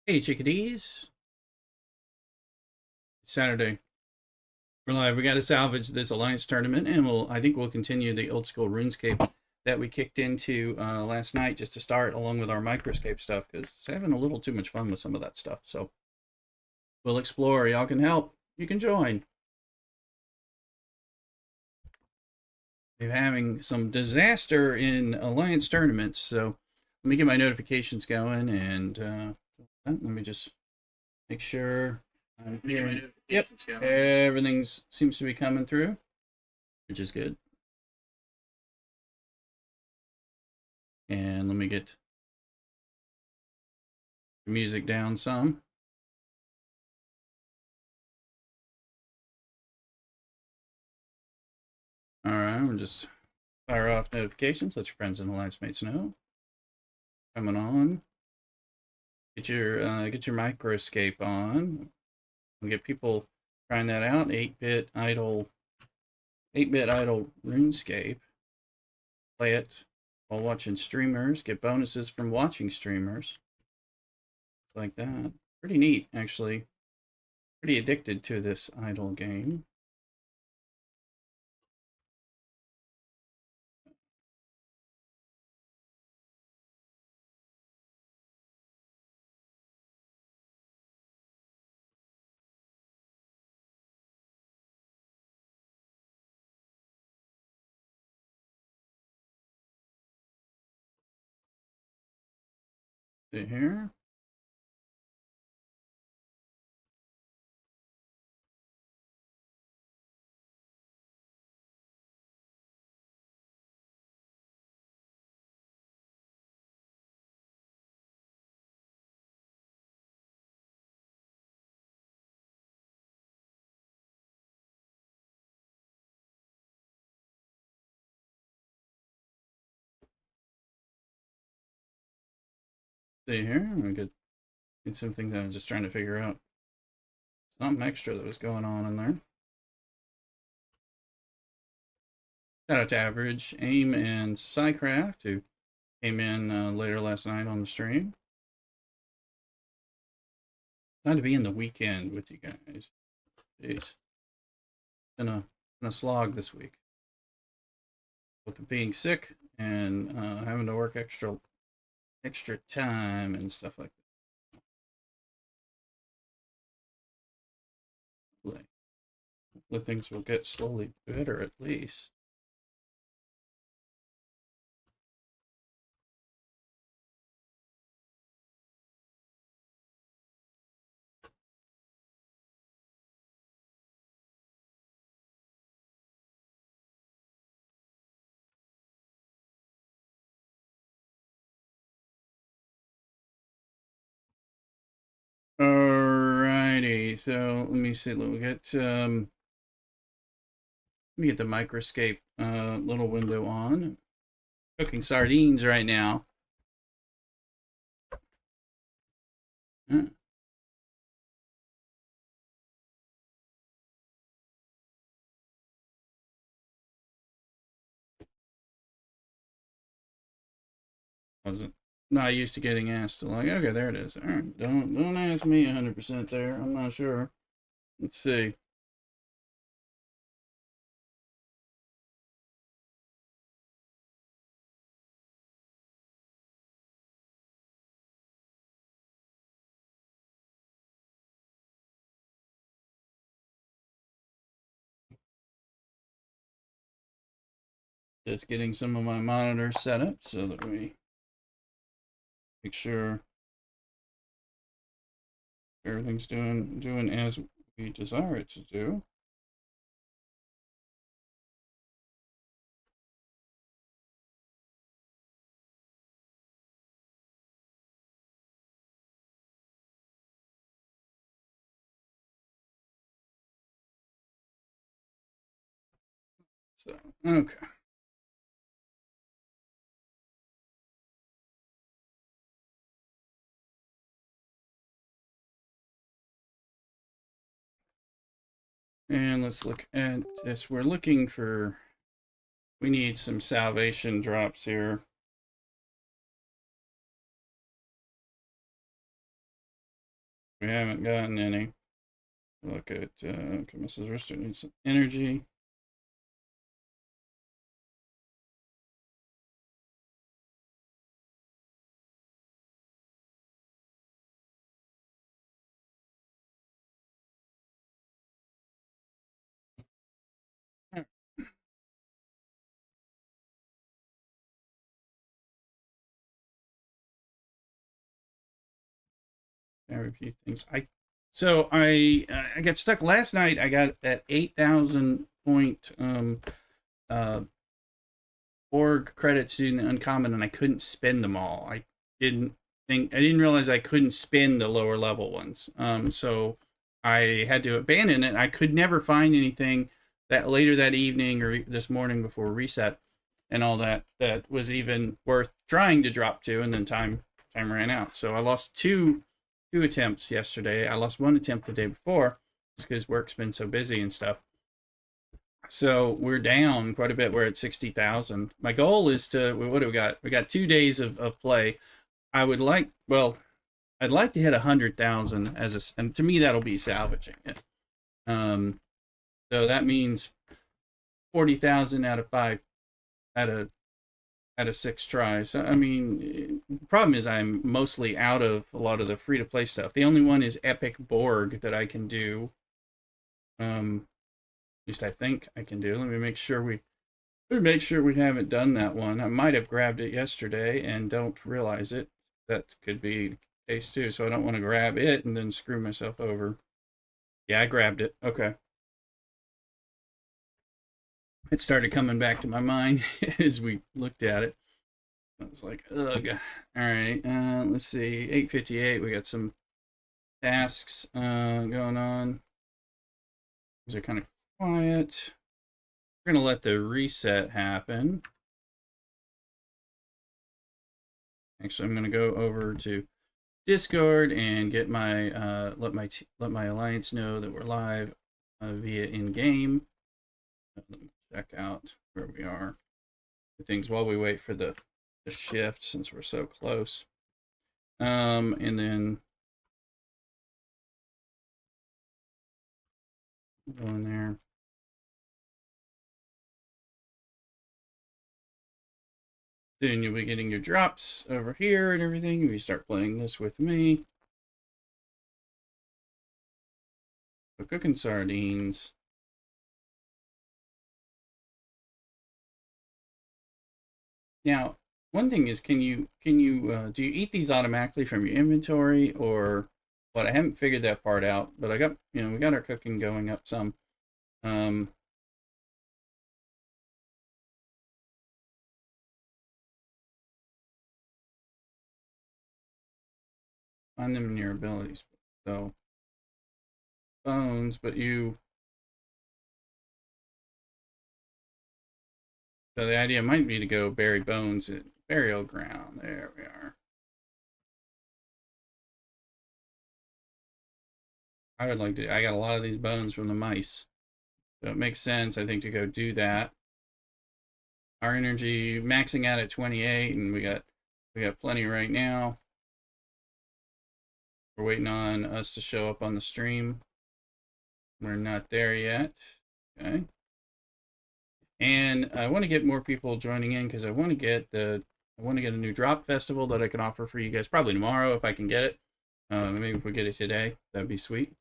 Hey chickadees, it's Saturday. We're live. We got to salvage this alliance tournament, and I think we'll continue the old school RuneScape that we kicked into last night just to start, along with our Microscape stuff, because it's having a little too much fun with some of that stuff. So we'll explore. Y'all can help. You can join. We're having some disaster in alliance tournaments, so let me get my notifications going, and let me just make sure I'm here. Yep, everything seems to be coming through, which is good. And let me get the music down some. All right, we'll just fire off notifications. Let your friends and alliance mates know. Coming on. Get your Microscape on. And get people trying that out. 8-bit idle RuneScape. Play it while watching streamers. Get bonuses from watching streamers. It's like that. Pretty neat, actually. Pretty addicted to this idle game. See here. See here. We get some things I was just trying to figure out. Something extra that was going on in there. Shout out to Average, Aim, and Psycraft, who came in later last night on the stream. Glad to be in the weekend with you guys. Jeez. Been a slog this week. With being sick and having to work extra time and stuff like that. Hopefully things will get slowly better at least. Alrighty, so let me see. Let me get the Microscape little window on. Cooking sardines right now. Huh. Wasn't not used to getting asked to, like, okay, there it is. All right, don't ask me 100% there. I'm not sure. Let's see. Just getting some of my monitors set up so that we make sure everything's doing as we desire it to do. So, okay. And let's look at this. We're looking for, we need some salvation drops here. We haven't gotten any. Look at okay, Mrs. Rister needs some energy. I repeat things. I got stuck last night. I got at 8,000 point uh org credits in uncommon, and I couldn't spend them all. Didn't I didn't realize I couldn't spend the lower level ones. So I had to abandon it. I could never find anything that later that evening or this morning before reset and all that that was even worth trying to drop to, and then time ran out. So I lost two attempts yesterday. I lost one attempt the day before just because work's been so busy and stuff. So we're down quite a bit. We're at 60,000. My goal is to, what do we got? We got 2 days of play. I would like, well, I'd like to hit 100,000 and to me that'll be salvaging it. So that means 40,000 out of five, out of 6 tries. So, I mean, the problem is I'm mostly out of a lot of the free to play stuff. The only one is Epic Borg that I can do. At least I think I can do. Let me make sure we haven't done that one. I might have grabbed it yesterday and don't realize it. That could be the case too. So I don't want to grab it and then screw myself over. Yeah, I grabbed it. Okay. It started coming back to my mind as we looked at it. I was like, ugh. All right. Let's see. 8:58. We got some tasks going on. These are kind of quiet. We're going to let the reset happen. Actually, I'm going to go over to Discord and get my let my alliance know that we're live via in-game. Let me check out where we are. Things while we wait for the shift since we're so close. And then go in there. Then you'll be getting your drops over here and everything. If you start playing this with me. So cooking sardines. Now, one thing is, can you do you eat these automatically from your inventory or what? I haven't figured that part out, but I got we got our cooking going up some. Um, find them in your abilities. So bones, but you. So the idea might be to go bury bones at burial ground. There we are. I would like to. I got a lot of these bones from the mice, so it makes sense, I think, to go do that. Our energy maxing out at 28, and we got plenty right now. We're waiting on us to show up on the stream. We're not there yet. Okay. And I want to get more people joining in because I want to get a new drop festival that I can offer for you guys probably tomorrow if I can get it. Maybe if we get it today, that'd be sweet.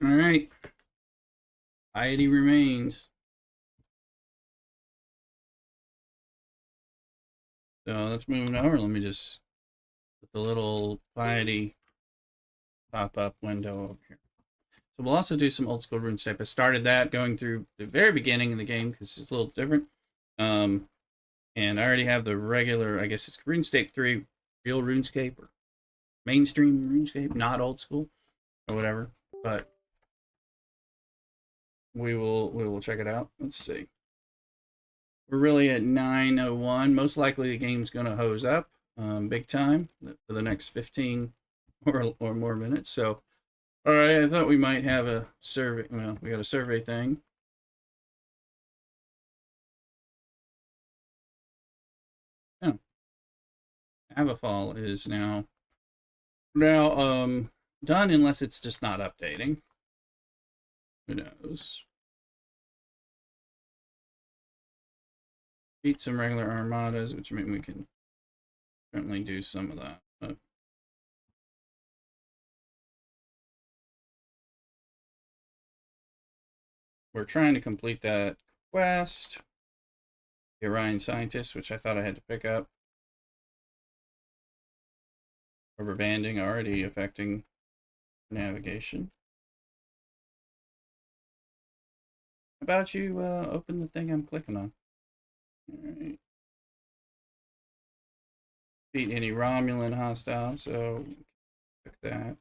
All right. Piety remains. So let's move over. Let me just put the little piety pop-up window over here. So we'll also do some old school RuneScape. I started that going through the very beginning of the game because it's a little different. And I already have the regular, I guess it's RuneScape 3, real RuneScape or mainstream RuneScape, not old school or whatever. But we will check it out. Let's see. We're really at 9:01. Most likely the game's going to hose up big time for the next 15 or more minutes. So, all right, I thought we might have a survey. Well, we got a survey thing. Oh, Avafall is now Now, done unless it's just not updating. Who knows? Beat some regular armadas, which means we can certainly do some of that. But we're trying to complete that quest. The Orion Scientist, which I thought I had to pick up. Rubber banding already affecting navigation. How about you open the thing I'm clicking on? Alright. Beat any Romulan hostile, so pick that.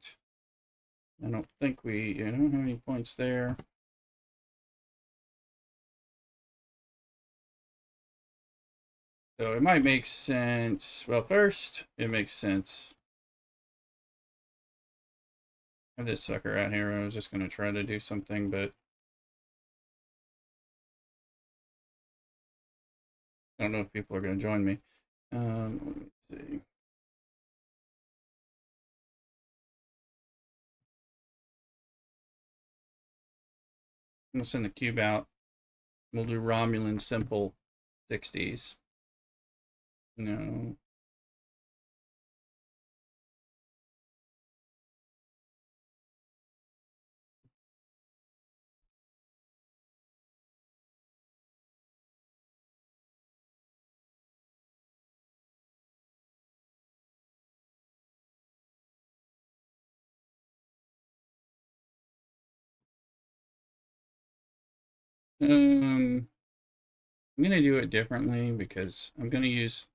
I don't think I don't have any points there. So it might make sense. Well, first, it makes sense. I have this sucker out here. I was just going to try to do something, but I don't know if people are going to join me. Let me see. I'm going to send the cube out. We'll do Romulan simple 60s. No. I'm going to do it differently because I'm going to use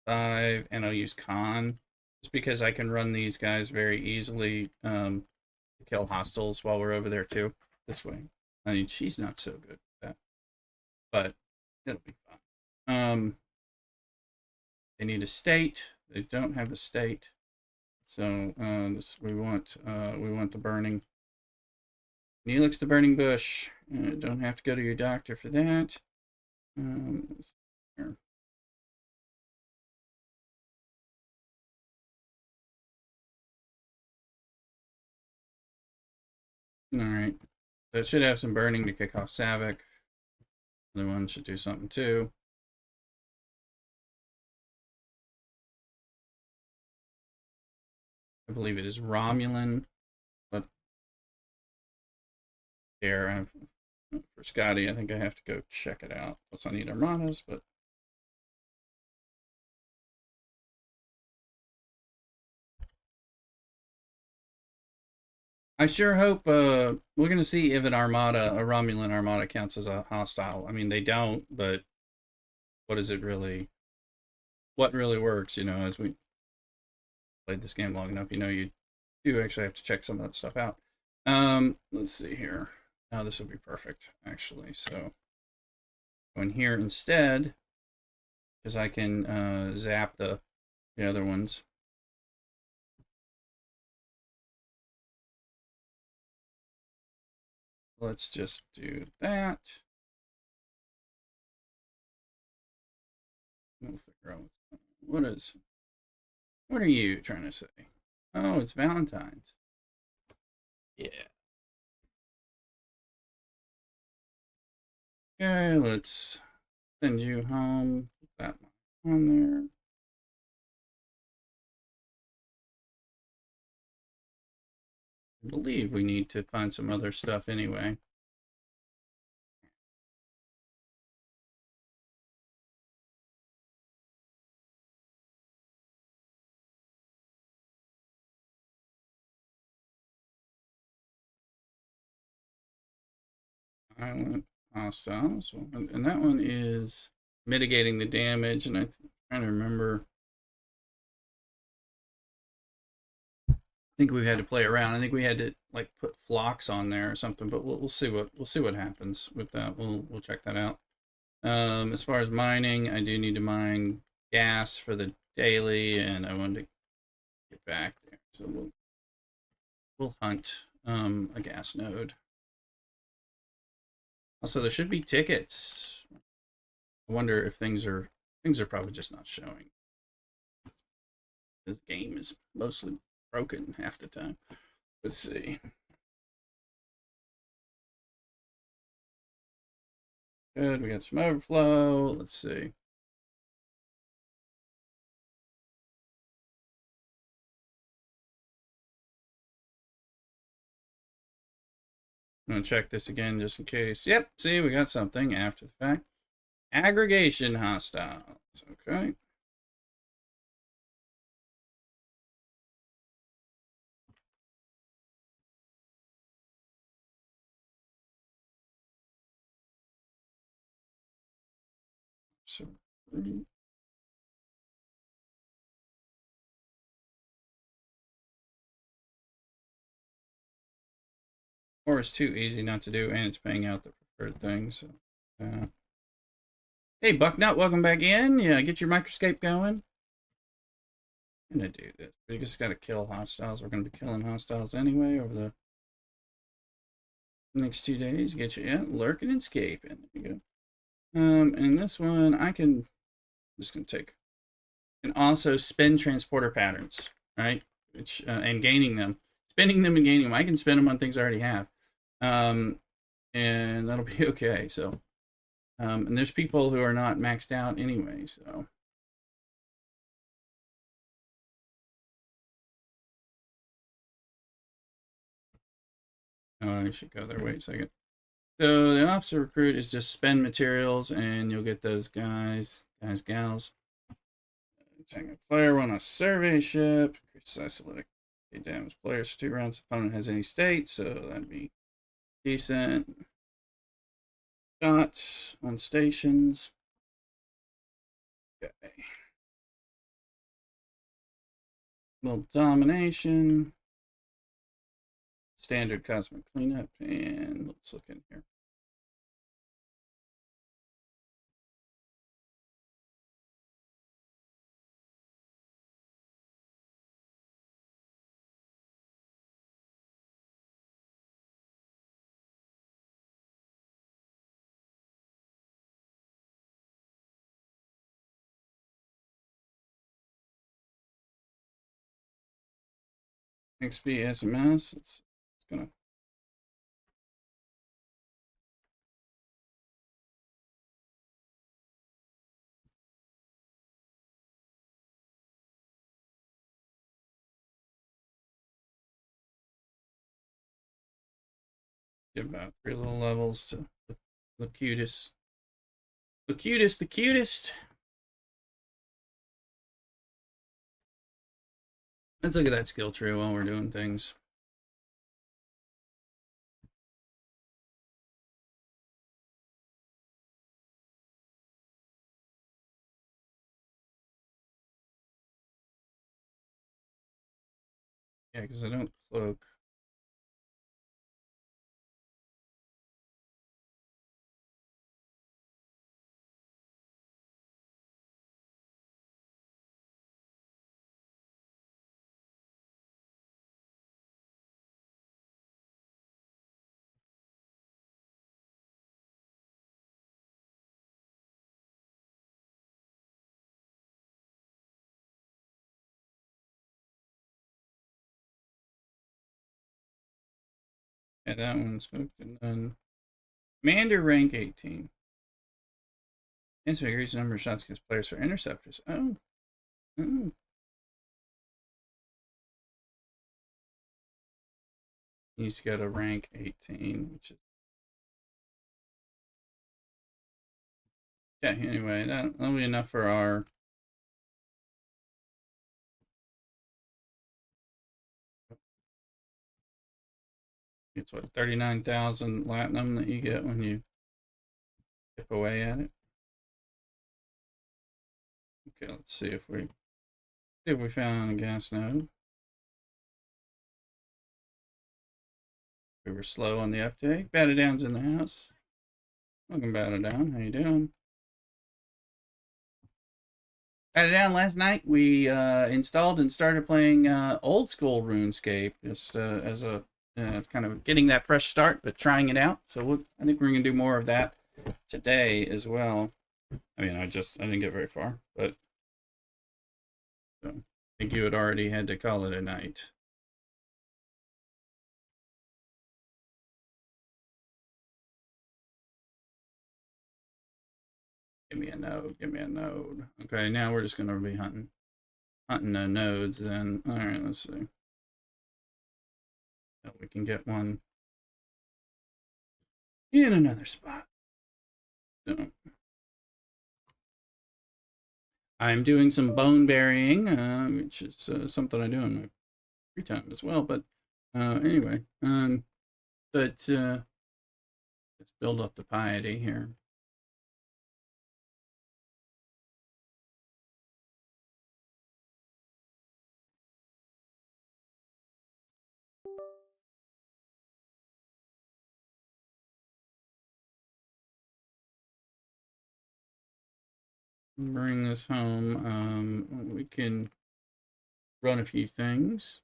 5 and I'll use con just because I can run these guys very easily to kill hostiles while we're over there too. This way. I mean, she's not so good at that, but it'll be fun. They need a state. They don't have a state, so we want the burning. Neelix the burning bush. Don't have to go to your doctor for that. Here. All right. So it should have some burning to kick off Savik. The other one should do something too. I believe it is Romulan, but here for Scotty, I think I have to go check it out. Plus, I need armadas, but I sure hope we're going to see if a Romulan armada counts as a hostile. I mean, they don't, but what is it really? What really works, as we played this game long enough, you do actually have to check some of that stuff out. Let's see here. Now this will be perfect, actually. So go in here instead, because I can zap the other ones. Let's just do that. We'll figure out what are you trying to say? Oh, it's Valentine's. Yeah. Okay, let's send you home. Put that one on there. I believe we need to find some other stuff anyway. Violent hostiles, and that one is mitigating the damage. And I'm trying to remember. I think we had to play around. I think we had to like put flocks on there or something. But we'll see what happens with that. We'll check that out. As far as mining, I do need to mine gas for the daily, and I wanted to get back there, so we'll hunt a gas node. Also, there should be tickets. I wonder if things are probably just not showing. This game is mostly broken half the time. Let's see. Good, we got some overflow. Let's see. I'm gonna check this again just in case. Yep, see, we got something after the fact. Aggregation hostiles. Okay. So, or it's too easy not to do, and it's paying out the preferred thing. So, hey, Bucknut, welcome back in. Yeah, get your Microscape going. I'm gonna do this. We just gotta kill hostiles. We're gonna be killing hostiles anyway over the next 2 days. Get you, yeah, lurking and escaping. There you go. And this one I can. I'm just gonna take. And also spin transporter patterns, right? Which and gaining them, spinning them and gaining them. I can spin them on things I already have, and that'll be okay. So, and there's people who are not maxed out anyway. So. Oh, I should go there. Wait a second. So the officer recruit is just spend materials, and you'll get those gals. Tank player on a survey ship. Isolated damage players for 2 rounds. Opponent has any state, so that'd be decent. Dots on stations. Okay. Little domination. Standard cosmic cleanup, and let's look in here. XP SMS. It's gonna. Give about 3 little levels to the cutest. The cutest, the cutest. Let's look at that skill tree while we're doing things. Yeah, because I don't cloak. Yeah, that one's hooked and done. Commander rank 18. And so increase the number of shots against players for interceptors. Oh. Oh. Needs to go to rank 18, which is. Okay, anyway, that'll be enough for our. It's what, 39,000 latinum that you get when you chip away at it. Okay, let's see if we found a gas node. We were slow on the uptake. Batter Down's in the house. Welcome, Batter Down. How you doing? Batter Down. Last night we installed and started playing old school RuneScape, just as a kind of getting that fresh start, but trying it out. So I think we're gonna do more of that today as well. I mean, I didn't get very far, but so think you had already had to call it a night. Give me a node. Give me a node. Okay, now we're just gonna be hunting the nodes. Then, all right, let's see. So we can get one in another spot. So, I'm doing some bone burying, which is something I do in my free time as well. But anyway, let's build up the piety here. Bring this home. We can run a few things.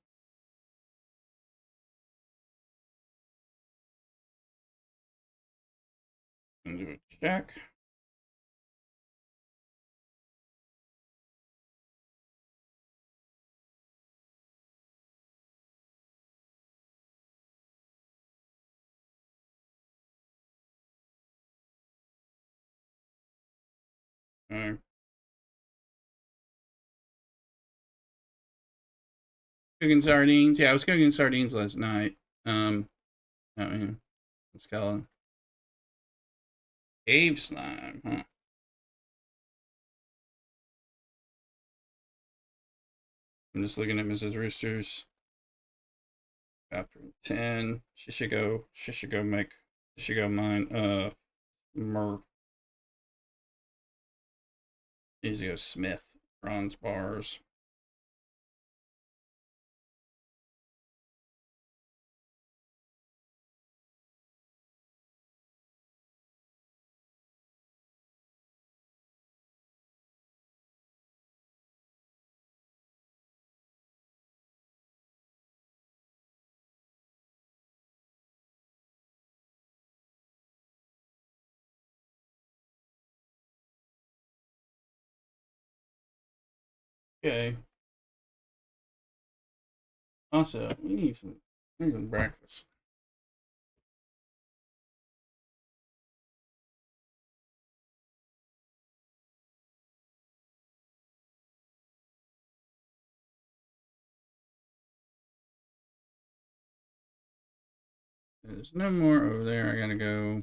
And do a check. Cooking sardines. Yeah, I was cooking sardines last night. I mean, let's call it cave slime, huh? I'm just looking at Mrs. Rooster's chapter 10. She should go mine. Needs to go Smith. Bronze bars. Okay. Also, we need some breakfast. There's no more over there. I gotta go.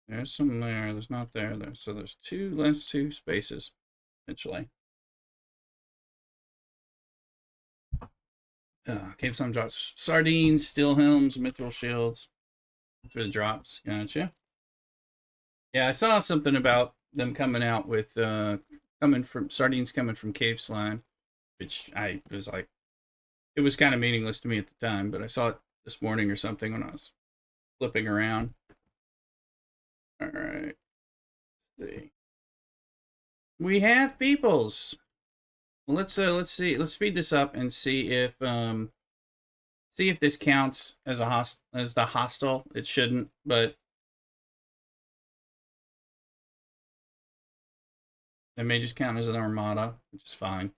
There's some there. There's not there. So there's two spaces, essentially. Cave slime drops. Sardines, steel helms, mithril shields. Through the drops. Gotcha. Yeah, I saw something about them coming out with sardines coming from cave slime, which I was like, it was kind of meaningless to me at the time, but I saw it this morning or something when I was flipping around. All right. Let's see. We have peoples. Well, let's see. Let's speed this up and see if this counts as the hostile. It shouldn't, but it may just count as an armada, which is fine.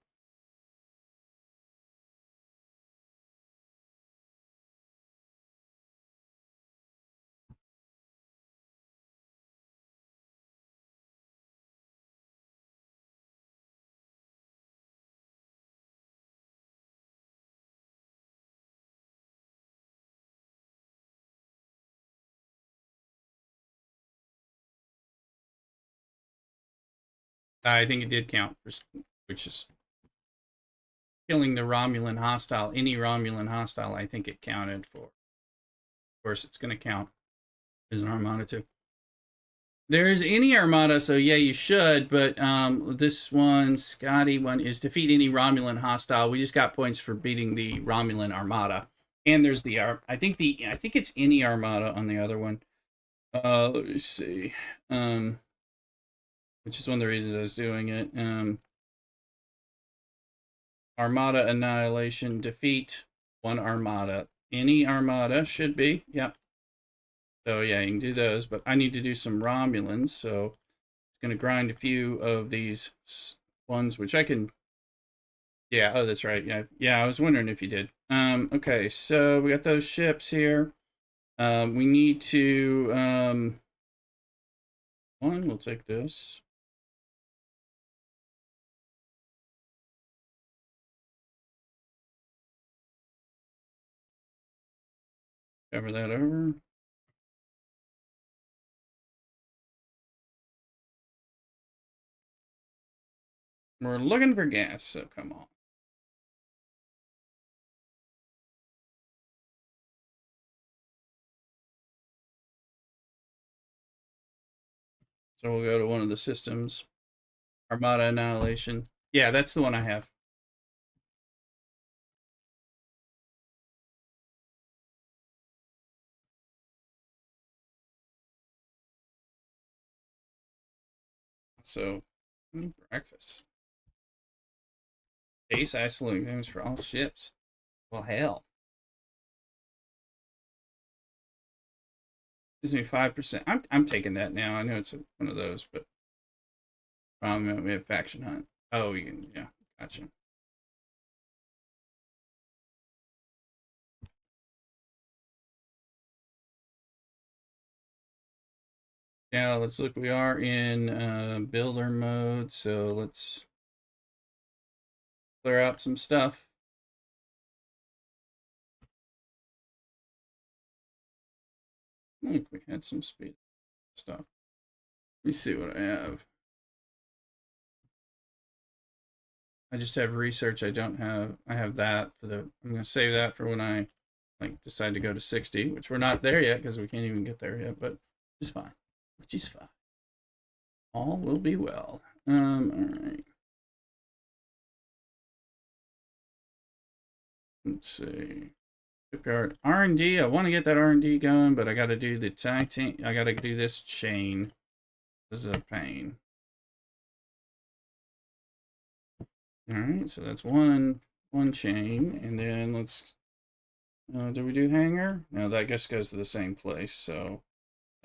I think it did count, which is killing the Romulan hostile. Any Romulan hostile, I think it counted for. Of course, it's going to count as an armada too. There is any armada, so yeah, you should. But this one, Scotty one, is defeat any Romulan hostile. We just got points for beating the Romulan armada. And there's I think it's any armada on the other one. Let me see. Which is one of the reasons I was doing it. Armada annihilation, defeat one armada. Any Armada should be. Yep. So yeah, you can do those, but I need to do some Romulans, so I'm going to grind a few of these ones, which I can. Yeah, oh, that's right. Yeah, yeah, I was wondering if you did. Okay, so we got those ships here. We need to, one, we'll take this. Cover that over. We're looking for gas, so come on. So we'll go to one of the systems. Armada Annihilation. Yeah, that's the one I have. So, breakfast. Base isolating damage for all ships. Well, hell. Gives me 5%. I'm taking that now. I know it's one of those, but we have faction hunt. Oh, you can, yeah, gotcha. Now let's look. We are in builder mode, so let's clear out some stuff. I think we had some speed stuff. Let me see what I have. I just have research. I don't have. I have that for the. I'm gonna save that for when I like decide to go to 60, which we're not there yet because we can't even get there yet. But it's fine. Which is fine. All will be well. All right. Let's see. Shipyard R&D. I want to get that R&D going, but I got to do the titan. I got to do this chain. This is a pain. All right, so that's one chain, and then let's. Do we do hanger? No, that just goes to the same place. So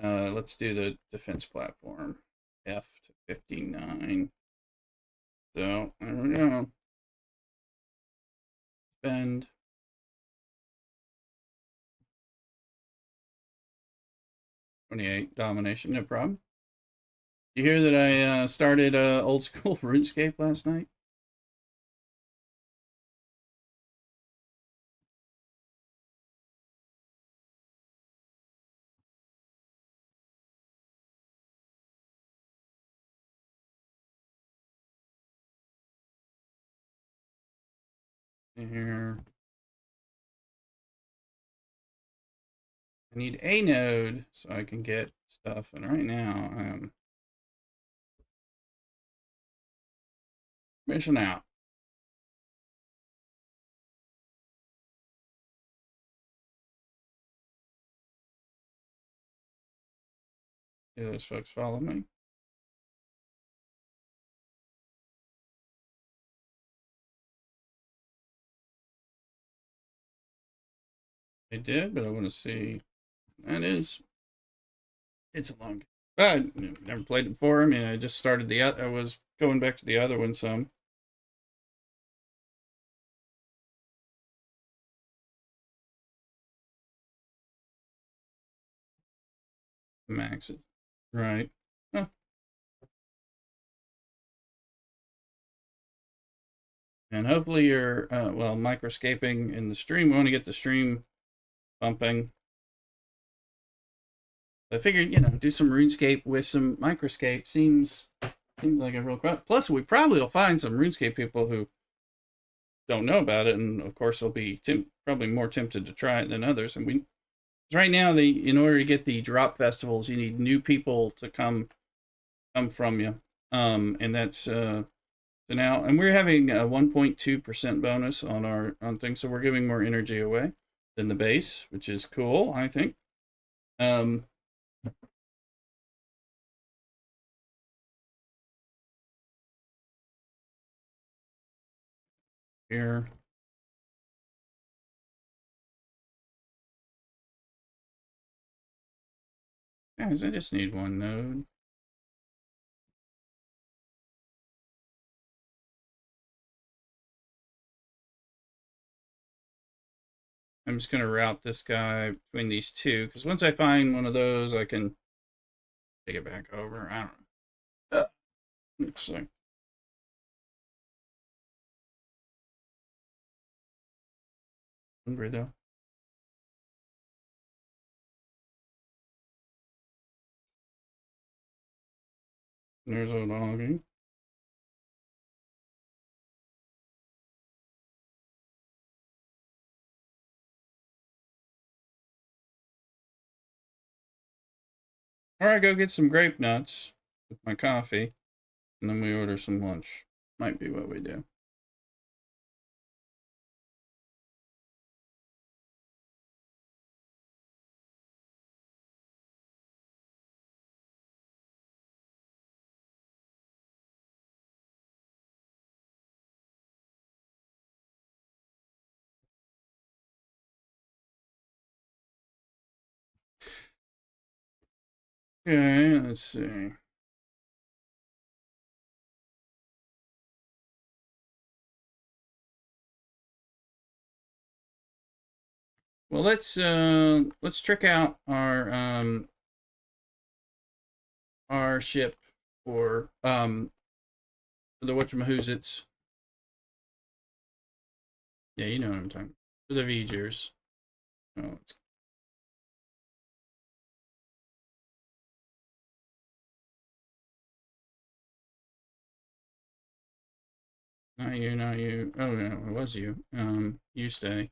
let's do the defense platform. F to 59. So there we go. Spend. 28 domination, no problem. You hear that I started old school RuneScape last night? Here. I need a node so I can get stuff, and right now I'm mission out. Do those folks follow me? They did, but I want to see. That is, it's a long. I never played it before. I mean, I just started the. I was going back to the other one some. Maxes, right? Huh. And hopefully you're well microscaping in the stream. We want to get the stream pumping. I figured, do some RuneScape with some Microscape seems like a real plus. We probably will find some RuneScape people who don't know about it, and of course they'll be probably more tempted to try it than others. And we right now, in order to get the drop festivals, you need new people to come from you, and that's so now, and we're having a 1.2% bonus on things, so we're giving more energy away than the base, which is cool, I think. Here. Guys, I just need one node. I'm just going to route this guy between these two, because once I find one of those, I can take it back over. I don't know. Looks like hungry though. There's old doggy. Or I go get some grape nuts with my coffee, and then we order some lunch. Might be what we do. Okay, let's see. Well, let's trick out our ship for the whatchamahoots. Yeah, you know what I'm talking about. For the V'gers. Oh, it's not you, not you. Oh no, it was you. You stay.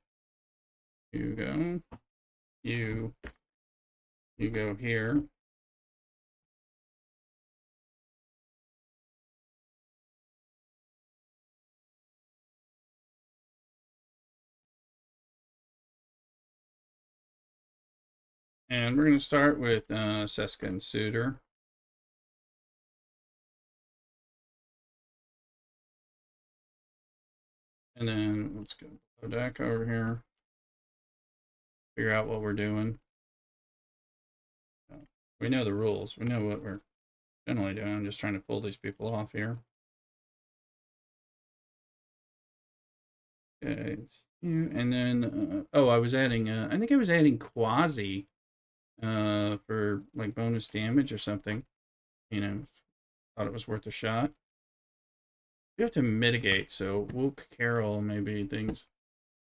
You go. You go here. And we're going to start with Seska and Suitor. And then let's go back over here. Figure out what we're doing. We know the rules. We know what we're generally doing. I'm just trying to pull these people off here. Okay, it's you. And then, oh, I was adding, I think I was adding Quasi for like bonus damage or something. You know, thought it was worth a shot. You have to mitigate, so Wook Carol maybe things.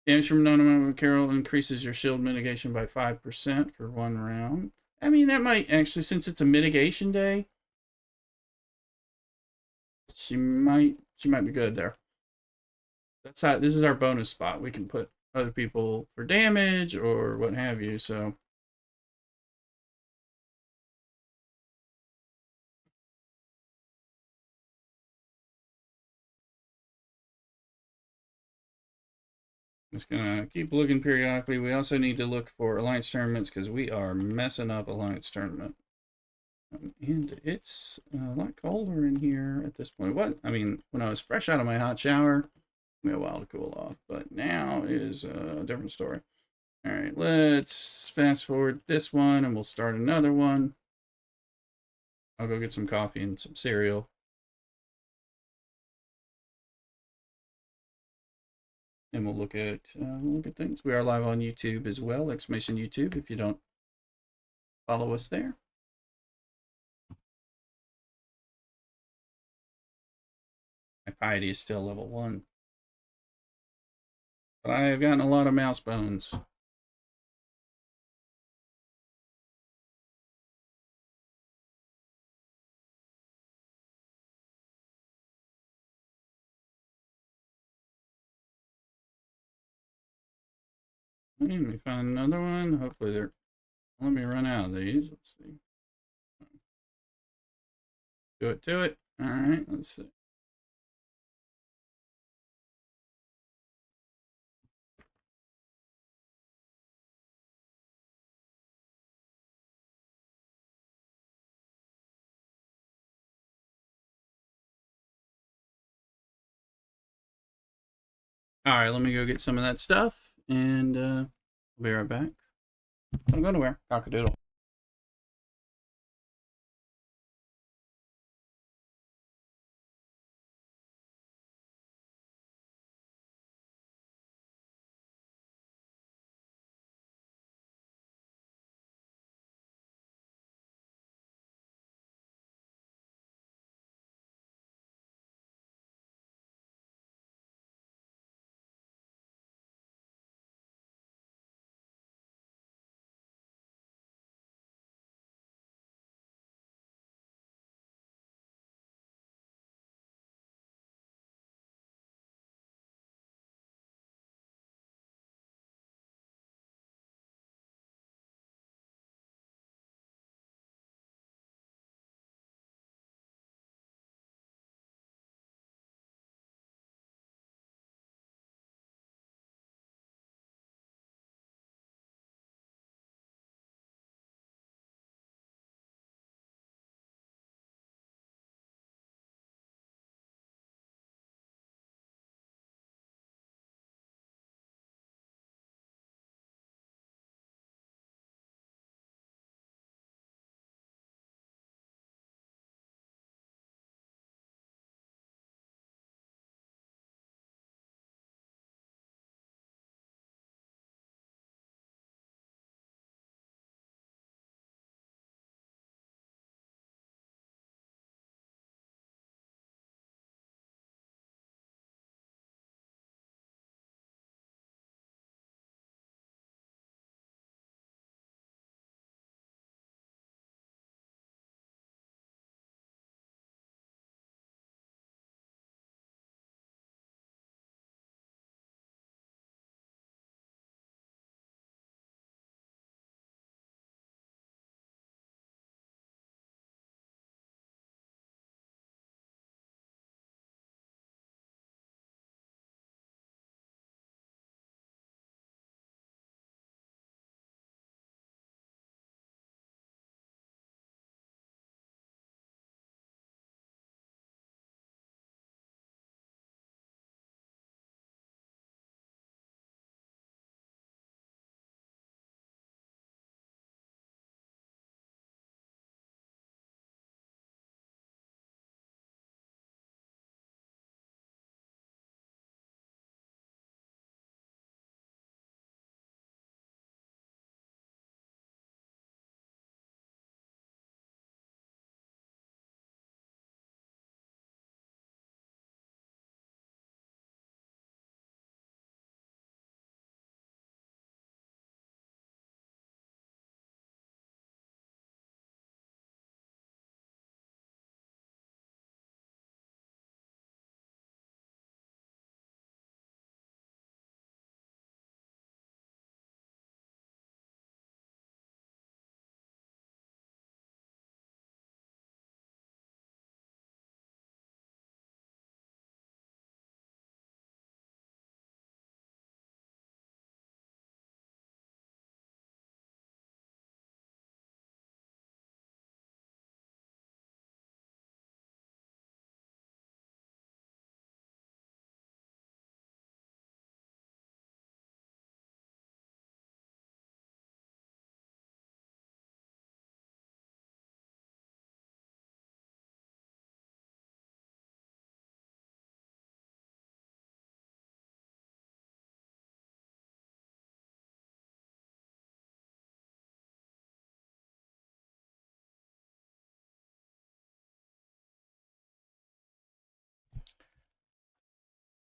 Damage from non-amount Carol increases your shield mitigation by 5% for 1 round. I mean, that might actually, since it's a mitigation day, she might be good there. That's how, this is our bonus spot. We can put other people for damage or what have you, so. Just gonna keep looking periodically. We also need to look for Alliance tournaments because we are messing up Alliance tournament. And it's a lot colder in here at this point. What? I mean, when I was fresh out of my hot shower, it took me a while to cool off, but now is a different story. All right, let's fast forward this one and we'll start another one. I'll go get some coffee and some cereal. And we'll look at things. We are live on YouTube as well. Exclamation YouTube if you don't follow us there. My piety is still level 1. But I have gotten a lot of mouse bones. Let me find another one. Hopefully they're. Let me run out of these. Let's see. Do it to it. All right. Let's see. All right. Let me go get some of that stuff, and I'll be right back. Don't go nowhere. Cockadoodle.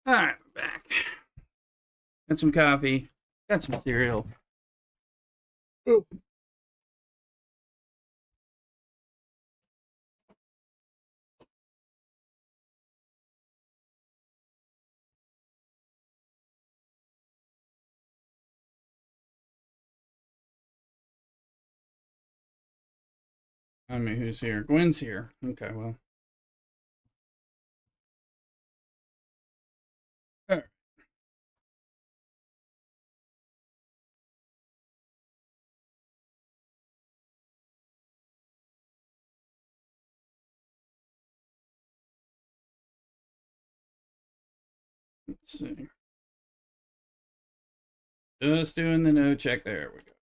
All right, we're back. Got some coffee. Got some cereal. Ooh. I mean, who's here? Gwen's here. Okay, well. All right. Let's see. Just doing the no check. There we go.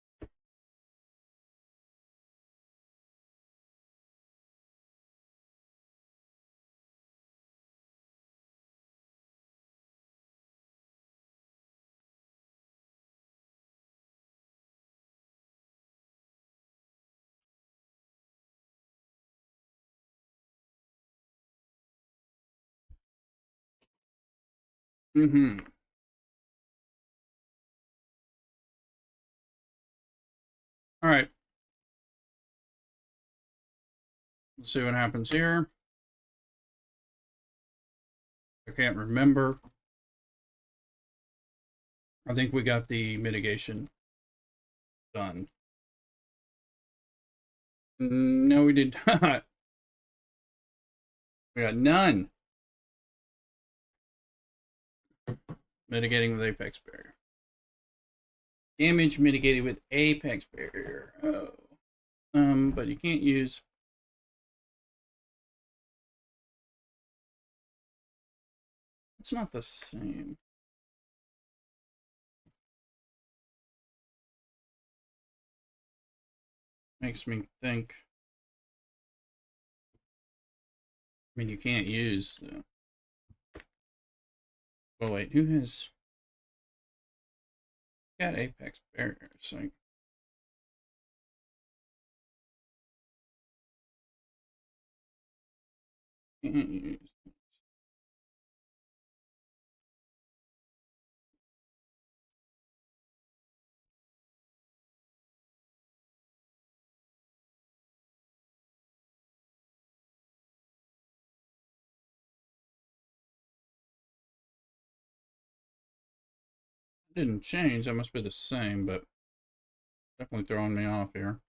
Mm-hmm. All right. Let's see what happens here. I can't remember. I think we got the mitigation done. No, we did not. We got none. Mitigating with apex barrier. Damage mitigated with apex barrier. Oh. But you can't use. It's not the same. Makes me think. I mean, you can't use the. Oh wait, who has got apex barriers? Like, can't use. It didn't change. That must be the same, but definitely throwing me off here.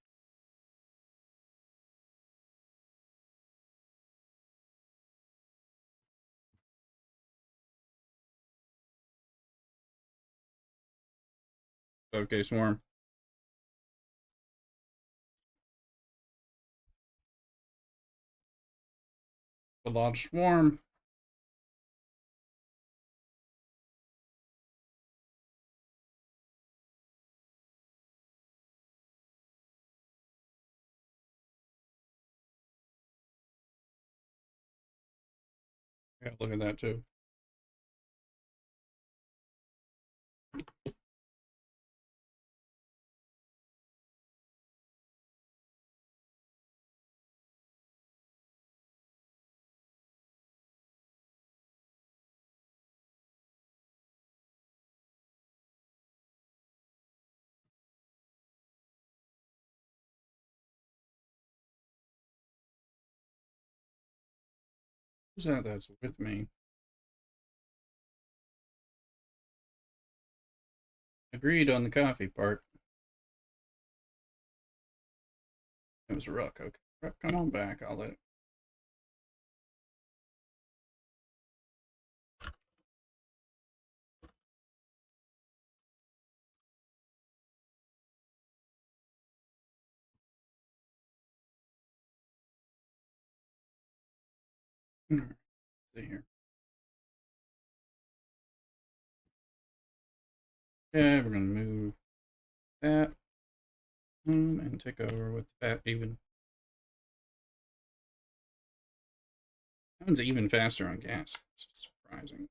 Okay, swarm. The large swarm. Yeah, look at that too. Who's that that's with me? Agreed on the coffee part. It was Rook. Okay. Rook, come on back. I'll let it. See here. Okay, we're gonna move that and take over with that even. That one's even faster on gas. It's surprising.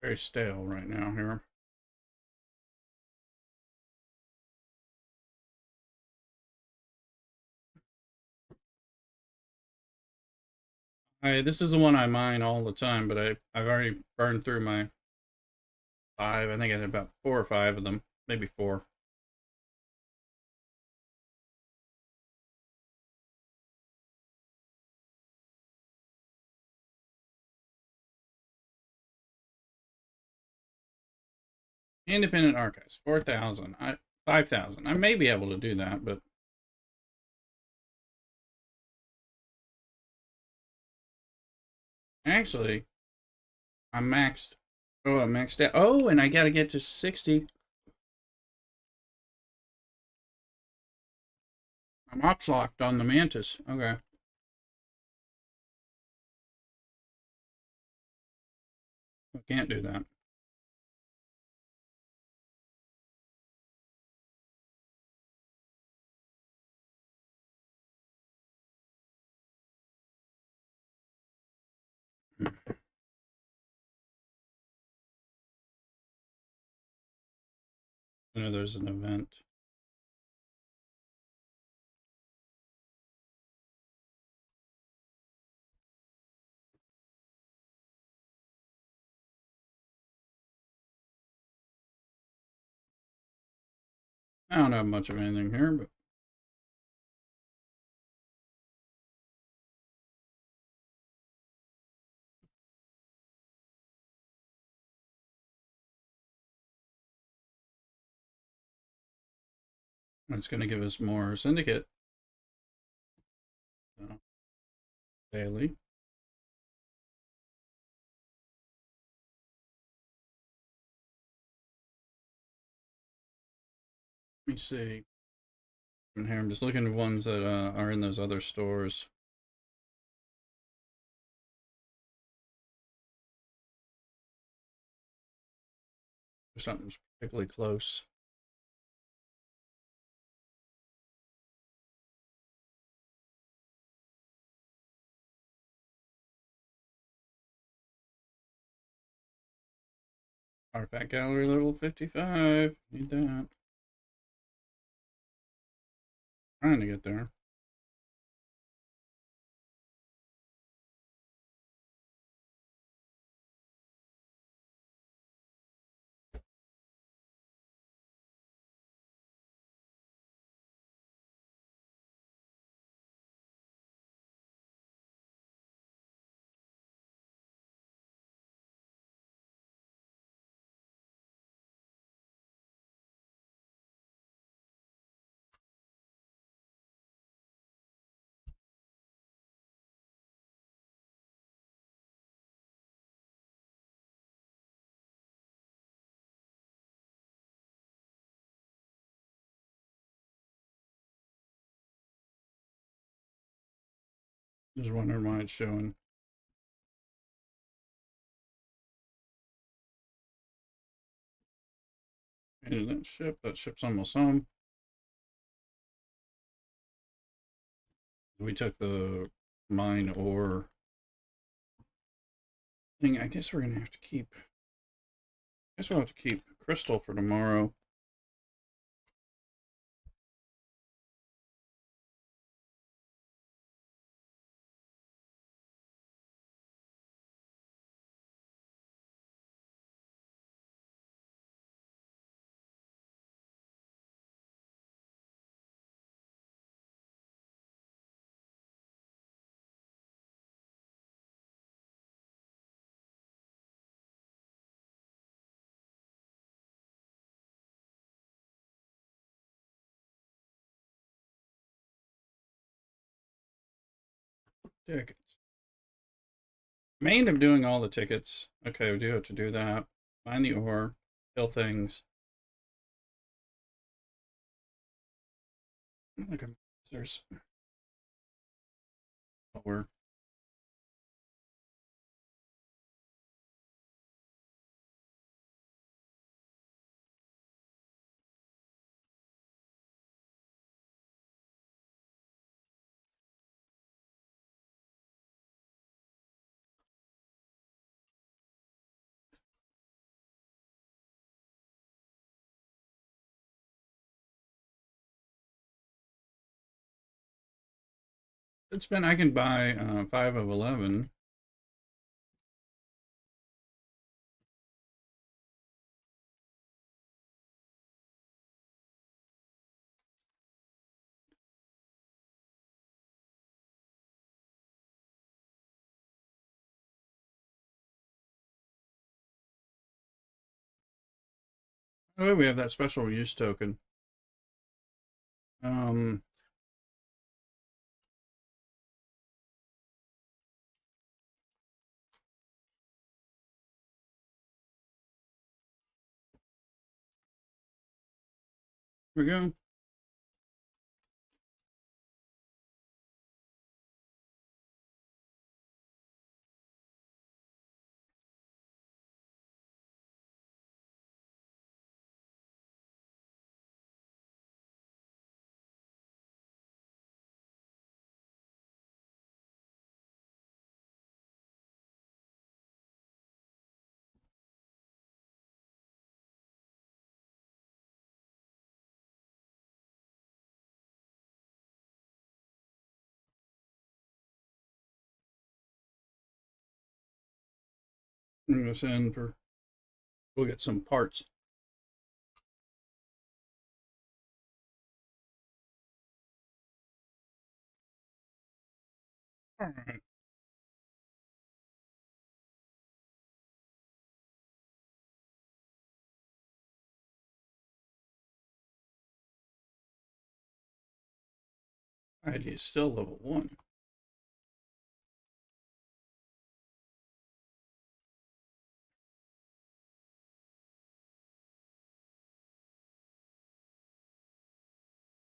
Very stale right now here. This is the one I mine all the time, but I've already burned through my five. I think I had about 4 or 5 of them, maybe 4. Independent archives, 4,000. 5,000. I may be able to do that, but actually, I'm maxed. Oh, I'm maxed out. Oh, and I got to get to 60. I'm ops locked on the mantis. Okay. I can't do that. I know there's an event. I don't have much of anything here, but it's going to give us more syndicate. So, daily. Let me see. In here, I'm just looking at ones that are in those other stores. If something's particularly close. Artifact gallery level 55. Need that. Trying to get there. Just wondering why it's showing. Is that ship? That ship's almost home. We took the mine ore thing. I guess we're gonna have to keep. I guess we'll have to keep crystal for tomorrow. Tickets. May end up doing all the tickets. Okay, we do have to do that. Find the ore, kill things. Look, there's ore. It's been, I can buy 5 of 11. Oh, we have that special use token. Um, here we go. I'm gonna send for. We'll get some parts. All right. ID is still level 1.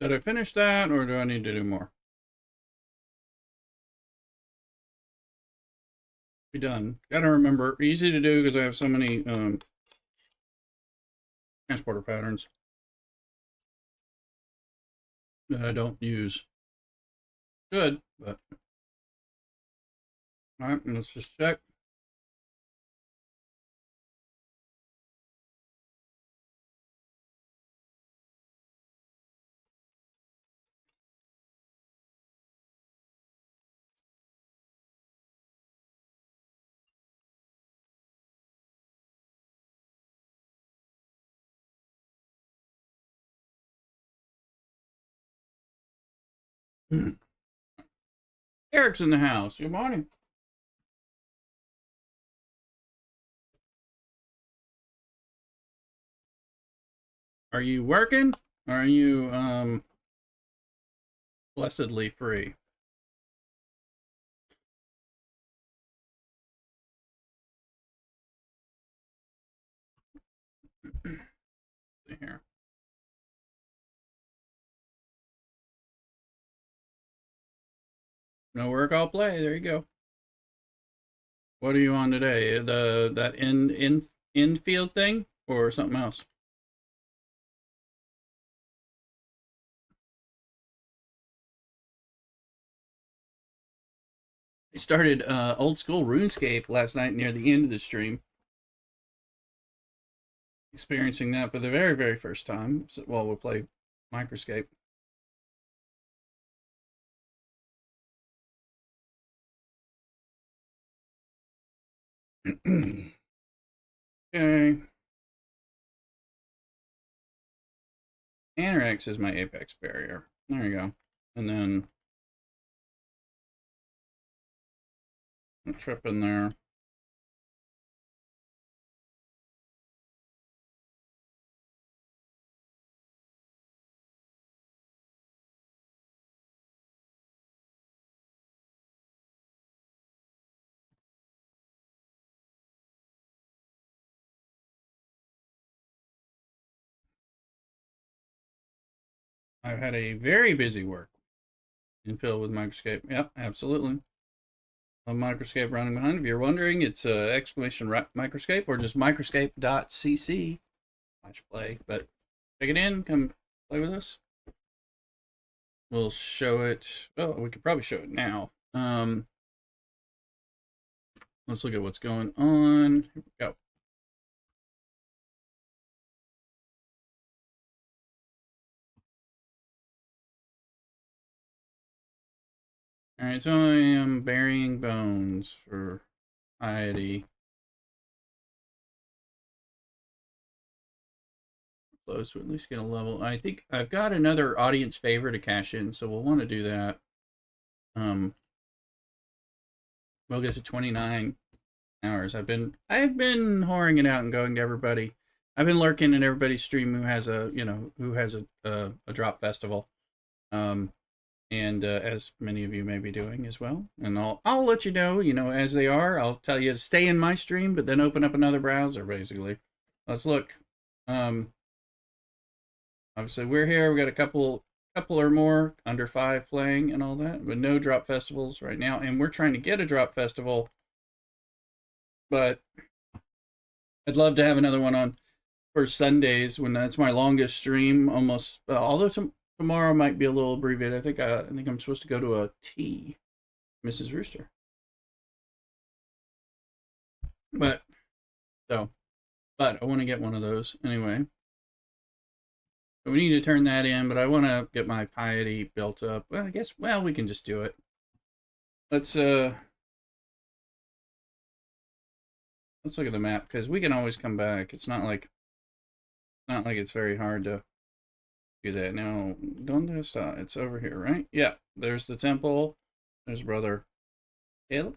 Did I finish that, or do I need to do more? Be done. Gotta remember, easy to do because I have so many transporter patterns that I don't use. Good, but all right. Let's just check. Eric's in the house. Good morning. Are you working? Or are you blessedly free? Here. No work, I'll play. There you go. What are you on today? That infield thing or something else? I started old school RuneScape last night near the end of the stream. Experiencing that for the very, very first time. So, well, we'll play Microscape. Okay. Anorex is my apex barrier. There you go. And then a trip in there. I've had a very busy work infill with Microscape. Yep, absolutely. A Microscape running behind. If you're wondering, it's exclamation Microscape or just microscape.cc. Watch play, but take it in, come play with us. We'll show it. Oh, we could probably show it now. Let's look at what's going on. Here we go. Alright, so I am burying bones for piety. Close to at least get a level. I think I've got another audience favor to cash in, so we'll want to do that. We'll get to 29 hours. I've been whoring it out and going to everybody. I've been lurking in everybody's stream who has a a drop festival. And as many of you may be doing as well. And I'll let you know, as they are. I'll tell you to stay in my stream, but then open up another browser, basically. Let's look. Obviously, we're here. We got a couple or more under 5 playing and all that, but no drop festivals right now. And we're trying to get a drop festival, but I'd love to have another one on for Sundays when that's my longest stream. Almost, although tomorrow might be a little abbreviated. I think I'm supposed to go to a tea, Mrs. Rooster. But I want to get one of those anyway. So we need to turn that in, but I want to get my piety built up. Well, I guess we can just do it. Let's look at the map because we can always come back. It's not like it's very hard to do that. Now, donde está? It's over here, right? Yeah, there's the temple. There's Brother Caleb.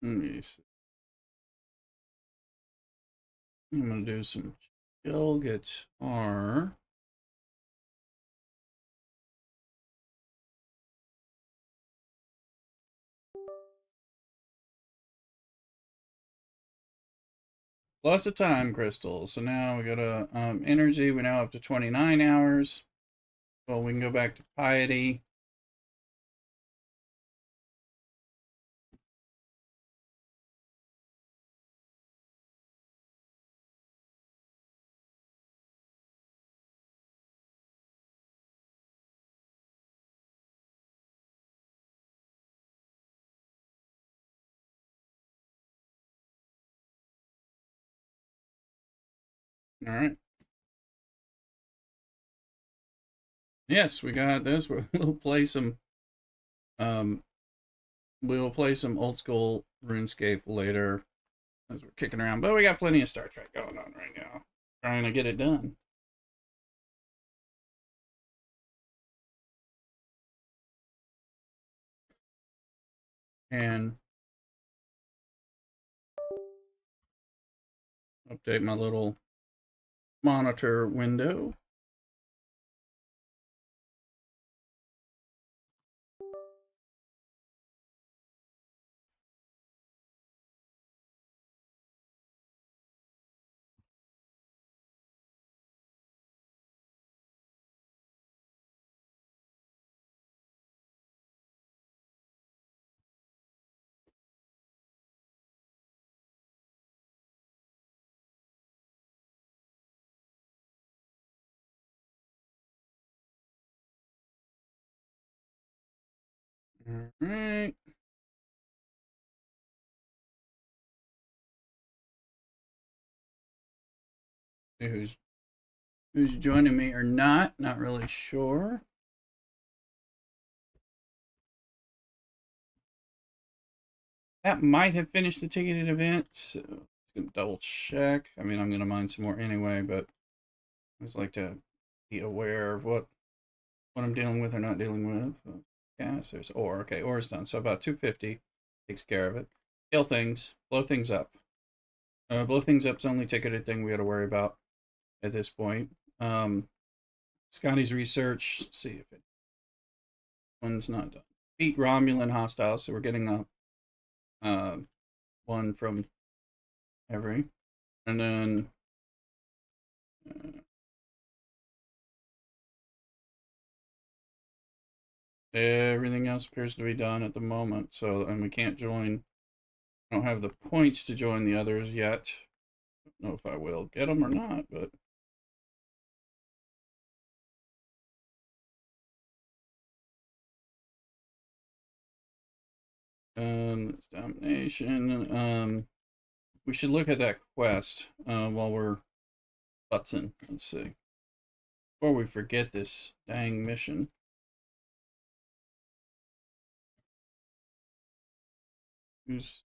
Let me see. I'm going to do some chill guitar. Lots of time crystals. So now we got a energy. We now have to 29 hours. Well, we can go back to piety. All right. Yes, we got this. We'll play some old school RuneScape later as we're kicking around, but we got plenty of Star Trek going on right now. Trying to get it done. And update my little monitor window. All right. See who's joining me or not? Not really sure. That might have finished the ticketed event. So I'm gonna double check. I mean, I'm gonna mine some more anyway, but I just like to be aware of what I'm dealing with or not dealing with. Gas, there's ore. Okay, ore is done. So about 250 takes care of it. Kill things, blow things up. Blow things up's the only ticketed thing we got to worry about at this point. Scotty's research. Let's see if it one's not done. Beat Romulan hostiles. So we're getting a one from every, and then everything else appears to be done at the moment. So, and we can't join. I don't have the points to join the others yet. Don't know if I will get them or not, but It's domination. We should look at that quest while we're butzing. Let's see. Before we forget this dang mission. Who's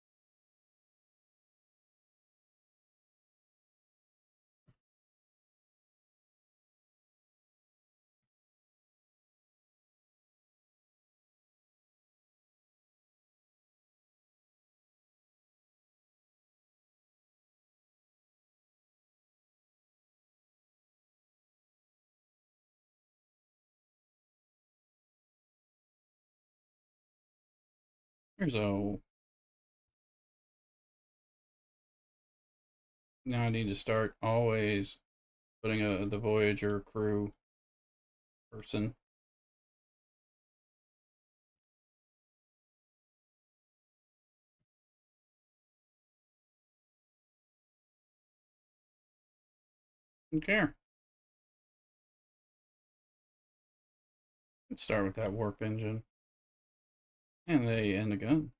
here's a now I need to start always putting the Voyager crew person. Okay. Let's start with that warp engine. And the gun.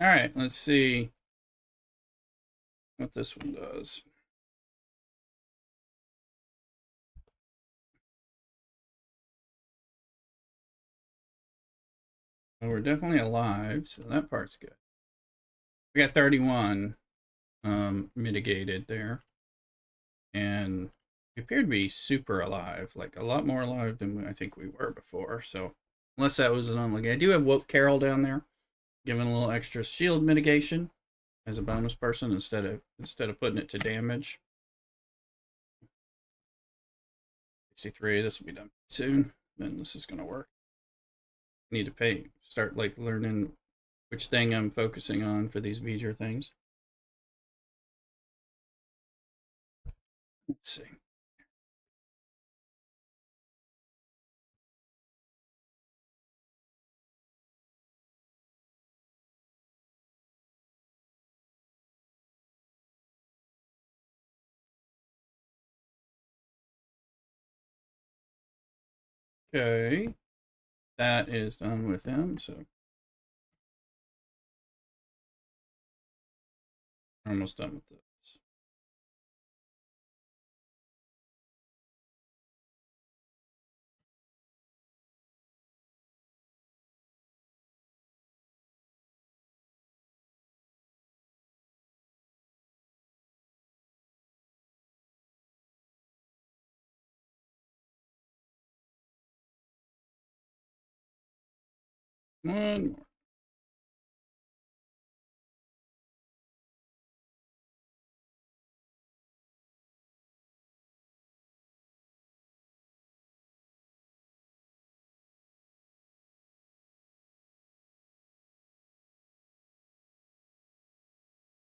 Alright, let's see what this one does. Well, we're definitely alive, so that part's good. We got 31 mitigated there. And we appear to be super alive, like a lot more alive than I think we were before. So, unless that was an unlucky. I do have Woke Carol down there, giving a little extra shield mitigation as a bonus person instead of putting it to damage. 63. This will be done soon. Then this is gonna work. Need to start like learning which thing I'm focusing on for these V'ger things. Let's see. Okay, that is done with them. So we're almost done with this. One more.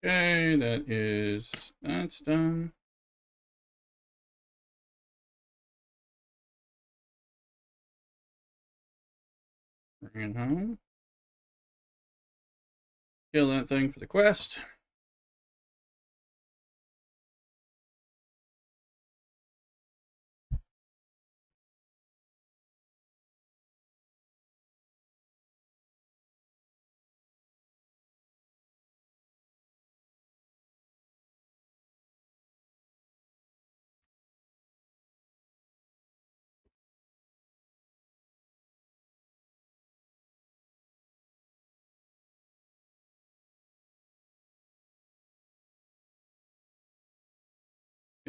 Okay, that's done. Bring it home. Kill that thing for the quest.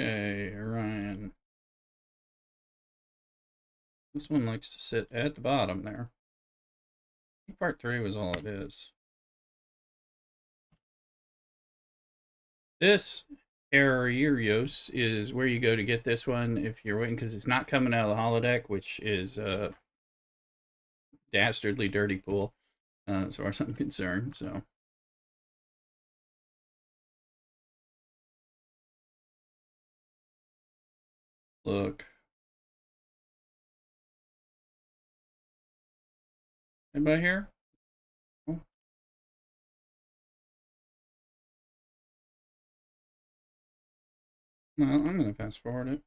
Okay, Orion. This one likes to sit at the bottom there. Part 3 was all it is. This Ariurios is where you go to get this one if you're waiting, because it's not coming out of the holodeck, which is a dastardly dirty pool, as far as I'm concerned. So look. Anybody here? Oh. Well, I'm going to fast forward it.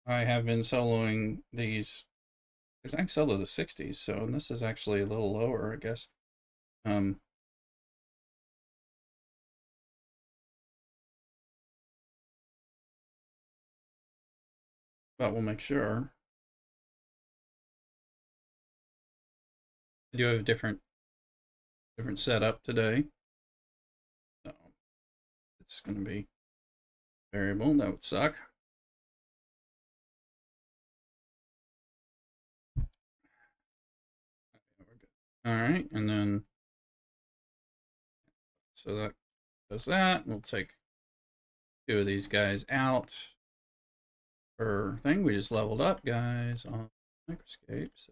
I have been soloing these because I solo the 60s, so this is actually a little lower, I guess. Um, but we'll make sure. I do have a different setup today, so it's going to be variable. That would suck. All right, and then so that does that. We'll take two of these guys out per thing. We just leveled up, guys, on Microscape. So,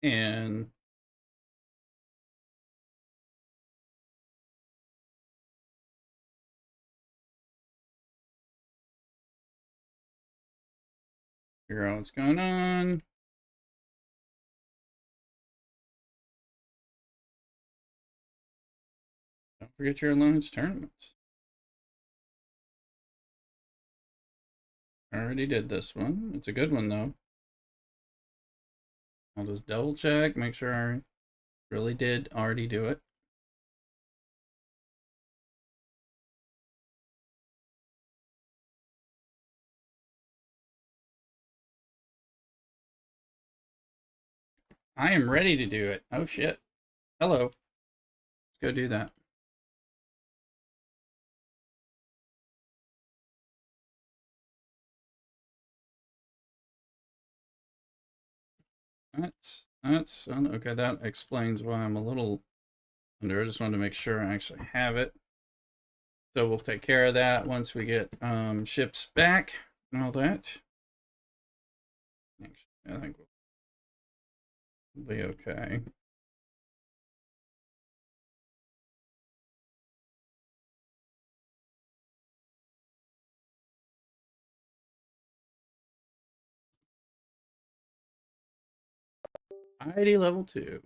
and figure out what's going on. Don't forget your alliance tournaments. I already did this one. It's a good one, though. I'll just double check, make sure I really did already do it. I am ready to do it. Oh, shit. Hello. Let's go do that. That's okay. That explains why I'm a little under. I just wanted to make sure I actually have it. So we'll take care of that once we get ships back and all that. I think we'll be okay. ID level 2.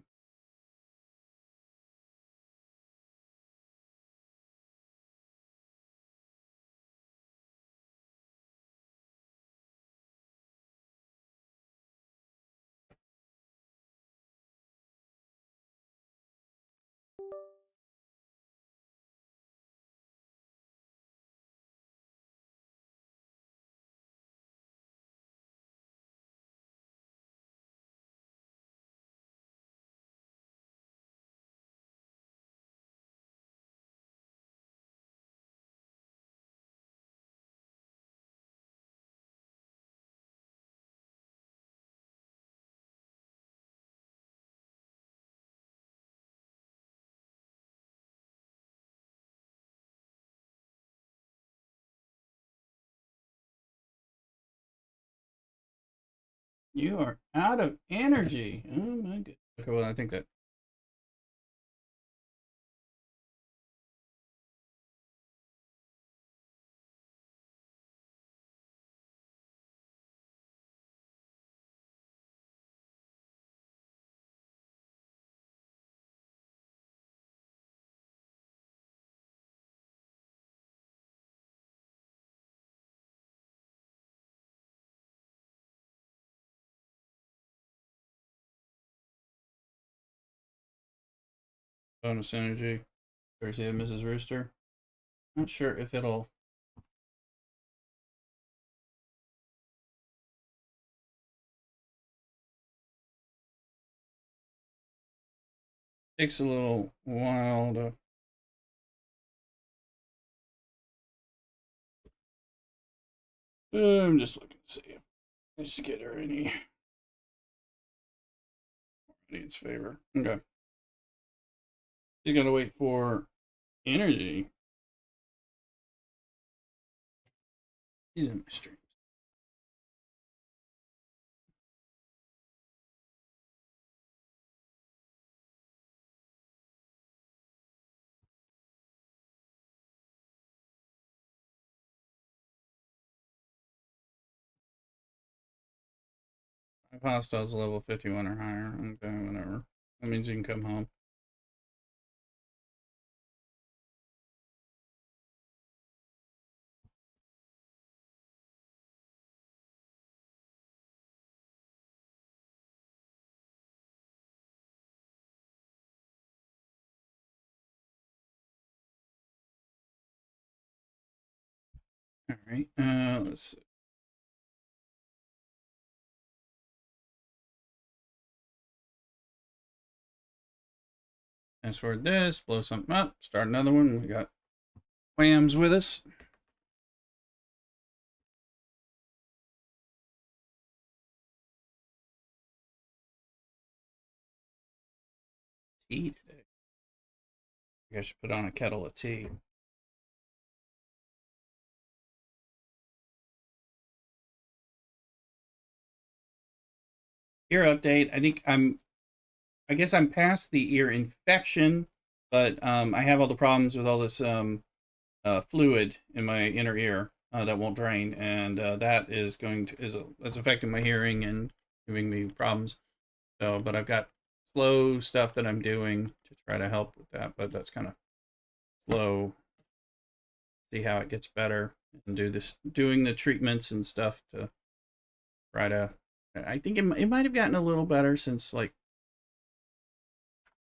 You are out of energy. Oh my god. Okay, well I think that bonus energy. Courtesy of Mrs. Rooster. Not sure if it'll. Takes a little while to. I'm just looking to see if just to get her any in its favor. Okay. She's gotta wait for energy. She's in my stream. My hostile's level 51 or higher. Okay, whatever. That means you can come home. All right. Let's see. Password this, blow something up, start another one. We got Whams with us. Tea today. I should put on a kettle of tea. Ear update. I guess I'm past the ear infection, but I have all the problems with all this fluid in my inner ear that won't drain, and that is it's affecting my hearing and giving me problems. So, but I've got slow stuff that I'm doing to try to help with that, but that's kind of slow. See how it gets better and doing the treatments and stuff to try to. I think it might have gotten a little better since like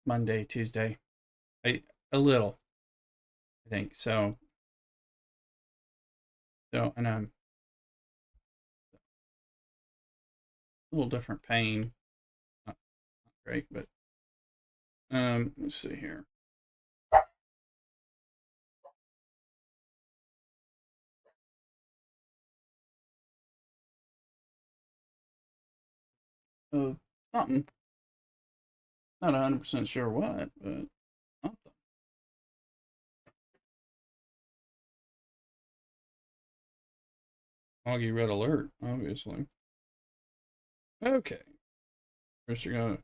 Monday, Tuesday. A little, I think. And I'm a little different pain. Not great, but let's see here. Something. Not 100% sure what, but something. Foggy red alert, obviously. Okay. First, you got a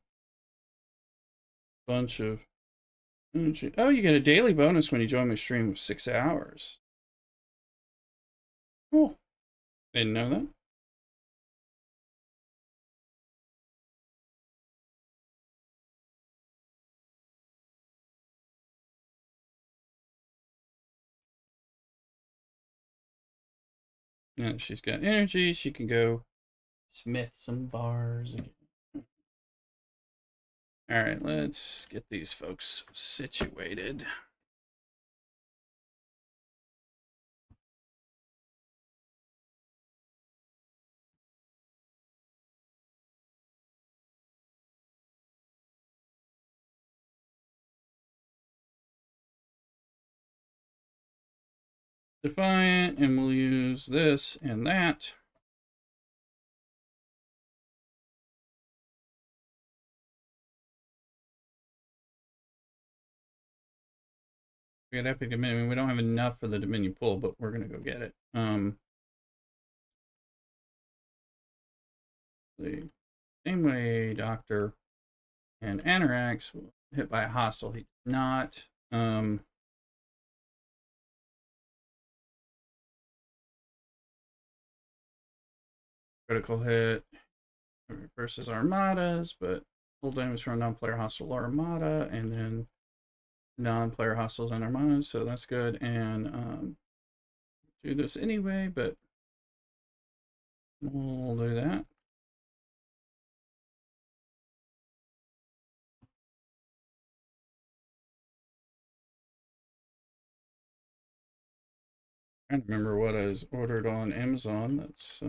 bunch of. Oh, you get a daily bonus when you join my stream of 6 hours. Cool. Didn't know that. Yeah, she's got energy. She can go smith some bars. All right, let's get these folks situated. Defiant, and we'll use this and that. We got Epic Dominion. We don't have enough for the Dominion pool, but we're gonna go get it. The same way Doctor and Anorax hit by a hostile. He did not. Critical hit versus armadas, but full damage from a non-player hostile armada, and then non-player hostiles and armadas, so that's good. And do this anyway, but we'll do that. I can't remember what I was ordered on Amazon that's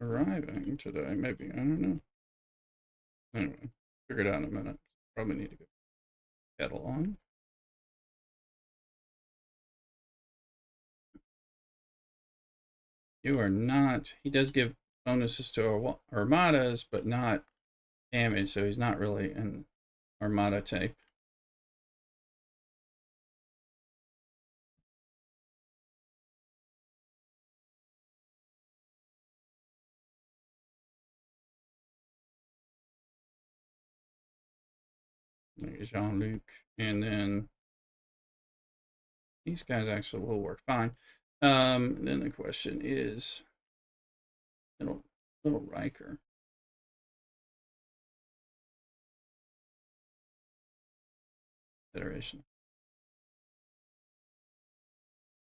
arriving today. Maybe, I don't know. Anyway, figure it out in a minute. Probably need to go kettle on. You are not. He does give bonuses to armadas, but not damage, so he's not really an armada type. Jean-Luc, and then these guys actually will work fine. Then the question is, little Riker. Federation.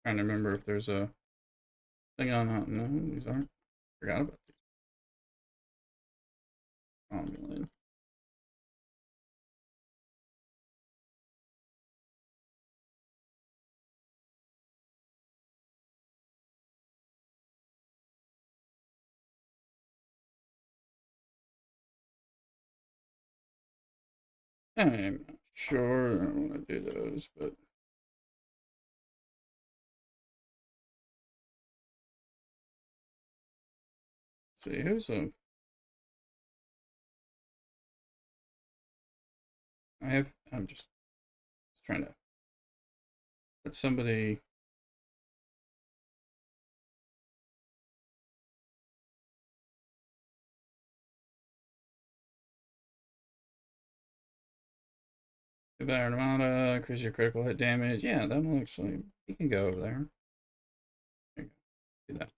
Trying to remember if there's a thing on. No, these aren't. Forgot about these. Romulan. I'm not sure I want to do those, but let's see who's a. I'm just trying to put somebody. Better Armada, increase your critical hit damage. Yeah, that'll actually. You can go over there. There you go. Do that.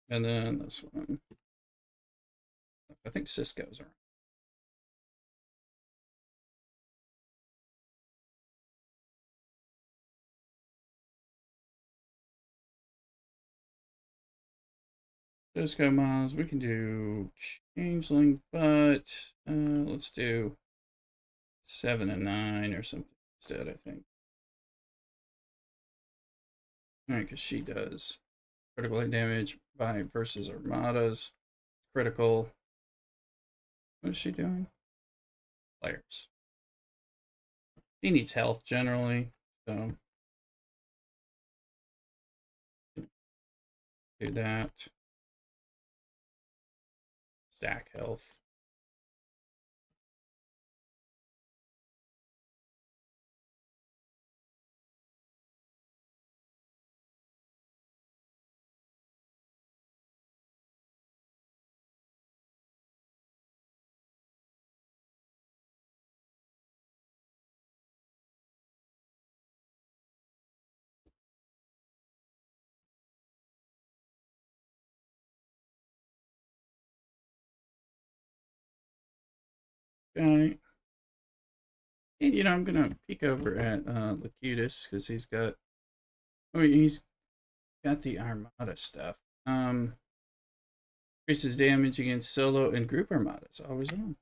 And then this one. I think Cisco's are. Cisco miles. We can do Changeling, but let's do 7 and 9 or something instead, I think. Alright, because she does critical hit damage by versus armadas. Critical. What is she doing? Players. He needs health generally, so do that. Stack health. Okay. And, you know, I'm gonna peek over at Lacutus because he's got the armada stuff. Increases damage against solo and group armadas. Always on.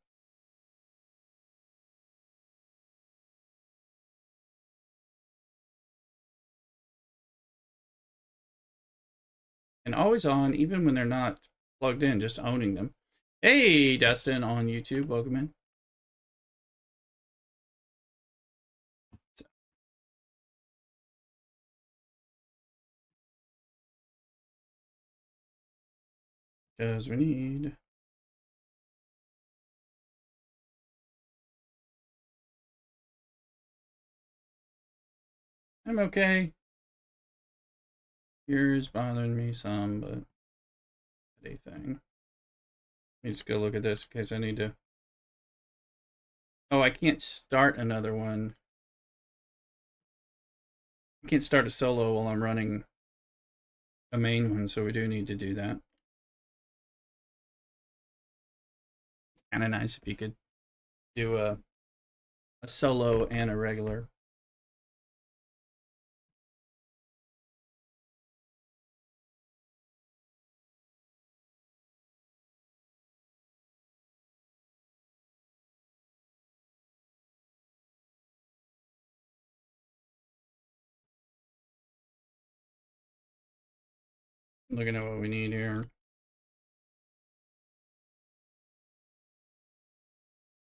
And always on, even when they're not plugged in, just owning them. Hey, Dustin on YouTube, welcome in. Because we need. I'm okay. Ears bothering me some, but anything. Let me just go look at this in case I need to. Oh, I can't start another one. I can't start a solo while I'm running a main one, so we do need to do that. Kind of nice if you could do a solo and a regular. Looking at what we need here.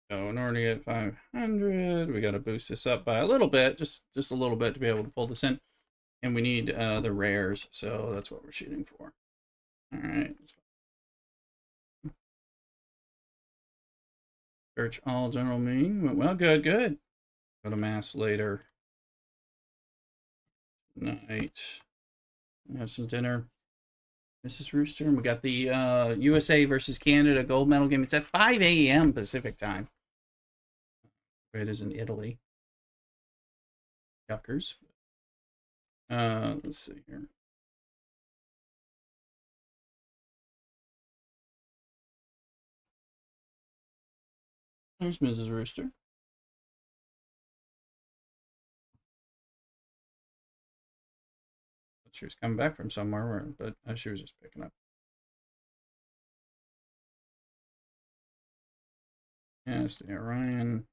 So in order to get 500, we got to boost this up by a little bit, just a little bit to be able to pull this in. And we need the rares, so that's what we're shooting for. All right. Search all general meeting. Went well, good. Go to mass later. Night. Have some dinner. Mrs. Rooster. And we got the USA versus Canada gold medal game. It's at 5 a.m. Pacific time. It is in Italy. Yuckers. Let's see here. There's Mrs. Rooster. She was coming back from somewhere, but she was just picking up. Yes, the Orion.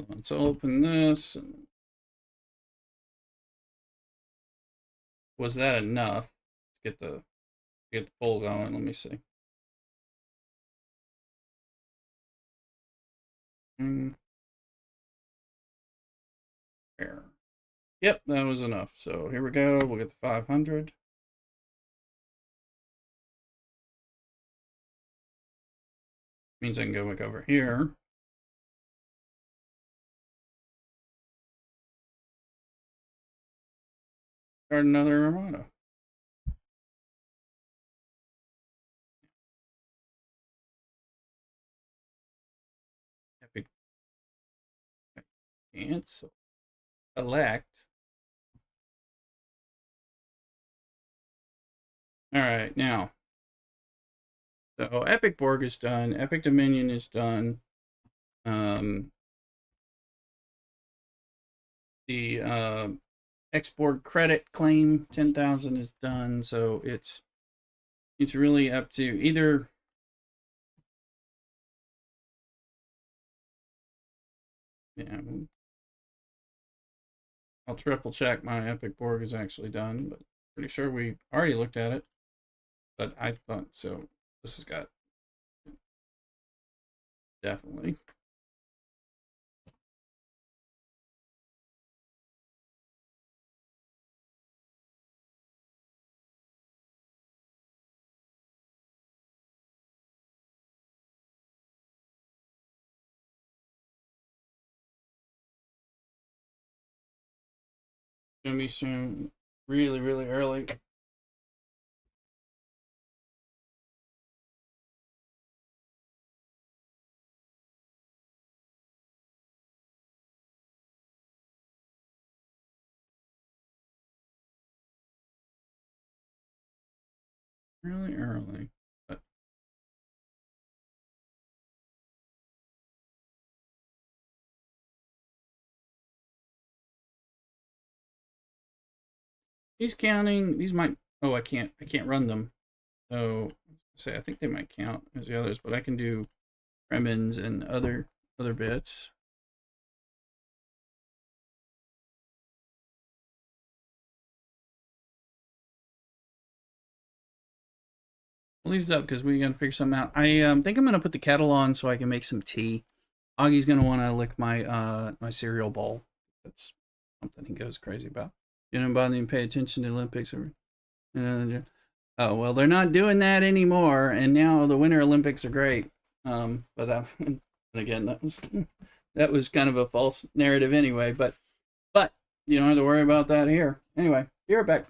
Let's open this. Was that enough to get the poll going? Let me see. Mm, There. Yep, that was enough. So here we go. We'll get the 500. Means I can go back over here. Start another Armada. Epic. Cancel. Select. All right, now. So Epic Borg is done. Epic Dominion is done. The export credit claim 10,000 is done. So it's really up to either. Yeah, I'll triple check my Epic Borg is actually done, but pretty sure we already looked at it. But I thought so. This has got definitely. Gonna be soon, really, really early. Really early. But he's counting. These might. Oh, I can't run them. So say I think they might count as the others, but I can do remnants and other bits. I'll leave this up because we gotta figure something out. I think I'm gonna put the kettle on so I can make some tea. Augie's gonna want to lick my my cereal bowl. That's something he goes crazy about. You know, bother him pay attention to the Olympics. Oh well, they're not doing that anymore, and now the Winter Olympics are great. But and again, that was kind of a false narrative anyway. But you don't have to worry about that here. Anyway, be right back.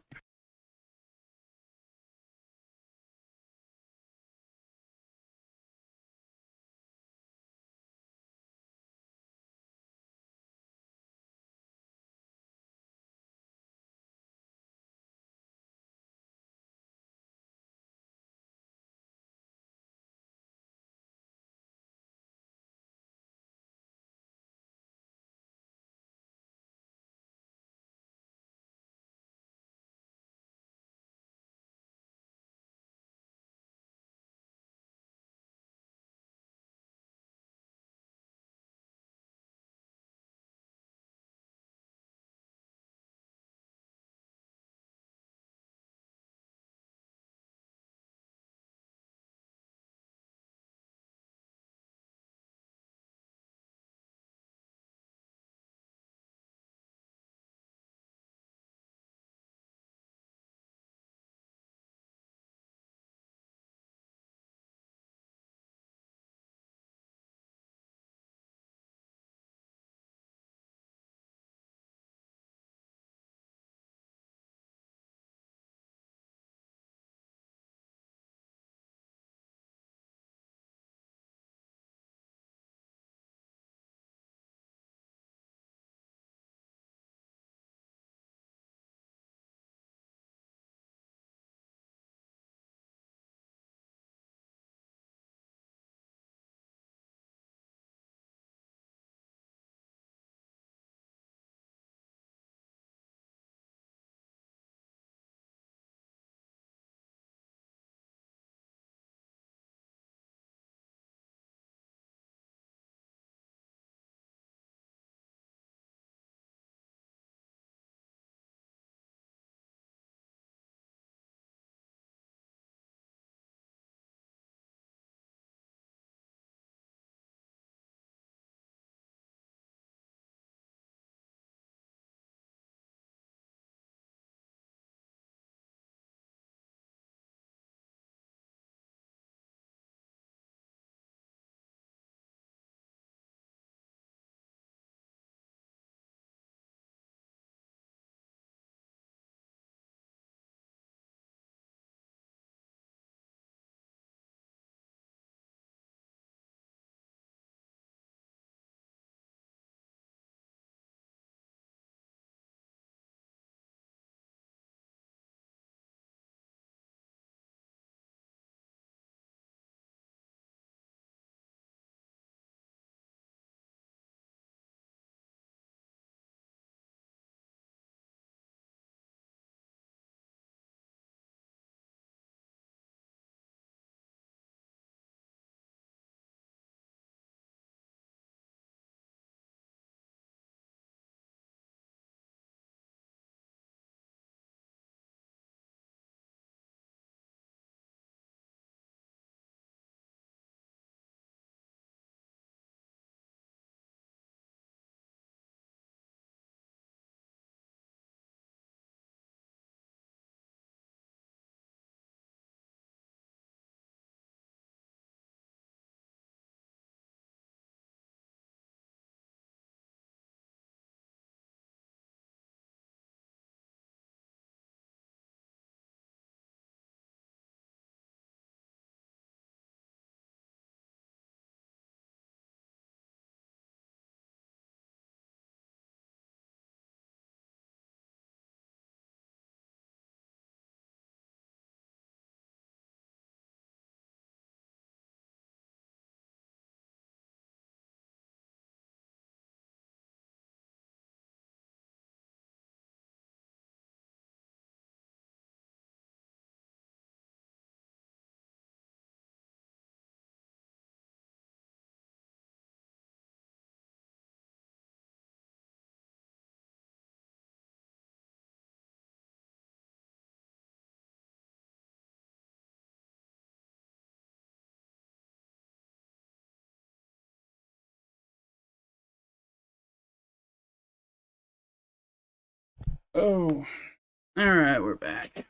Oh, all right, we're back.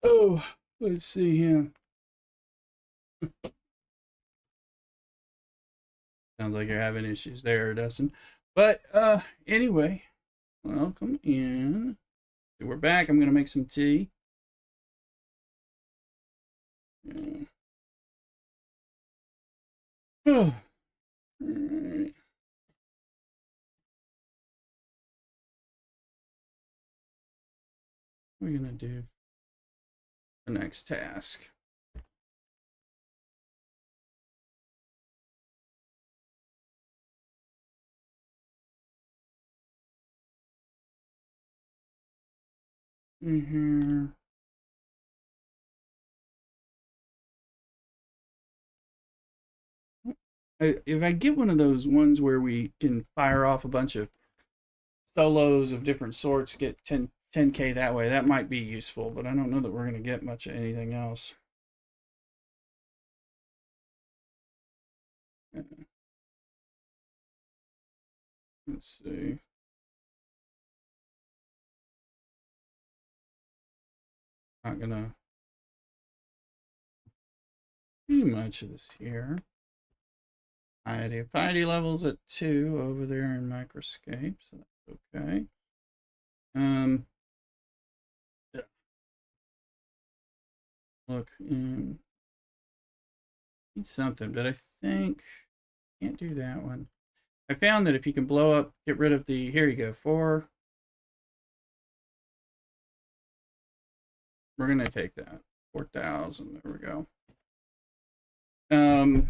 Oh, let's see here. Sounds like you're having issues there, Dustin. But anyway, welcome in. We're back. I'm gonna make some tea. Yeah. Oh, all right. What are we gonna do the next task? Mm-hmm. If I get one of those ones where we can fire off a bunch of solos of different sorts, get 10K that way, that might be useful, but I don't know that we're going to get much of anything else. Let's see. Not going to do much of this here. Piety levels at 2 over there in Microscape, so that's okay. Yeah. Look, need something, but I think can't do that one. I found that if you can blow up, get rid of the, here you go, 4. We're gonna take that 4,000. There we go. Oh.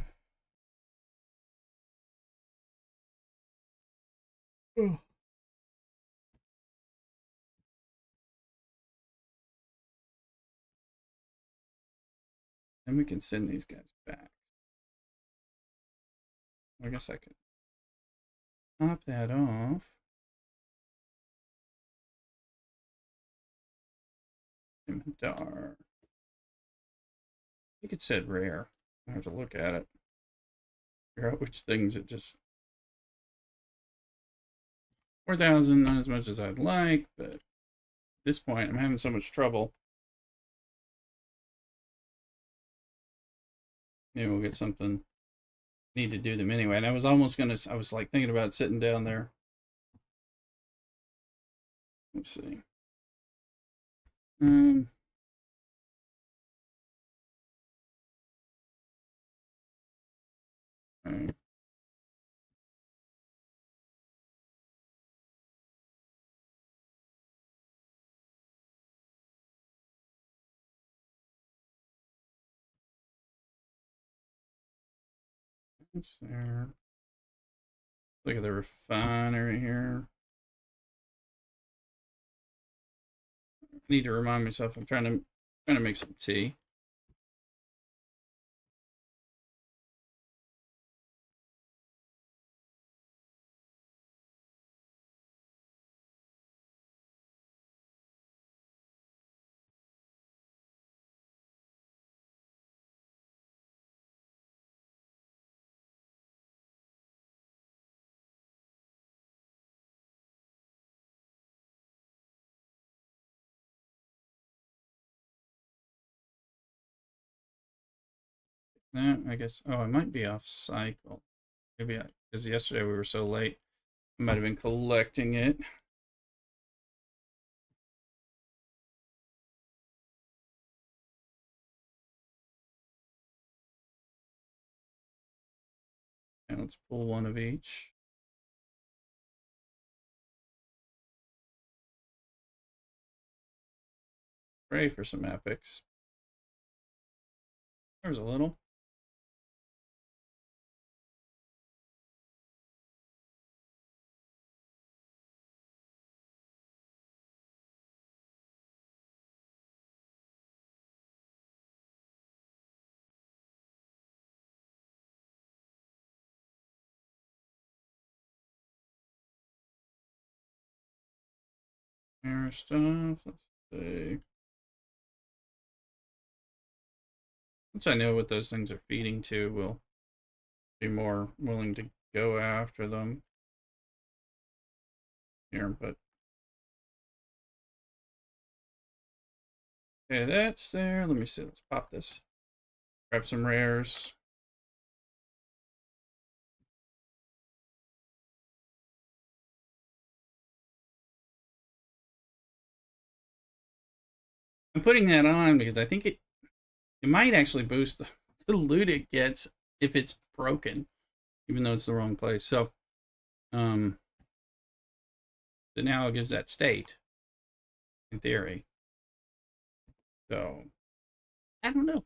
Then we can send these guys back. I guess I could top that off. Dar. I think it said rare. I have to look at it. Figure out which things it just 4,000, not as much as I'd like, but at this point I'm having so much trouble. Maybe we'll get something. Need to do them anyway. And I was almost gonna, I was like thinking about sitting down there. Let's see. Okay. What's there? Look at the refinery here. I need to remind myself. I'm trying to make some tea. I guess. Oh, I might be off cycle. Maybe because yesterday we were so late. I might have been collecting it. And let's pull one of each. Pray for some epics. There's a little. Mirror stuff. Let's see. Once I know what those things are feeding to, we'll be more willing to go after them. here, but okay, that's there. Let me see. Let's pop this. Grab some rares. I'm putting that on because I think it might actually boost the loot it gets if it's broken, even though it's the wrong place. So now it gives that state in theory. So I don't know.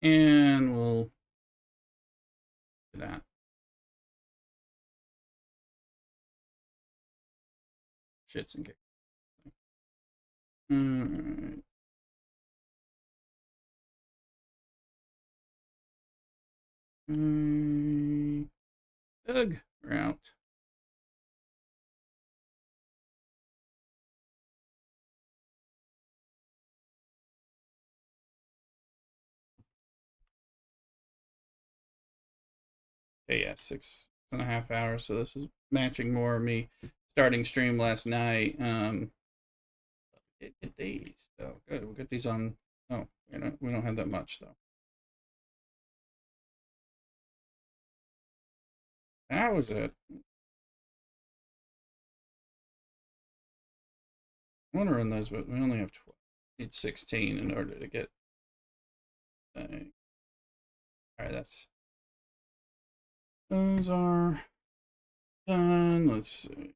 And we'll do that. Shits and kicks. Alright. Doug, we're out. Okay, yeah, 6.5 hours. So this is matching more of me starting stream last night. Get these. Oh, good. We'll get these on. Oh, we don't have that much though. That was it. I want to run those, but we only have 12. Need 16 in order to get. All right, that's. Those are done. Let's see.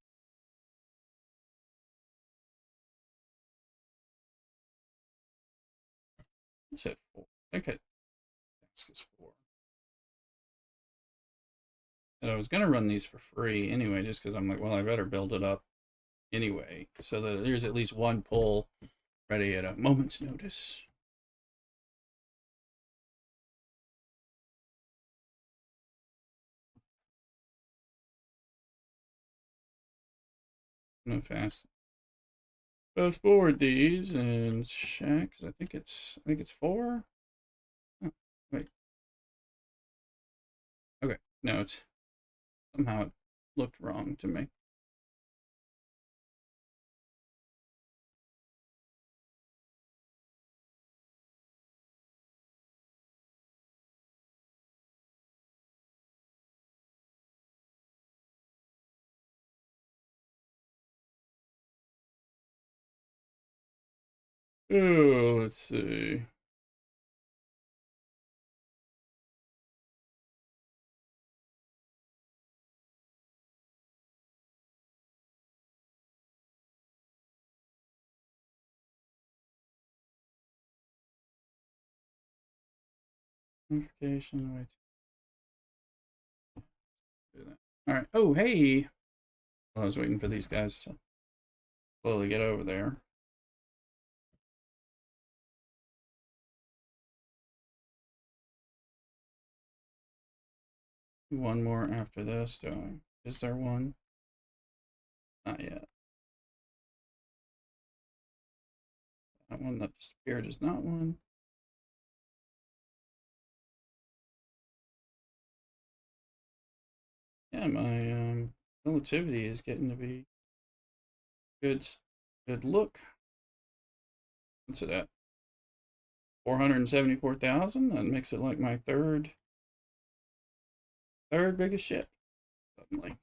Let's hit 4. Okay. Task is 4. And I was going to run these for free anyway, just because I'm like, well, I better build it up anyway, so that there's at least one pull ready at a moment's notice. I'm gonna fast forward these and check, because I think it's 4. Oh, wait. Okay, no, it's somehow it looked wrong to me. Oh, let's see. Notification. Wait. Do that. All right. Oh, hey. Well, I was waiting for these guys to slowly get over there. One more after this. Is there one? Not yet. That one that just appeared is not one. Yeah, my relativity is getting to be good look. What's it at? 474,000? That makes it like my third biggest ship suddenly.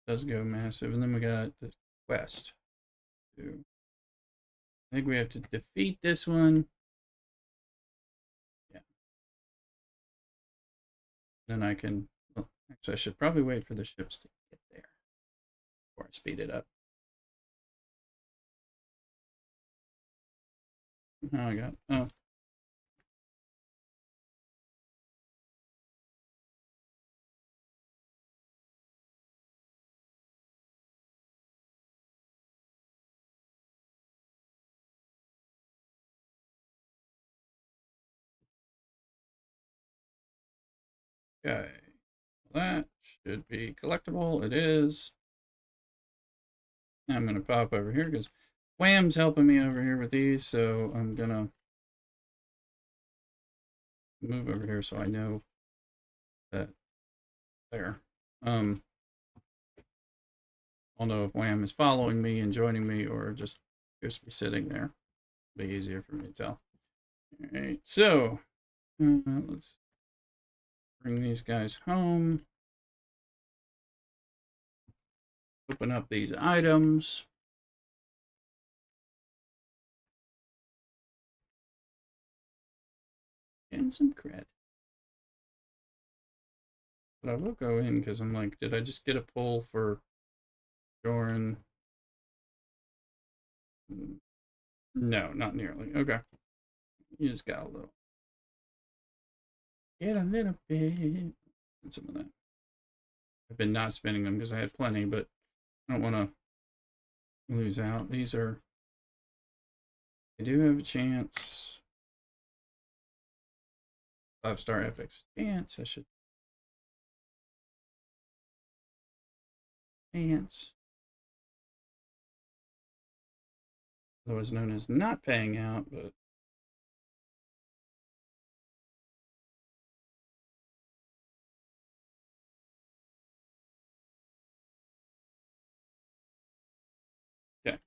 Does go massive. And then we got the quest. I think we have to defeat this one. Yeah. Then I can, well, actually I should probably wait for the ships to get there before I speed it up. Now I got, oh. Okay. That should be collectible. It is. I'm going to pop over here because Wham's helping me over here with these, so I'm going to move over here so I know that there. I'll know if Wham is following me and joining me or just sitting there. It'll be easier for me to tell. All right, so let's bring these guys home. Open up these items. And some credit. But I will go in because I'm like, did I just get a pull for Joran? No, not nearly. Okay. You just got a little. Get a little bit. And some of that. I've been not spending them because I had plenty, but I don't want to lose out. These are. I do have a chance. 5-star epics chance. I should. Chance. Otherwise known as not paying out, but. Okay.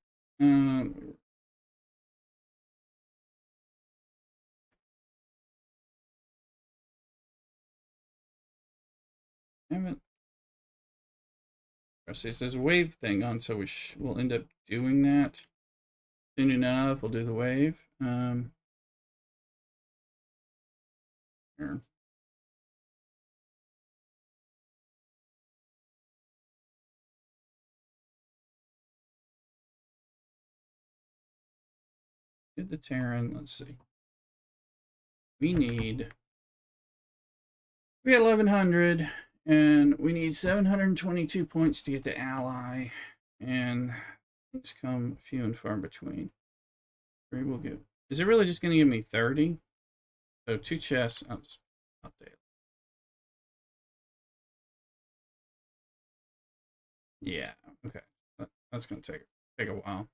Haven't. See, it says wave thing on, so we'll end up doing that soon enough. We'll do the wave. Here. Get the Terran. Let's see. We had 1100 and we need 722 points to get the ally, and things come few and far between. Three will give. Is it really just going to give me 30? So 2 chests. I'll just update. Yeah. Okay. That's going to take a while.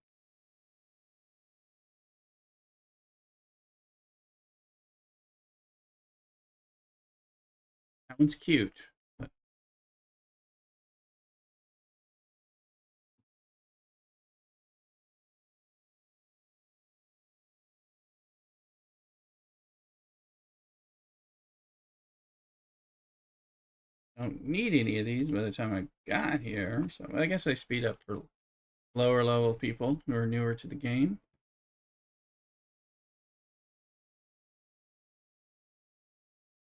That one's cute. But I don't need any of these by the time I got here, so I guess I speed up for lower level people who are newer to the game.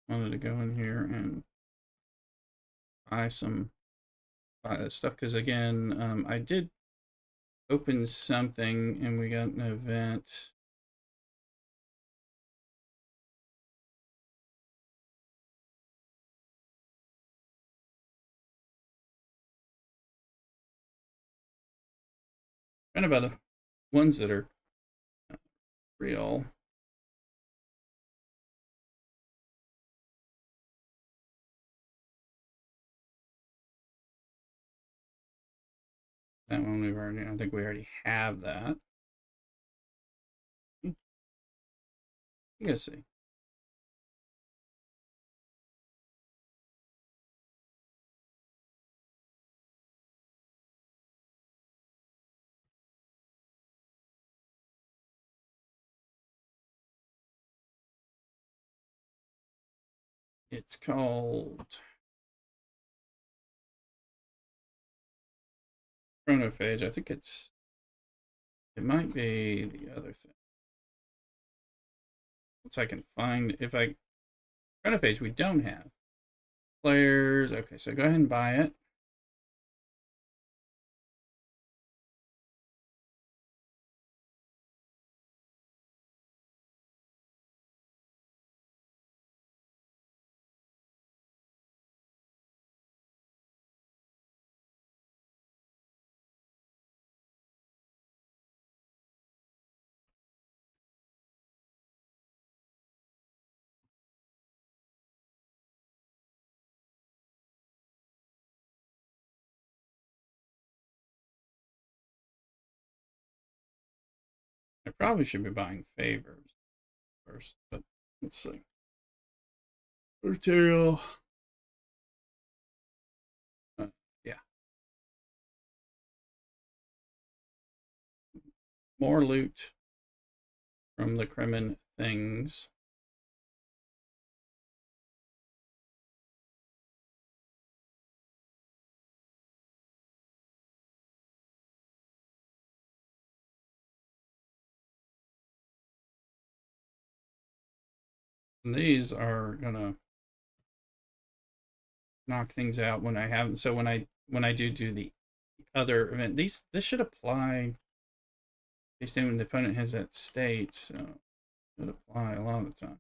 Wanted to go in here and buy some stuff because again, I did open something and we got an event. Kind of about the ones that are real. That one we've already, I think we already have that. You can see. It's called chronophage. I think it might be the other thing. Once I can find, if I, chronophage we don't have. Players, okay, so go ahead and buy it. I probably should be buying favors first, but let's see. Material. Yeah. More loot from the Kremen things. And these are gonna knock things out when I have. So when I do the other event, this should apply based on when the opponent has that state. So it should apply a lot of the time.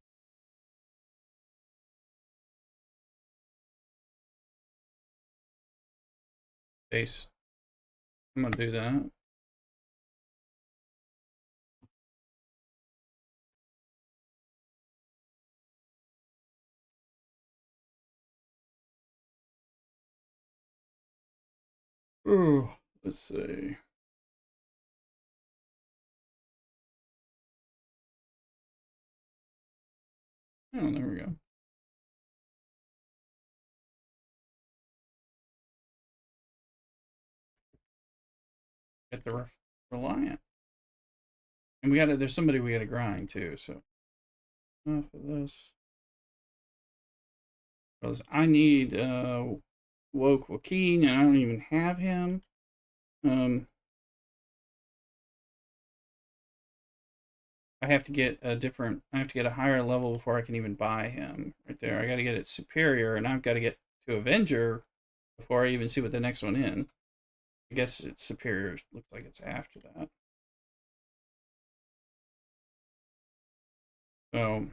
Base. I'm gonna do that. Ooh, let's see. Oh, there we go. Get the Reliant. And we gotta, there's somebody we gotta grind too, so enough of this. Because I need Woke Joaquin, and I don't even have him. I have to get a higher level before I can even buy him right there. I gotta get it superior, and I've got to get to Avenger before I even see what the next one in. I guess it's superior. Looks like it's after that. So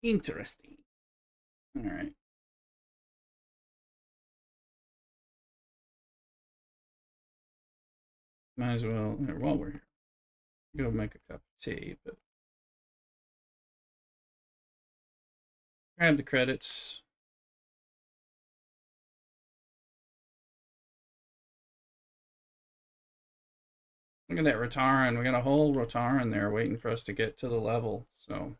interesting. All right. Might as well, while we're here, go make a cup of tea, but grab the credits. Look at that Rotaran. We got a whole Rotaran there waiting for us to get to the level. So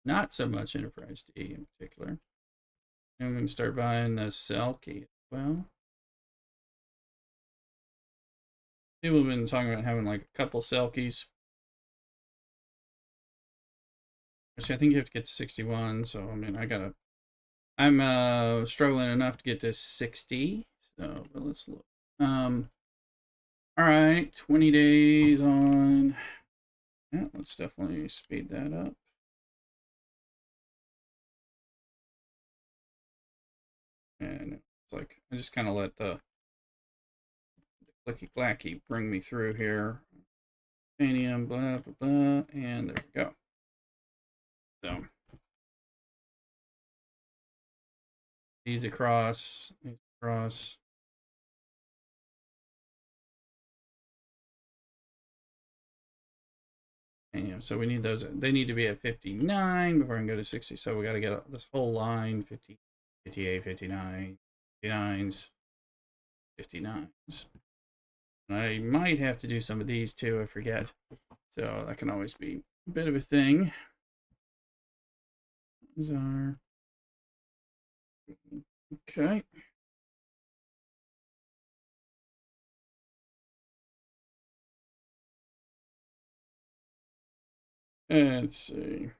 not so much Enterprise D in particular. And I'm going to start buying the Selkie as well. People have been talking about having like a couple Selkies. Actually, I think you have to get to 61. So I mean, I'm struggling enough to get to 60. So but let's look. All right, 20 days on. Yeah, let's definitely speed that up. And it's like I just kind of let the clicky clacky bring me through here. Titanium, blah blah blah, and there we go. So these across, these across. And so we need those. They need to be at 59 before I can go to 60. So we got to get this whole line 50, 58, 59, 59s, 59s. I might have to do some of these too. I forget. So that can always be a bit of a thing. These are okay. Let's see.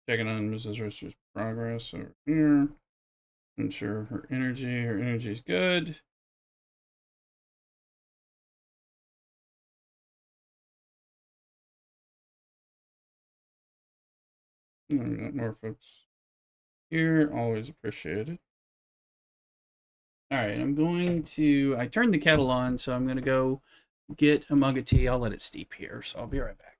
Checking on Mrs. Rister's progress over here. Ensure her energy. Her energy is good. We got Norfolk's here. Always appreciated. All right, I turned the kettle on, so I'm going to go get a mug of tea. I'll let it steep here, so I'll be right back.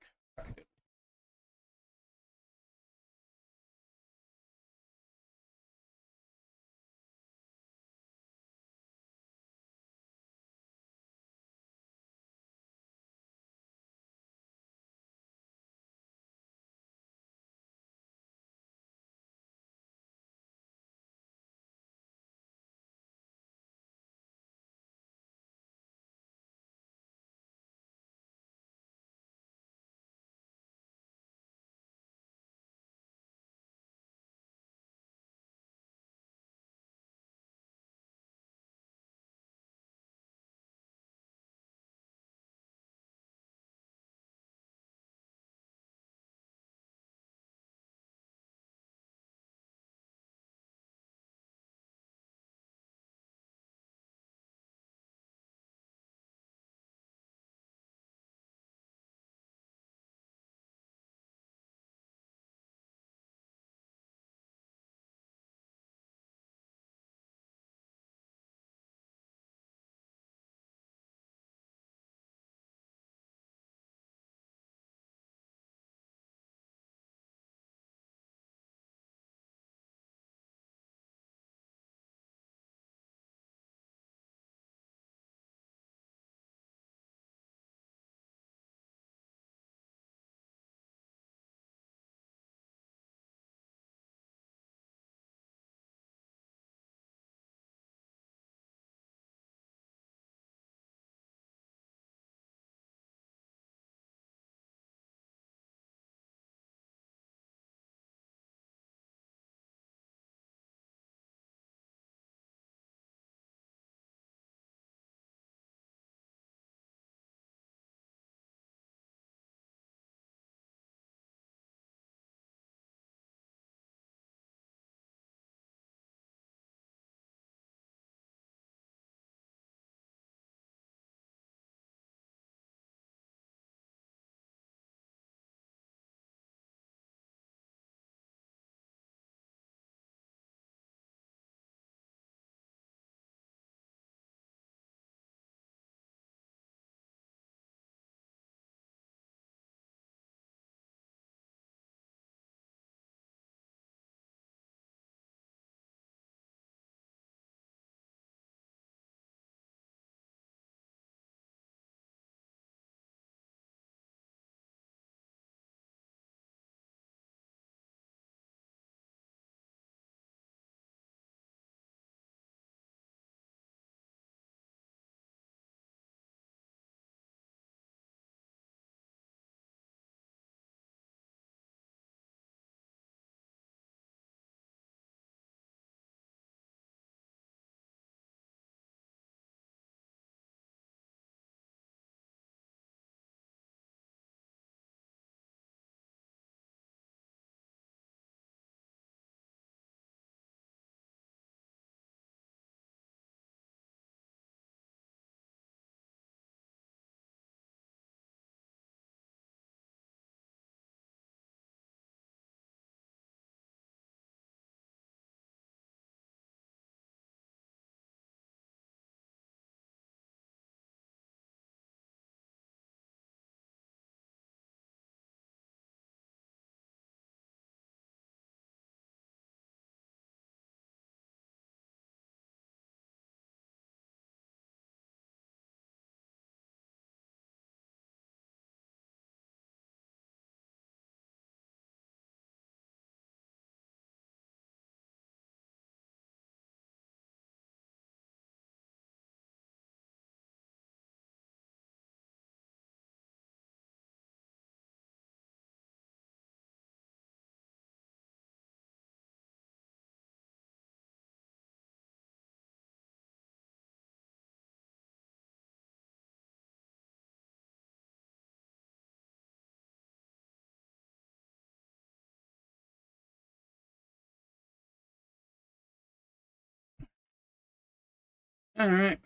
All right.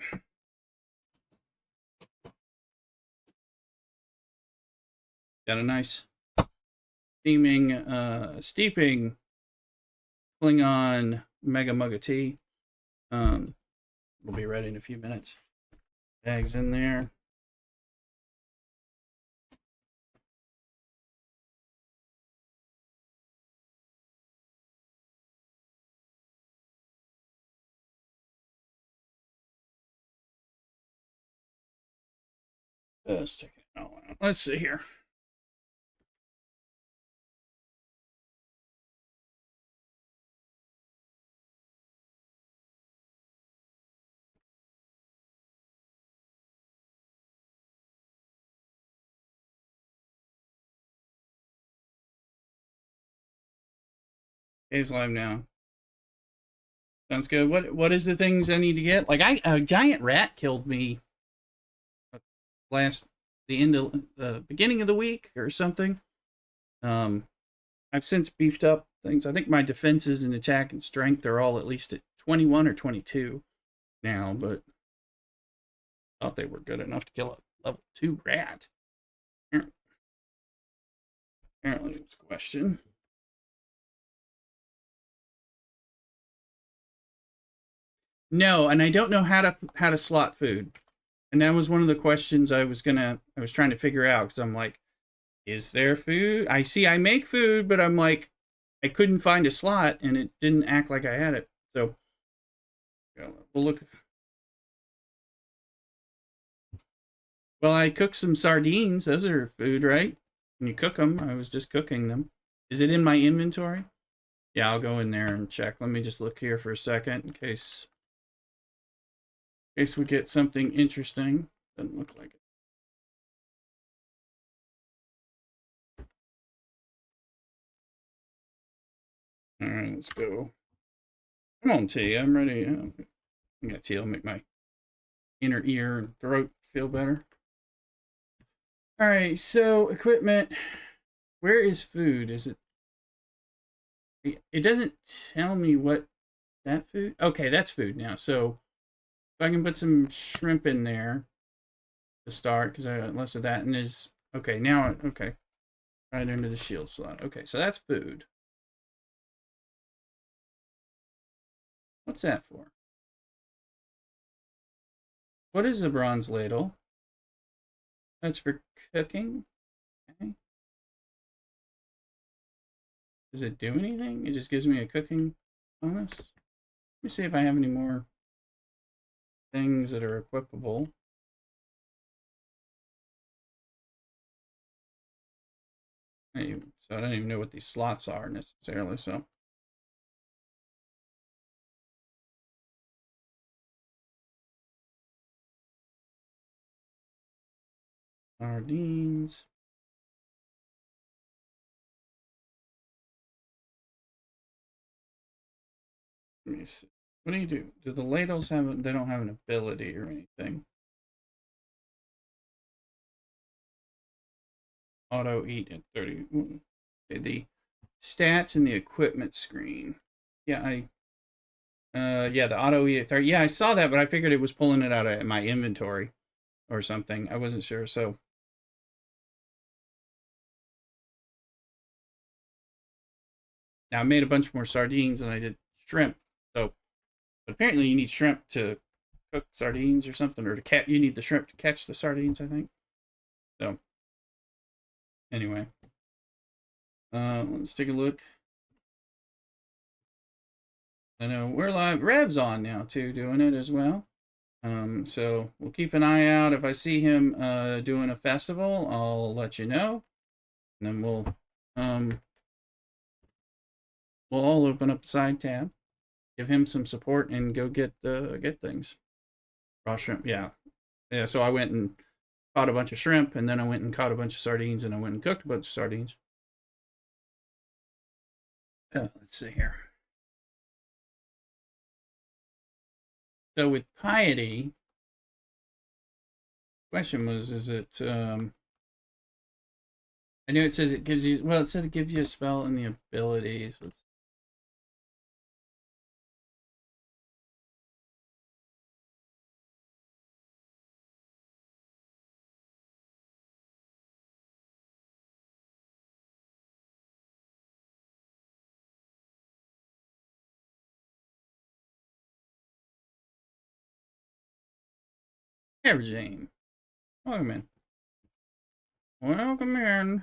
Got a nice steeping Klingon Mega Mug of tea. We'll be ready in a few minutes. Eggs in there. Let's check it out. Let's see here. Caves live now. Sounds good. What is the things I need to get? Like a giant rat killed me the beginning of the week or something. I've since beefed up things. I think my defenses and attack and strength are all at least at 21 or 22 now, but I thought they were good enough to kill a level 2 rat. Apparently it was a question. No, and I don't know how to slot food. And that was one of the questions I was trying to figure out, because I'm like, is there food? I make food, but I'm like, I couldn't find a slot and it didn't act like I had it. So we'll look. Well, I cooked some sardines. Those are food, right? When you cook them, I was just cooking them. Is it in my inventory? Yeah, I'll go in there and check. Let me just look here for a second in case we get something interesting. Doesn't look like it. All right, let's go. Come on, tea. I'm ready. I got tea. I'll make my inner ear and throat feel better. All right, so equipment. Where is food? Is it? It doesn't tell me what that food. Okay, that's food now. So if I can put some shrimp in there to start, because I got less of that, and is okay now. Okay, right under the shield slot. Okay, so that's food. What's that for? What is a bronze ladle? That's for cooking. Okay. Does it do anything? It just gives me a cooking bonus. Let me see if I have any more things that are equipable. So I don't even know what these slots are necessarily. So sardines. Let me see. What do you do? Do the ladles have? They don't have an ability or anything. Auto eat at 30. Okay, the stats and the equipment screen. Yeah, yeah, the auto eat at 30. Yeah, I saw that, but I figured it was pulling it out of my inventory or something. I wasn't sure. So now I made a bunch more sardines than I did shrimp. So, but apparently you need shrimp to cook sardines or something, or to catch. You need the shrimp to catch the sardines, I think. So, anyway, let's take a look. I know we're live. Rev's on now too, doing it as well. So we'll keep an eye out. If I see him doing a festival, I'll let you know, and then we'll all open up the side tab, give him some support, and go get things. Raw shrimp, yeah. So I went and caught a bunch of shrimp, and then I went and caught a bunch of sardines, and I went and cooked a bunch of sardines. Let's see here. So with piety, question was, is it? I know it says it gives you. Well, it said it gives you a spell and the abilities. Hey, Regine. Welcome in. Welcome in.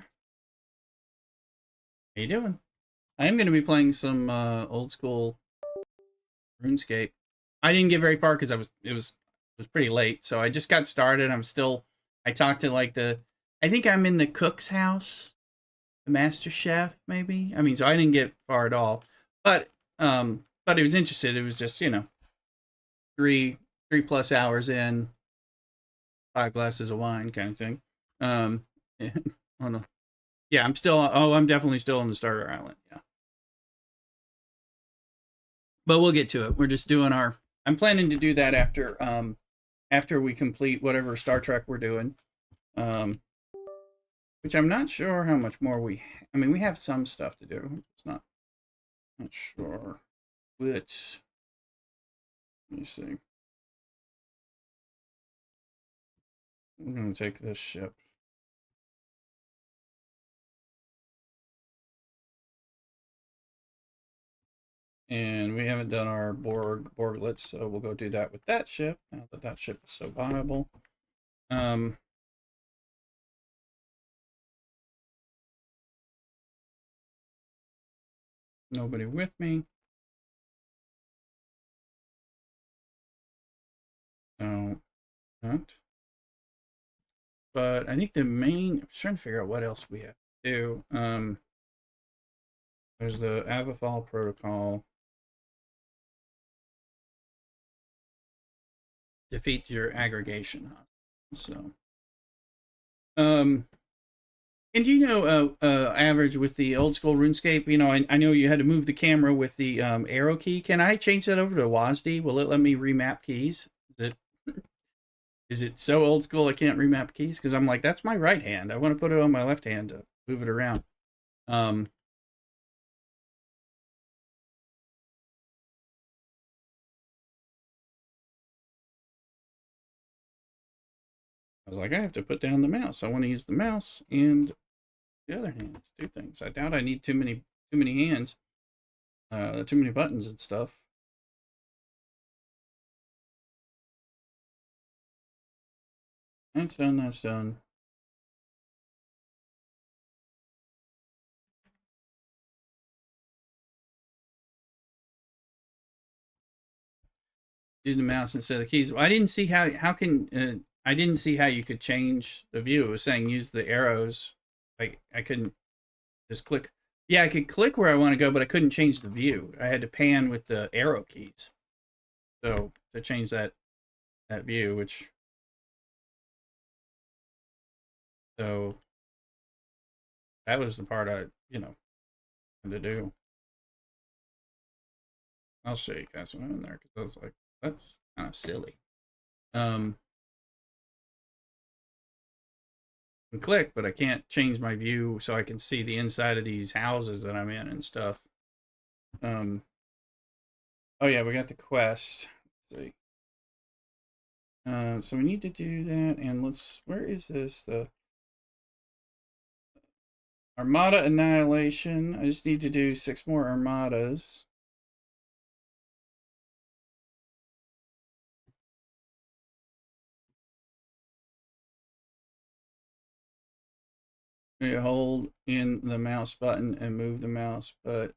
How you doing? I am going to be playing some old school RuneScape. I didn't get very far because it was pretty late, so I just got started. I talked to like I think I'm in the cook's house, the master chef, maybe. I mean, so I didn't get far at all, but it was interested. It was just three plus hours in, 5 glasses of wine kind of thing. Um, oh no, yeah, I'm still. Oh, I'm definitely still on the starter island. Yeah, but we'll get to it. We're just doing our. I'm planning to do that after we complete whatever Star Trek we're doing. Um, which I'm not sure how much more I mean, we have some stuff to do. It's not sure which. Let me see. I'm gonna take this ship. And we haven't done our Borglets, so we'll go do that with that ship, now that that ship is so viable. Nobody with me. No, not. But I think I'm trying to figure out what else we have to do. There's the Avifall protocol. Defeat your aggregation. So, and do you know, average with the old school RuneScape? You know, I know you had to move the camera with the arrow key. Can I change that over to WASD? Will it let me remap keys? Is it so old school I can't remap keys? Because I'm like, that's my right hand. I want to put it on my left hand to move it around. Um, I was like, I have to put down the mouse. I want to use the mouse and the other hand to do things. I doubt I need too many hands, too many buttons and stuff. That's done. That's done. Use the mouse instead of the keys. Well, I didn't see how can I didn't see how you could change the view. It was saying use the arrows. I couldn't just click. Yeah, I could click where I want to go, but I couldn't change the view. I had to pan with the arrow keys. So to change that view, which so that was the part I had to do. I'll show you guys when I'm in there because I was like, that's kind of silly. Um, I can click, but I can't change my view so I can see the inside of these houses that I'm in and stuff. Um, oh yeah, we got the quest. Let's see. So we need to do that, and where is this? The Armada Annihilation. I just need to do 6 more Armadas. You hold in the mouse button and move the mouse, but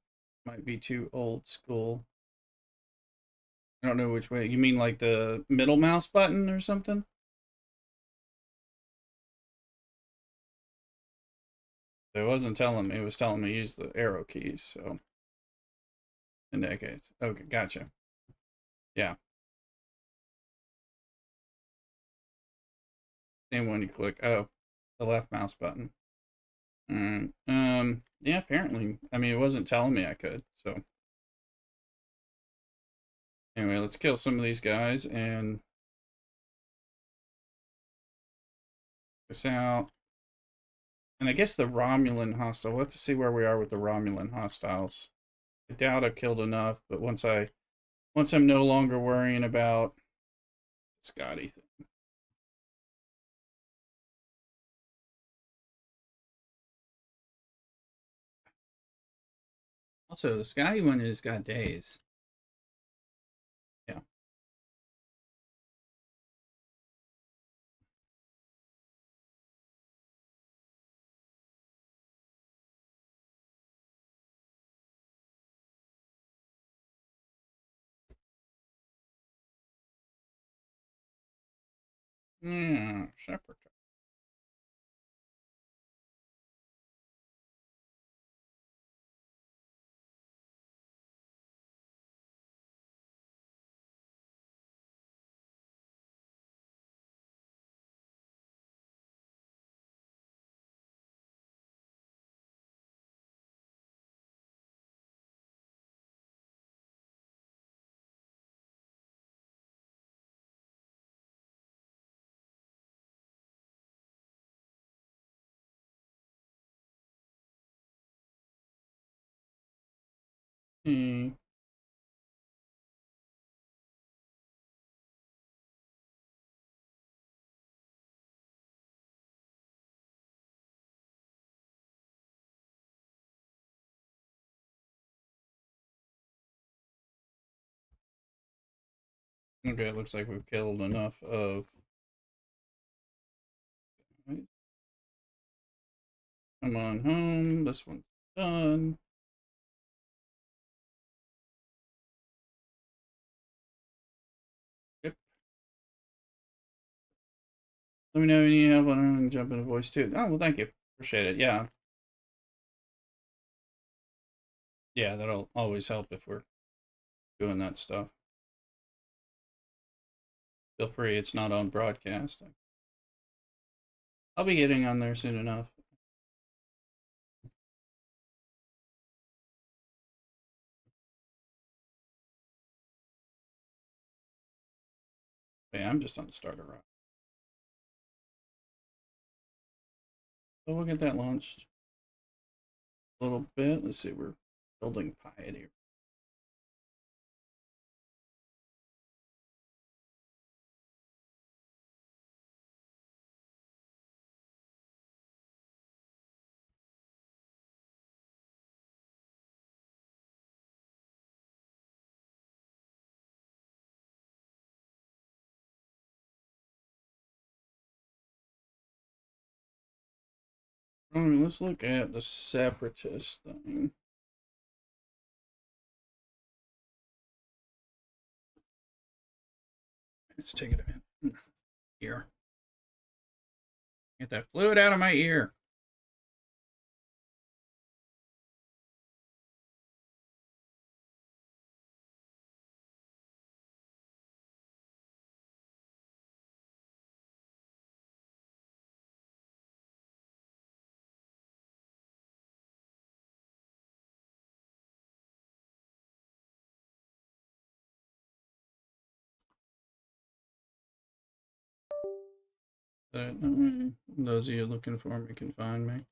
might be too old school. I don't know which way. You mean like the middle mouse button or something? It wasn't telling me. It was telling me use the arrow keys. So in that case, okay, gotcha. Yeah, same when you click. Oh, the left mouse button. Yeah, apparently. I mean, it wasn't telling me I could. So anyway, let's kill some of these guys and this out. And I guess the Romulan hostile. We'll have to see where we are with the Romulan hostiles. I doubt I've killed enough, but once I'm no longer worrying about Scotty thing. Also, the Scotty one has got days. Yeah. Yeah, separate. Hmm. Okay, it looks like we've killed enough of. Right, come on home. This one's done. Yep. Let me know when you have one. Jump into voice too. Oh well, thank you. Appreciate it. Yeah, yeah, that'll always help if we're doing that stuff. Feel free. It's not on broadcast. I'll be getting on there soon enough. But yeah, I'm just on the starter rock. So we'll get that launched a little bit. Let's see. We're building Piety. Let's look at the separatist thing. Let's take it a minute. Here. Get that fluid out of my ear. Those of you looking for me can find me.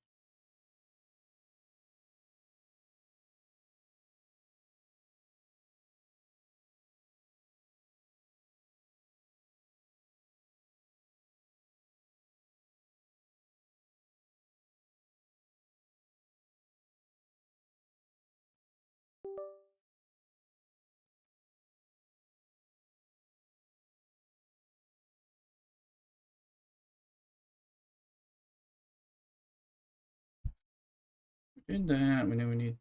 Did that. We know we need.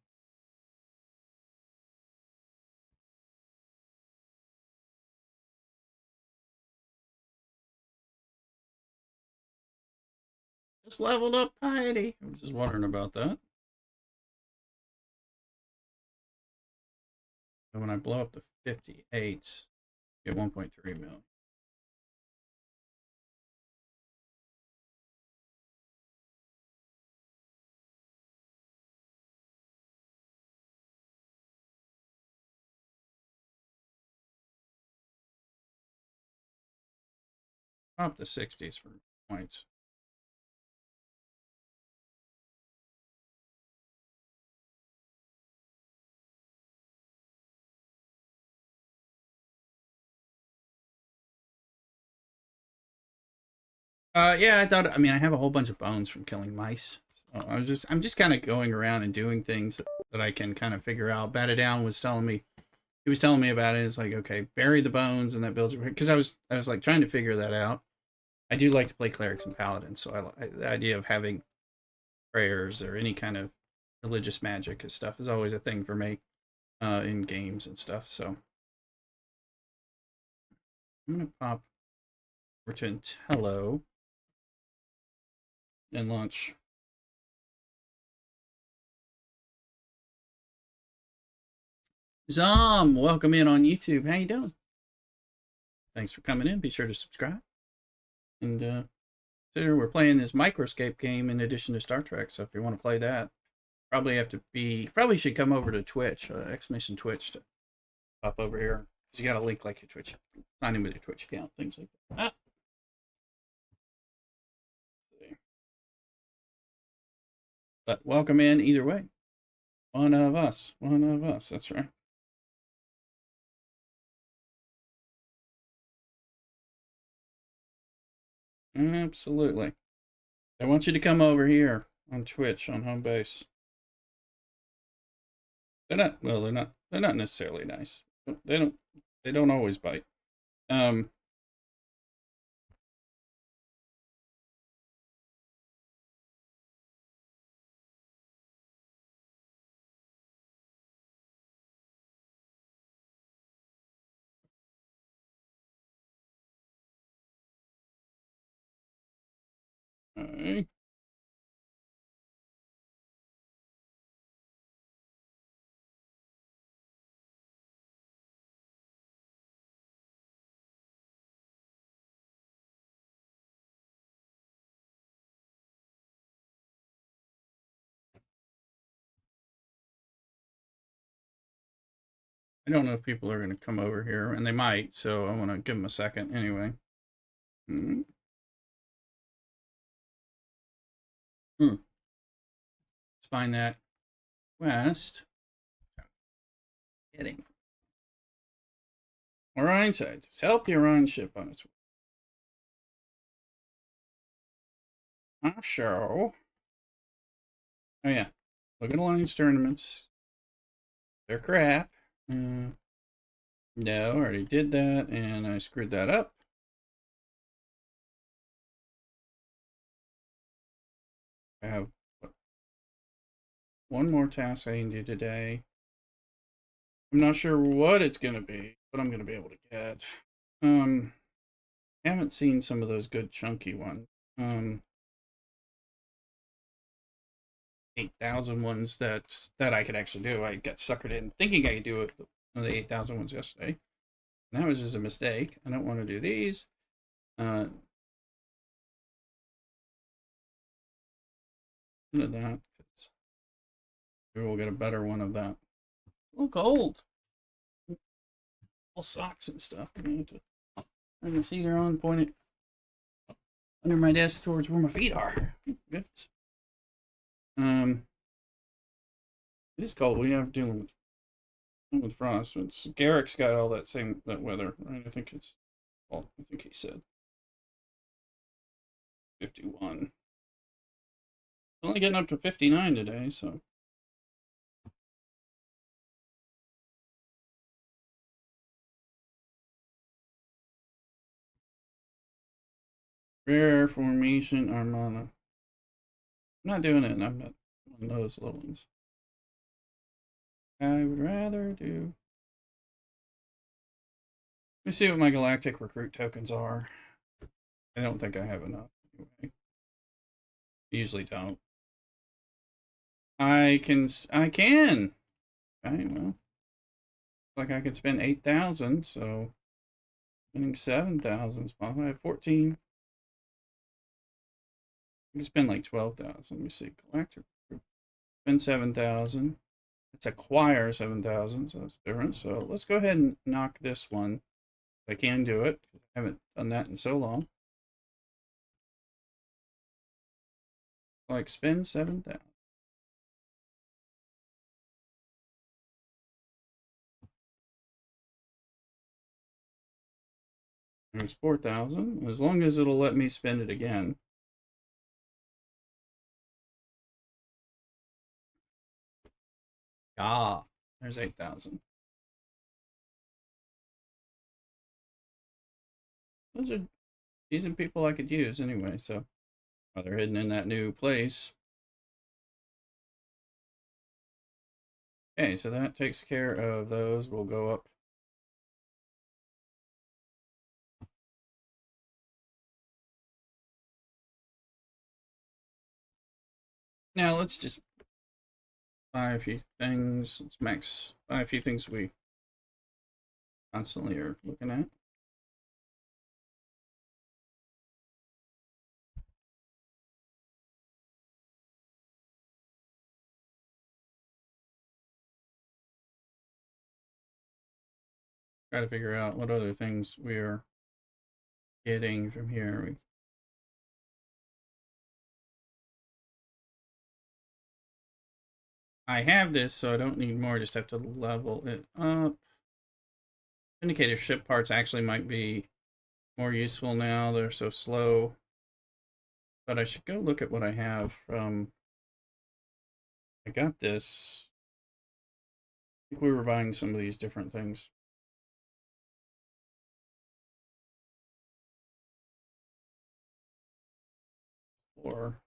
Just leveled up Piety. I was just wondering about that. And when I blow up the 58s, get 1.3 mil. Up the 60s for points. Yeah, I thought. I mean, I have a whole bunch of bones from killing mice. So I'm just kind of going around and doing things that I can kind of figure out. Bat It Down was telling me, he was telling me about it. It's like, okay, bury the bones, and that builds it. Because I was like trying to figure that out. I do like to play clerics and paladins, so the idea of having prayers or any kind of religious magic and stuff is always a thing for me in games and stuff. So I'm gonna pop important hello and launch. Zom, welcome in on YouTube. How you doing? Thanks for coming in. Be sure to subscribe. And we're playing this Microscape game in addition to Star Trek. So if you want to play that, probably should come over to Twitch, exclamation Twitch, to pop over here. Because you got to link like your Twitch, sign in with your Twitch account, things like that. But welcome in either way. One of us, that's right. Absolutely. I want you to come over here on Twitch on home base. They're not necessarily nice. They don't always bite. Okay. I don't know if people are going to come over here, and they might, so I want to give them a second anyway. Let's find that quest. Getting Orion scientists, help the Orion ship on its way. Our show. Oh yeah, look at Alliance tournaments. They're crap. No, I already did that, and I screwed that up. I have one more task I can do today. I'm not sure what it's going to be, but I'm going to be able to get. Haven't seen some of those good chunky ones. 8,000 ones that I could actually do. I got suckered in thinking I could do it, the 8,000 ones yesterday. And that was just a mistake. I don't want to do these. None of that. Maybe we'll get a better one of that. Oh, gold. All socks and stuff. I can see they're on pointed under my desk towards where my feet are. Goodness. It is cold. We have dealing with frost. Garrick's got all that weather, right? I think it's. Well, I think he said 51. Only getting up to 59 today, so. Rare formation Armada. I'm not doing it, and I'm not one of those little ones. I would rather do. Let me see what my galactic recruit tokens are. I don't think I have enough anyway. Usually don't. I can. Okay, well. Like I could spend 8,000, so spending 7,000 I have 14. I can spend like 12,000. Let me see. Collector. Spend 7,000. It's acquire 7,000, so that's different. So let's go ahead and knock this one. I can do it. I haven't done that in so long. Like spend 7,000. There's 4,000. As long as it'll let me spend it again. Ah, there's 8,000. Those are decent people I could use anyway, so while they're hidden in that new place. Okay, so that takes care of those. We'll go up. Now let's just buy a few things. Let's buy a few things we constantly are looking at. Try to figure out what other things we are getting from here. I have this, so I don't need more. I just have to level it up. Indicator ship parts actually might be more useful now. They're so slow. But I should go look at what I have from... I got this. I think we were buying some of these different things. Or...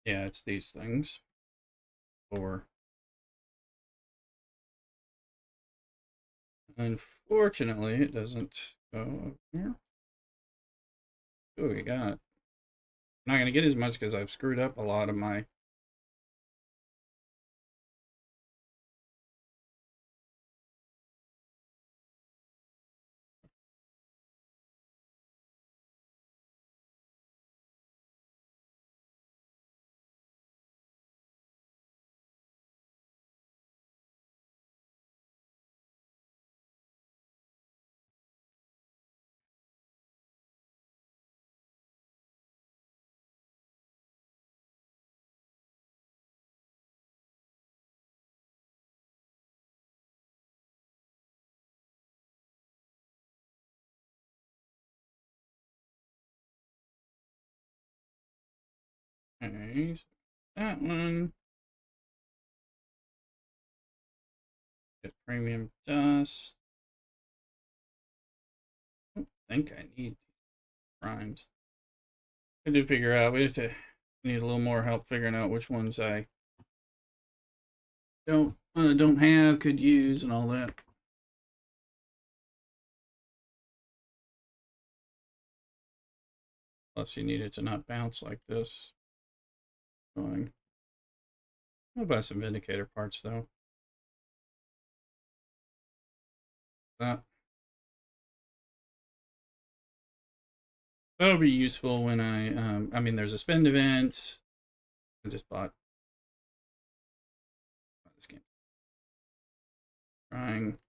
yeah, it's these things. Or... unfortunately, it doesn't go up here. Oh, we got. I'm not going to get as much because I've screwed up a lot of my... Okay, so that one. Get premium dust. I don't think I need primes. I did figure out we need a little more help figuring out which ones I don't have, could use, and all that. Plus, you need it to not bounce like this. Going. I'll buy some vindicator parts though. That'll be useful when I mean, there's a spend event. I just bought this game. Trying.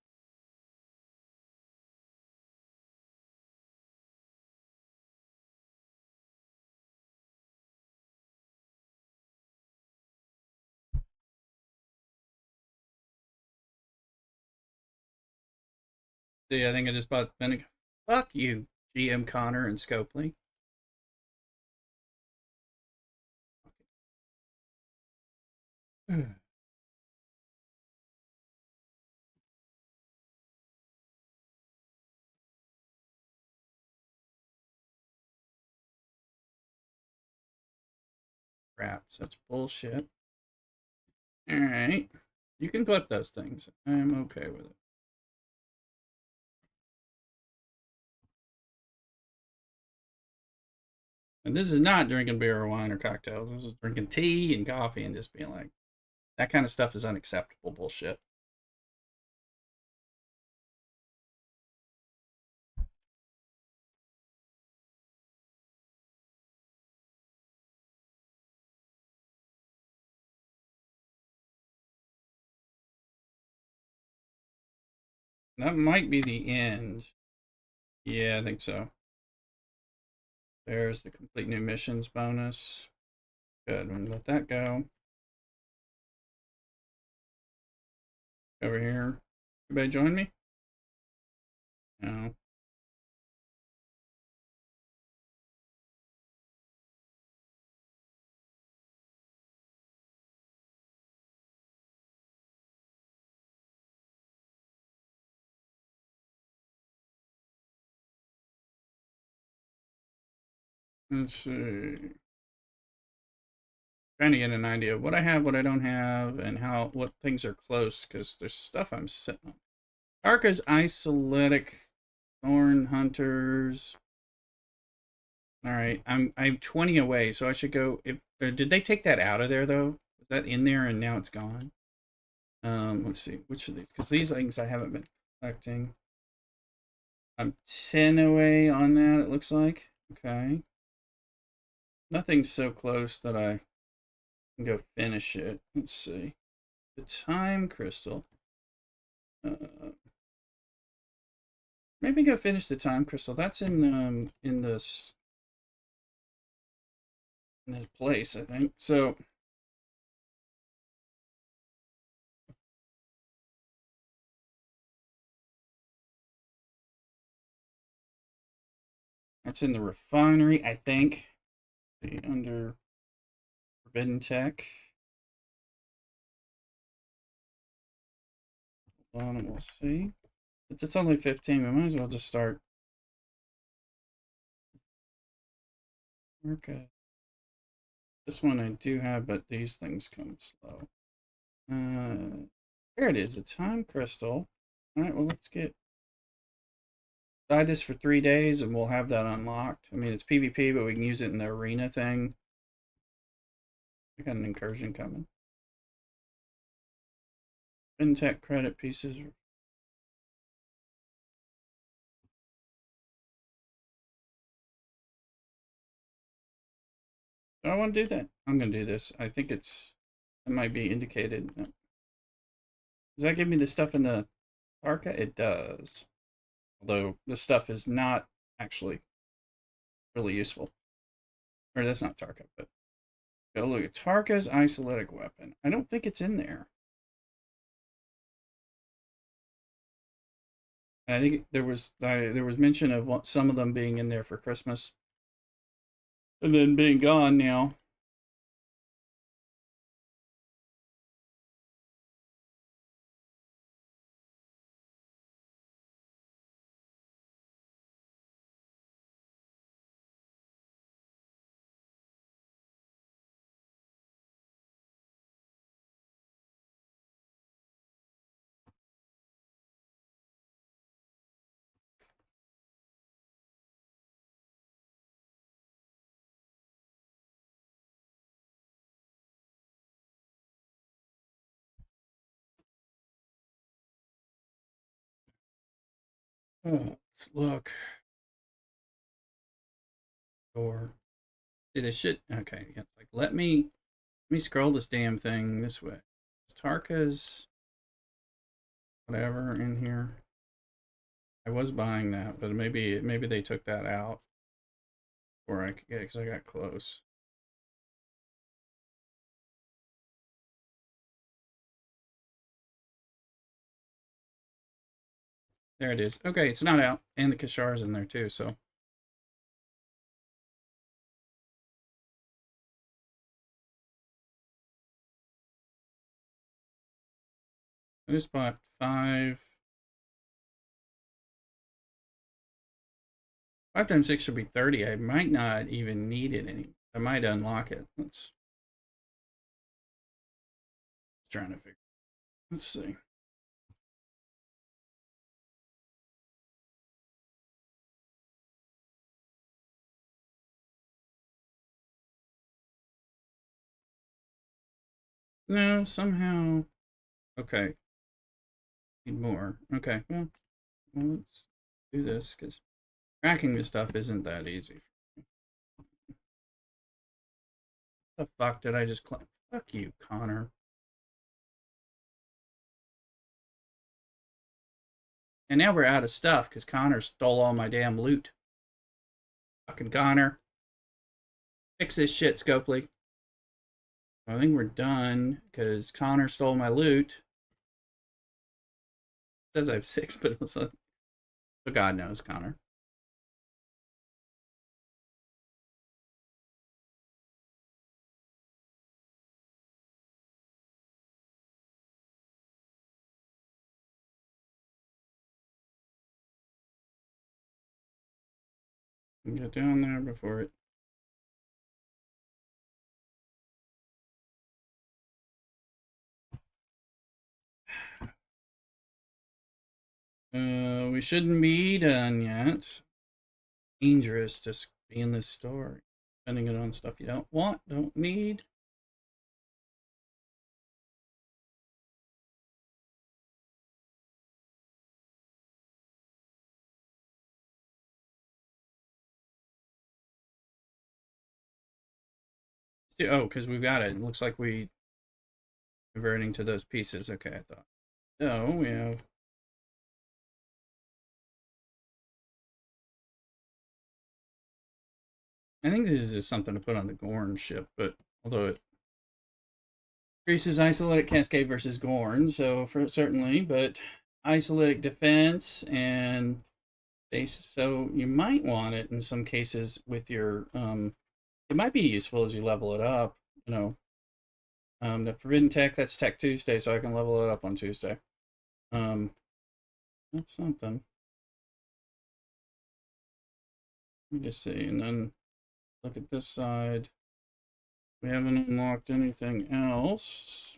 See, I think I just bought Vinegar. Fuck you, GM Connor and Scopely. Crap, such bullshit. Alright. You can clip those things. I'm okay with it. And this is not drinking beer or wine or cocktails. This is drinking tea and coffee and just being like, that kind of stuff is unacceptable bullshit. That might be the end. Yeah, I think so. There's the complete new missions bonus. Good, I'm gonna let that go. Over here. Everybody join me? No. Let's see. Trying to get an idea of what I have, what I don't have, and what things are close, because there's stuff I'm sitting on. Arca's Isoletic, Thorn Hunters. All right, I'm 20 away, so I should go. If did they take that out of there though? Was that in there and now it's gone? Let's see which of these, because these things I haven't been collecting. I'm 10 away on that. It looks like. Okay, nothing's so close that I can go finish it. Let's see. The time crystal. Maybe go finish the time crystal. That's in this place, I think. So that's in the refinery, I think. Under Forbidden Tech. Hold on, we'll see. It's only 15. We might as well just start. Okay. This one I do have, but these things come slow. There it is, a time crystal. All right, well, let's get buy this for 3 days and we'll have that unlocked. I mean, it's PvP, but we can use it in the arena thing. We got an incursion coming. FinTech credit pieces. Do I want to do that? I'm going to do this. I think it might be indicated. Does that give me the stuff in the Tarka? It does. Although the stuff is not actually really useful. Or that's not Tarka, but go look at Tarka's isolytic weapon. I don't think it's in there. And I think there was mention of some of them being in there for Christmas, and then being gone now. Oh, let's look. Or did it shit? Okay, yeah, like let me scroll this damn thing this way. Tarka's whatever in here. I was buying that, but maybe they took that out, or I could get because I got close. There it is. Okay, it's not out, and the Kashar's in there too. So I just bought 5. 5 times 6 should be 30. I might not even need it any. I might unlock it. Let's trying to figure. Let's see. No, somehow. Okay. Need more. Okay. Well, let's do this because tracking this stuff isn't that easy. The fuck did I just claim? Fuck you, Connor. And now we're out of stuff because Connor stole all my damn loot. Fucking Connor. Fix this shit, Scopely. I think we're done because Connor stole my loot. It says I have 6, but it's but God knows, Connor. Get down there before it. We shouldn't be done yet. Dangerous to be in this store, spending it on stuff you don't want, don't need. Oh, because we've got it. It looks like we converting to those pieces. Okay, I thought. So we have. I think this is just something to put on the Gorn ship, but although it increases isolytic cascade versus Gorn, so for certainly, but isolytic defense and base. So you might want it in some cases with your. It might be useful as you level it up. You know, the Forbidden Tech, that's Tech Tuesday, so I can level it up on Tuesday. That's something. Let me just see, and then look at this side. We haven't unlocked anything else.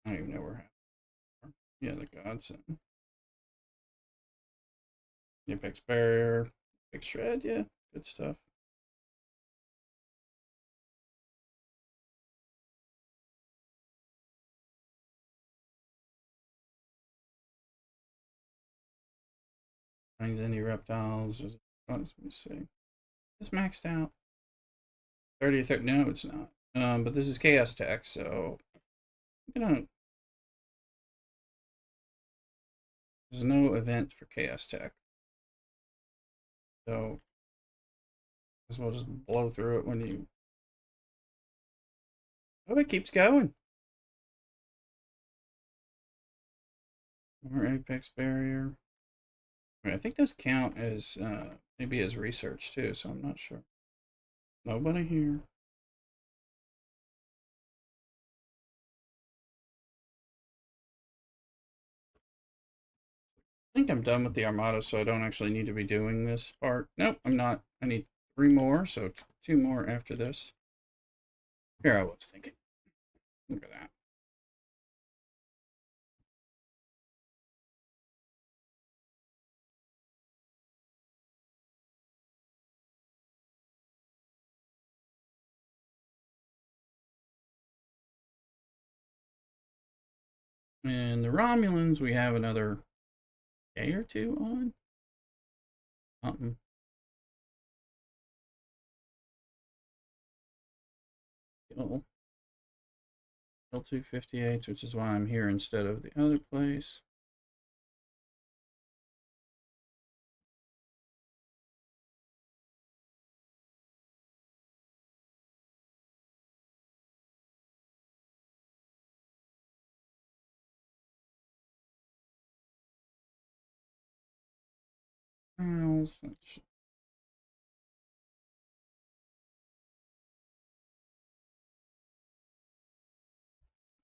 I don't even know where. Yeah, the Godsend. Apex Barrier, Apex Shred, yeah, good stuff. Brings any reptiles. Let me see. It's maxed out. 30th. No, it's not. But this is Chaos Tech, so you know, there's no event for Chaos Tech, so as well just blow through it when you. Oh, it keeps going. More Apex Barrier. I think those count as maybe as research too, so I'm not sure. Nobody here. I think I'm done with the Armada, so I don't actually need to be doing this part. Nope, I'm not. I need 3 more, so 2 more after this. Here I was thinking. Look at that. And the Romulans, we have another day or 2 on. Something. Kill 258, which is why I'm here instead of the other place.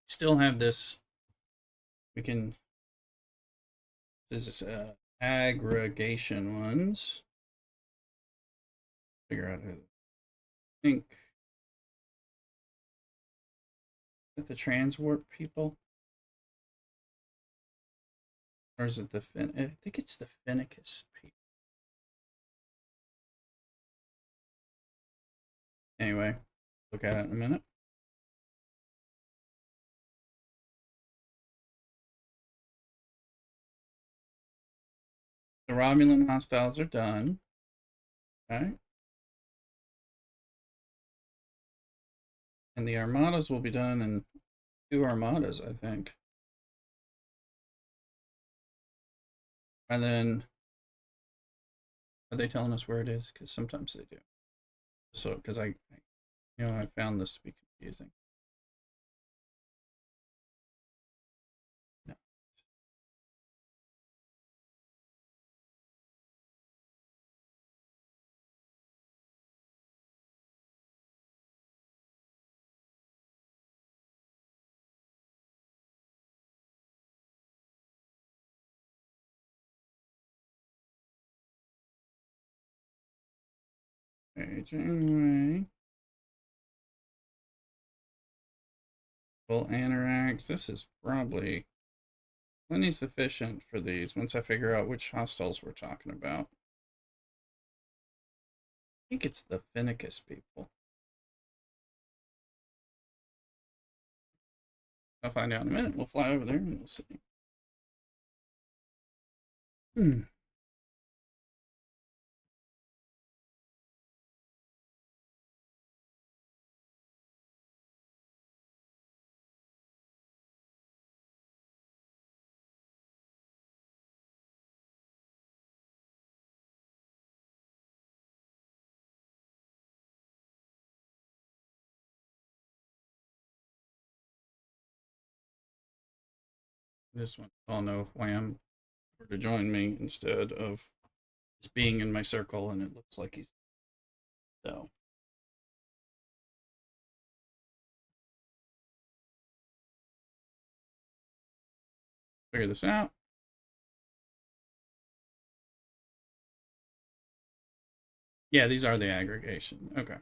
Still have this. We can. This is aggregation ones. Figure out who. I think. Is it the transwarp people? Or is it the Fin? I think it's the Finicus people. Anyway, look at it in a minute. The Romulan hostiles are done. Okay. And the armadas will be done in 2 armadas, I think. And then, are they telling us where it is? Because sometimes they do. So, because I found this to be confusing. No. Page anyway. Full Anoraks. This is probably plenty sufficient for these once I figure out which hostiles we're talking about. think it's the Finicus people. I'll find out in a minute. We'll fly over there and we'll see. This one, I'll know if Wham were to join me instead of just being in my circle, and it looks like he's so. Figure this out. Yeah, these are the aggregation. Okay.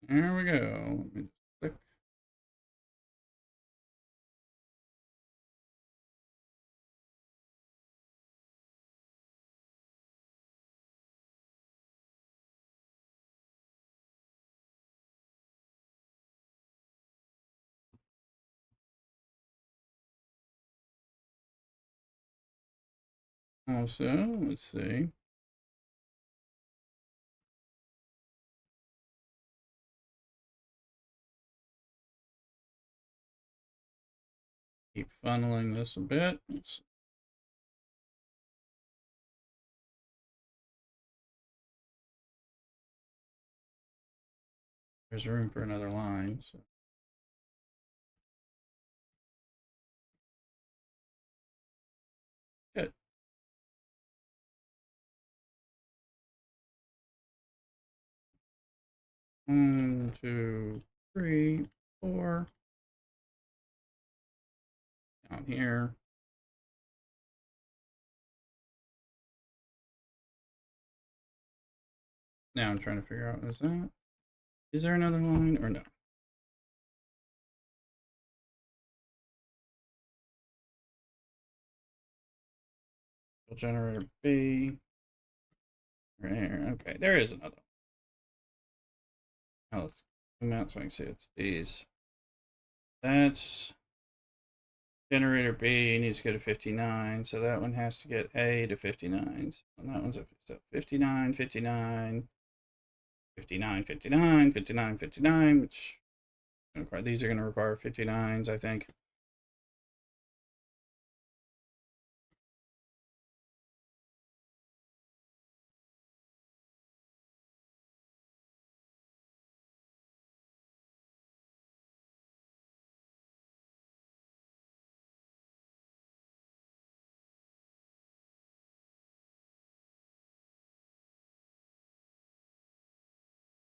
There we go. Let me just click. Also, let's see. Keep funneling this a bit. There's room for another line. So. Good. One, two, three, four. Down here. Now I'm trying to figure out, is there another line or no? Generator B. Right here. Okay, there is another one. Now let's zoom out so I can see it's these. That's generator B needs to go to 59, so that one has to get A to 59. And that one's a 59, 59, 59, 59, 59, 59, which these are going to require 59s, I think.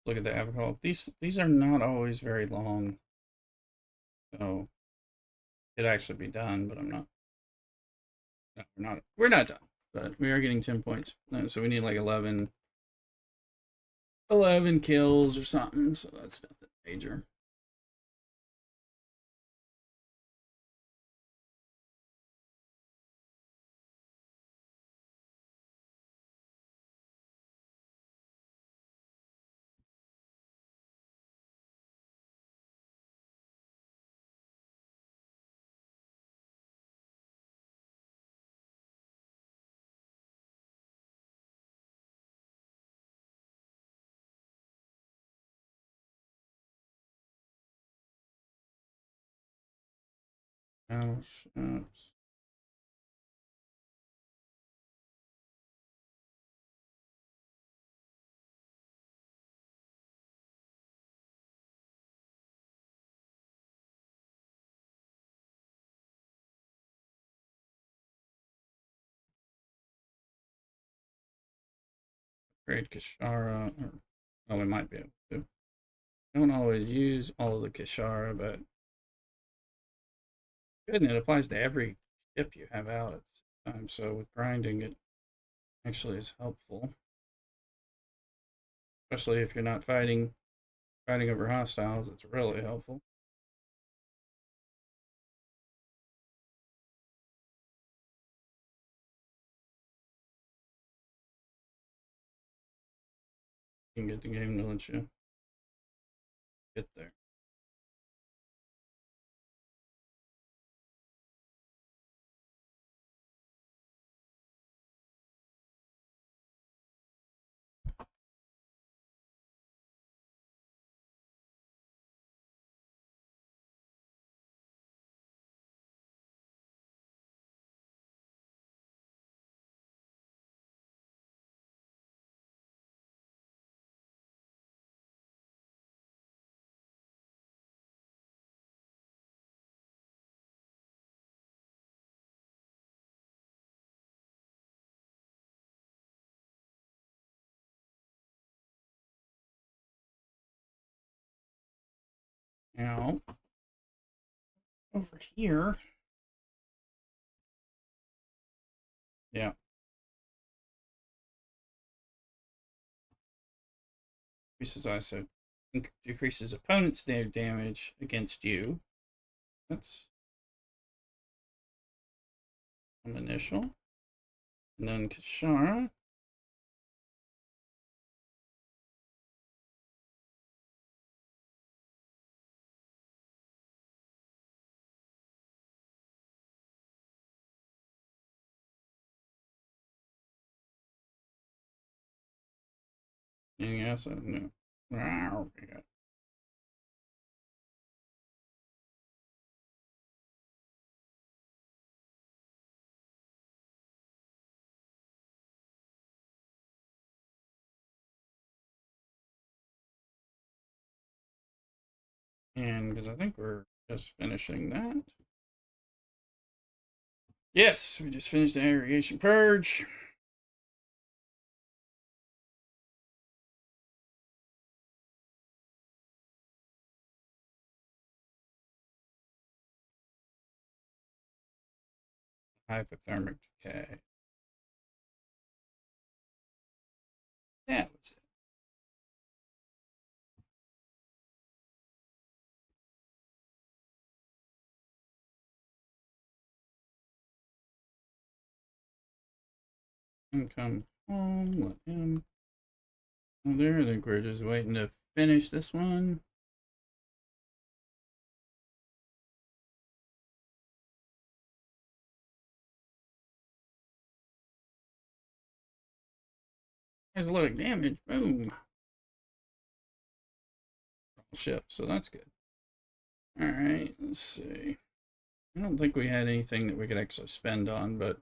Look at the avocado. These are not always very long. So it actually be done, but I'm not. No, we're not done. But we are getting 10 points. So we need like 11 kills or something. So that's nothing major. Oops. Upgrade Kishara. Oh, we might be able to. I don't always use all of the Kishara, but good, and it applies to every ship you have out. So with grinding, it actually is helpful, especially if you're not fighting over hostiles. It's really helpful. You can get the game to let you get there. Now, over here, yeah, increases ISO, decreases opponent's damage against you. That's an initial. And then Kashara. Anything else? No. Okay. And because I think we're just finishing that. Yes, we just finished the aggregation purge. Hypothermic decay. That was it. And come home, let him. Oh, there, I think we're just waiting to finish this one. There's a lot of damage. Boom. Ship, so that's good. Alright, let's see. I don't think we had anything that we could actually spend on, but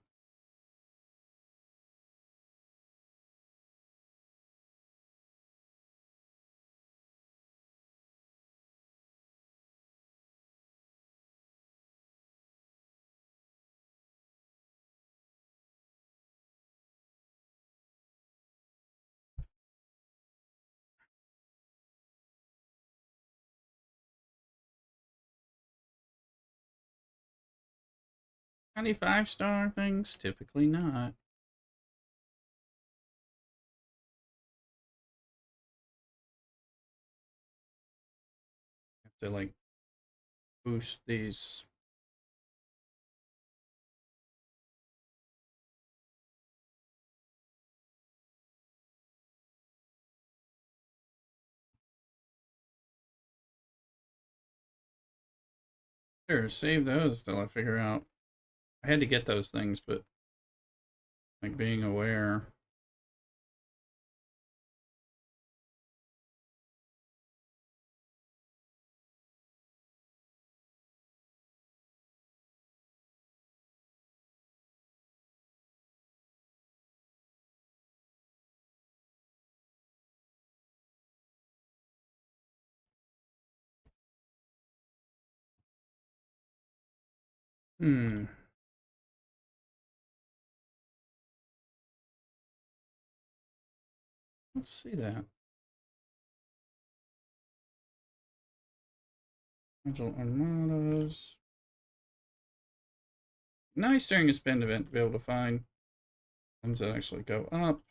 any 5-star things? Typically not. Have to like boost these. Sure, save those till I figure out. I had to get those things, but like being aware. Hmm. Let's see that. Agile Armadas. nice during a spend event to be able to find ones that actually go up.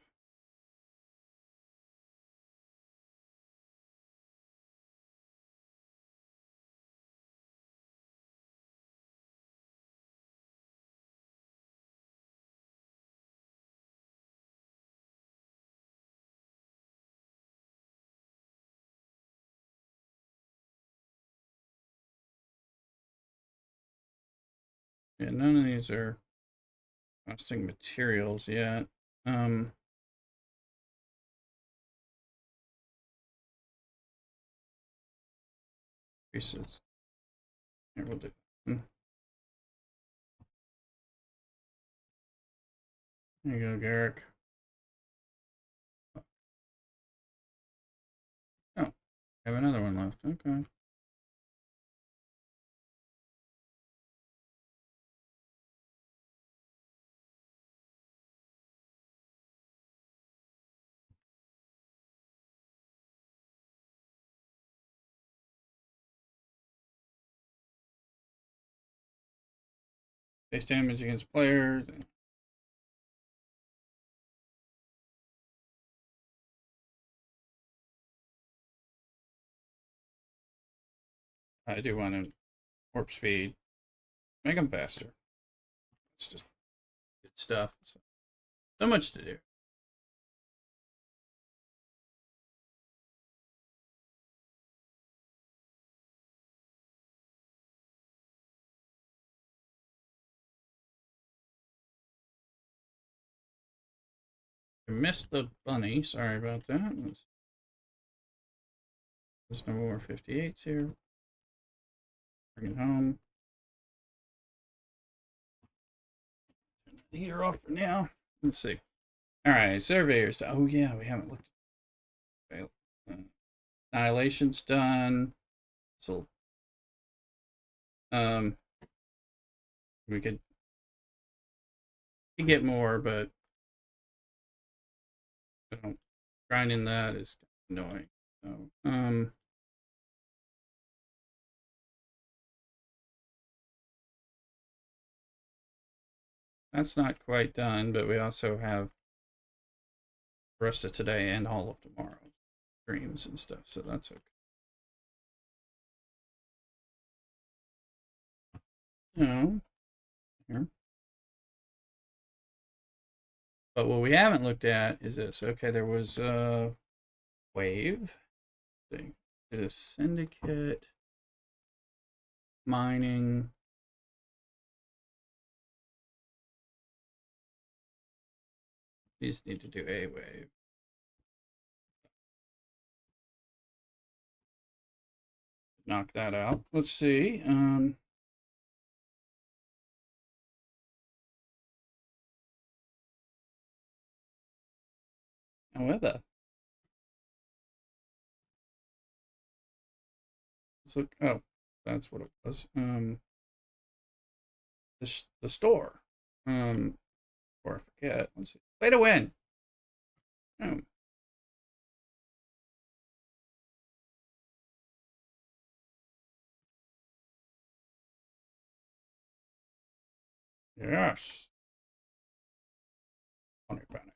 Yeah, none of these are costing materials yet. Pieces. Here, we'll do. There you go, Garrick. Oh, I have another one left. Okay. Base damage against players. I do want to warp speed. Make them faster. It's just good stuff. So much to do. I missed the bunny. Sorry about that. There's no more 58s here. Bring it home. Turn the heater off for now. Let's see. All right, surveyors. Oh yeah, we haven't looked. Annihilation's done. So, we could get more, but grinding that is annoying. So, that's not quite done, but we also have the rest of today and all of tomorrow streams and stuff, so that's okay. No, here. But what we haven't looked at is this. Okay, there was a wave. It is syndicate mining. These need to do a wave. Knock that out. Let's see. However, let's look. Oh, that's what it was. The store. Or I forget. Let's see. Play to win. Oh. Yes. Funny bunny.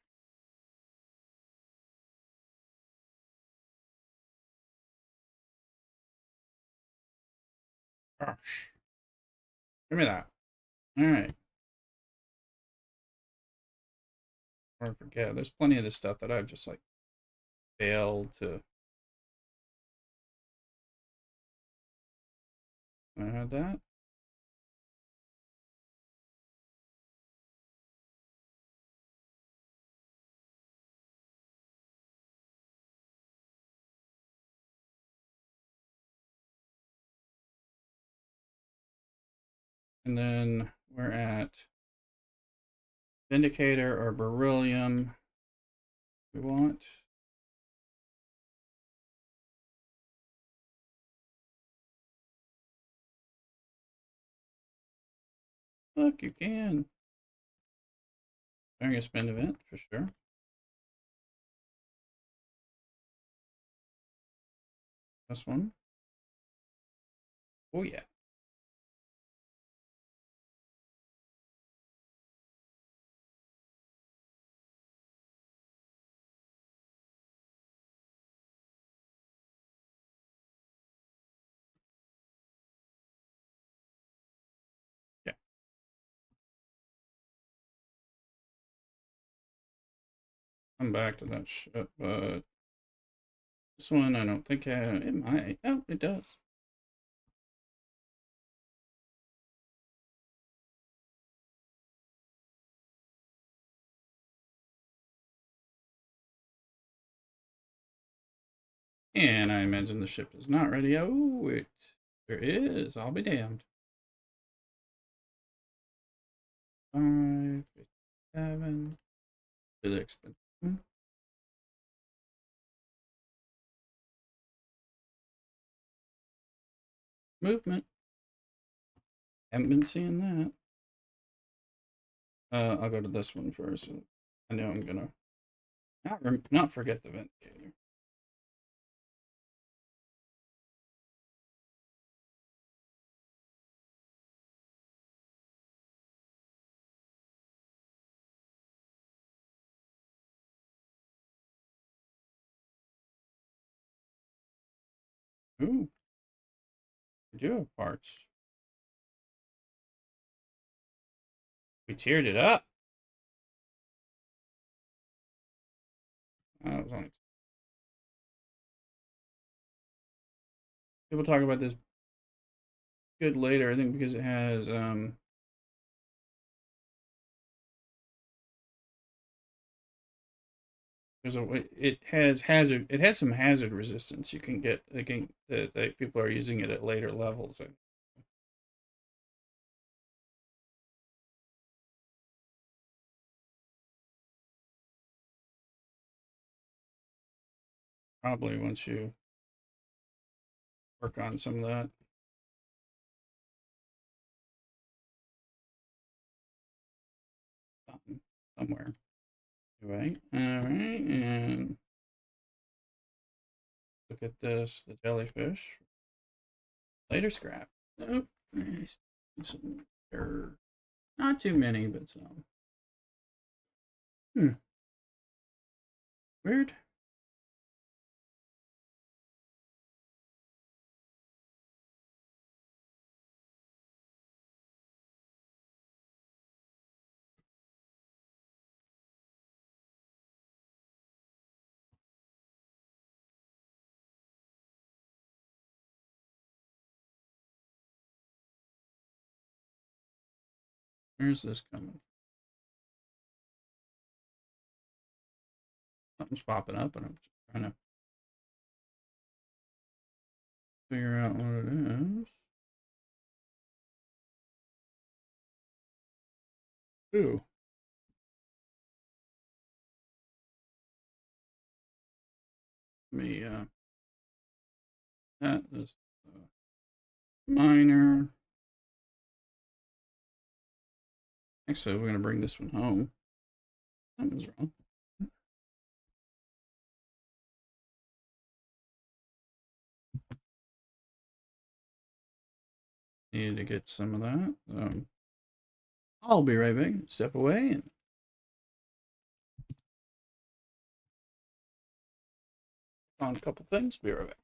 Gosh. Give me that. All right. Or I forget. There's plenty of this stuff that I've just like failed to. I had that. And then we're at Vindicator or Beryllium. We want. Look, you can. During a spend event, for sure. This one. Oh, yeah. come back to that ship, but this one I don't think it might. Oh, it does. And I imagine the ship is not ready. Oh, it there is. I'll be damned. 557. Really expensive. Movement. Haven't been seeing that. I'll go to this one first. I know I'm gonna not forget the Vindicator. Ooh, we do have parts. We tiered it up. That was only. People talk about this good later, I think, because it has there's a it has some hazard resistance you can get again that people are using it at later levels. Probably once you work on some of that. Somewhere. Anyway, all right, and look at this, the jellyfish. Later scrap. Nope. Some, not too many, but some. Weird. Where's this coming? Something's popping up, and I'm just trying to figure out what it is. Ooh. Me, that is minor. Actually, we're gonna bring this one home. Something's wrong. Needed to get some of that. I'll be right back. Step away and on a couple things. Be right back.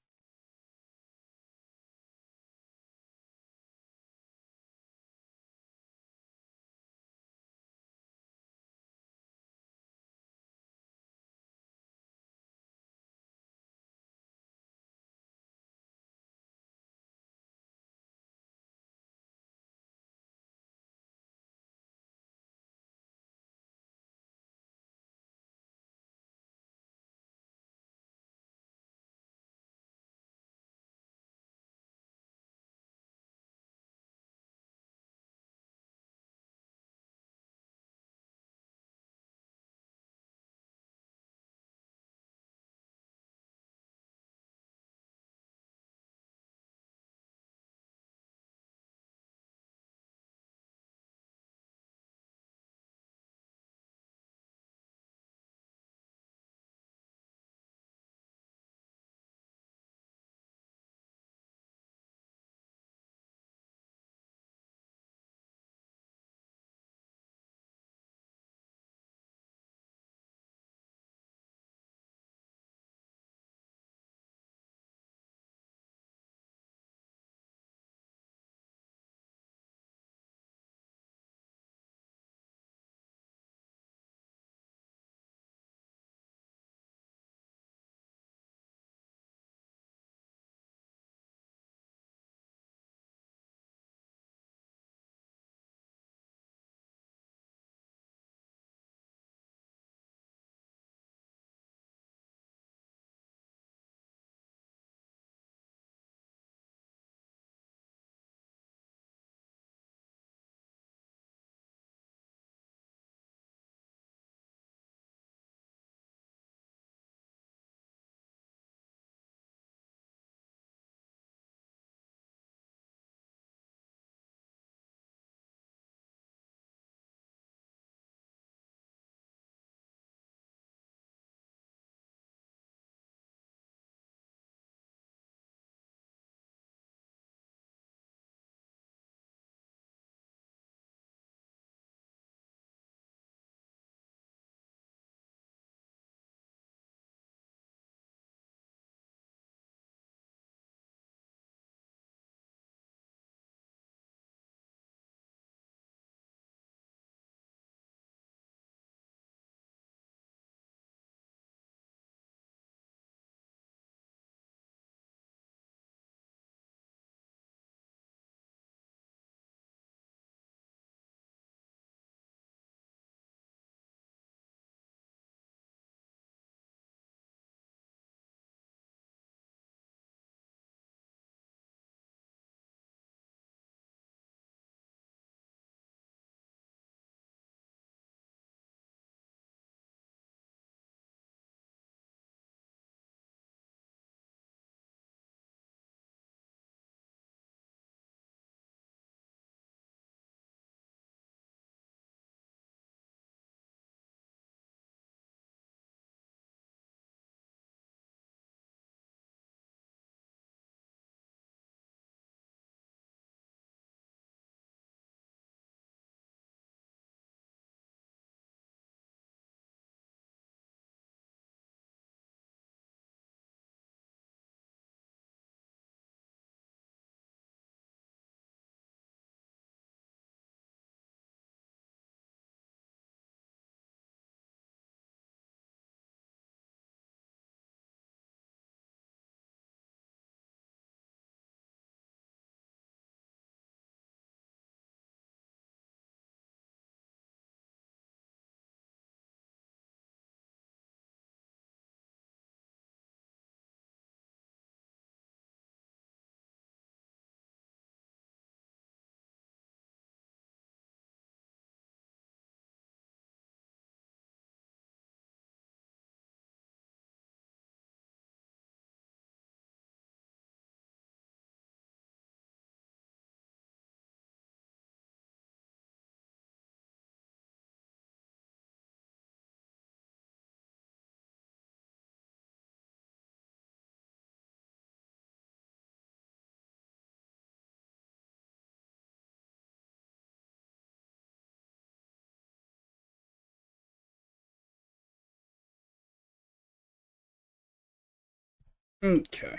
Okay.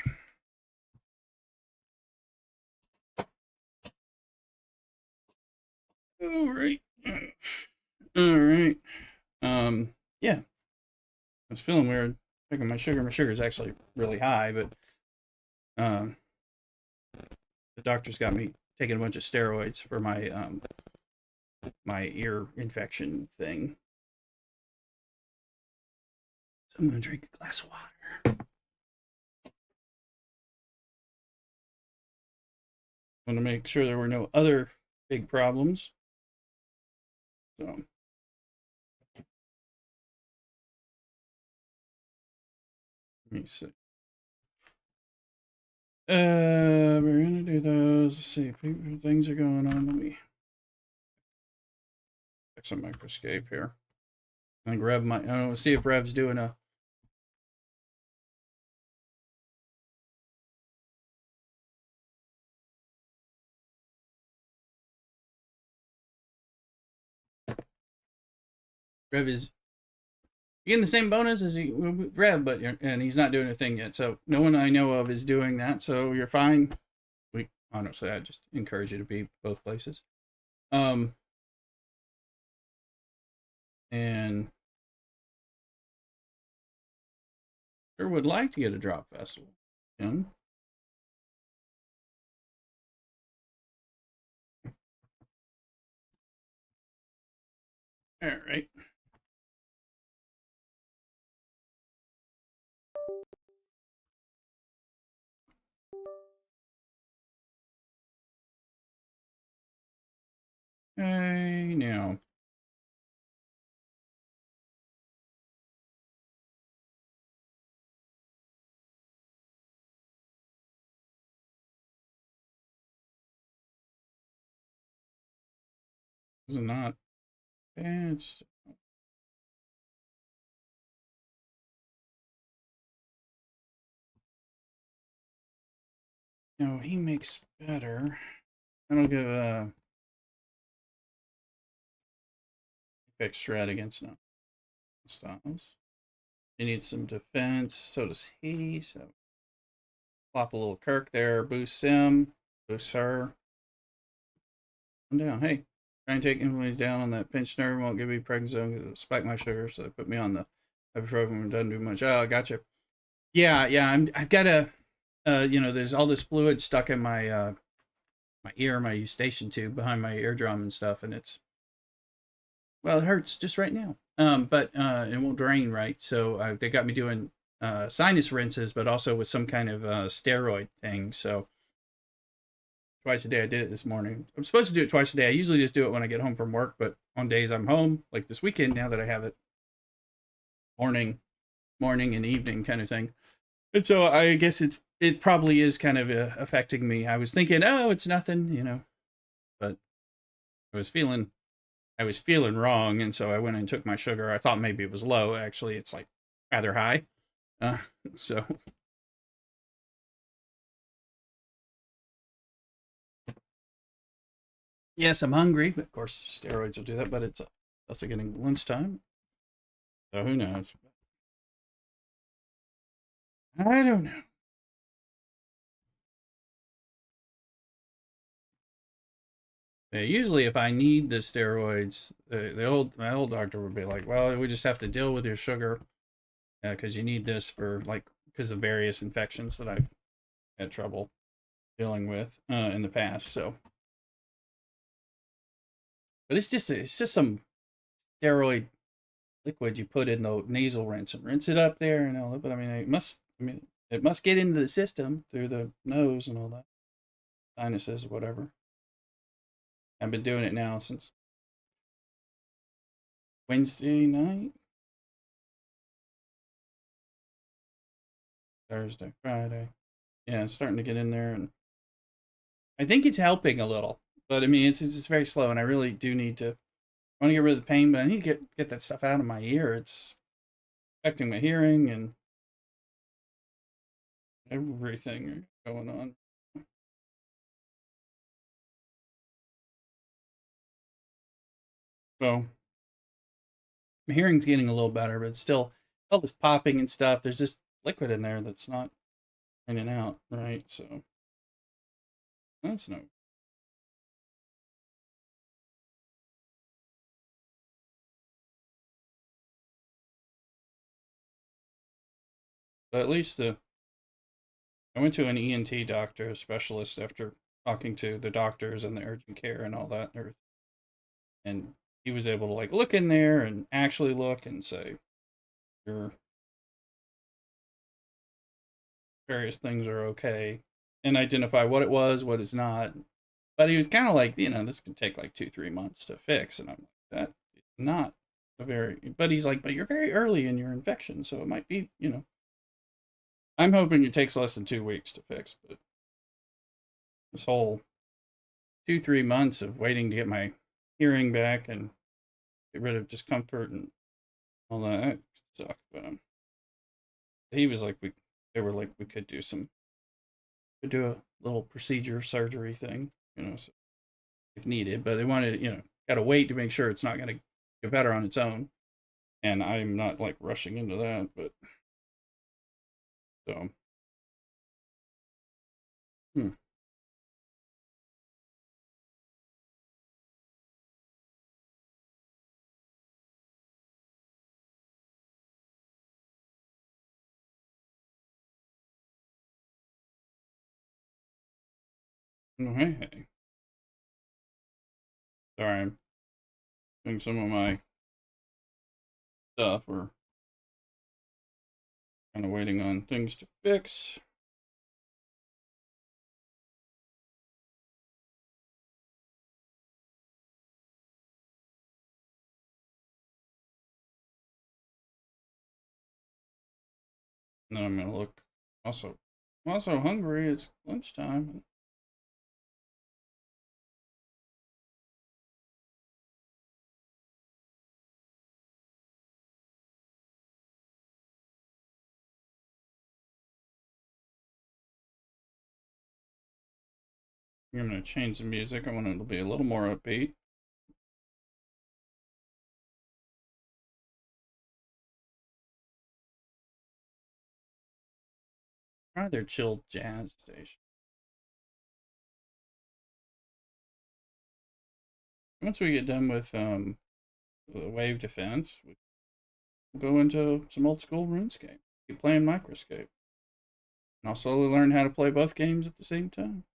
All right. All right. Yeah. I was feeling weird checking my sugar. My sugar is actually really high, but um, the doctor's got me taking a bunch of steroids for my ear infection thing. So I'm gonna drink a glass of water. I want to make sure there were no other big problems. So let me see. We're gonna do those. Let's see, things are going on. Let me check some Microscape here. I think Rev might. I don't know. See if Rev's doing a. Rev is getting the same bonus as Rev, but and he's not doing a thing yet. So no one I know of is doing that. So you're fine. We honestly, I just encourage you to be both places. Um, and sure would like to get a drop festival. Yeah. All right. Hey, now. This is not bad. No, he makes better. I don't give a fixed shred against no styles. He needs some defense. So does he. So plop a little Kirk there. Boosts him. Boosts her. I'm down. Hey, try and take influence down on that pinched nerve. Won't give me prednisone because it'll spike my sugar. So they put me on the ibuprofen. Doesn't do much. Oh, gotcha. Yeah, yeah. I've got a. There's all this fluid stuck in my ear, my eustachian tube behind my eardrum and stuff, and well, it hurts just right now. But it won't drain right, so they got me doing sinus rinses, but also with some kind of steroid thing. So twice a day, I did it this morning. I'm supposed to do it twice a day. I usually just do it when I get home from work, but on days I'm home, like this weekend, now that I have it, morning, morning and evening kind of thing. And so I guess it probably is kind of affecting me. I was thinking, oh, it's nothing, but I was feeling I was feeling wrong, and so I went and took my sugar. I thought maybe it was low. Actually, it's like rather high. Uh, so yes, I'm hungry. But of course, steroids will do that. But it's also getting lunchtime, so who knows? I don't know. Usually, if I need the steroids, my old doctor would be like, "Well, we just have to deal with your sugar because you need this for like because of various infections that I've had trouble dealing with in the past." So, but it's just some steroid liquid you put in the nasal rinse and rinse it up there and all that. But I mean, it must get into the system through the nose and all that, sinuses or whatever. I've been doing it now since Wednesday night, Thursday, Friday. Yeah, it's starting to get in there, and I think it's helping a little. But I mean, it's just very slow, and I really do need to. I want to get rid of the pain, but I need to get that stuff out of my ear. It's affecting my hearing and everything going on. So my hearing's getting a little better, but it's still all this popping and stuff. There's just liquid in there that's not. in and out, right? So that's no. But at least I went to an ENT doctor, a specialist, after talking to the doctors and the urgent care and all that, and he was able to like look in there and actually look and say your various things are okay, and identify what it was, what is not. But he was kind of like, this could take like 2-3 months to fix, and I'm like, that is not a very. But he's like, but you're very early in your infection, so it might be. I'm hoping it takes less than 2 weeks to fix, but this whole 2-3 months of waiting to get my hearing back and get rid of discomfort and all that sucked. But he was like, they were like, we could do a little procedure surgery thing, so if needed. But they wanted, got to wait to make sure it's not going to get better on its own. And I'm not like rushing into that, but so. Hmm. Oh, hey, hey. Sorry, I'm doing some of my stuff. We're kind of waiting on things to fix. And then I'm gonna look. I'm also hungry. It's lunchtime. I'm gonna change the music. I want it to be a little more upbeat. Try their chilled jazz station. Once we get done with the wave defense, we'll go into some old school RuneScape. Keep playing Microscape, and I'll slowly learn how to play both games at the same time.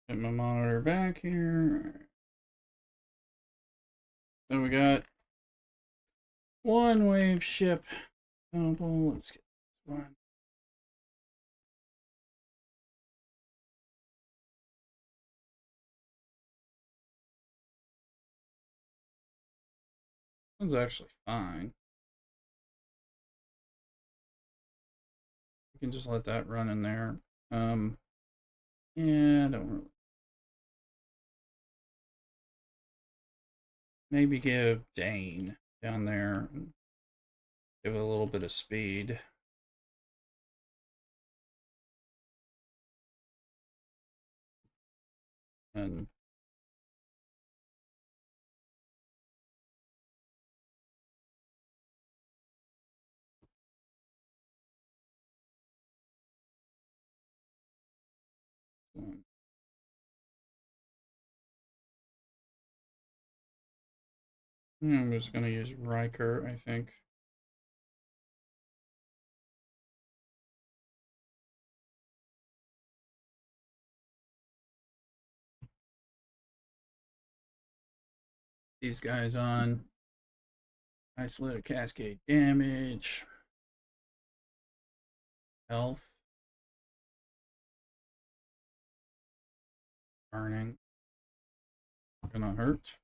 Get my monitor back here. So we got one wave ship. Let's get one. One's actually fine. You can just let that run in there. Yeah, I don't really. Maybe give Dane down there and give it a little bit of speed. And I'm just going to use Riker, I think. These guys on. Isolated cascade damage. Health. Burning. Gonna hurt.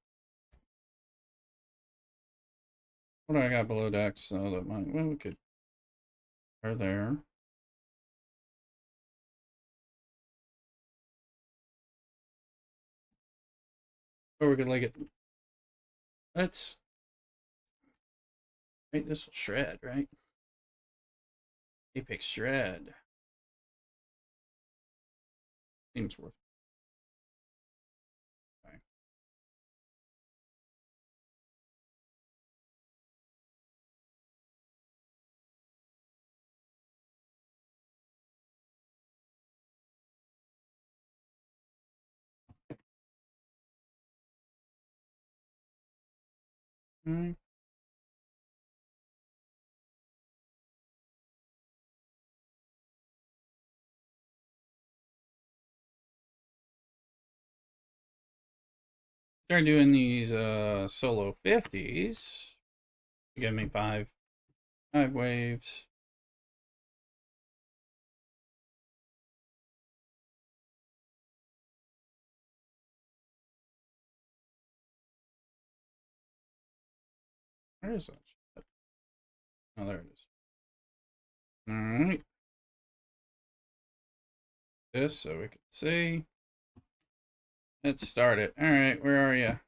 What do I got below decks? So that might, well, we could are there. Or we could like it. Let's right, this will shred, right? Apex shred. Seems worth it. Okay. Mm. Start doing these solo 50s. Give me five waves. Where is that? Oh, there it is. All right. This so we can see. Let's start it. All right, where are you?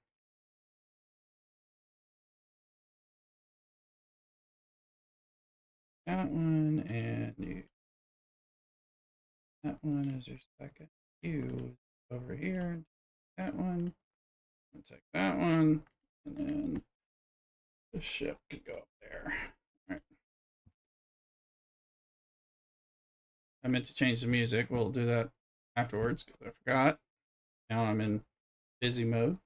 That one and you. That one is your second. You over here. That one. I'll take that one, and then the ship could go up there. All right. I meant to change the music. We'll do that afterwards because I forgot. Now I'm in busy mode.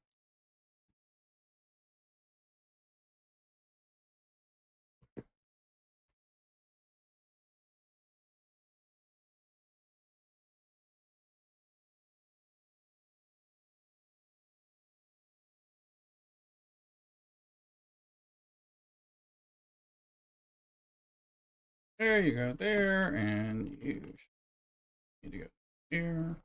There you go there, and you need to go here.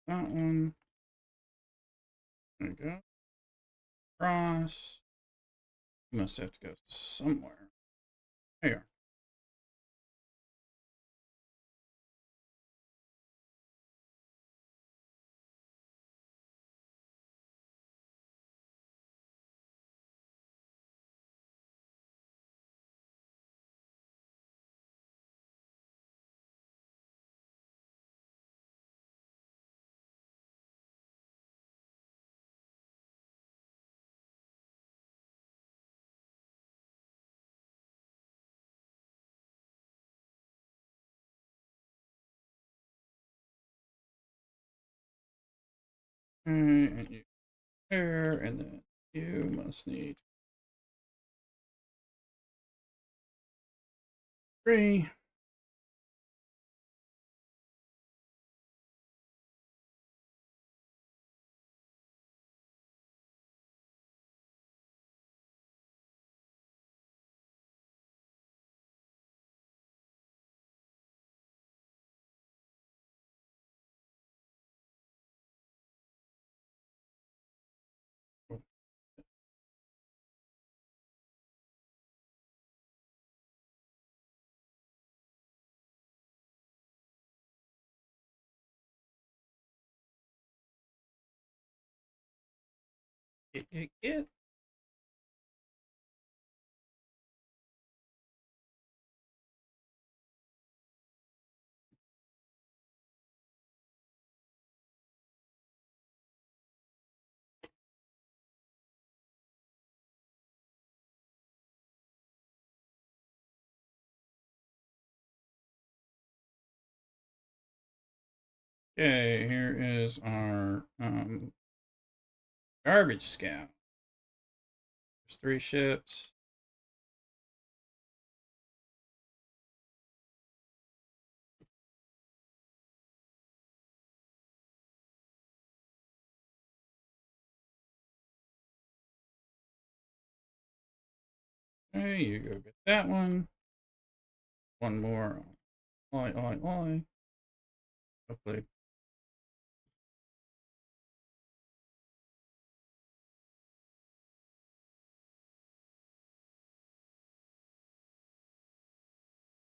That one. There you go. Cross. You must have to go somewhere. There you are. And you there, and then you must need 3. Get. Okay, here is our garbage scout. There's 3 ships. Okay, you go get that one. one more. Oi. Hopefully.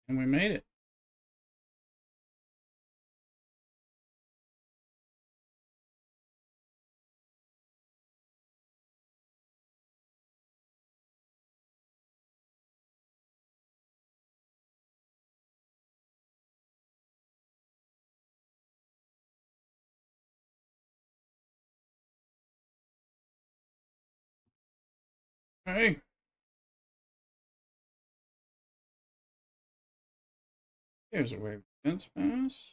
And we made it. Hey, here's a wave fence pass.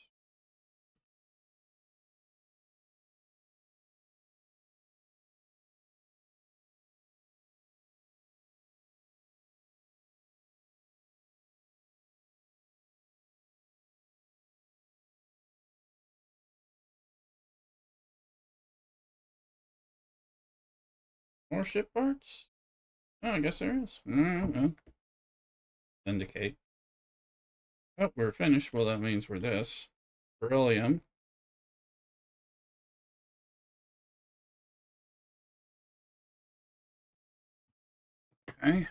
More ship parts? Oh, I guess there is. No. Indicate. Oh, we're finished. Well, that means we're this. Beryllium. Okay.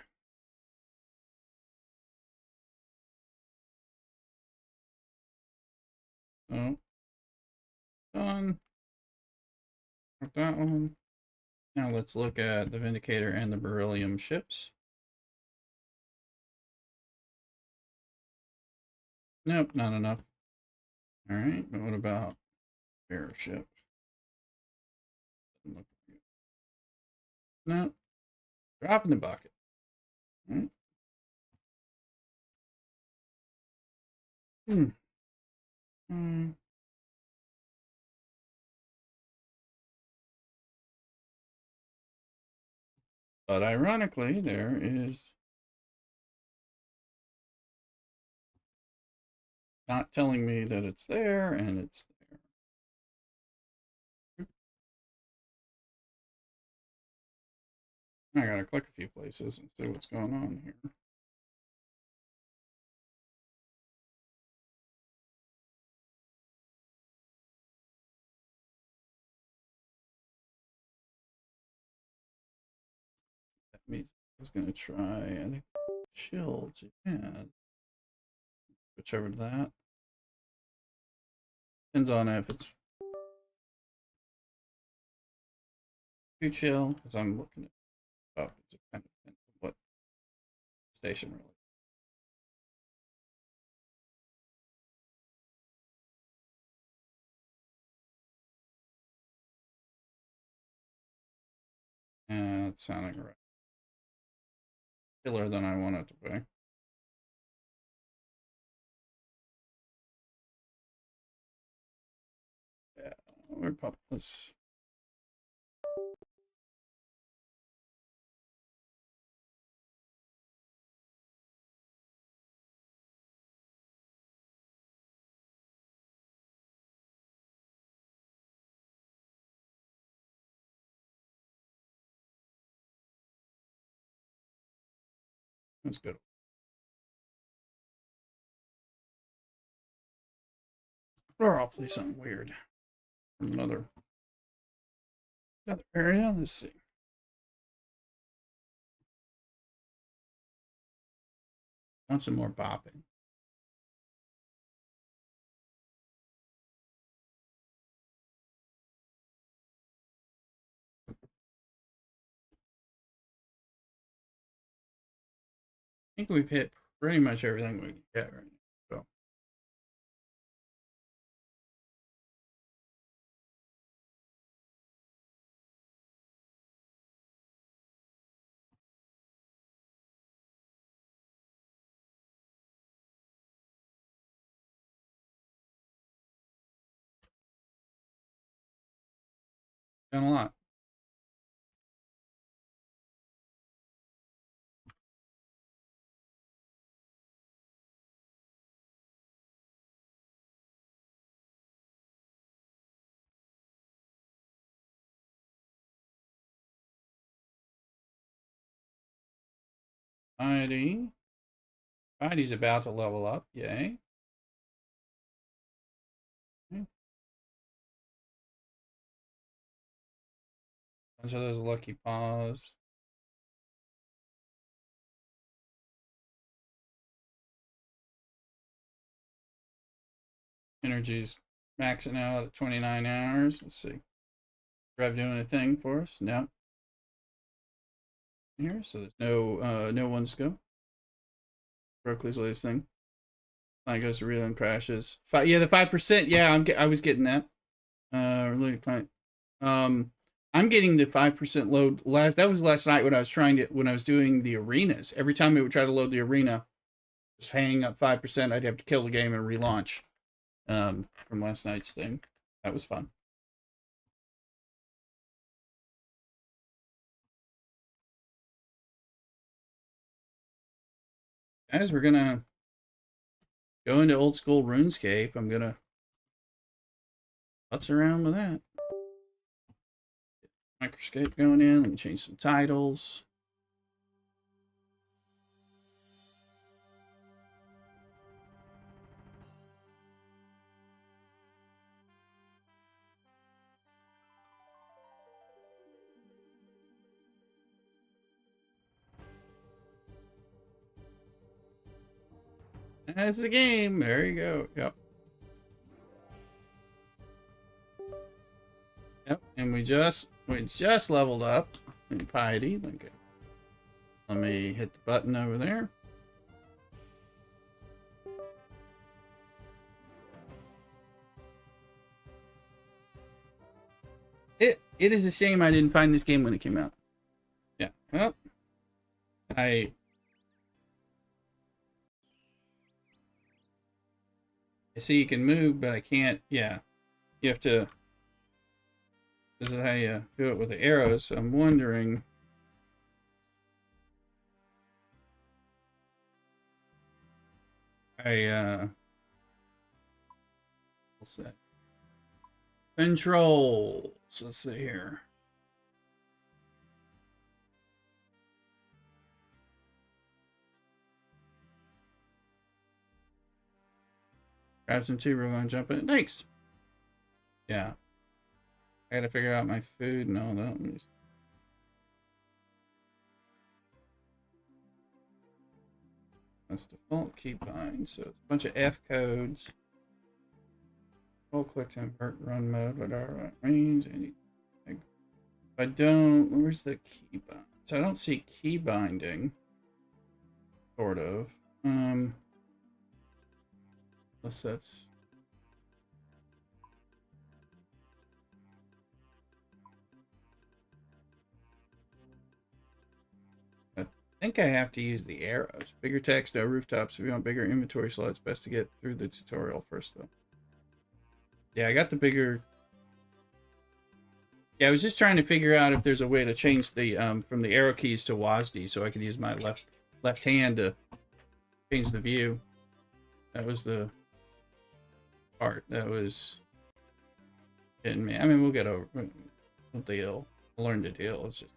So, done. With that one. Now let's look at the Vindicator and the Beryllium ships. Nope, not enough. Alright, but what about Airship? Nope. Drop in the bucket. Right. Hmm. But ironically, there is not telling me that it's there, and it's there. I gotta click a few places and see what's going on here. That means I was gonna try, I think, chill Japan. Switch over to that. Depends on if it's too chill, because I'm looking at up. It kind of depends on what station really. It's sounding right. Chiller than I want it to be. Yeah, we're probably let's let's go. Or I'll play something weird from another area. Let's see. Want some more bopping. I think we've hit pretty much everything we can get right now. So. Done a lot. ID. Heidi's about to level up. Yay. Okay. Bunch of those lucky paws. Energy's maxing out at 29 hours. Let's see. Rev doing a thing for us? No. Here, so there's no ones go. Berkeley's latest thing. Client goes to reload and crashes. Yeah, the 5%. Yeah, I was getting that. Related client. I'm getting the 5% load. That was last night when I was doing the arenas. Every time it would try to load the arena, just hanging up 5%, I'd have to kill the game and relaunch. From last night's thing. That was fun. Guys, we're gonna go into old school RuneScape. I'm gonna putz around with that. Microscape going in. Let me change some titles. That's the game. There you go. Yep. Yep. And we just leveled up in piety. Okay. Let me hit the button over there. It is a shame I didn't find this game when it came out. Yeah. Well, I see you can move, but I can't. Yeah. You have to. This is how you do it with the arrows. So I'm wondering. What's that? Controls. Let's see here. Grab some tea. We're going to jump in. Thanks. Yeah. I gotta figure out my food and all that. That's default keybind. So it's a bunch of F codes. Click to invert run mode, whatever that means. If I don't, where's the key bind? So I don't see key binding. Sort of. Unless that's. I think I have to use the arrows. Bigger text, no rooftops. If you want bigger inventory slots, best to get through the tutorial first, though. Yeah, I got the bigger. Yeah, I was just trying to figure out if there's a way to change the from the arrow keys to WASD so I could use my left hand to change the view. That was the part that was hitting me. I mean, we'll get over. We'll deal. We'll learn to deal. It's just.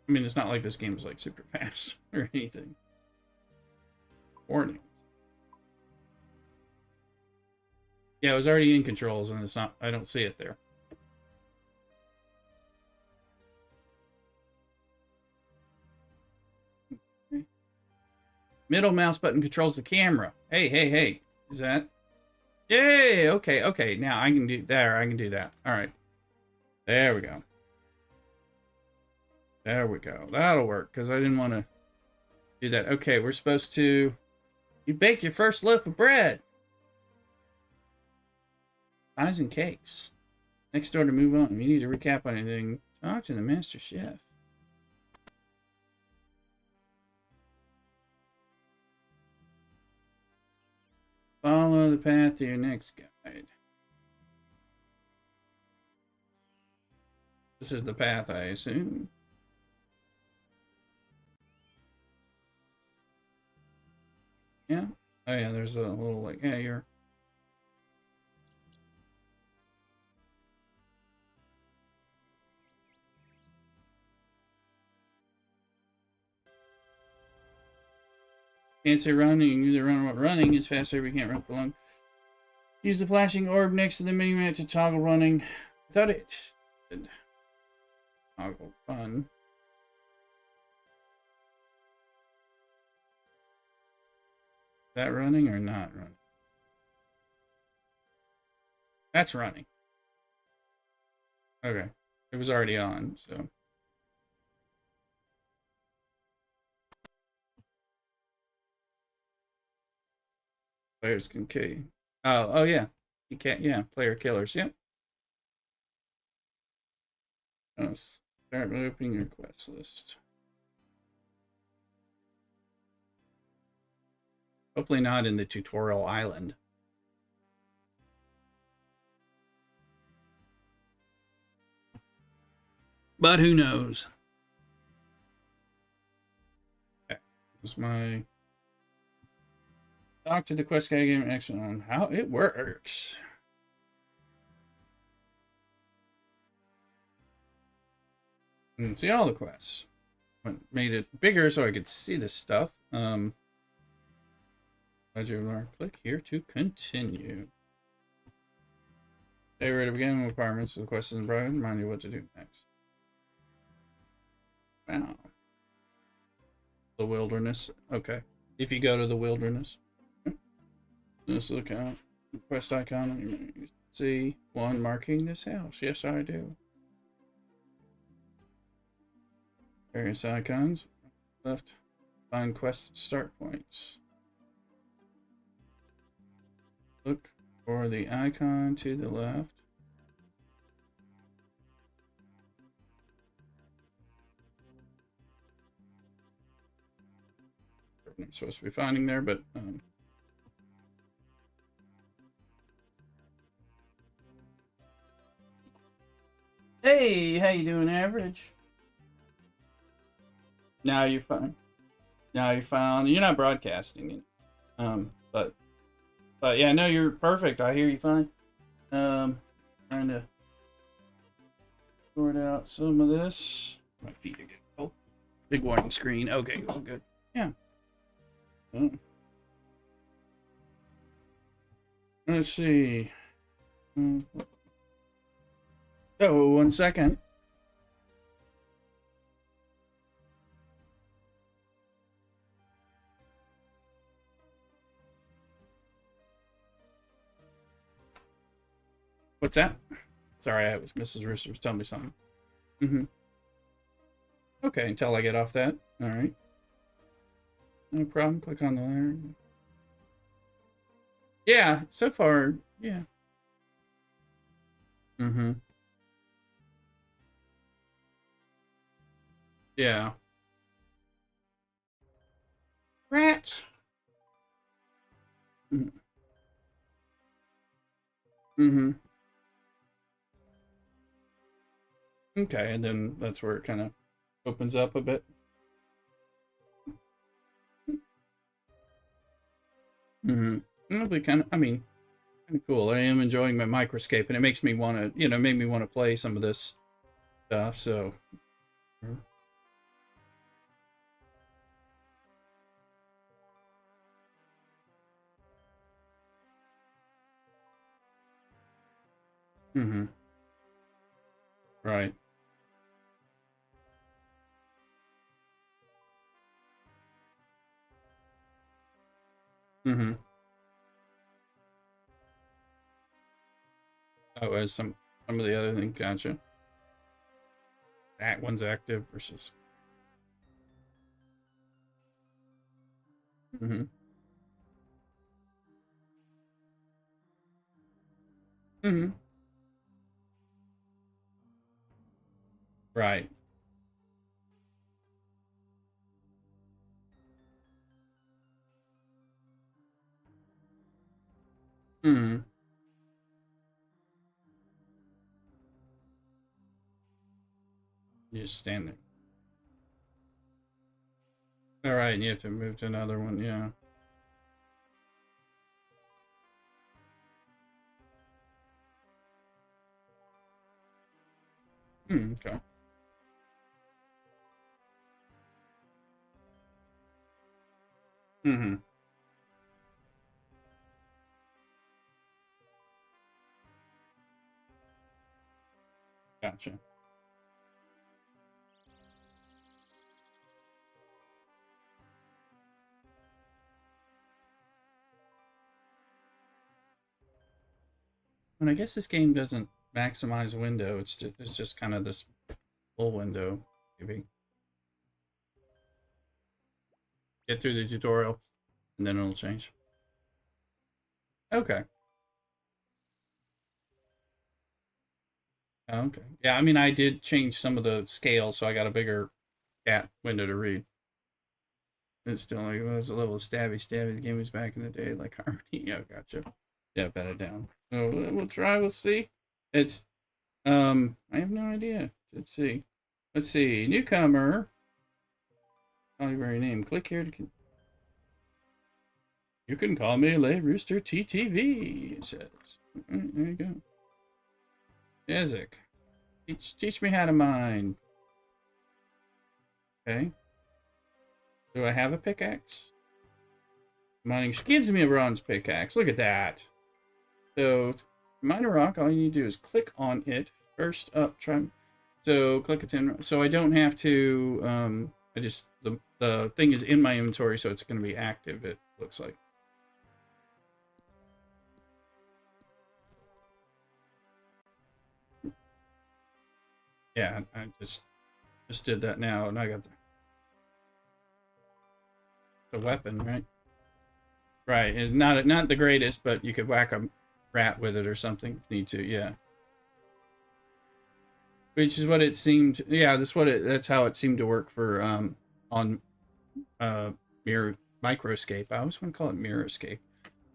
I mean, it's not like this game is like super fast or anything. Warnings. Yeah, it was already in controls, and it's not. I don't see it there. Middle mouse button controls the camera. Hey. Is that? Yay! Okay. Now I can do there. I can do that. All right. There we go. There we go. That'll work, because I didn't want to do that. Okay, we're supposed to. You bake your first loaf of bread. Pies and cakes. Next door to move on. You need to recap on anything. Talk to the master chef. Follow the path to your next guide. This is the path, I assume. Yeah. Oh yeah, there's a little like, hey, you're. Can't say running. You can either run what running is faster, but you can't run for long. Use the flashing orb next to the mini-map to toggle running. I thought it did toggle run. Is that running or not running? That's running. Okay. It was already on, so. Players can key. Oh yeah. You can't, yeah. Player killers, yep. Let's start by opening your quest list. Hopefully not in the tutorial island. But who knows? Okay. Here's my talk to the quest guy game action on how it works. And see all the quests. Made it bigger so I could see this stuff. Click here to continue. Stay ready to begin. Requirements of the quest is private. Remind you what to do next. Wow. The wilderness. Okay. If you go to the wilderness. This look out. Quest icon. You see one marking this house. Yes, I do. Various icons. Left. Find quest start points. Look for the icon to the left. I'm supposed to be finding there, but hey, how you doing, average? Now you're fine. Now you're fine. You're not broadcasting, but yeah, no, you're perfect. I hear you fine. Trying to sort out some of this. My feet are good. Oh, big warning screen. Okay, all good. Yeah. Oh. Let's see. Oh, 1 second. What's that? Sorry, I was Mrs. Rooster was telling me something. Okay, until I get off that. All right. No problem. Click on the ladder. Yeah, so far, yeah. Yeah. Rats. Okay, and then that's where it kind of opens up a bit. It'll be kind of, I mean, kind of cool. I am enjoying my Microscape, and it makes me want to, made me want to play some of this stuff, so. Right. Oh, as some of the other things, gotcha. That one's active versus. Right. You just stand there. All right, and you have to move to another one, yeah. Okay. Mm-hmm. Gotcha. And I guess this game doesn't maximize window. It's just kind of this full window, maybe. Get through the tutorial, and then it'll change. Okay. Okay. Yeah, I mean, I did change some of the scale, so I got a bigger cat window to read. It's still like, it was a little stabby. The game was back in the day, like Harmony. Yeah, gotcha. Yeah, bet it down. So we'll try. We'll see. It's I have no idea. Let's see. Let's see. Newcomer. Library name. Click here to. You can call me Le Rooster TTV. It says. There you go. Isaac. Teach me how to mine. Okay. Do I have a pickaxe? Mining gives me a bronze pickaxe. Look at that. So, mine a rock, all you need to do is click on it. First up, try. So, click it in. So, I don't have to. I just. The thing is in my inventory, so it's going to be active, it looks like. Yeah, I just did that now, and I got the weapon, right? Right, it's not the greatest, but you could whack a rat with it or something. Need to, yeah. Which is what it seemed. Yeah, that's how it seemed to work for on Microscape. I always want to call it Mirrorscape.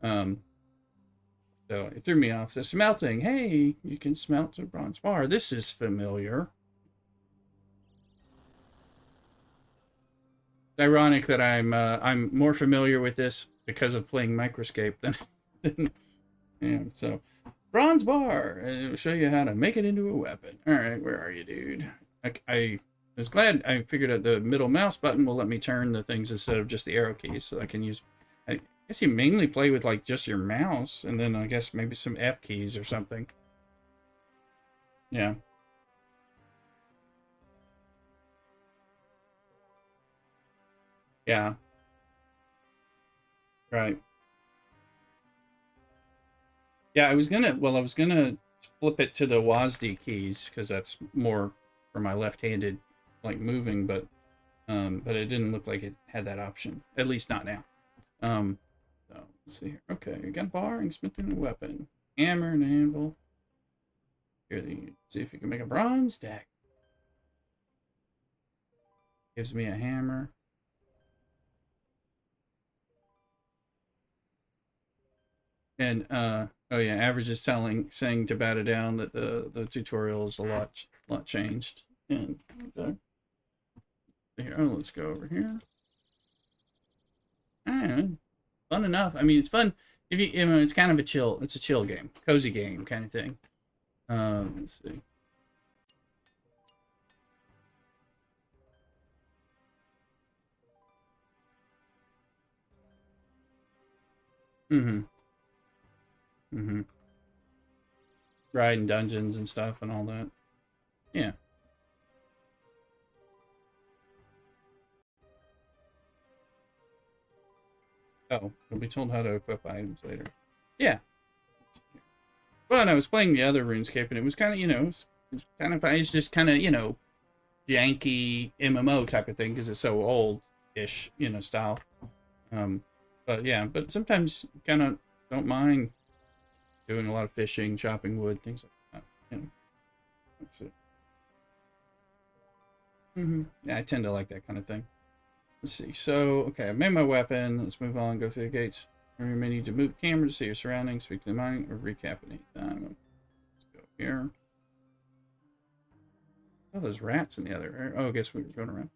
So it threw me off. The smelting. Hey, you can smelt a bronze bar. This is familiar. It's ironic that I'm more familiar with this because of playing Microscape than yeah. So bronze bar. It'll show you how to make it into a weapon. All right, where are you, dude? I was glad I figured out the middle mouse button will let me turn the things instead of just the arrow keys, so I can use. I guess you mainly play with like just your mouse, and then I guess maybe some F keys or something. Yeah. Yeah. Right. Yeah, I was gonna flip it to the WASD keys because that's more for my left-handed like moving, but it didn't look like it had that option. At least not now. So let's see here. Okay, you got a bar and smithing a weapon, hammer and anvil. Here, see if you can make a bronze deck. Gives me a hammer. And oh yeah, average is saying to bat it down that the tutorial is a lot changed. And okay. Here, oh, let's go over here. Fun enough. I mean, it's fun if you know it's kind of it's a chill game, cozy game kind of thing. Let's see. Mm-hmm. Mm-hmm. Riding dungeons and stuff and all that. Yeah. Oh, we'll be told how to equip items later. Yeah. Well, and I was playing the other RuneScape, and it was kind of, it's just kind of, janky MMO type of thing because it's so old-ish, style. But yeah, but sometimes kind of don't mind doing a lot of fishing, chopping wood, things like that. That's it. Yeah, I tend to like that kind of thing. Let's see. So, okay, I've made my weapon. Let's move on. Go through the gates. You may need to move the camera to see your surroundings, speak to the mining, or recap any time. Let's go here. Oh, there's rats in the other area. Oh, I guess we're going around.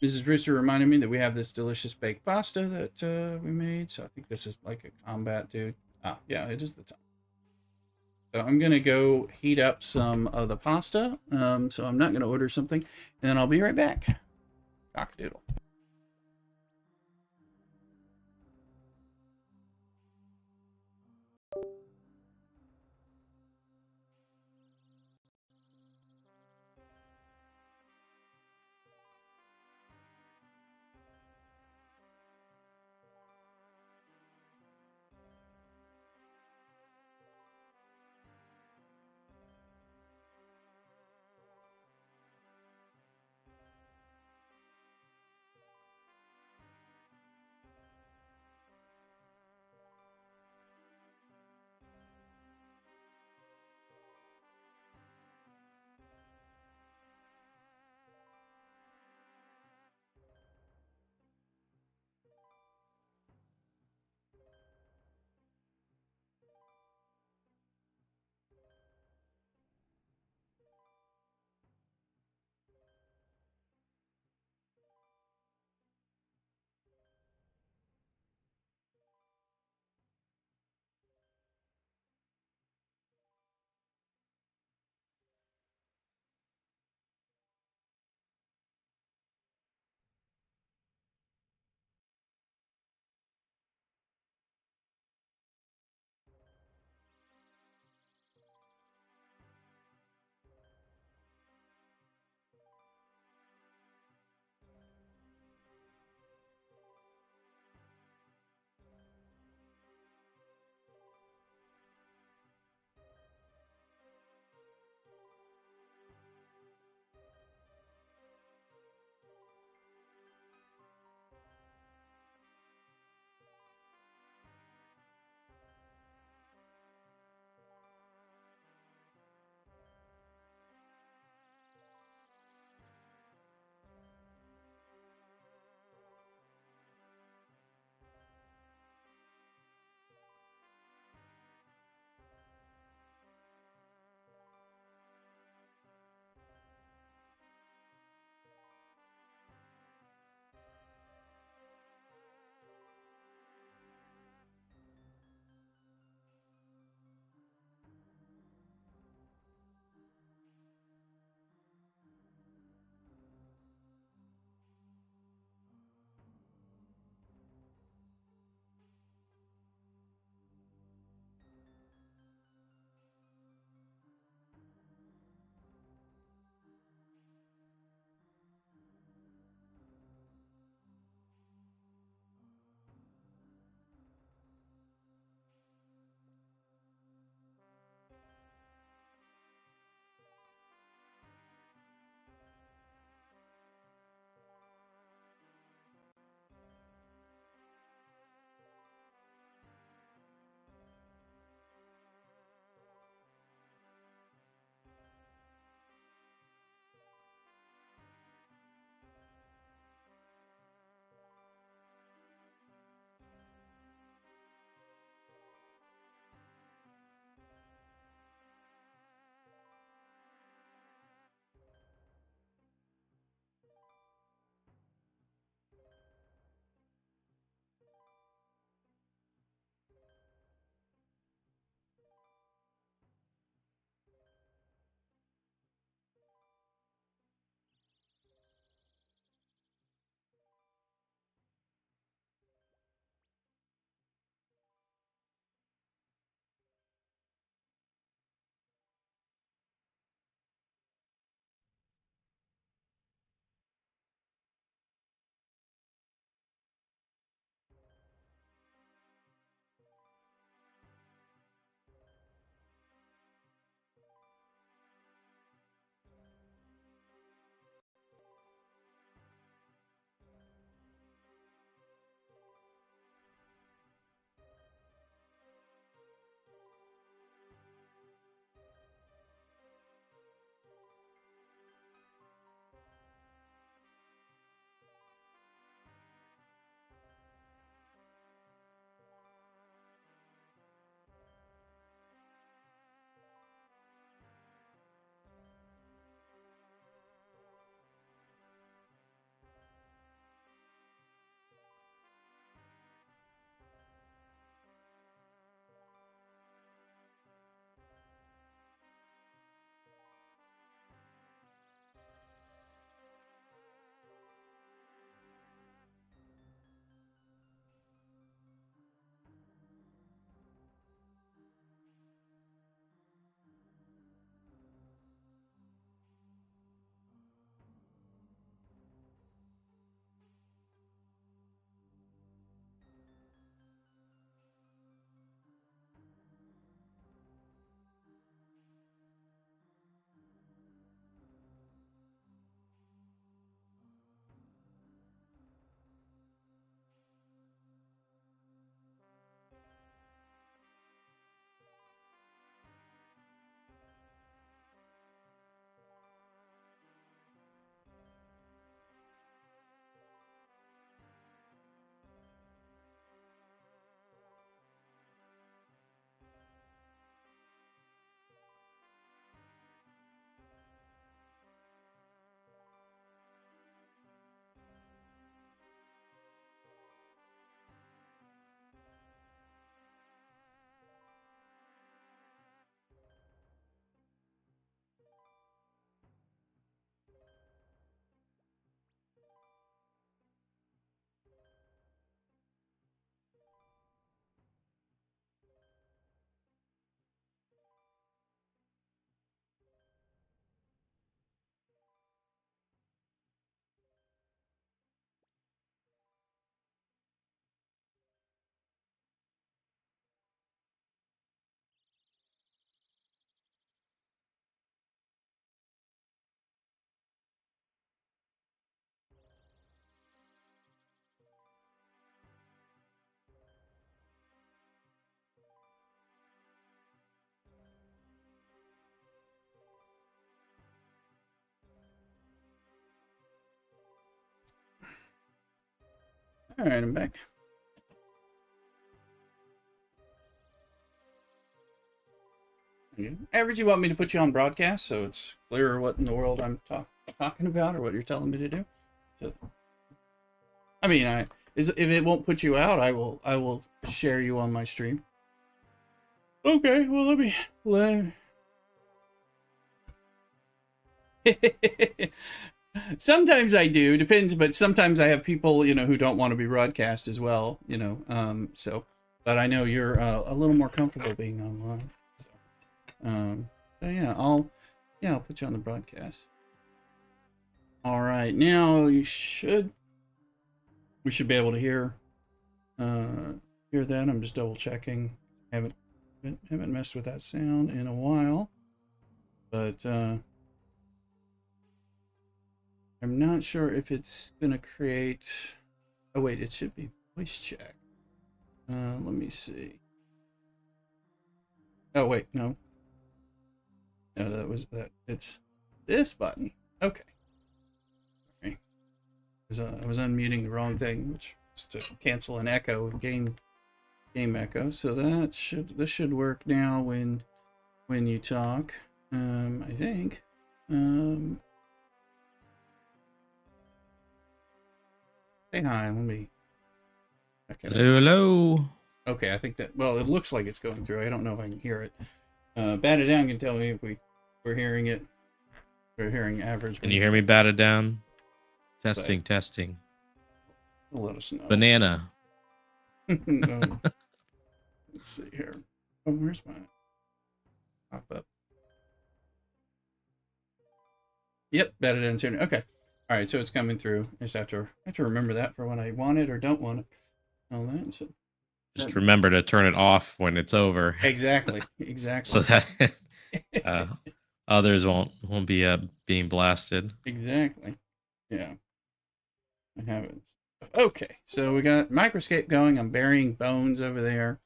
Mrs. Brewster reminded me that we have this delicious baked pasta that we made. So I think this is like a combat dude. Ah, yeah, it is the time. So I'm going to go heat up some of the pasta. So I'm not going to order something. And then I'll be right back. Cock-a-doodle. All right, I'm back. Average, you want me to put you on broadcast so it's clearer what in the world I'm talking about or what you're telling me to do? So, I mean, if it won't put you out, I will share you on my stream. Okay, well let me. Sometimes I do, depends, but sometimes I have people, who don't want to be broadcast as well, so, but I know you're a little more comfortable being online. So yeah, I'll put you on the broadcast. All right, now we should be able to hear that. I'm just double checking. Haven't messed with that sound in a while, but I'm not sure if it's gonna create. Oh wait, it should be voice check. Let me see. Oh wait, no. No, that. It's this button. Okay. I was unmuting the wrong thing, which is to cancel an echo, game echo. So this should work now when you talk. I think. Say hi. Let me. Okay. Hello. Okay, I think that. Well, it looks like it's going through. I don't know if I can hear it. Bat it down can tell me if we're hearing it. We're hearing average. Can you hear me batted down? Testing, testing. Let us know. Banana. No. Let's see here. Oh, where's my pop up? Yep, batted down soon. Okay. All right, so it's coming through. I just have to remember that for when I want it or don't want it. All that. So. Just remember to turn it off when it's over. Exactly. So that others won't be being blasted. Exactly. Yeah. I have it. Okay, so we got Microscape going. I'm burying bones over there.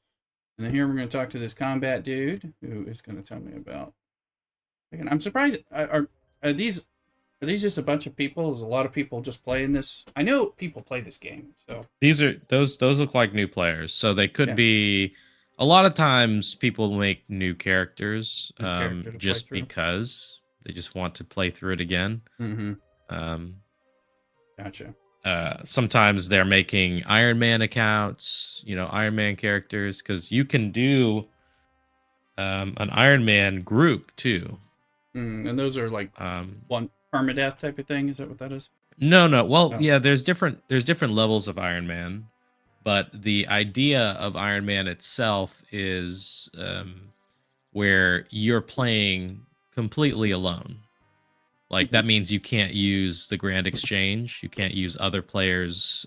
And then here we're going to talk to this combat dude who is going to tell me about. I'm surprised. Are these just a bunch of people? Is a lot of people just playing this? I know people play this game, so those look like new players. So they could be. A lot of times people make new characters just because they just want to play through it again. Mm-hmm. Gotcha. Sometimes they're making Iron Man accounts, Iron Man characters, because you can do an Iron Man group too. And those are like one permadeath type of thing. Is that what that is? No. Well, yeah, there's different levels of Iron Man, but the idea of Iron Man itself is where you're playing completely alone. Like, that means you can't use the Grand Exchange. You can't use other players'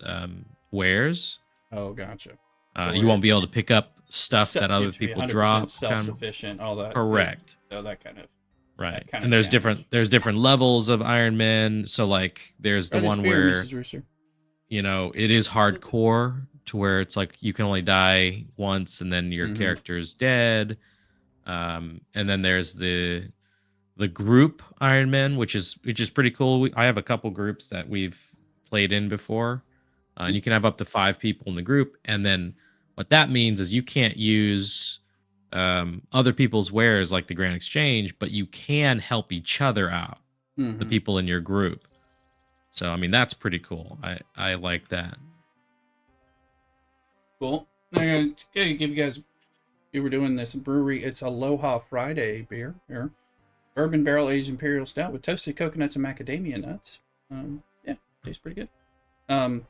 wares. Oh, gotcha. You won't be able to pick up stuff that other people drop. Self-sufficient, all that. Correct. So that kind of. Right. And there's different levels of Iron Man. So, like, there's the one where, it is hardcore to where it's like you can only die once and then your character's dead. And then there's the group Iron Man, which is pretty cool. I have a couple groups that we've played in before. And you can have up to 5 people in the group. And then what that means is you can't use other people's wares like the Grand Exchange, but you can help each other out, the people in your group. So, I mean, that's pretty cool. I like that. Cool. I'm gonna give you guys, we were doing this brewery. It's Aloha Friday beer here. Bourbon barrel aged imperial stout with toasted coconuts and macadamia nuts. Yeah, tastes pretty good.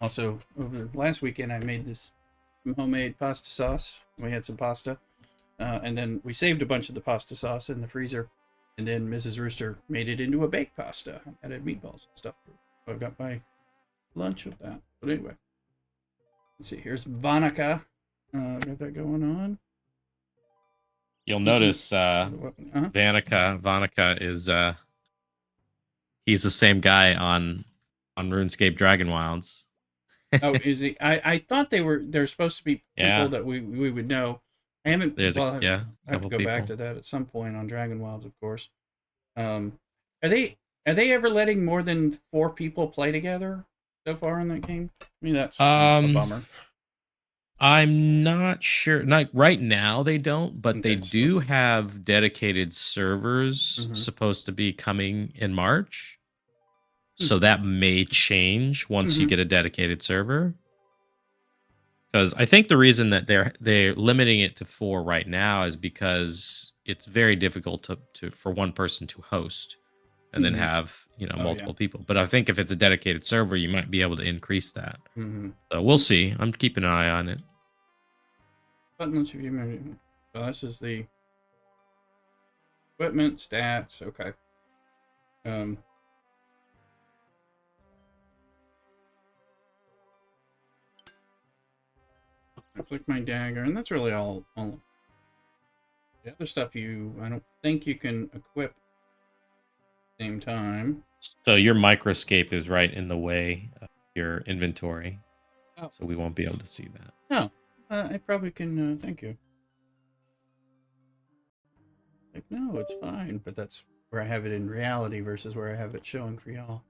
Also, over last weekend, I made some homemade pasta sauce. We had some pasta, and then we saved a bunch of the pasta sauce in the freezer, and then Mrs. Rooster made it into a baked pasta. I added meatballs and stuff. So I've got my lunch with that. But anyway, let's see. Here's Vanica. Got that going on. You'll notice Vanica is he's the same guy on RuneScape Dragon Wilds. Oh, is he? I thought they're supposed to be people that we would know. I haven't. I have to go back to that at some point on Dragon Wilds, of course. Are they ever letting more than 4 people play together? so far in that game? I mean, that's a bummer. I'm not sure. Not right now they don't, but they do have dedicated servers supposed to be coming in March. So that may change once you get a dedicated server. Because I think the reason that they're limiting it to 4 right now is because it's very difficult to for one person to host and then have multiple people. But I think if it's a dedicated server, you might be able to increase that. So we'll see. I'm keeping an eye on it. Buttons review. So this is the equipment stats. Okay. I click my dagger, and that's really all. The other stuff I don't think you can equip at the same time. So your Microscape is right in the way of your inventory. Oh. So we won't be able to see that. No, I probably can, thank you. Like, no, it's fine, but that's where I have it in reality versus where I have it showing for y'all.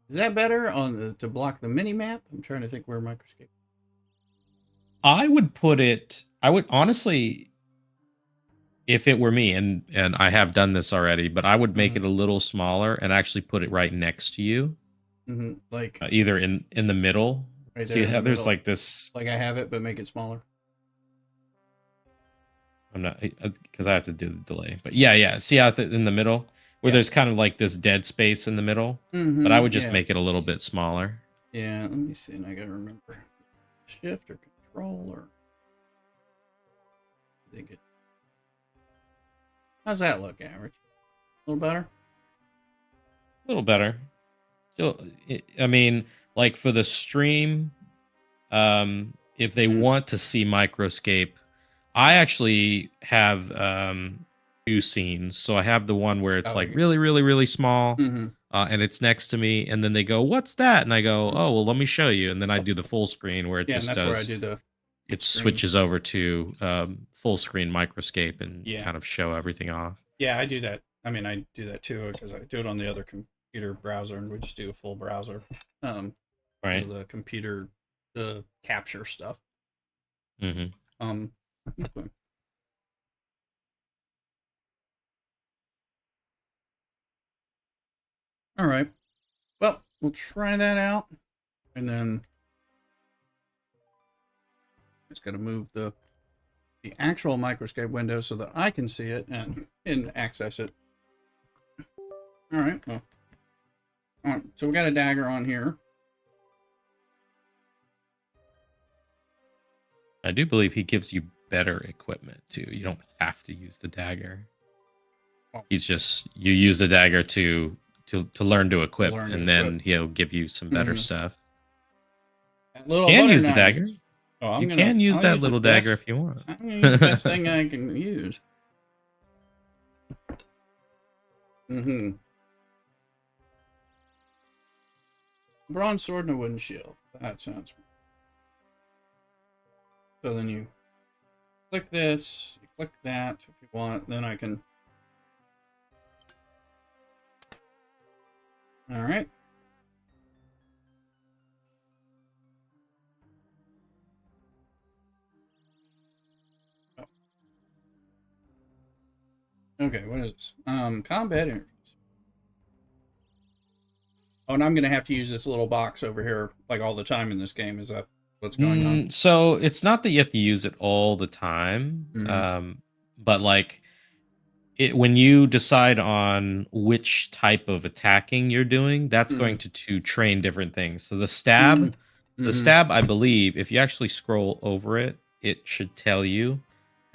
Is that better to block the mini map? I'm trying to think where Microscape. I would honestly, if it were me, and I have done this already, but I would make it a little smaller and actually put it right next to you. Like either in the middle. Right there. So you have there's like this. Like I have it, but make it smaller. I'm not because I have to do the delay, but yeah. See how it's in the middle where there's kind of like this dead space in the middle, but I would just make it a little bit smaller. Yeah, let me see, and I gotta remember shift or control or. I think it. How's that look, average? A little better. A little better. Still, I mean, like for the stream, if they want to see Microscape, I actually have 2 scenes. So I have the one where it's like really, really, really small, and it's next to me, and then they go, "What's that?" And I go, "Oh, well, let me show you." And then I do the full screen where it just and that's where I do the. It switches over to full screen Microscape and kind of show everything off. Yeah, I do that. I mean, I do that too because I do it on the other computer browser, and we just do a full browser. Right. So the computer, the capture stuff. Okay. All right. Well, we'll try that out, and then just got to move the actual Microscape window so that I can see it and access it. All right. Well, all right. So we got a dagger on here. I do believe he gives you better equipment too. You don't have to use the dagger. He's just you use the dagger to learn to equip, and then he'll give you some better stuff. You can use the dagger. Oh, you can use that little dagger if you want. I'm gonna use the best thing I can use. Bronze sword and a wooden shield. That sounds. So then you click this, you click that if you want, then I can. All right. Oh. Okay, what is this? Combat interface. Oh, and I'm gonna have to use this little box over here like all the time in this game. Is that what's going on? So it's not that you have to use it all the time, but like when you decide on which type of attacking you're doing, that's going to train different things. So the stab, I believe, if you actually scroll over it, it should tell you.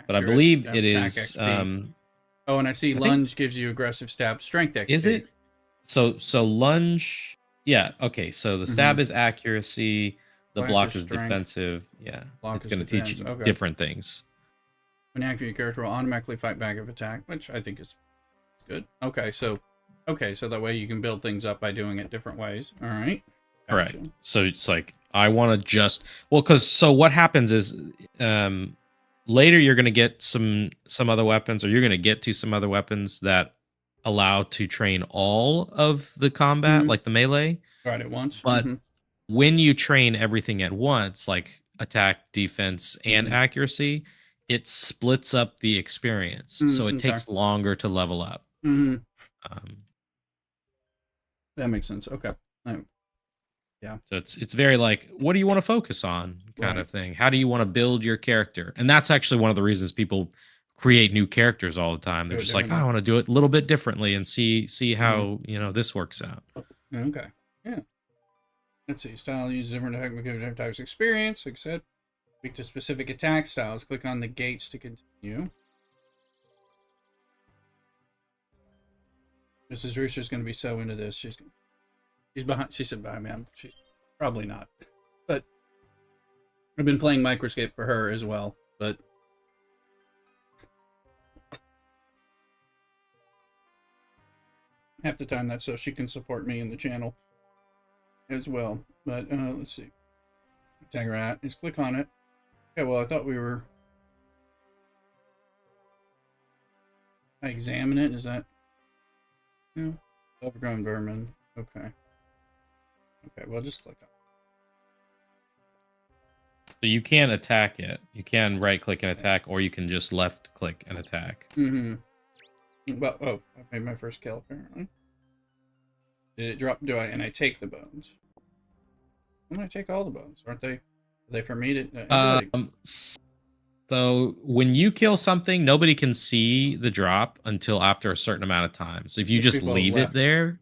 But I believe it is. Oh, and I see lunge gives you aggressive stab, strength XP. Is it? So lunge, yeah. Okay, so the stab is accuracy. The block is defensive. Yeah, it's going to teach you different things. When active, your character will automatically fight back if attacked, which I think is good. Okay, so that way you can build things up by doing it different ways. All right. Gotcha. Right. So it's like I want to just so what happens is later you're going to get some other weapons, or you're going to get to some other weapons that allow to train all of the combat, like the melee. Right at once. But when you train everything at once, like attack, defense, and accuracy, it splits up the experience. So it takes longer to level up. That makes sense. Okay. Yeah. So it's very like, what do you want to focus on kind of thing? How do you want to build your character? And that's actually one of the reasons people create new characters all the time. They're just like, oh, I want to do it a little bit differently and see how, this works out. Okay. Yeah. Let's see. Style uses different types of experience. Like I said, speak to specific attack styles. Click on the gates to continue. Mrs. Rooster's going to be so into this. She's behind. She said behind me. She's probably not. But I've been playing Microscape for her as well. But have to time that so she can support me in the channel as well. But let's see. Tag rat is click on it. Okay, well I thought we were. I examine it. Is that? No. Overgrown vermin. Okay. Okay, well just click on it. So you can attack it. You can right click and attack, or you can just left click and attack. Well, oh, I made my first kill apparently. Did it drop? And I take the bones? When I take all the bones, aren't they? Are they for me to? So when you kill something, nobody can see the drop until after a certain amount of time. So if you just leave it there,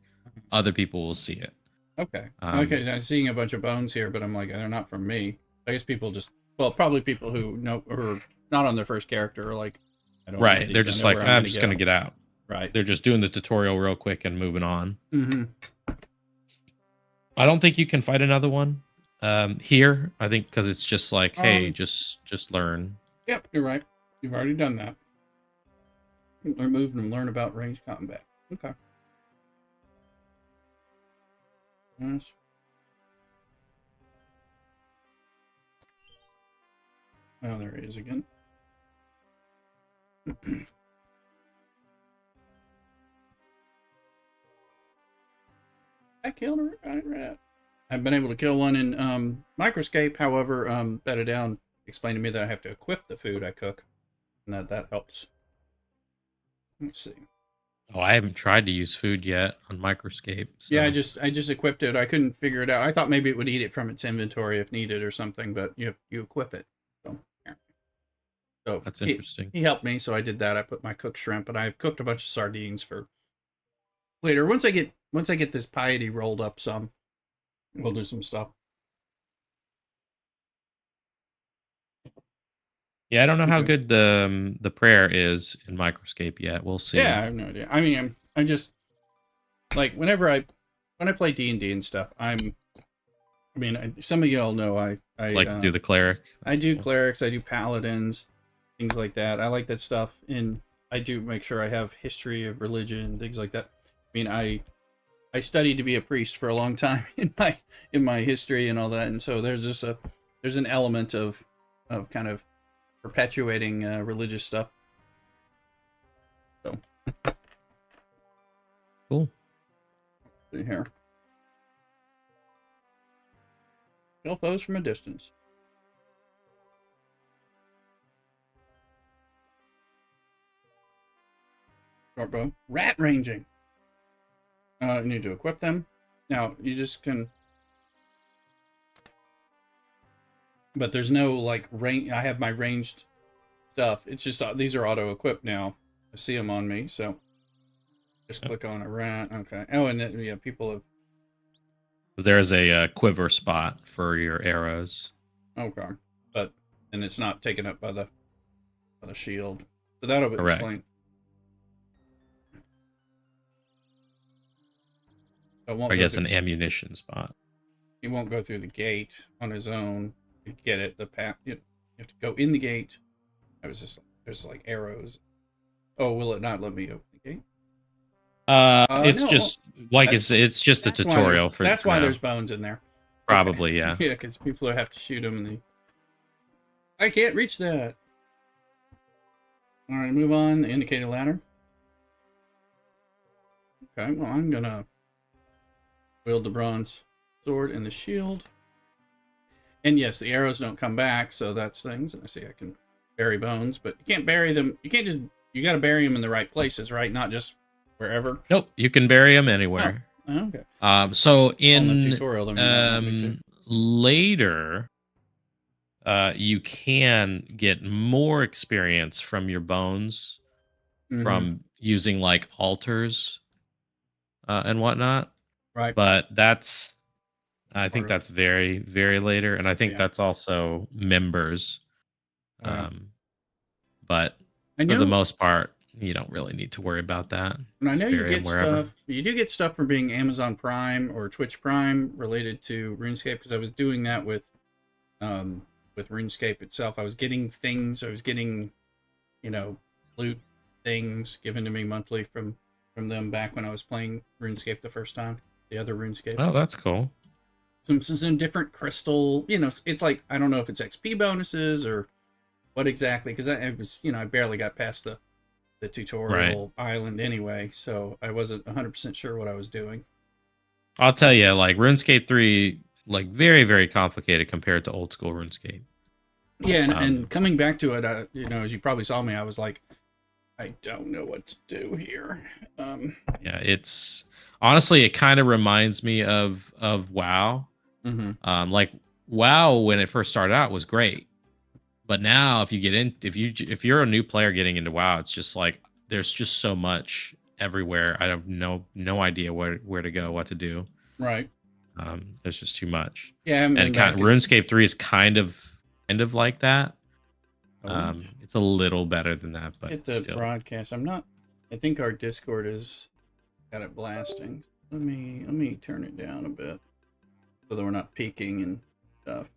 other people will see it. Okay. Okay, I'm seeing a bunch of bones here, but I'm like, they're not from me. I guess people just, well, probably people who know or not on their first character, or like, I don't right. They're just like, I'm just gonna get out. Right. They're just doing the tutorial real quick and moving on. I don't think you can fight another one here. I think because it's just like, hey, just learn. Yep, you're right. You've already done that. Move and learn about range combat. Okay. Yes. Oh, there he is again. I killed a rat. I've been able to kill one in Microscape. However, Better Down explained to me that I have to equip the food I cook, and that helps. Let's see. Oh, I haven't tried to use food yet on Microscape. So. Yeah, I just equipped it. I couldn't figure it out. I thought maybe it would eat it from its inventory if needed or something, but you equip it. So that's interesting. He helped me, so I did that. I put my cooked shrimp, and I've cooked a bunch of sardines for later. Once I get this piety rolled up some, we'll do some stuff. Yeah, I don't know how good the prayer is in Microscape yet. We'll see. Yeah, I have no idea. I mean, I'm just like when I play D&D and stuff. Some of y'all know I like to do the cleric. I do clerics. I do paladins, things like that. I like that stuff, and I do make sure I have history of religion, things like that. I mean, I studied to be a priest for a long time in my history and all that, and so there's an element of kind of perpetuating religious stuff. So cool. See here. Kill foes from a distance. Short bow. Rat ranging. You need to equip them. Now you just can. But there's no like range. I have my ranged stuff. It's just these are auto equipped now. I see them on me, so just click on a rat. Okay. Oh, and then, yeah, people have. There's a quiver spot for your arrows. Okay, but and it's not taken up by the shield. So that'll be explained. I guess an ammunition spot. He won't go through the gate on his own. You get it. The path. You have to go in the gate. I was just there's like arrows. Oh, will it not let me open the gate? It's no. Just like it's just a tutorial for. That's why there's bones in there. Probably, yeah. Yeah, because people have to shoot them, and I can't reach that. All right, move on. The indicated ladder. Okay, well, I'm gonna wield the bronze sword and the shield. And yes, the arrows don't come back, so that's things. And I see I can bury bones, but you can't bury them. You can't just. You got to bury them in the right places, right? Not just wherever. Nope, you can bury them anywhere. Oh, okay. So in the tutorial, later, you can get more experience from your bones from using like altars and whatnot. Right. But I think that's very, very later, and I think that's also members. But for the most part, you don't really need to worry about that. And I know you get stuff. You do get stuff from being Amazon Prime or Twitch Prime related to RuneScape, because I was doing that with RuneScape itself. I was getting things. I was getting, loot things given to me monthly from them back when I was playing RuneScape the first time. The other RuneScape. Oh, that's cool. Some different crystal. It's like, I don't know if it's XP bonuses or what exactly, because I was, I barely got past the tutorial island anyway, so I wasn't 100% sure what I was doing. I'll tell you, like RuneScape 3, like very, very complicated compared to old school RuneScape. Yeah, and coming back to it, as you probably saw me, I was like, I don't know what to do here. Yeah, it's honestly, it kind of reminds me of WoW. Like WoW when it first started out was great. But now, if you're a new player getting into WoW, it's just like there's just so much everywhere. I have no idea where to go, what to do. Right. There's just too much. Yeah, and RuneScape 3 is kind of like that. It's a little better than that, but hit the still. Broadcast. I think our Discord has got it blasting. Let me turn it down a bit so that we're not peaking and stuff.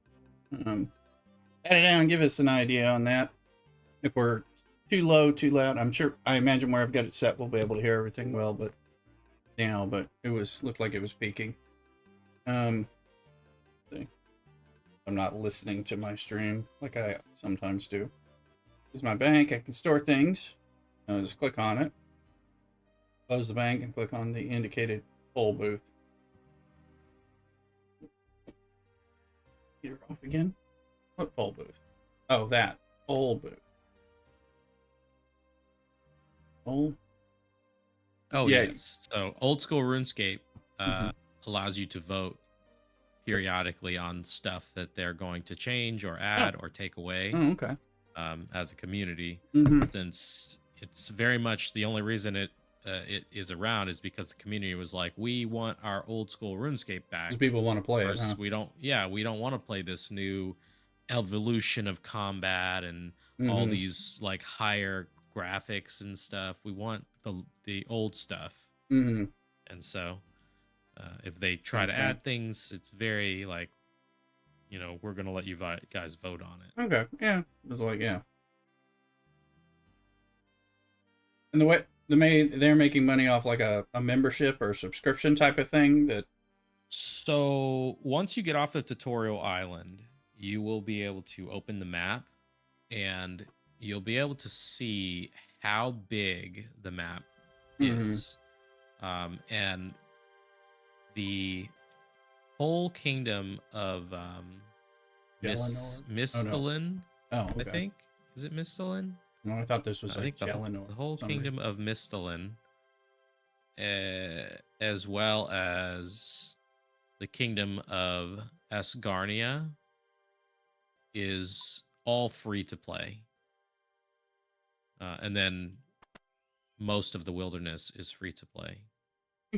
Add it down, give us an idea on that. If we're too low, too loud, I imagine where I've got it set, we'll be able to hear everything well, but it looked like it was peaking. I'm not listening to my stream like I sometimes do. This is my bank. I can store things. I'll just click on it. Close the bank and click on the indicated poll booth. Get her off again. What poll booth? Oh, that poll booth. Oh. Oh yeah. Yes. So old school RuneScape allows you to vote periodically on stuff that they're going to change or add or take away. Oh, okay. As a community, since it's very much the only reason it is around is because the community was like, we want our old school RuneScape back. Because people want to play it. Huh? We don't want to play this new evolution of combat and all these like higher graphics and stuff. We want the old stuff. And so if they try to add things, it's very like, we're gonna let you guys vote on it. Okay, yeah, it's like and the way they're making money off like a membership or subscription type of thing. So once you get off the tutorial island, you will be able to open the map, and you'll be able to see how big the map is, and the whole kingdom of Mistalin. Oh, okay. I think, is it Mistalin? No, I thought this was like the whole kingdom of Mistalin, as well as the kingdom of Asgarnia, is all free to play, and then most of the wilderness is free to play.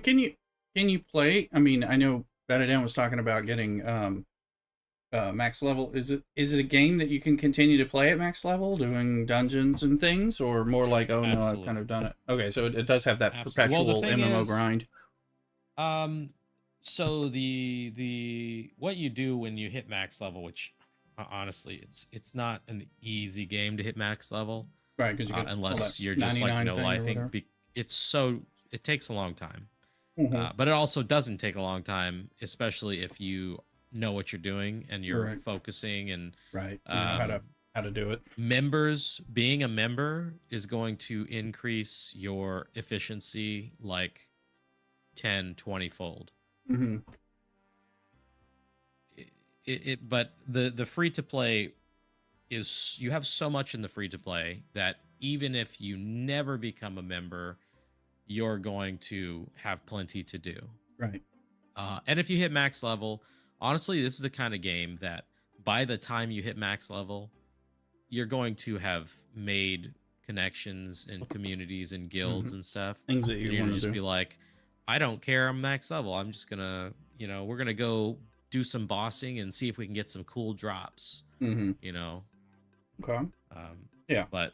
Can you play? I mean, I know Badadan was talking about getting max level. Is it a game that you can continue to play at max level, doing dungeons and things, or more like, Absolutely. No, I've kind of done it. Okay, so it does have that perpetual MMO grind. So the what you do when you hit max level, which honestly, it's not an easy game to hit max level, right? Because unless you're just like no lifing, it takes a long time. But it also doesn't take a long time, especially if you know what you're doing and you're focusing and you know how to do it. Being a member is going to increase your efficiency like 10, 20 fold. Mm-hmm. But the free to play is, you have so much in the free to play that even if you never become a member, you're going to have plenty to do. Right. And if you hit max level, honestly, this is the kind of game that by the time you hit max level, you're going to have made connections and communities and guilds and stuff. Things that you want to just be like, I don't care, I'm max level. I'm just gonna, we're gonna go do some bossing and see if we can get some cool drops. Okay. Yeah. But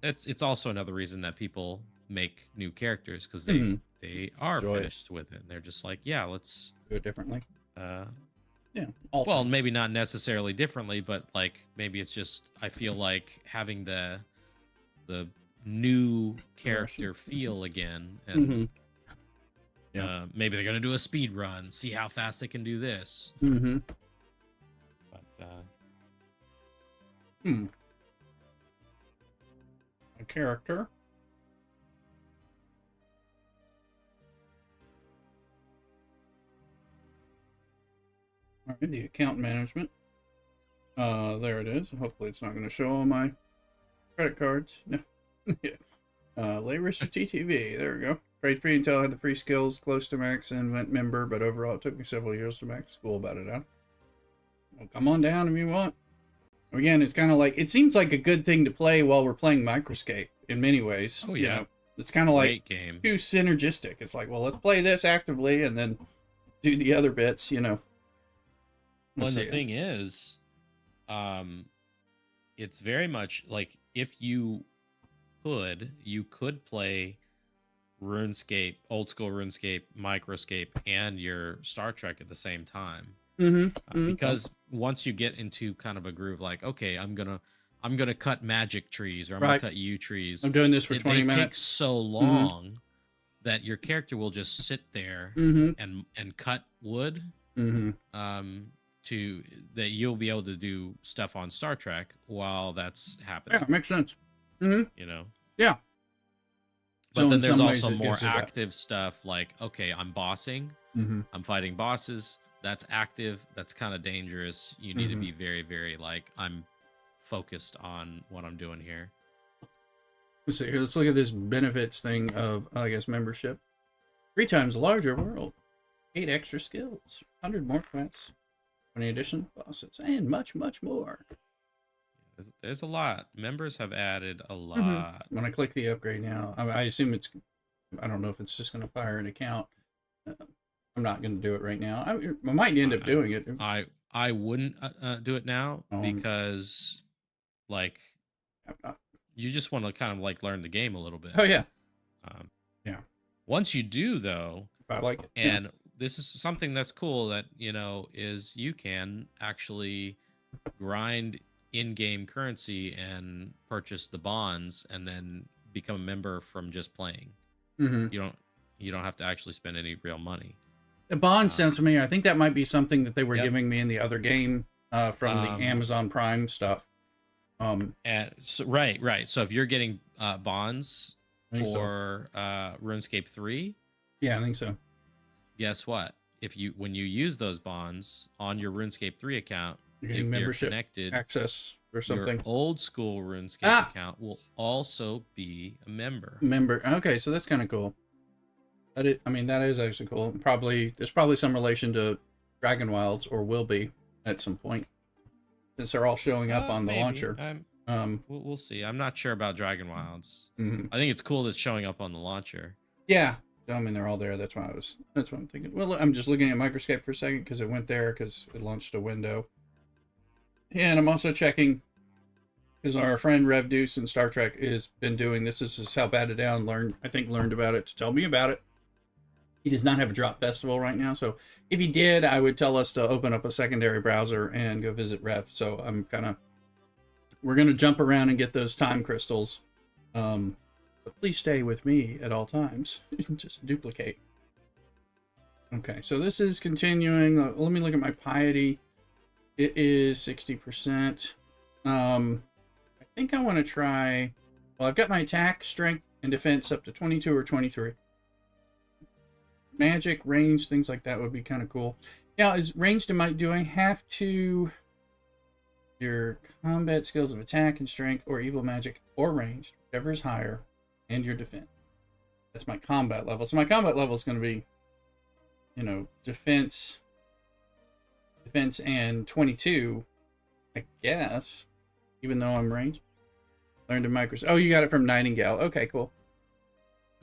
it's also another reason that people make new characters, because they are finished with it. And they're just like, yeah, let's do it differently. Yeah. Well, maybe not necessarily differently, but like maybe it's just, I feel like having the new character feel again, and maybe they're gonna do a speed run, see how fast they can do this. But a character. All right, the account management. There it is. Hopefully it's not going to show all my credit cards. No. Labors for TTV. There we go. Trade free until I had the free skills close to max and went member, but overall it took me several years to max. Cool about it, huh? Well, come on down if you want. Again, it's kind of like, it seems like a good thing to play while we're playing Microscape in many ways. Oh, yeah. It's kind of like game. Too synergistic. It's like, well, let's play this actively and then do the other bits, Well, and the thing is, it's very much like, if you could play RuneScape, old school RuneScape, Microscape, and your Star Trek at the same time. Because once you get into kind of a groove, like, okay, I'm gonna cut magic trees, or I'm gonna cut yew trees. I'm doing this for 20 minutes. It takes so long that your character will just sit there and cut wood. To that you'll be able to do stuff on Star Trek while that's happening. Yeah, makes sense. Yeah. But So then there's also more active stuff, like, okay, I'm bossing, I'm fighting bosses. That's active. That's kind of dangerous. You need to be very, very, like, I'm focused on what I'm doing here. Let's see here. Let's look at this benefits thing of, I guess, membership. 3 times larger world, 8 extra skills, 100 more quests, 20 additional bosses, and much, much more. There's a lot. Members have added a lot. When I click the upgrade now, I assume it's, I don't know if it's just going to fire an account. I'm not going to do it right now. I might end up doing it. I wouldn't do it now because, like, you just want to kind of like learn the game a little bit. Oh yeah. Yeah. Once you do, though, I like it. And this is something that's cool that, is you can actually grind in-game currency and purchase the bonds and then become a member from just playing. You don't have to actually spend any real money. The bond sounds familiar. I think that might be something that they were giving me in the other game from the Amazon Prime stuff. Right. So if you're getting bonds for RuneScape 3, yeah, I think so. Guess what? When you use those bonds on your RuneScape 3 account, you're getting membership connected, access or something. Your old school RuneScape account will also be a member. Okay, so that's kind of cool. That is actually cool. There's probably some relation to Dragon Wilds, or will be at some point, since they're all showing up on the launcher. We'll see. I'm not sure about Dragon Wilds. I think it's cool that it's showing up on the launcher. Yeah, I mean, they're all there. That's what I'm thinking. Well, I'm just looking at Microscape for a second because it went there because it launched a window. And I'm also checking because our friend Rev Deuce in Star Trek has been doing this. This is how Batted Down learned about it to tell me about it. He does not have a drop festival right now, so if he did, I would tell us to open up a secondary browser and go visit Rev. So we're gonna jump around and get those time crystals. But please stay with me at all times. Just duplicate. Okay, so this is continuing. Let me look at my piety. It is 60%. I think I want to try. Well, I've got my attack, strength, and defense up to 22 or 23. magic, range, things like that would be kind of cool. Now, is ranged do I have to your combat skills of attack and strength or evil magic or ranged, whichever is higher, and your defense. That's my combat level. So my combat level is going to be, defense and 22, I guess, even though I'm ranged. Learned in Microscape. Oh, you got it from Nightingale. Okay, cool.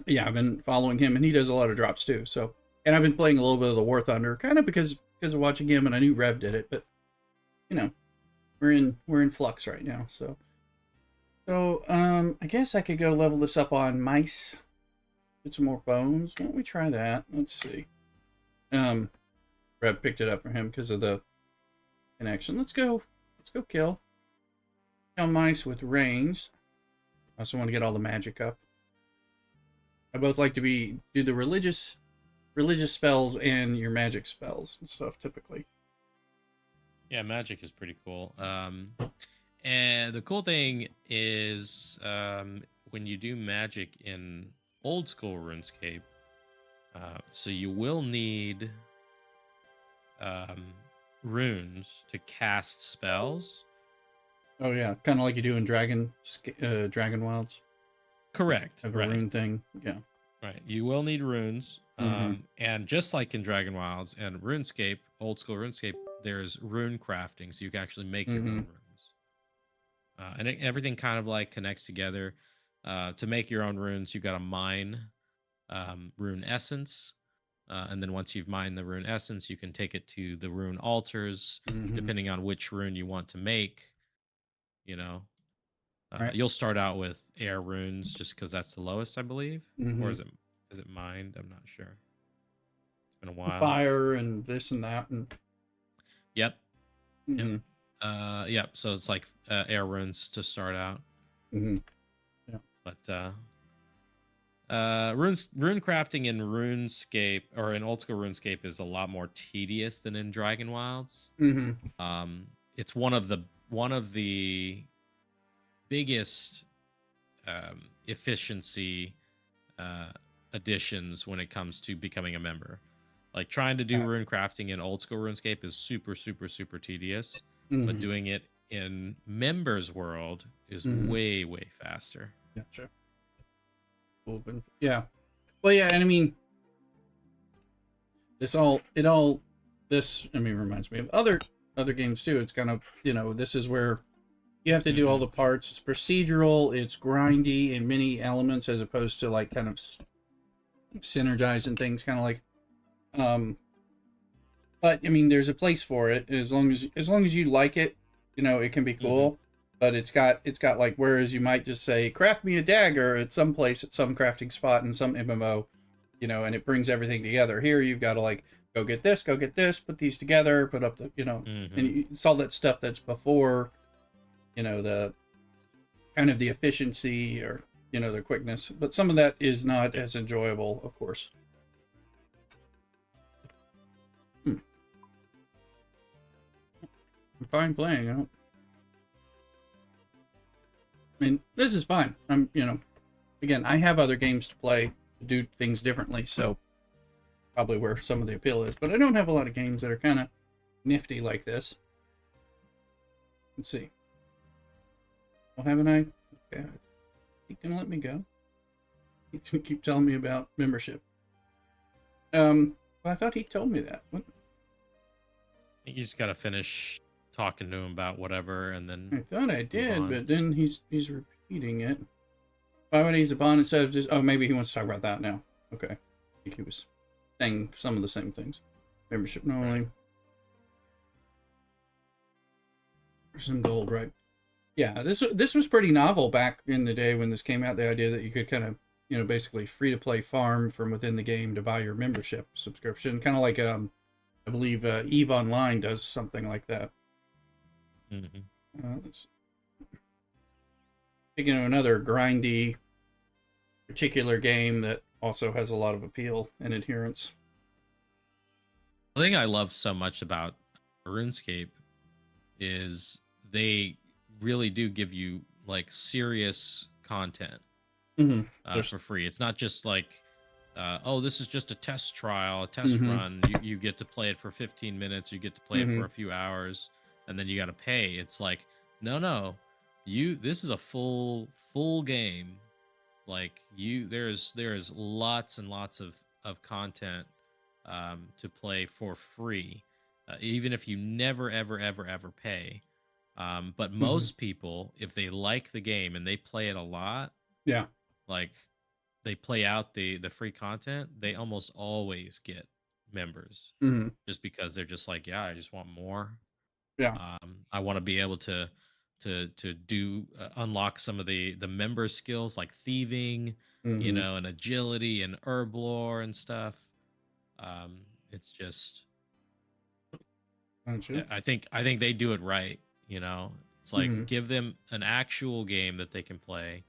Yeah, I've been following him, and he does a lot of drops too. So, and I've been playing a little bit of the War Thunder, kind of because of watching him, and I knew Rev did it, but we're in flux right now. So I guess I could go level this up on mice, get some more bones. Why don't we try that? Let's see. Rev picked it up for him because of the connection. Let's go kill mice with range. I also want to get all the magic up. I both like to do the religious spells and your magic spells and stuff typically. Yeah, magic is pretty cool. And the cool thing is when you do magic in old school RuneScape, so you will need runes to cast spells. Oh yeah, kind of like you do in Dragon Wilds. Correct. Have a rune thing. Yeah. Right. You will need runes. And just like in Dragon Wilds and RuneScape, old school RuneScape, there's rune crafting, so you can actually make your own runes. And everything kind of like connects together. To make your own runes, you got to mine rune essence. And then once you've mined the rune essence, you can take it to the rune altars, depending on which rune you want to make. Right. You'll start out with air runes just because that's the lowest, I believe. Or is it mined? I'm not sure. It's been a while. Fire and this and that. And... Yep. Yep. So it's like air runes to start out. Yeah. But rune crafting in RuneScape or in old school RuneScape is a lot more tedious than in Dragon Wilds. It's one of the biggest efficiency additions when it comes to becoming a member. Like trying to do rune crafting in old school RuneScape is super, super, super tedious, but doing it in Members World is way, way faster. Yeah, sure. Yeah. Well, yeah, and I mean, this reminds me of other games too. It's kind of, this is where you have to do all the parts. It's procedural, it's grindy in many elements as opposed to like kind of synergizing things, kind of like but I mean there's a place for it as long as you like it, it can be cool. But it's got like, whereas you might just say craft me a dagger at some place at some crafting spot in some MMO, and it brings everything together. Here you've got to like go get this, put these together, put up the and it's all that stuff that's before the kind of the efficiency or the quickness, but some of that is not as enjoyable, of course. I'm fine playing. I mean, this is fine. I'm, again, I have other games to play to do things differently, so probably where some of the appeal is, but I don't have a lot of games that are kind of nifty like this. Let's see. Well, haven't I? Okay. He can let me go. He keep telling me about membership. Well, I thought he told me that. What? You just got to finish talking to him about whatever, and then I thought I did, but then he's repeating it. Why would he's upon instead of just? Oh, maybe he wants to talk about that now. Okay, I think he was saying some of the same things. Membership normally. Some gold, right? Yeah, this was pretty novel back in the day when this came out. The idea that you could kind of, basically free to play farm from within the game to buy your membership subscription, kind of like I believe EVE Online does something like that. Speaking of another grindy, particular game that also has a lot of appeal and adherence. The thing I love so much about RuneScape is they really do give you like serious content for free. It's not just like oh, this is just a test trial, a test run. You get to play it for 15 minutes, you get to play it for a few hours, and then you got to pay. It's like, no, this is a full game. Like there's lots and lots of content to play for free, even if you never ever pay. But most people, if they like the game and they play it a lot, yeah, like they play out the free content, they almost always get members, just because they're just like, yeah, I just want more. Yeah. I want to be able to do unlock some of the member skills like thieving, and agility and herb lore and stuff. It's just, I think they do it right. It's like, give them an actual game that they can play,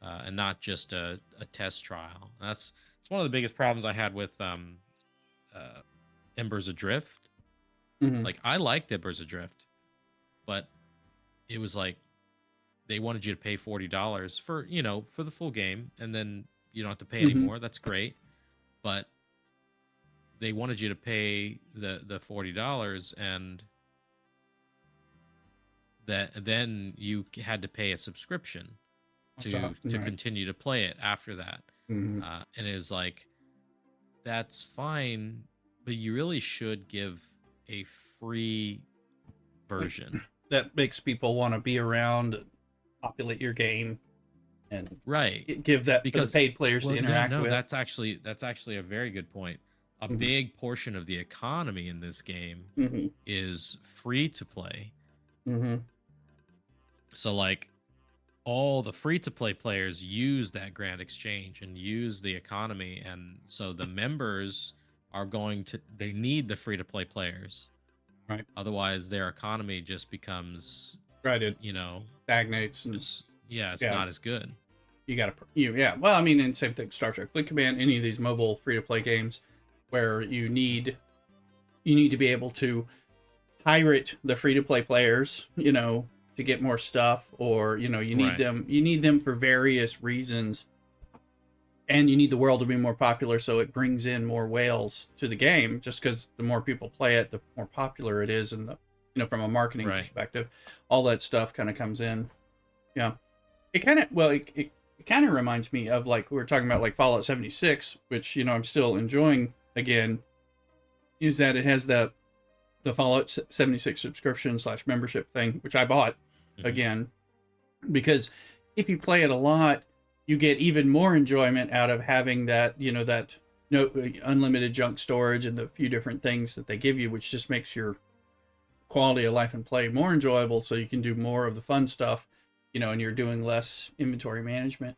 and not just a test trial. It's one of the biggest problems I had with Embers Adrift. Like, I liked Embers Adrift, but it was like they wanted you to pay $40 for for the full game, and then you don't have to pay anymore. That's great, but they wanted you to pay the $40, and then you had to pay a subscription to continue to play it after that. And it was like, that's fine, but you really should give a free version that makes people want to be around, populate your game, and give that because for the paid players to interact with. That's actually a very good point. A big portion of the economy in this game is free to play. So like, all the free to play players use that grand exchange and use the economy, and so the members are they need the free to play players. Right. Otherwise, their economy just becomes stagnates. And it's not as good. You got to well, I mean, and same thing, Star Trek Fleet Command, any of these mobile free to play games where you need to be able to pirate the free to play players, to get more stuff, or you need them for various reasons, and you need the world to be more popular so it brings in more whales to the game, just because the more people play it, the more popular it is, and from a marketing perspective, all that stuff kind of comes in. It kind of reminds me of, like, we were talking about, like Fallout 76, which I'm still enjoying again, is that it has the Fallout 76 subscription / membership thing, which I bought again, because if you play it a lot, you get even more enjoyment out of having that, that unlimited junk storage and the few different things that they give you, which just makes your quality of life and play more enjoyable, so you can do more of the fun stuff, and you're doing less inventory management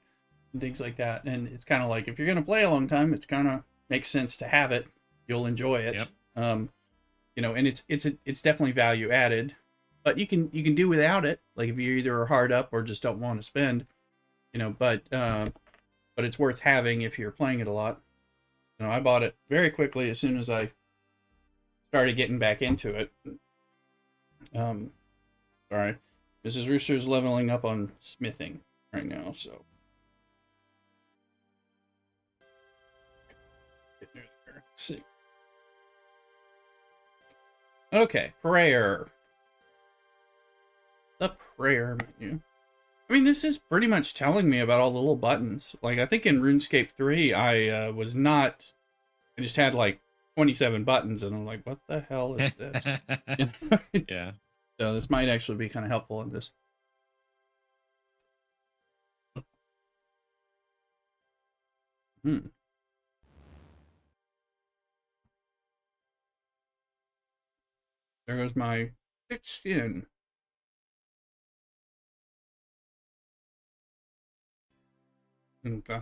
and things like that. And it's kind of like, if you're going to play a long time, it's kind of makes sense to have it. You'll enjoy it. Yep. And it's definitely value added, but you can do without it. Like, if you either are hard up or just don't want to spend, but it's worth having if you're playing it a lot. I bought it very quickly as soon as I started getting back into it. Sorry, Mrs. Rooster's leveling up on smithing right now, so get near there. Let's see. Okay, prayer. The prayer menu. I mean, this is pretty much telling me about all the little buttons. Like, I think in RuneScape 3, I just had like 27 buttons, and I'm like, what the hell is this? Yeah. So this might actually be kind of helpful in this. There goes my thick skin. Okay.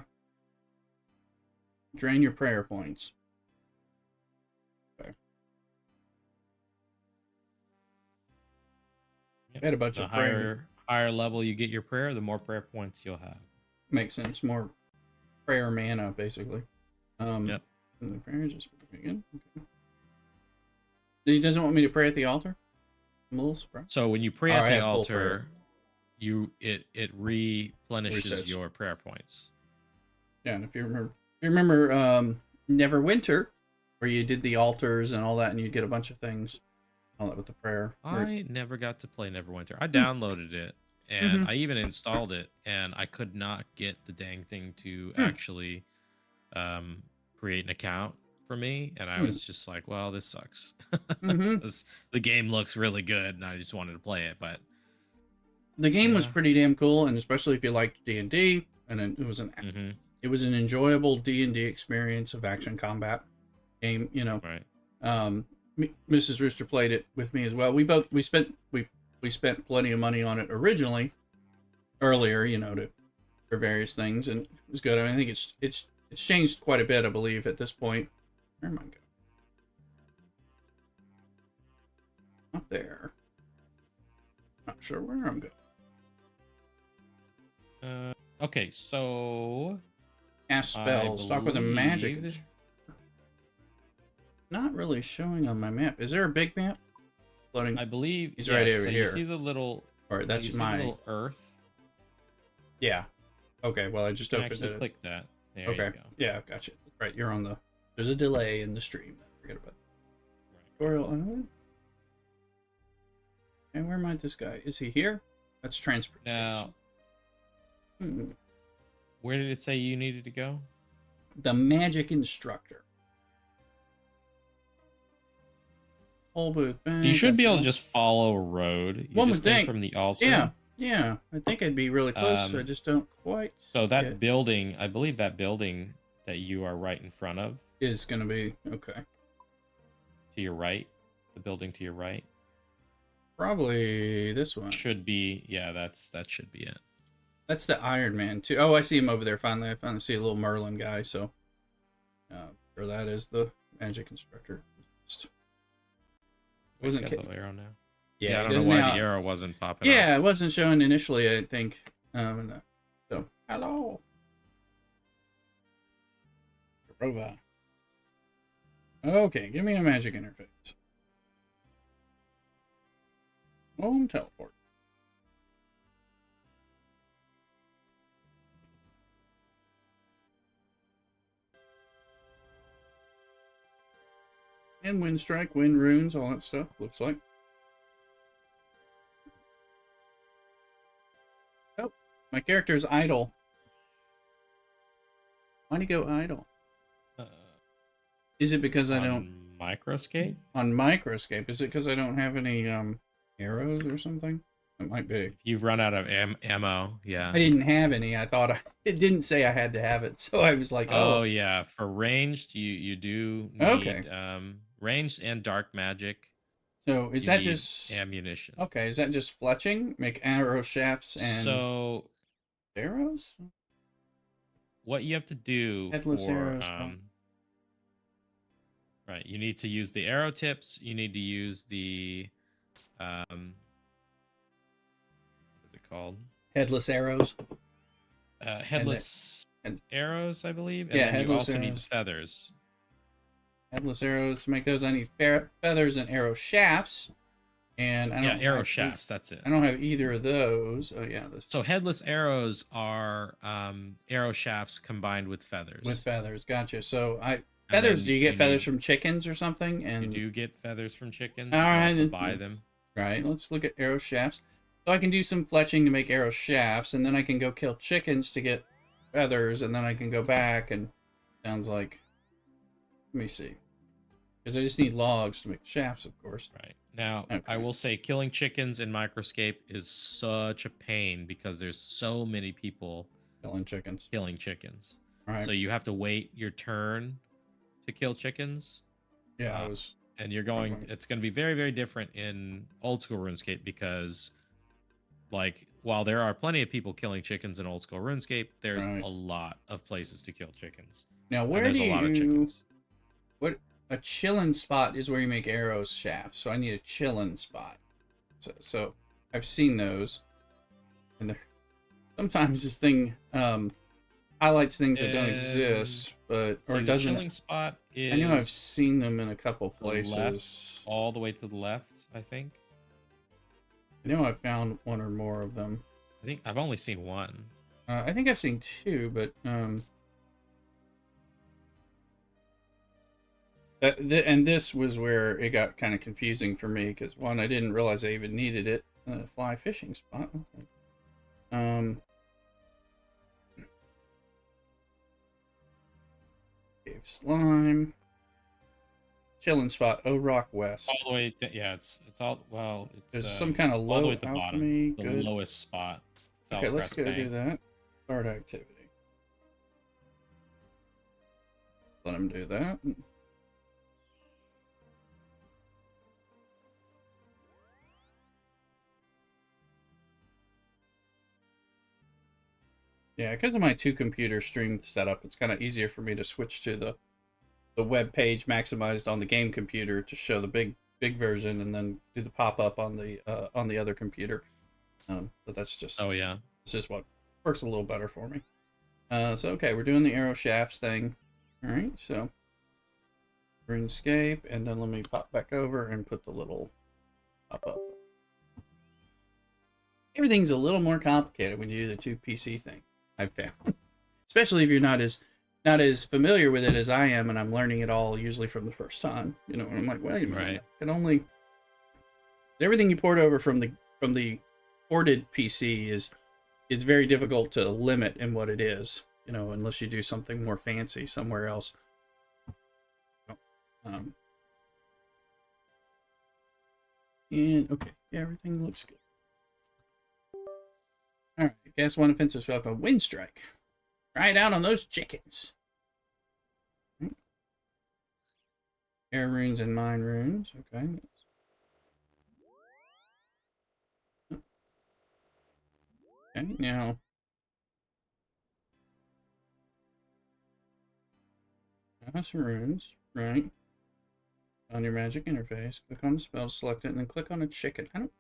Drain your prayer points. Okay. Yep. Had a bunch the of higher level you get your prayer, the more prayer points you'll have. Makes sense. More prayer mana, basically. Yep. And the prayer just again. Okay. He doesn't want me to pray at the altar? I'm a little surprised. So when you pray at the altar, it replenishes Resets your prayer points. Yeah, and if you remember, You remember Neverwinter, where you did the altars and all that, and you'd get a bunch of things, all that with the prayer. I never got to play Neverwinter. I Hmm. downloaded it and Mm-hmm. I even installed it, and I could not get the dang thing to Hmm. actually um, create an account for me. And I Hmm. was just like, well, this sucks. Mm-hmm. The game looks really good, and I just wanted to play it. But The game was yeah, pretty damn cool, and especially if you liked D&D, and hmm, it was an enjoyable D&D experience of action combat game. right. Um, Mrs. Rooster played it with me as well. We spent plenty of money on it originally earlier, for various things, and it was good. I mean, I think it's changed quite a bit, I believe, at this point. Where am I going? Up there. Not sure where I'm going. Okay, so Cast spells. Talk with a magic. Not really showing on my map. Is there a big map? Floating. I believe He's right over so here. You see the little, Or that's you see my the little Earth. Yeah. Okay. Well, I just You can opened actually it. click that. There Okay. you go. Yeah, gotcha. Right, you're on the. There's a delay in the stream. Forget about that. Tutorial. And where might this guy? Is he here? That's transportation. Now, Hmm. where did it say you needed to go? The magic instructor. Whole booth bank. You should be able to just follow a road. You One just would came think. from the altar. Yeah. I think I'd be really close. I just don't quite. So that building, I believe that building that you are right in front of is going to be okay. To your right, the building to your right. Probably this one. Should be, yeah, that should be it. That's the Iron Man too. Oh, I see him over there. Finally, I finally see a little Merlin guy. So, or that is the magic instructor. Wasn't got the arrow now? Yeah, I don't know why the arrow wasn't popping up. Yeah, it wasn't showing initially, I think. So, hello. Rova. Okay, give me a magic interface. Home teleport. And wind strike, wind runes, all that stuff, looks like. Oh, my character's idle. Why'd he go idle? Is it because I don't... Microscape? On Microscape. Is it because I don't have any arrows or something? It might be. If you've run out of ammo, yeah. I didn't have any. I thought it didn't say I had to have it, so I was like, oh yeah, for ranged, you do need ranged and dark magic. So is that just ammunition? Okay, is that just fletching? Make arrow shafts and arrows? What you have to do Headless arrows. Right, you need to use the arrow tips. You need to use the what is it called? Headless arrows. Headless arrows, I believe. And yeah, then you also arrows. need feathers. Headless arrows. To make those, I need feathers and arrow shafts. And I don't arrow shafts. That's it. I don't have either of those. Oh yeah. So headless arrows are arrow shafts combined with feathers. With feathers, gotcha. So feathers. Do you get feathers from chickens or something? And you do get feathers from chickens. All right, you can also buy them. Right. Let's look at arrow shafts. So I can do some fletching to make arrow shafts, and then I can go kill chickens to get feathers, and then I can go back and sounds like. Let me see. Because I just need logs to make shafts, of course. Right. Now, I will say killing chickens in Microscape is such a pain because there's so many people killing chickens. All right. So you have to wait your turn to kill chickens. Yeah, and you're going. It's going to be very, very different in old school RuneScape because, like, while there are plenty of people killing chickens in old school RuneScape, there's a lot of places to kill chickens. Now, where do a lot of chickens. What? A chillin' spot is where you make arrow shafts, so I need a chillin' spot. So I've seen those, and sometimes this thing highlights things that don't exist, or it doesn't. The chilling spot is. I know I've seen them in a couple places. Left, all the way to the left, I think. I know I found one or more of them. I think I've only seen one. I think I've seen two, but And this was where it got kind of confusing for me because one, I didn't realize I even needed it. Fly fishing spot. Okay. Cave slime. Chilling spot. O Rock West. All the way. Yeah, it's all. Well, it's there's some kind of low all the way at the alchemy. bottom. The lowest spot. Okay, let's go do that. Start activity. Let him do that. Yeah, because of my 2-computer stream setup, it's kind of easier for me to switch to the web page maximized on the game computer to show the big version, and then do the pop up on the other computer. But that's just it's just what works a little better for me. So okay, we're doing the arrow shafts thing. All right, so RuneScape, and then let me pop back over and put the little pop up. Everything's a little more complicated when you do the 2 PC thing, I've found. Especially if you're not as familiar with it as I am, and I'm learning it all usually from the first time. You know, and I'm like, wait a minute, right. I can only everything you port over from the ported PC is very difficult to limit in what it is. You know, unless you do something more fancy somewhere else. And okay, yeah, everything looks good. All right, guess one offensive spell called Wind Strike. Try down on those chickens. Air runes and mine runes. Okay. Okay, now. I have some runes, right? On your magic interface, click on the spell to select it, and then click on a chicken. I don't.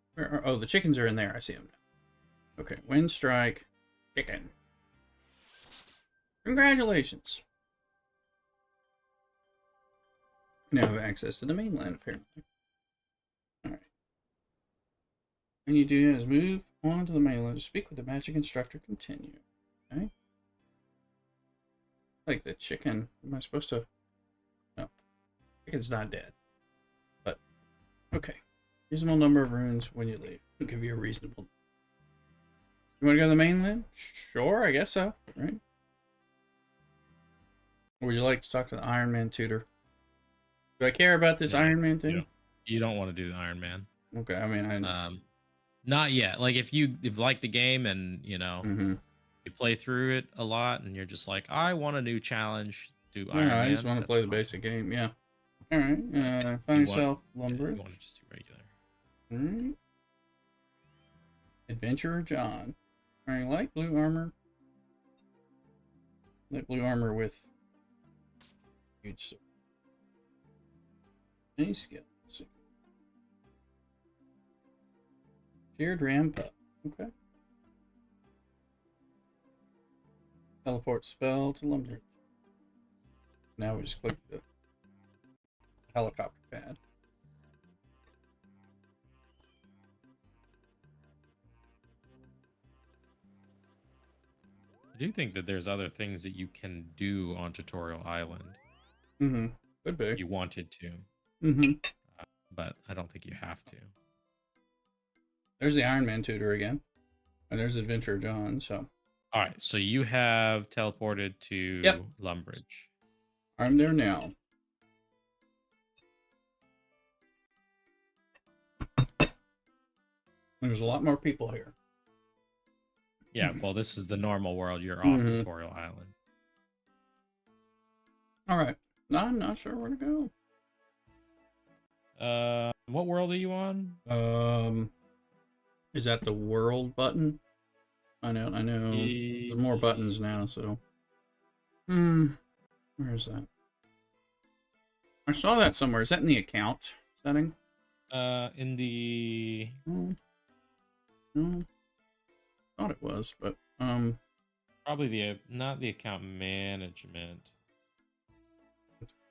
Oh, the chickens are in there. I see them now. Okay, Wind Strike, chicken. Congratulations. Now have access to the mainland, apparently. Alright. And you do is move on to the mainland to speak with the magic instructor. Continue. Okay. Like the chicken. Am I supposed to? No. Chicken's not dead. But, okay. Reasonable number of runes when you leave. I'll give you a reasonable. You want to go to the mainland? Sure, I guess so. Right. Or would you like to talk to the Iron Man tutor? Do I care about this Iron Man thing? You don't want to do the Iron Man. Okay, I mean, not yet. Like if you like the game and you know you play through it a lot and you're just like, I want a new challenge. Do Iron Man. I just want to play the basic game. Yeah. All right. Find yourself Lumber. You want to just do regular. All right. Adventurer John. All right, light blue armor. Light blue armor with huge sword. Any skill. Let's see. Shared ram pup. Okay. Teleport spell to Lumbridge. Now we just click the helicopter pad. I do think that there's other things that you can do on Tutorial Island. Could be. You wanted to. But I don't think you have to. There's the Iron Man tutor again. And there's Adventurer John, so. Alright, so you have teleported to Lumbridge. I'm there now. There's a lot more people here. Yeah, well, this is the normal world. You're off Tutorial Island. Alright. I'm not sure where to go. What world are you on? Is that the world button? I know. There's more buttons now, so. Where is that? I saw that somewhere. Is that in the account setting? In the. No. Thought it was, but probably not the account management.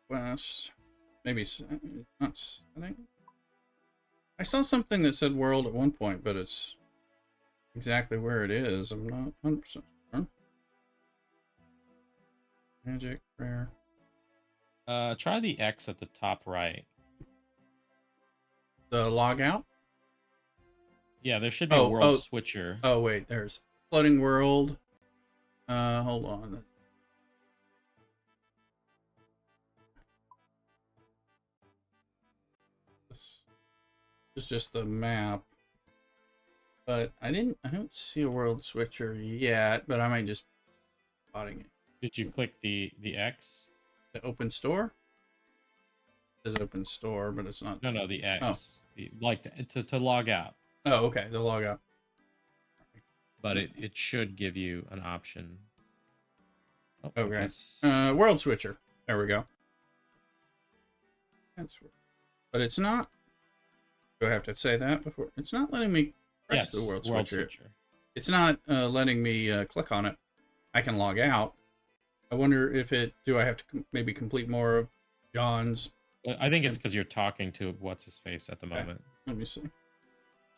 West. Maybe not setting. I saw something that said world at one point, but it's exactly where it is. I'm not 100% sure. Magic, rare. Try the X at the top right. The log out? Yeah, there should be a world switcher. Oh, wait, there's floating world. Hold on. This is just the map. But I don't see a world switcher yet, but I might just be spotting it. Did you click the X? The open store? It says open store, but it's not. No, the X. Oh. Like to log out. Oh, okay, the log out. But it should give you an option. Oh, okay. World switcher. There we go. But it's not. Do I have to say that before? It's not letting me press the world switcher. It's not letting me click on it. I can log out. I wonder if do I have to maybe complete more of John's? I think it's because you're talking to what's his face at the moment. Let me see.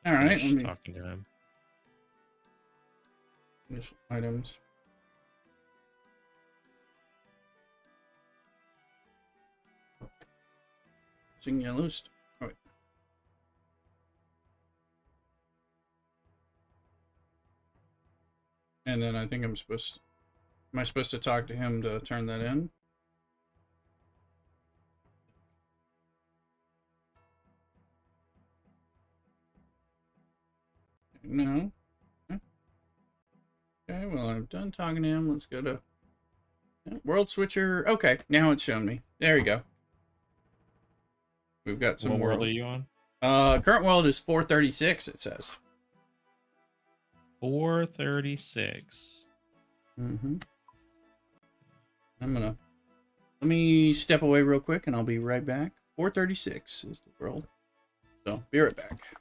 All right, talking to him. Initial items. Sing Yellowstone. Oh, wait. And then I think am I supposed to talk to him to turn that in? No. Okay, well, I'm done talking to him. Let's go to world switcher. Okay, now it's showing me. There you go. We've got some What world are you on? Current world is 436, it says. 436. Mm-hmm. Let me step away real quick and I'll be right back. 436 is the world. So, be right back.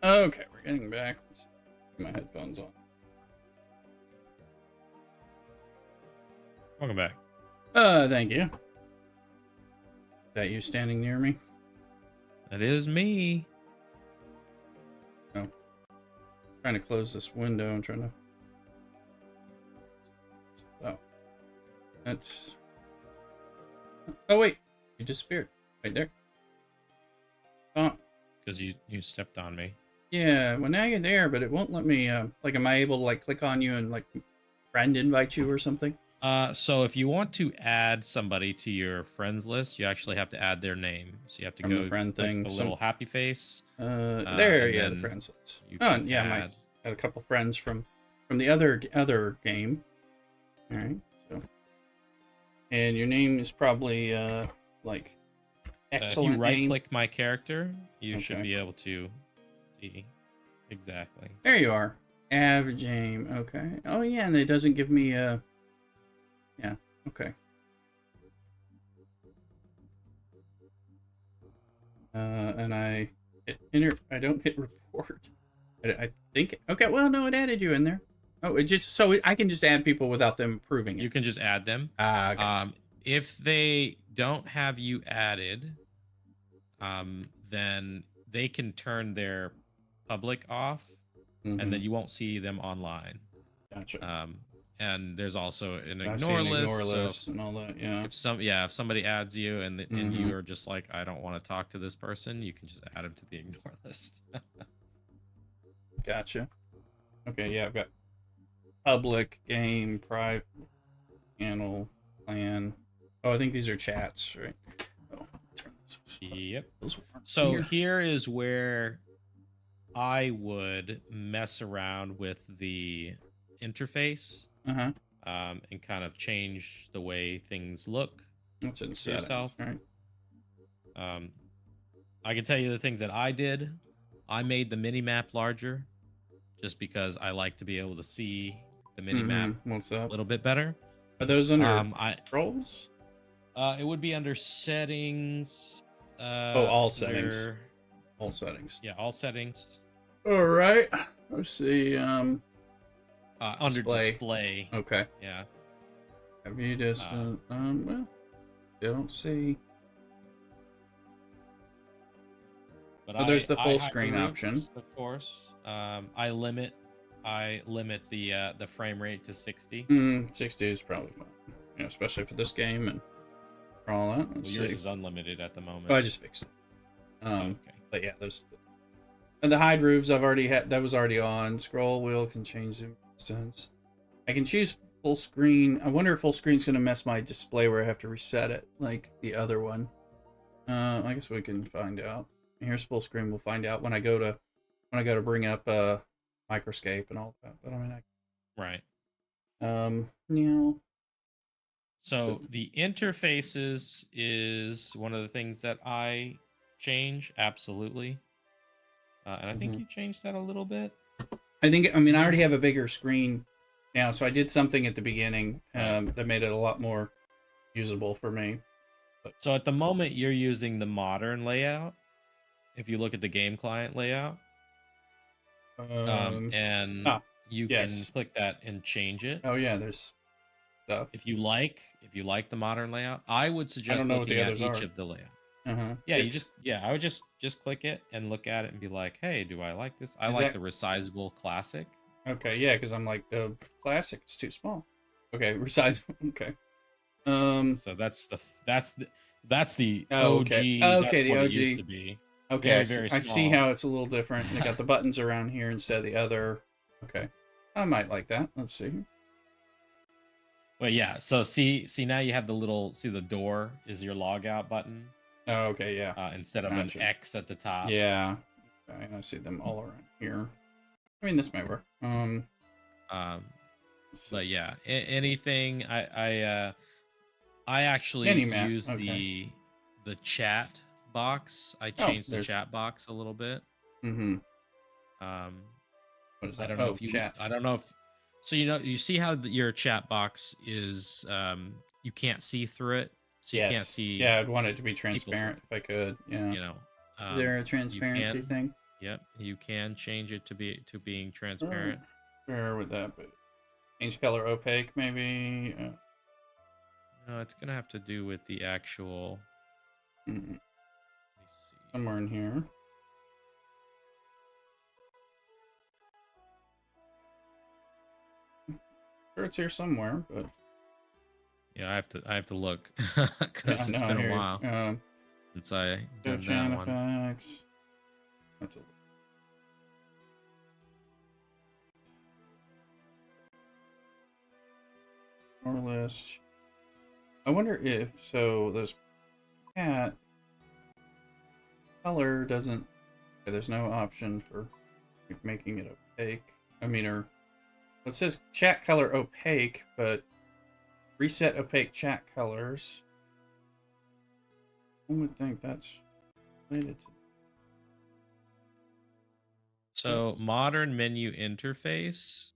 Okay, we're getting back. Let's get my headphones on. Welcome back. Thank you. Is that you standing near me? That is me. Oh. Trying to close this window. I'm trying to... Oh. That's... Oh, wait. You disappeared. Right there. Oh. Because you stepped on me. Yeah, well now you're there, but it won't let me. Like, am I able to like click on you and like friend invite you or something? So if you want to add somebody to your friends list, you actually have to add their name. So you have to From the go friend click thing. the little happy face, There, and yeah, the then friends list. you Oh, can yeah, I might add. got a couple friends from the other game. All right, so and your name is probably like If you excellent right name. click my character, you should Okay. be able to see exactly. There you are. Average aim. Okay. Oh yeah, and it doesn't give me a. Yeah. Okay. And I hit enter. I don't hit report. I think. Okay. Well, no, it added you in there. Oh, it just so I can just add people without them approving it. You can just add them. Ah. Okay. If they don't have you added, then they can turn their public off, and then you won't see them online. Gotcha. And there's also an I see ignore an list. ignore So list and all that. Yeah. if somebody adds you and you are just like, I don't want to talk to this person, you can just add them to the ignore list. Gotcha. Okay. Yeah, I've got public, game, private, channel, clan. Oh, I think these are chats, right? Oh, turn this. Yep. So here is where I would mess around with the interface, and kind of change the way things look. That's in settings, yourself. Right. I can tell you the things that I did. I made the mini map larger, just because I like to be able to see the mini map a little bit better. Are those under controls? It would be under settings. All settings. All settings. Yeah, all settings. All right. Let's see. Under display. Okay. Yeah. Have you just? Well, I don't see. But there's the full screen option. Of course. I limit the frame rate to 60. 60 is probably fine. Yeah, especially for this game and for all that. Yours is unlimited at the moment. Oh, I just fixed it. Okay. But yeah, and the hide roofs I've already had. That was already on. Scroll wheel can change the distance. I can choose full screen. I wonder if full screen is going to mess my display where I have to reset it like the other one. I guess we can find out. Here's full screen. We'll find out when I go to bring up Microscape and all that. But I mean, right. Yeah. So the interfaces is one of the things that I change, absolutely. And I think you changed that a little bit. I already have a bigger screen now, so I did something at the beginning that made it a lot more usable for me. So at the moment, you're using the modern layout. If you look at the game client layout, you can click that and change it. Oh yeah, there's stuff. If you like the modern layout, I would suggest looking at each of the layout. Yeah, I would just click it and look at it and be like, hey, do I like this? I like the resizable classic. Okay, yeah, because I'm like, the classic is too small. Okay, resizable. Okay. So that's the oh, OG. Okay, that's the what OG it used to be. Okay, very I see how it's a little different. They got the buttons around here instead of the other. Okay, I might like that. Let's see. Well, yeah. So see now you have the door is your log out button. Oh, okay, yeah. Instead of an X at the top. Yeah. Okay, I see them all around here. I mean, this might work. But yeah, anything. I actually use the chat box. I changed the chat box a little bit. What is that? I don't know if you chat. I don't know if so. You see how your chat box is. You can't see through it, so you can't see. Yeah, I'd want it to be transparent if I could. Yeah. Is there a transparency thing? Yep, you can change it to being transparent. Where would that be? Change color opaque, maybe. No, it's gonna have to do with the actual. Let me see. Somewhere in here. Sure, it's here somewhere, but yeah, I have to look because it's been a while since I done that one. Or list. I wonder if so. This cat color doesn't. Okay, there's no option for making it opaque. I mean, or it says chat color opaque, but reset opaque chat colors. I would think that's related to. So modern menu interface.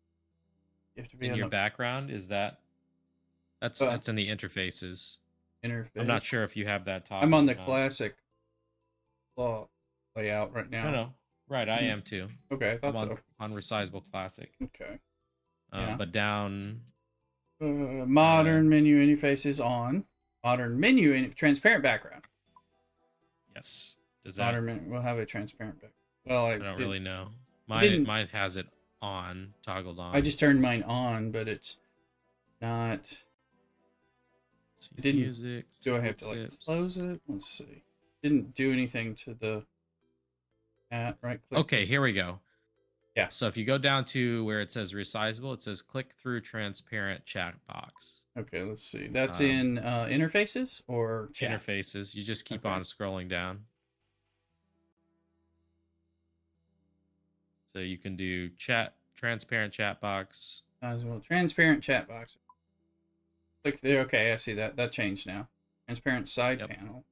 You have to be in your background, is that's in the interfaces. Interface. I'm not sure if you have that top. I'm on the classic layout right now. No. Right, I am too. Okay, I thought I'm so. On resizable classic. Okay. Yeah. But down. Modern menu interface is on. Modern menu in transparent background. Yes. Does that? Modern menu will have a transparent background. Well, I don't really know. Mine has it on, toggled on. I just turned mine on, but it's not. It didn't. Music. Do I have to like close it? Let's see. Didn't do anything to the right click. Okay, here we go. Yeah. So if you go down to where it says resizable, it says click through transparent chat box. Okay, let's see. That's in interfaces or chat? Interfaces. You just keep on scrolling down. So you can do chat, transparent chat box. As well, transparent chat box. Click there. Okay, I see that. That changed now. Transparent side panel.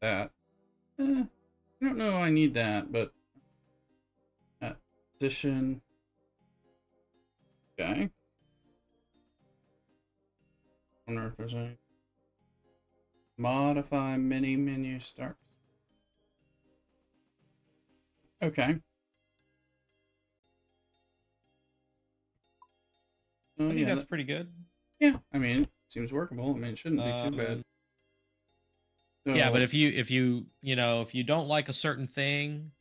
That. I don't know. I need that, but position. Okay. I wonder if there's any. Modify mini menu start. Okay. I think that's pretty good. Yeah, I mean, it seems workable. I mean, it shouldn't be too bad. So, yeah, but if you don't like a certain thing,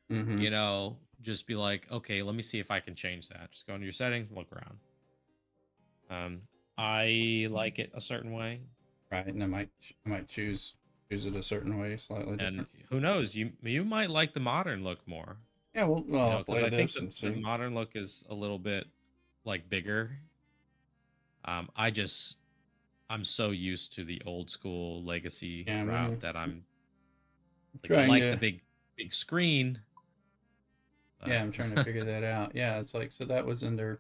just be like, okay, let me see if I can change that. Just go into your settings and look around. I like it a certain way. Right, and I might choose it a certain way, slightly different. And who knows, you might like the modern look more. Yeah, well, because I think the modern look is a little bit like bigger. I'm so used to the old school legacy route that I'm I like the big screen. Yeah, I'm trying to figure that out. Yeah, it's like, so that was under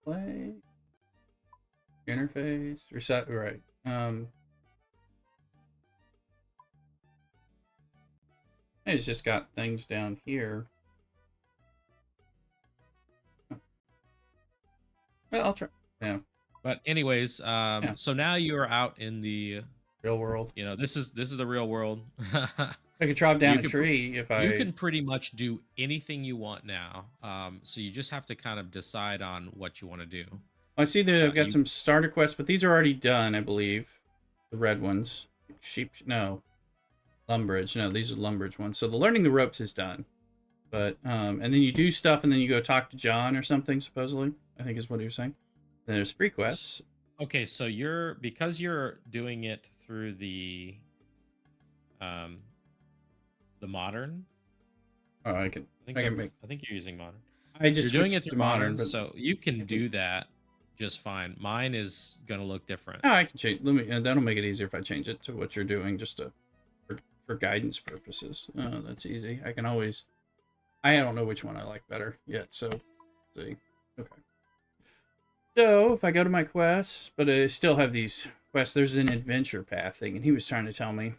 play interface reset, right? It's just got things down here. Well, I'll try. Yeah. But anyways, so now you are out in the real world. This is the real world. I could chop down a tree if I. You can pretty much do anything you want now. So you just have to kind of decide on what you want to do. I see that I've got some starter quests, but these are already done, I believe. The red ones. Lumbridge. No, these are Lumbridge ones. So the learning the ropes is done. But and then you do stuff, and then you go talk to John or something. Supposedly, I think is what he was saying. Then there's free quests. Okay, so because you're doing it through the modern. Oh, I think you're using modern. You're doing it through modern, but so you can do that just fine. Mine is gonna look different. Oh, I can change. That'll make it easier if I change it to what you're doing, just for guidance purposes. That's easy. I can always. I don't know which one I like better yet, so let's see. Okay. So if I go to my quests, but I still have these quests. There's an adventure path thing, and he was trying to tell me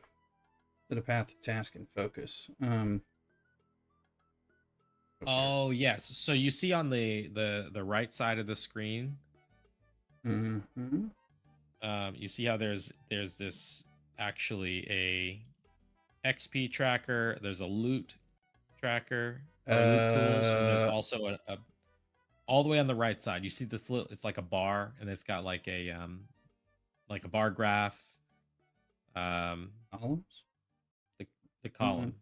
that a path, task, and focus. Okay. Oh yes. So you see on the right side of the screen. Mm-hmm. You see how there's this actually a XP tracker. There's a loot tracker. Loot tools, and there's also a all the way on the right side. You see this little. It's like a bar, and it's got like a bar graph. Columns. The column.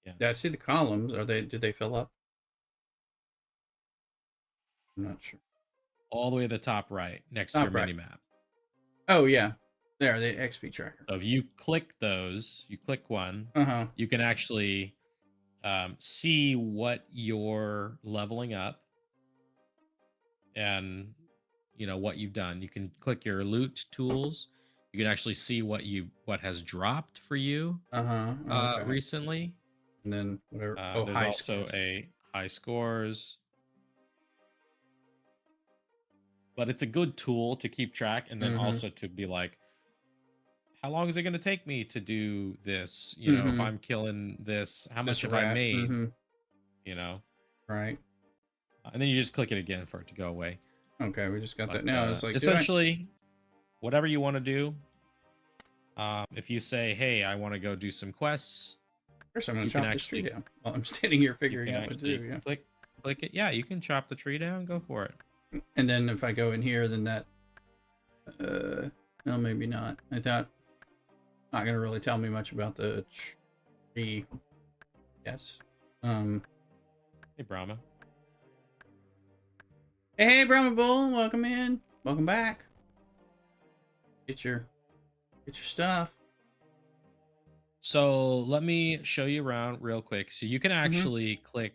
Mm-hmm. Yeah, I see the columns. Did they fill up? I'm not sure. All the way to the top right, next to your mini map. Oh yeah, there, the XP tracker. So if you click those, you click one, you can actually see what you're leveling up. and what you've done. You can click your loot tools. You can actually see what has dropped for you Okay. recently. And then whatever. There's high also scores. a high scores. But it's a good tool to keep track, and then also to be like, how long is it going to take me to do this? If I'm killing this, how much have I made? Right. And then you just click it again for it to go away. Okay, we just got that now. It's like essentially whatever you want to do. If you say, hey, I want to go do some quests. First, I'm going to chop this tree down while I'm standing here figuring out what to do. Yeah. Click it. Yeah, you can chop the tree down. Go for it. And then if I go in here, then that... no, maybe not. I thought... Not going to really tell me much about the tree. Yes. Hey, Brahma. Hey, Brahma Bull. Welcome in. Welcome back. Get your stuff. So let me show you around real quick. So you can actually click...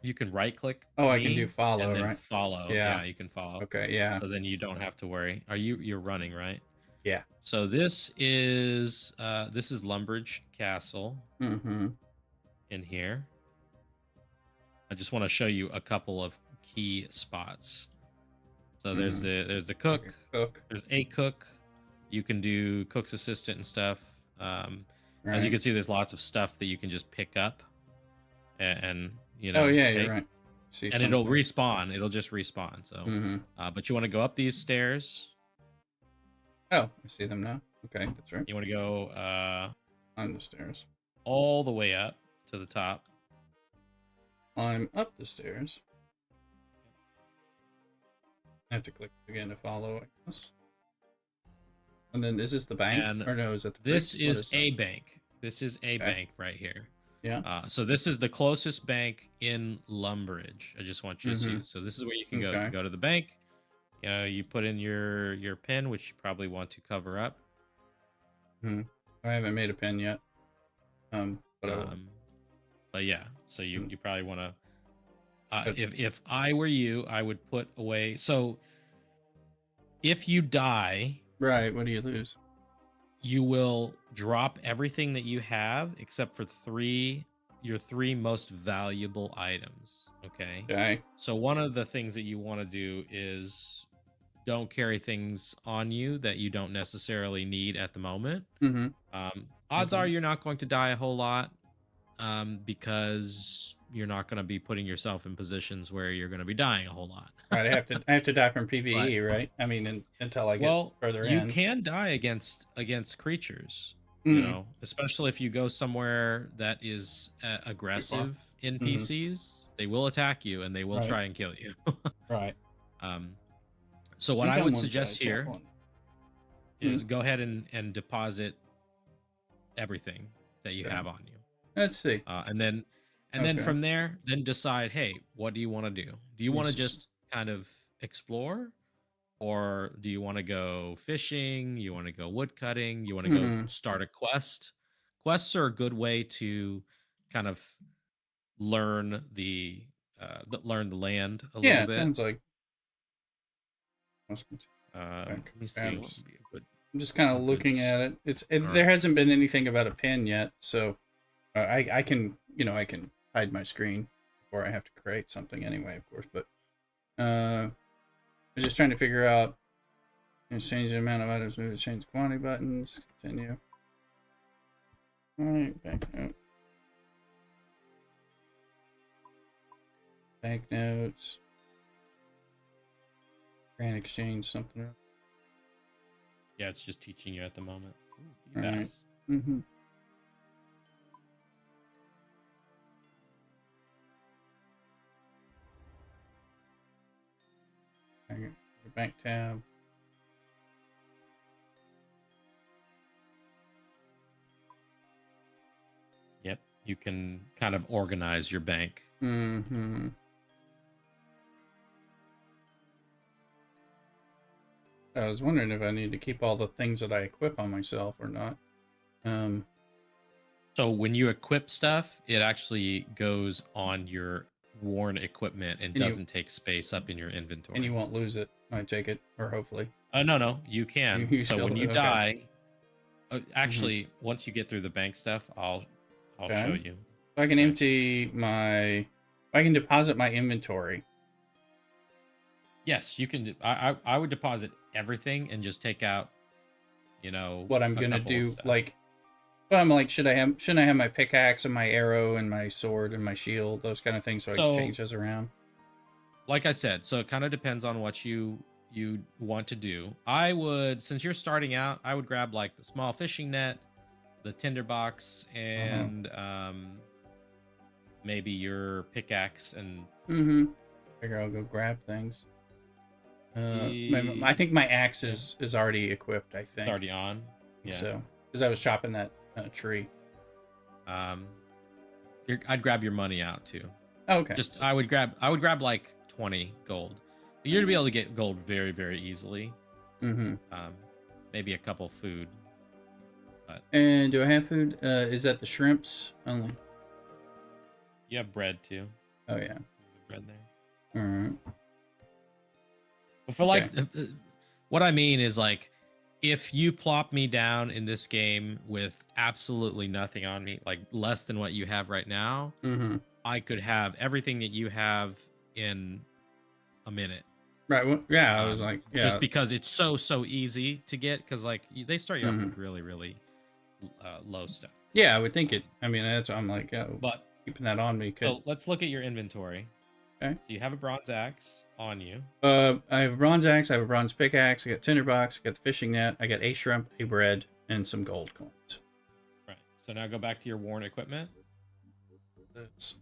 You can right click. Oh, I can do follow, and then right? Follow. Yeah, you can follow. Okay, yeah. So then you don't have to worry. You're running, right? Yeah. So this is Lumbridge Castle. In here. I just want to show you a couple of key spots. So there's the cook. There's a cook. You can do cook's assistant and stuff. As you can see, there's lots of stuff that you can just pick up and oh yeah, take. you're right. And it'll respawn. It'll just respawn. So, but you want to go up these stairs. Oh, I see them now. Okay, that's right. You want to go on the stairs, all the way up to the top. I'm up the stairs. I have to click again to follow, I guess. And then is this the bank? Or no, is it the This is a bank. This is a bank right here. Yeah. So this is the closest bank in Lumbridge. I just want you to see. So this is where you can go. You go to the bank. You put in your pin, which you probably want to cover up. I haven't made a pin yet. But yeah, so you probably want to. If I were you, I would put away. So if you die, right, what do you lose? You will drop everything that you have except for your three most valuable items. Okay. So one of the things that you want to do is don't carry things on you that you don't necessarily need at the moment. Odds are you're not going to die a whole lot because you're not going to be putting yourself in positions where you're going to be dying a whole lot. Right. I have to die from PvE, right? I mean, until I get further in. You can die against creatures. Especially if you go somewhere that is aggressive NPCs, they will attack you and they will try and kill you. Right. So what I would suggest here is go ahead and deposit everything that you have on you. Let's see. And then from there, then decide, hey, what do you want to do? Do you want to just kind of explore? Or do you want to go fishing? You want to go wood cutting? You want to go start a quest? Quests are a good way to kind of learn the land a little bit. Yeah, it sounds like. Let me see. I'm just kind of looking at it. There hasn't been anything about a pin yet, so I can hide my screen before I have to create something anyway, of course. But I'm just trying to figure out. Change the amount of items. Move to change the quantity buttons. Continue. All right, banknote. Banknotes. Grand exchange something. Yeah, it's just teaching you at the moment. Ooh, right. Bank tab. Yep, you can kind of organize your bank. I was wondering if I need to keep all the things that I equip on myself or not. So when you equip stuff, it actually goes on your worn equipment and And you- doesn't take space up in your inventory. And you won't lose it, I take it, or hopefully. No, you can. You so still- when you okay. die, actually, once you get through the bank stuff, I'll show you. So I can empty my. I can deposit my inventory. Yes, you can. I would deposit everything and just take out, What I'm gonna do, like, but I'm like, shouldn't I have my pickaxe and my arrow and my sword and my shield, those kind of things, so I can change those around. Like I said, so it kind of depends on what you want to do. I would, since you're starting out, I would grab like the small fishing net, the tinderbox, and maybe your pickaxe and. Figure I'll go grab things. I think my axe is already equipped. I think it's already on. Yeah. So because I was chopping that tree. I'd grab your money out too. Okay. I would grab like 20 gold. You're gonna be able to get gold very, very easily. Maybe a couple food. And do I have food? Is that the shrimps only? You have bread too. Oh yeah. There's bread there. All right. But for like, what I mean is like, if you plop me down in this game with absolutely nothing on me, like less than what you have right now, I could have everything that you have in a minute. Right. Well, yeah. I was like, yeah. Just because it's so easy to get, because like they start you off with really, really low stuff. Yeah, I would think it. I mean, I'm like, but keeping that on me could. So let's look at your inventory. Okay. So you have a bronze axe on you. I have a bronze axe. I have a bronze pickaxe. I got tinderbox. I got the fishing net. I got a shrimp, a bread, and some gold coins. Right. So now go back to your worn equipment.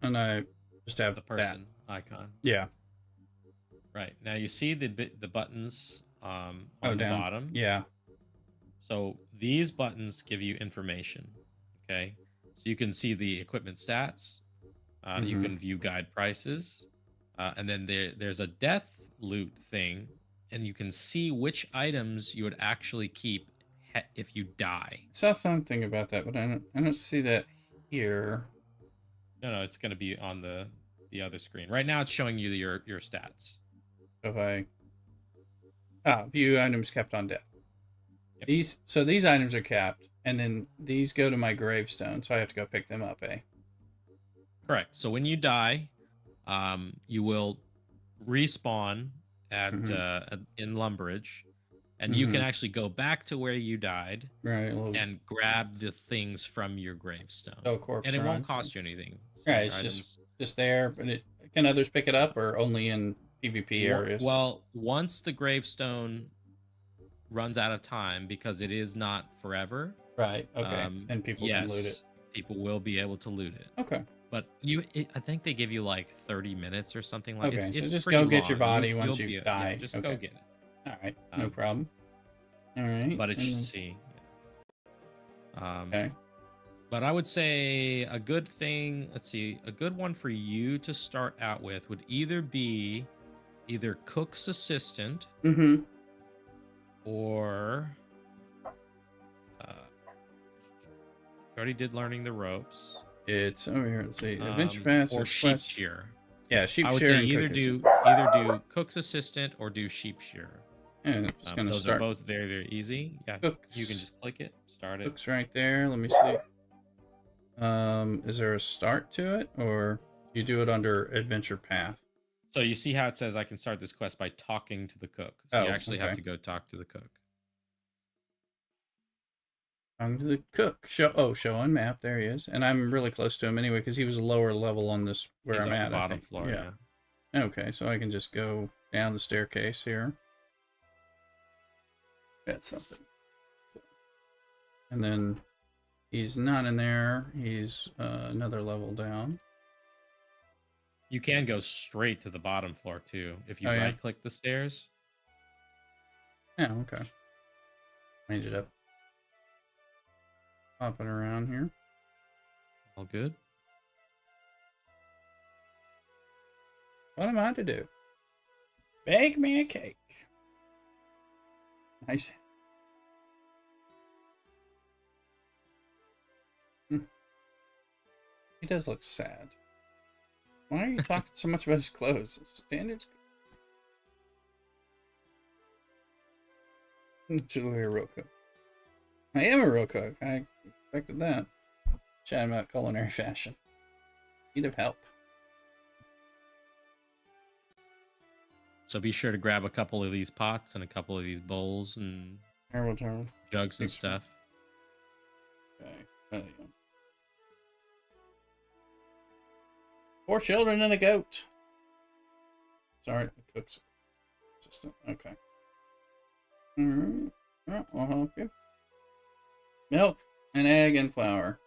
And I just have the person icon. Yeah. Right. Now you see the buttons on the bottom. Yeah. So these buttons give you information. Okay. So you can see the equipment stats. You can view guide prices. And then there's a death loot thing, and you can see which items you would actually keep if you die. I saw something about that, but I don't see that here. No, it's going to be on the other screen. Right now, it's showing you your stats. If I view items kept on death. Yep. These items are capped, and then these go to my gravestone, so I have to go pick them up. Correct. So when you die, you will respawn at in Lumbridge, and you can actually go back to where you died, right, and grab the things from your gravestone. Oh, corpse, and it won't cost you anything. So right, it's just there. But can others pick it up, or only in PvP areas? Well, once the gravestone runs out of time, because it is not forever. Right. Okay. And people can loot it. People will be able to loot it. Okay. But I think they give you like 30 minutes or something like that. Okay, so just go get your body once you die. Yeah, just go get it. All right, no problem. All right. But it should see. Okay. But I would say a good thing, let's see, a good one for you to start out with would either be cook's assistant or already did learning the ropes. It's over here. Let's see. Adventure Pass or sheep shearer. Yeah, sheep shearer. I would say either do cook's assistant or do sheep shearer. Yeah, just gonna those start. are both very, very easy. Yeah, Cooks. You can just click it, start it. Cooks right there. Let me see. Is there a start to it, or you do it under Adventure Path? So you see how it says I can start this quest by talking to the cook. So you actually have to go talk to the cook. I'm to the cook. Show on map. There he is, and I'm really close to him anyway because he was a lower level on this where I'm at. Bottom floor. Yeah. Okay, so I can just go down the staircase here. That's something. And then he's not in there. He's another level down. You can go straight to the bottom floor too if you right-click the stairs. Yeah. Okay. I ended up popping around here. All good. What am I to do? Bake me a cake. Nice. He does look sad. Why are you talking so much about his clothes? Standards. Julia real cook. I am a real cook. I expected that. Chatting about culinary fashion. Need of help. So be sure to grab a couple of these pots and a couple of these bowls and jugs and stuff. Okay. There you go. 4 children and a goat. Sorry, the cook's assistant. Okay. I'll help you. Milk, an egg, and flour.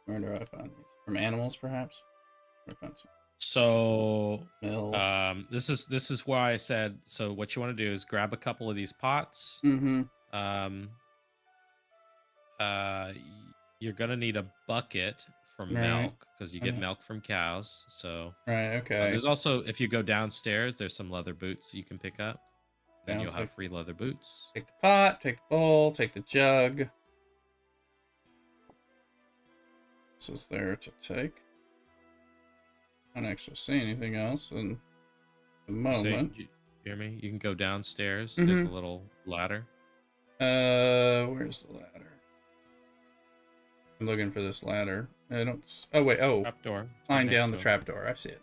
Where do I find these? From animals, perhaps? So milk. This is why I said, so what you want to do is grab a couple of these pots. You're gonna need a bucket for milk because you get milk from cows. So okay. There's also, if you go downstairs, there's some leather boots you can pick up. Then you'll have free leather boots. Take the pot, take the bowl, take the jug. This is there to take. I don't actually see anything else in the moment. You hear me? You can go downstairs. There's a little ladder. Where's the ladder? I'm looking for this ladder. I don't. Oh wait. Oh, trapdoor. Climb down the trapdoor. I see it.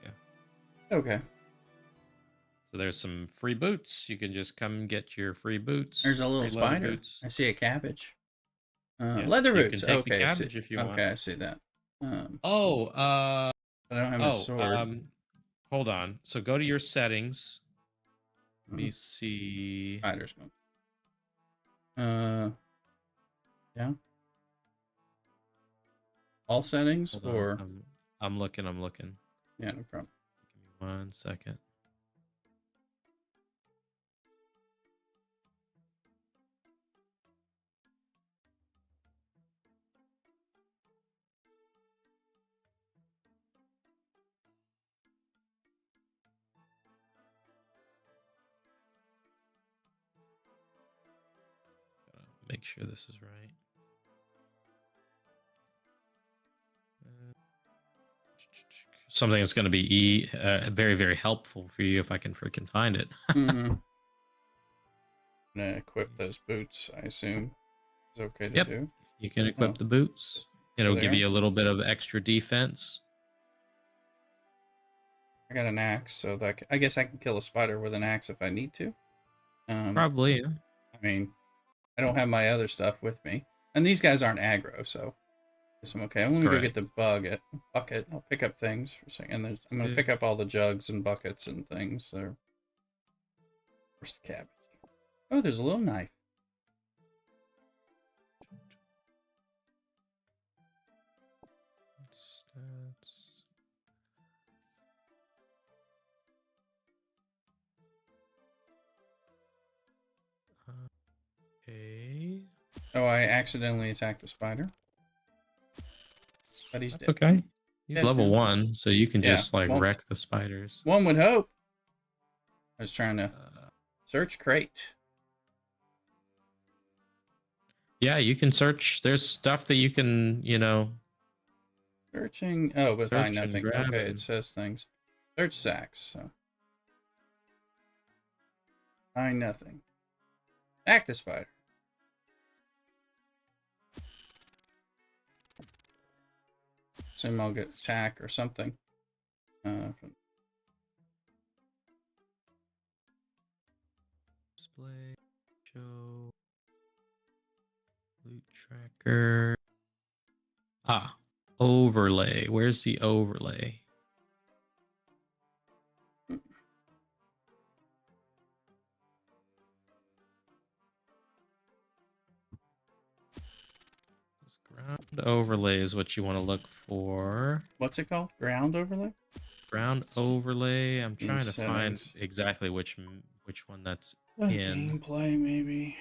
Yeah. Okay. So there's some free boots. You can just come get your free boots. There's a little spider. Boots. I see a cabbage. Leather boots. You can take the cabbage if you want. Okay, I see that. I don't have a sword. Hold on. So go to your settings. Let me see. Spiders go. Yeah. All settings or I'm looking. Yeah, no problem. Give me 1 second. Make sure this is right. Something that's going to be very, very helpful for you if I can freaking find it. I'm gonna equip those boots, I assume. It's okay to do. You can equip the boots. It'll give you a little bit of extra defense. I got an axe, so that I guess I can kill a spider with an axe if I need to. Probably. Yeah. I mean, I don't have my other stuff with me, and these guys aren't aggro, so I guess I'm okay. I'm gonna go get the bucket. I'll pick up things for a second. I'm gonna pick up all the jugs and buckets and things. There. Where's the cabbage? Oh, there's a little knife. Okay. Oh, I accidentally attacked the spider. But he's dead. Okay. He's level 1, so you can just wreck the spiders. One would hope. I was trying to search crate. Yeah, you can search. There's stuff that you can, Searching. Oh, but find nothing. Okay, it says things. Search sacks. So. Find nothing. Attack the spider. Assume I'll get attack or something. Display, show, loot tracker. Overlay. Where's the overlay? Ground overlay is what you want to look for. What's it called? Ground overlay? Ground overlay. I'm trying to find exactly which one that's in. Gameplay, maybe.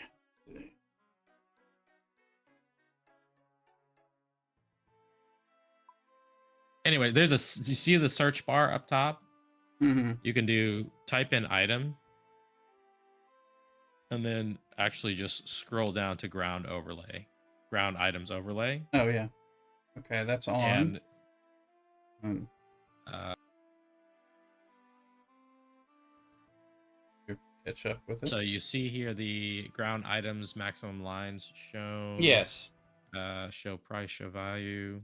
Anyway, you see the search bar up top? You can type in item and then actually just scroll down to ground overlay. Ground items overlay. Oh yeah. Okay, that's on. And Uh, catch up with it. So you see here the ground items maximum lines shown. Yes. Show price, show value.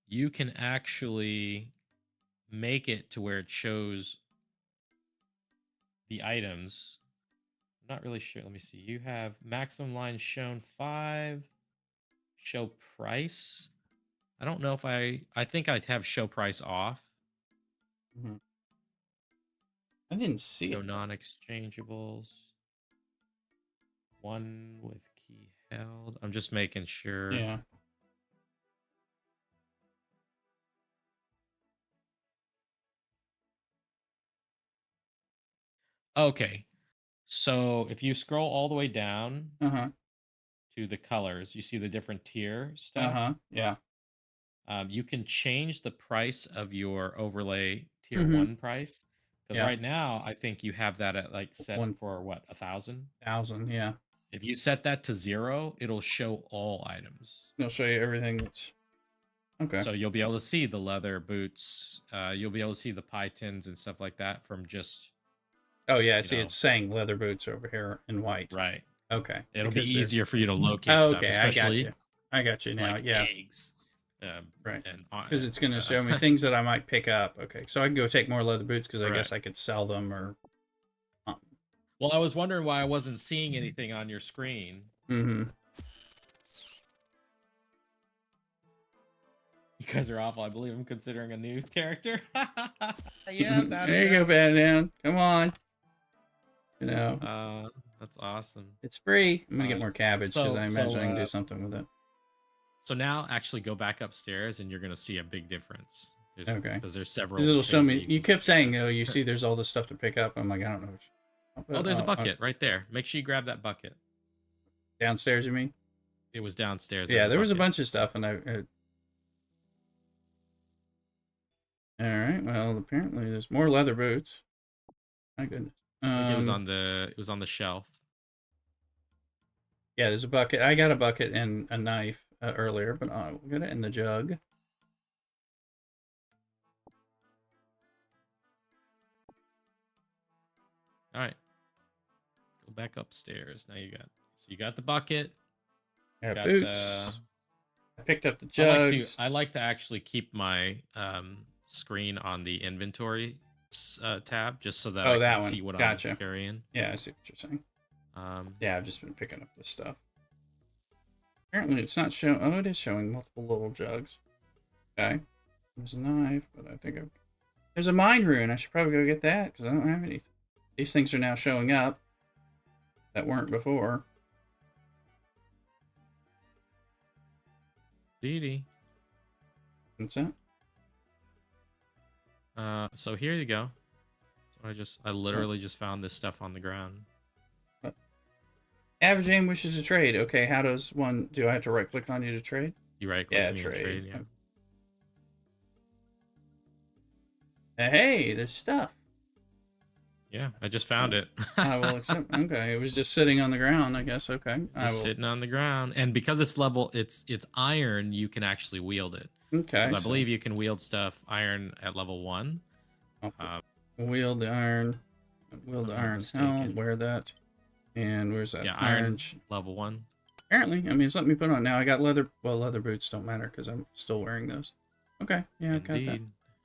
You can actually make it to where it shows the items. I'm not really sure. Let me see. You have maximum lines shown 5. Show price. I don't know if I think I'd have show price off. Mm-hmm. I didn't see Show it. non-exchangeables. 1 with key held. I'm just making sure. Yeah. Okay. So if you scroll all the way down to the colors, you see the different tier stuff. Yeah. You can change the price of your overlay tier 1 price. Because right now, I think you have that at like set for what, 1,000? 1,000, yeah. If you set that to 0, it'll show all items. It'll show you everything that's okay. So you'll be able to see the leather boots. You'll be able to see the pythons and stuff like that from just. Oh yeah, I see. It's saying leather boots over here in white. Right. Okay. It'll be easier for you to locate stuff. Okay, Especially I got you now. like yeah. Eggs. Right. Because it's going to show me things that I might pick up. Okay, so I can go take more leather boots because I guess I could sell them or. Well, I was wondering why I wasn't seeing anything on your screen. Mm-hmm. You guys are awful. I believe I'm considering a new character. Yeah, there you go, Batman. Come on. You know. That's awesome. It's free. I'm gonna get more cabbage because I imagine I can do something with it. So now, actually, go back upstairs, and you're gonna see a big difference. Okay. Because there's several. It'll show me. You kept saying, "Oh, you see, there's all this stuff to pick up." I'm like, I don't know. Oh, there's a bucket right there. Make sure you grab that bucket. Downstairs, you mean? It was downstairs. Yeah, there was a bunch of stuff, and I. All right. Well, apparently there's more leather boots. My goodness. It was on the shelf. Yeah, there's a bucket. I got a bucket and a knife earlier, but we'll get it in the jug. All right. Go back upstairs. Now you got the bucket. Got boots. I picked up the jugs. I like to actually keep my screen on the inventory tab just so that I can see what I'm carrying. Yeah, I see what you're saying. Yeah, I've just been picking up this stuff. Apparently it's not showing. Oh, it is showing multiple little jugs. Okay. There's a knife, but I think there's a mine rune. I should probably go get that because I don't have anything. These things are now showing up that weren't before. Dee. What's that? So here you go. So I literally just found this stuff on the ground. Average aim wishes to trade. Okay, how does one? Do I have to right click on you to trade? You right click. Yeah, trade. Yeah. Hey, there's stuff. Yeah, I just found it. I will accept. Okay, it was just sitting on the ground, I guess. Okay, sitting on the ground, and because it's it's iron, you can actually wield it. Okay, I believe you can wield stuff iron at level 1. Wield the iron. Wield the iron. I'll wear that. And where's that? Yeah, iron level 1. Apparently, I mean, it's letting me put on now. I got leather. Well, leather boots don't matter because I'm still wearing those. Okay, yeah, I got that.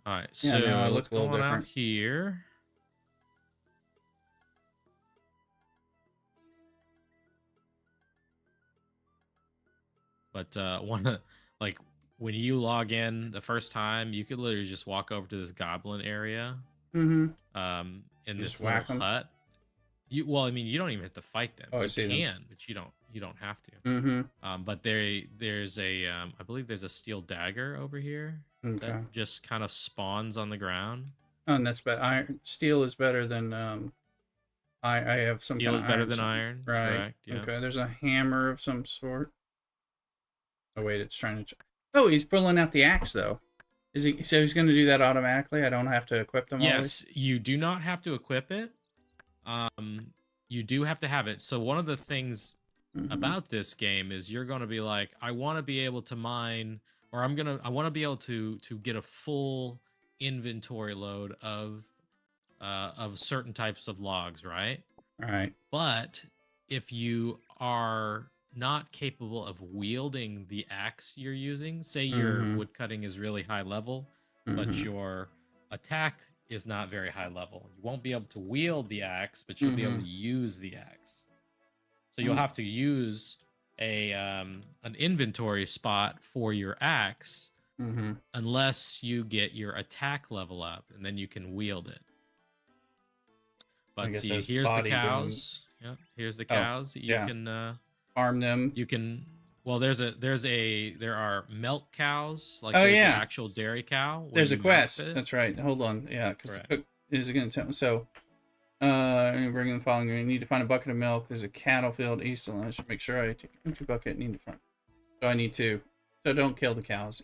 All right, so now I look let's a little go different out here. But like when you log in the first time, you could literally just walk over to this goblin area. Mm-hmm. In this little hut. Well, I mean, you don't even have to fight them. Oh, I see them. But you don't have to. Mm-hmm. But there's a I believe there's a steel dagger over here that just kind of spawns on the ground. Oh, and that's better. Steel is better than I have some. Steel is better than iron. Right. Correct, yeah. Okay. There's a hammer of some sort. Oh wait, it's trying to. Oh, he's pulling out the axe though. Is he? So he's going to do that automatically. I don't have to equip them. Yes, you do not have to equip it. You do have to have it. So one of the things about this game is you're going to be like, I want to be able to mine or I want to be able to get a full inventory load of certain types of logs, right? All right. But if you are not capable of wielding the axe you're using, say your wood cutting is really high level, but your attack is not very high level, you won't be able to wield the axe, but you'll be able to use the axe. So you'll have to use an inventory spot for your axe unless you get your attack level up, and then you can wield it. But see, here's the cows. Yep, here's the cows. You can farm them. You can. Well, there are milk cows. Like there's an actual dairy cow. There's a quest. That's right. Hold on. Yeah, because is it going to tell me? So, bring the following. You need to find a bucket of milk. There's a cattle field east of. I should make sure I take an empty bucket. Need to find. So I need to. So don't kill the cows.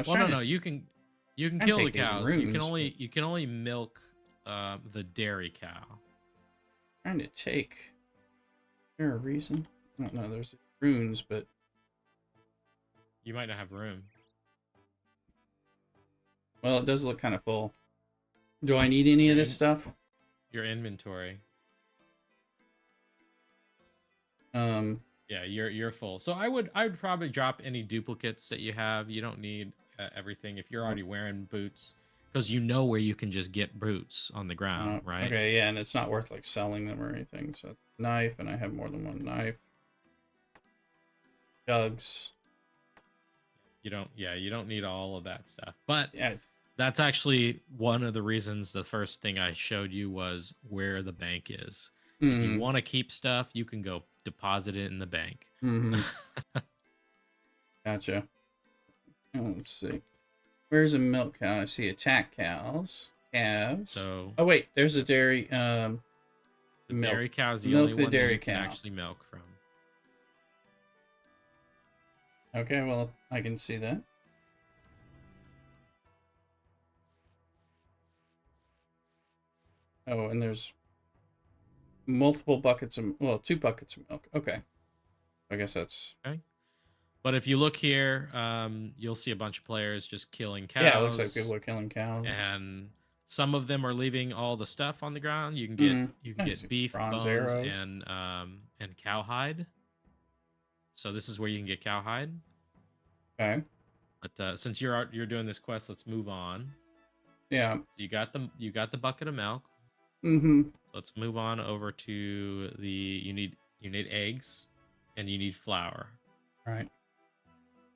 Well, no. You can kill the cows. Runes, you can only milk the dairy cow. Trying to take. Is there a reason? I don't know. There's runes, but you might not have room. Well, it does look kind of full. Do I need any of this stuff? Your inventory. Yeah, you're full. So I would probably drop any duplicates that you have. You don't need everything if you're already wearing boots, because you know where you can just get boots on the ground, right? Okay, yeah, and it's not worth like selling them or anything. So knife, and I have more than one knife. Jugs. You don't need all of that stuff. But yeah, that's actually one of the reasons the first thing I showed you was where the bank is. If you want to keep stuff, you can go deposit it in the bank. Gotcha. Oh, let's see. Where's a milk cow? I see attack cows. Calves. So, oh wait, there's a dairy. The dairy cow is the only one that you can actually milk from. Okay, well, I can see that. Oh, and there's multiple buckets of, well, 2 buckets of milk. Okay. I guess that's... Okay. But if you look here, you'll see a bunch of players just killing cows. Yeah, it looks like people are killing cows. And some of them are leaving all the stuff on the ground. You can get beef, bones, and cowhide. So this is where you can get cowhide. Okay. But since you're doing this quest, let's move on. Yeah. So you got the bucket of milk. So let's move on over to the you need eggs and you need flour. All right.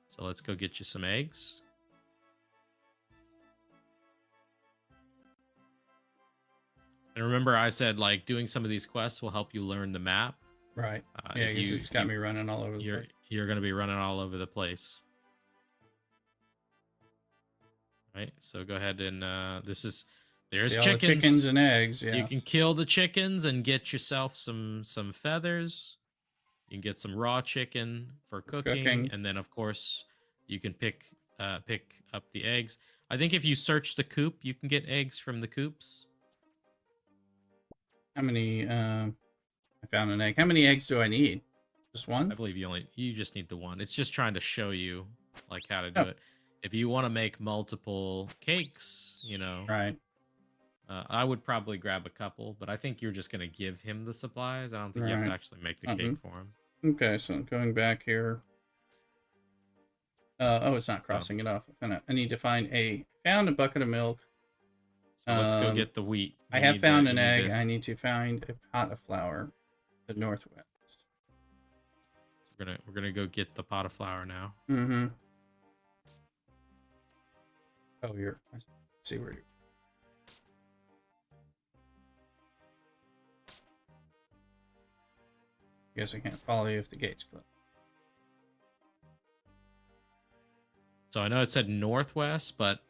So let's go get you some eggs. And remember, I said like doing some of these quests will help you learn the map. Right. Yeah, because it's got me running all over the place. You're going to be running all over the place. Right. So go ahead and there's chickens. The chickens and eggs. Yeah. You can kill the chickens and get yourself some feathers. You can get some raw chicken for cooking. And then of course you can pick up the eggs. I think if you search the coop, you can get eggs from the coops. How many? I found an egg. How many eggs do I need? Just one? I believe you just need the one. It's just trying to show you like how to do it. If you want to make multiple cakes, right. I would probably grab a couple, but I think you're just going to give him the supplies. I don't think you have to actually make the cake for him. Okay, so going back here. It's not crossing it off. I need to found a bucket of milk. So let's go get the wheat. I have found an egg. I need to find a pot of flour. The northwest. So we're gonna go get the pot of flour now. Oh, let's see where you. Guess I can't follow you if the gate's closed. So I know it said northwest, but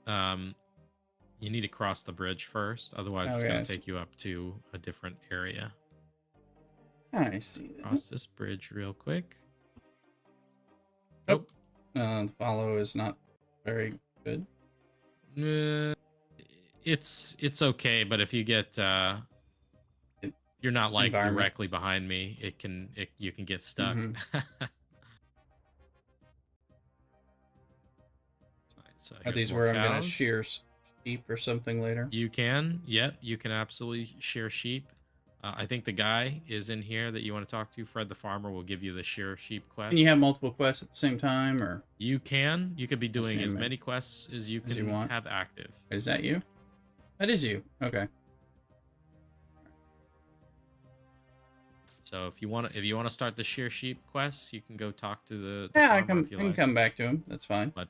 you need to cross the bridge first. Otherwise, it's going to take you up to a different area. I see that. Cross this bridge real quick. Oh. The follow is not very good. It's okay, but if you get you're not like directly behind me, you can get stuck. So Are these where I'm going to shear sheep or something later? You can. Yep, you can absolutely shear sheep. I think the guy is in here that you want to talk to. Fred the farmer will give you the shear sheep quest. Can you have multiple quests at the same time, or you can? You could be doing as many quests as you can have active. Is that you? That is you. Okay. So if you want to start the shear sheep quests, you can go talk to the farmer I can come back to him. That's fine. But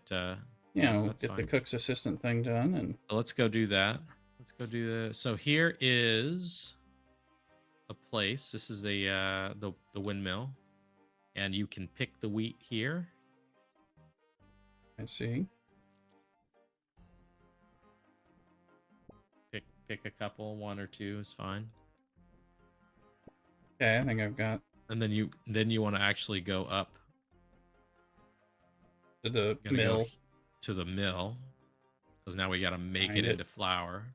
we'll get the cook's assistant thing done, and so let's go do that. Let's go do the. So here is a place. This is the windmill, and you can pick the wheat here. I see. Pick a couple, 1 or 2 is fine. Okay, I think I've got. And then you want to actually go up to the mill. To the mill, because now we got to make it into flour.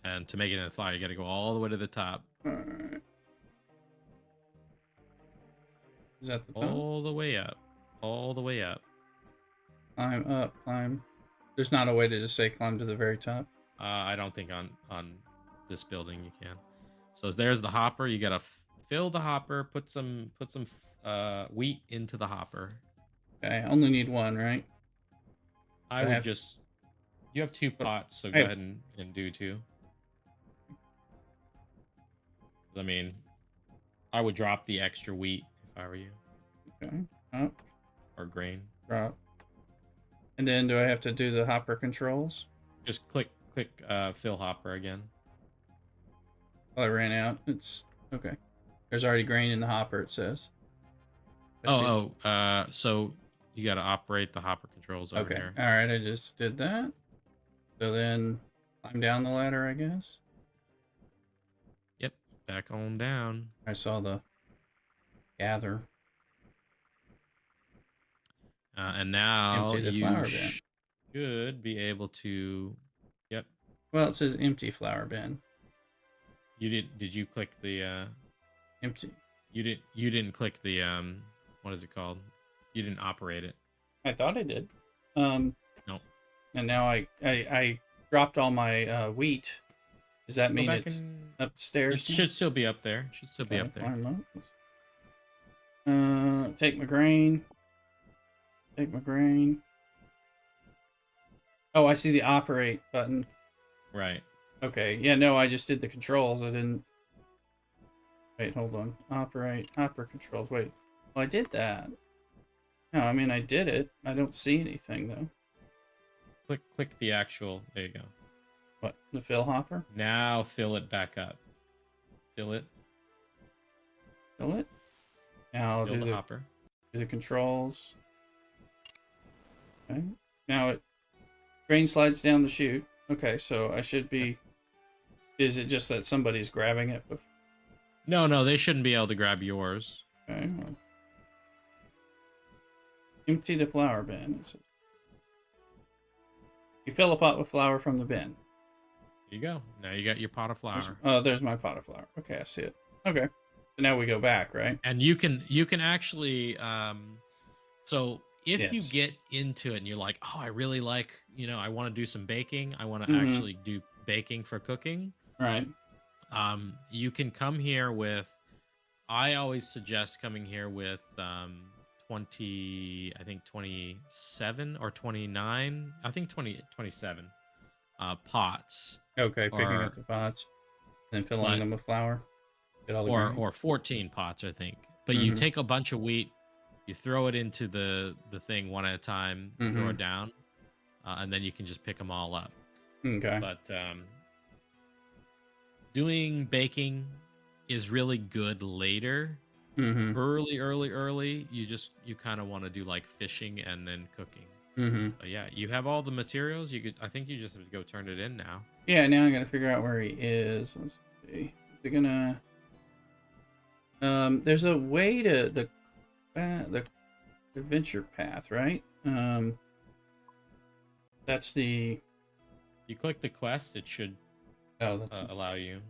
And to make it into flour, you got to go all the way to the top. All right. Is that the top? All the way up. All the way up. Climb up, climb. There's not a way to just say climb to the very top. I don't think on this building you can. So there's the hopper. You gotta fill the hopper. Put some wheat into the hopper. Okay, I only need 1, right? I would just. You have 2 pots, so go ahead and do 2. I mean, I would drop the extra wheat if I were you. Okay. Up. Or grain. Drop. And then do I have to do the hopper controls? Just click fill hopper again. Oh, I ran out. It's okay. There's already grain in the hopper, it says. So you got to operate the hopper controls over here. All right, I just did that. So then climb down the ladder, I guess. Yep, back on down. I saw the gather. And now empty the flour bin. Should be able to. Yep. Well, it says empty flour bin. Did you click the empty? You didn't click the what is it called? You didn't operate it. I thought I did. No. And now I dropped all my wheat. Does that mean it's upstairs? It should still be up there. Should still be up there. Take my grain. Take my grain. Oh, I see the operate button. Right. Okay. Yeah, no, I just did the controls. I didn't. Wait, hold on. Operate. Hopper controls. Wait. Well, I did that. No, I mean, I did it. I don't see anything, though. Click the actual. There you go. What? The fill hopper? Now fill it back up. Fill it. Fill it? Now I'll do the hopper. Do the controls. Okay. Now grain slides down the chute. Okay, so I should be. Is it just that somebody's grabbing it? No, they shouldn't be able to grab yours. Okay. Well. Empty the flour bin. You fill a pot with flour from the bin. There you go. Now you got your pot of flour. There's my pot of flour. Okay, I see it. Okay. So now we go back, right? And you can actually so if you get into it and you're like, oh, I really like, I want to do some baking. I want to actually do baking for cooking. Right. You can come here with, I always suggest coming here with 27 or 29, I think 27 pots. Okay, picking up the pots and filling them with flour. Or 14 pots, I think. But you take a bunch of wheat, you throw it into the thing one at a time, throw it down, and then you can just pick them all up. Okay. But doing baking is really good later. Early, you kind of want to do like fishing and then cooking. But yeah, you have all the materials. I think you just have to go turn it in now. Yeah, now I gotta figure out where he is. Let's see. Is he gonna? There's a way to the adventure path, right? That's the. You click the quest, it should. Oh, that's allow you.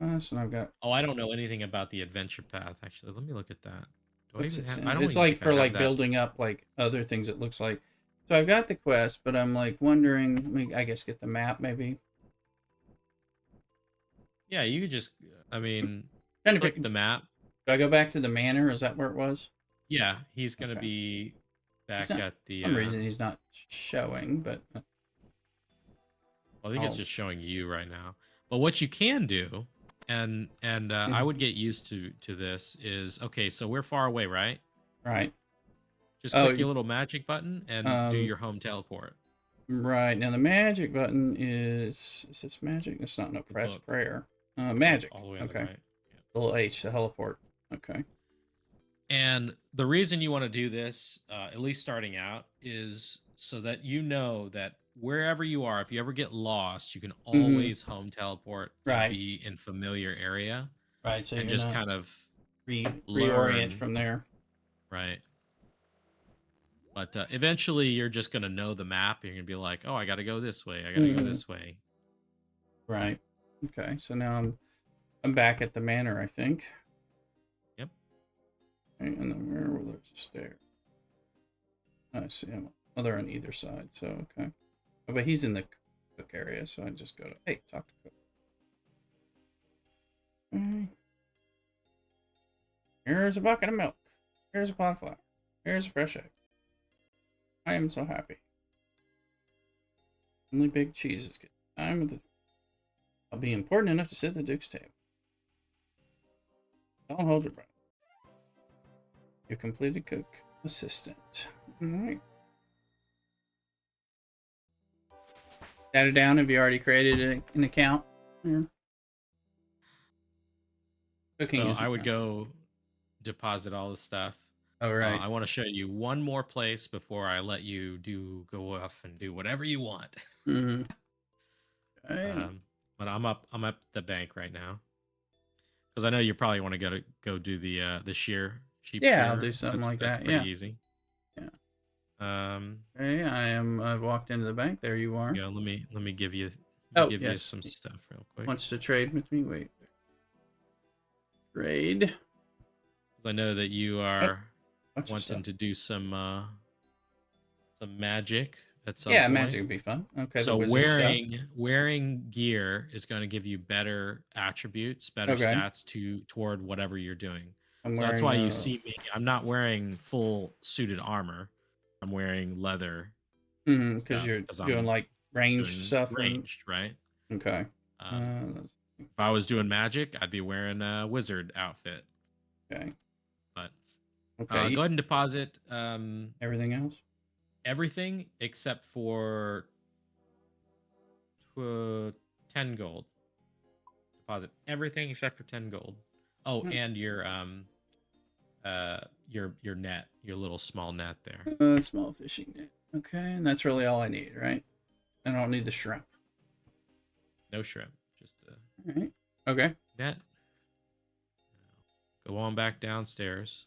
quest, and I've got. Oh, I don't know anything about the adventure path. Actually, let me look at that. Do I What's even it have? say? I don't It's even like think I for have like that. building up like other things. It looks like. So I've got the quest, but I'm like wondering. Let me, I guess, get the map maybe. Yeah, you could just. I mean, Trying to click pick. the map. Do I go back to the manor? Is that where it was? Yeah, he's gonna Okay. be He's back not. at the. For some reason he's not showing, but Well, I think it's oh, just showing you right now. But what you can do, and I would get used to this is okay. So we're far away, right? right. Just Oh, click your little magic button and do um, your home teleport. right. Now the magic button is this magic? It's not no press Look, prayer. Magic. all the way on the Okay. right. Yeah. The little H, the heliport. Okay. And the reason you want to do this, at least starting out, is so that you know that wherever you are, if you ever get lost, you can Mm-hmm. always home teleport and Right. be in familiar area Right. So and you're just not kind of reorient learn, from there. right? But eventually, you're just going to know the map. And you're going to be like, oh, I got to go this way. I got to go Mm-hmm. this way. Right. Okay. So now I'm back at the manor, I think. Yep. Okay, and then where will there's a stair? I see him. Oh, they're on either side. So okay. Oh, but he's in the cook area, so I just go to hey, talk to cook. Okay. Here's a bucket of milk. Here's a pot of flour. Here's a fresh egg. I am so happy. Only big cheeses get time with the. I'll be important enough to sit at the Duke's table. Don't hold your breath. Your completed cook assistant. All right. Data down. Have you already created an account? Yeah. Cooking So is. I would go deposit all the stuff. Oh right. I want to show you one more place before I let you go off and do whatever you want. Mm-hmm. Okay. But I'm up the bank right now because I know you probably want to go do the sheep Yeah, I'll shear. do something like That's that. pretty Yeah. easy. Yeah. Um, Okay, I've walked into the bank. There you are. yeah, let me give you Oh, give you yes. some stuff real quick. Wants to trade with me. Wait. Trade. Because I know that you are wanting Stuff. to do some magic at some Yeah, point. magic would be fun. Okay, So the wizard stuff. wearing gear is going to give you better attributes, better Okay. stats toward whatever you're doing. I'm So wearing. that's why you see me. I'm not wearing full suited armor. I'm wearing leather. Because you're doing like ranged doing stuff. Ranged, right? Okay. If I was doing magic, I'd be wearing a wizard outfit. Okay. But okay. Go ahead and deposit Everything else. Everything except for 10 gold. Deposit everything except for 10 gold. Oh, and your net, your little small net there. Small fishing net. Okay, and that's really all I need, right? I don't need the shrimp. No shrimp, just all right. Okay. Net. Go on back downstairs.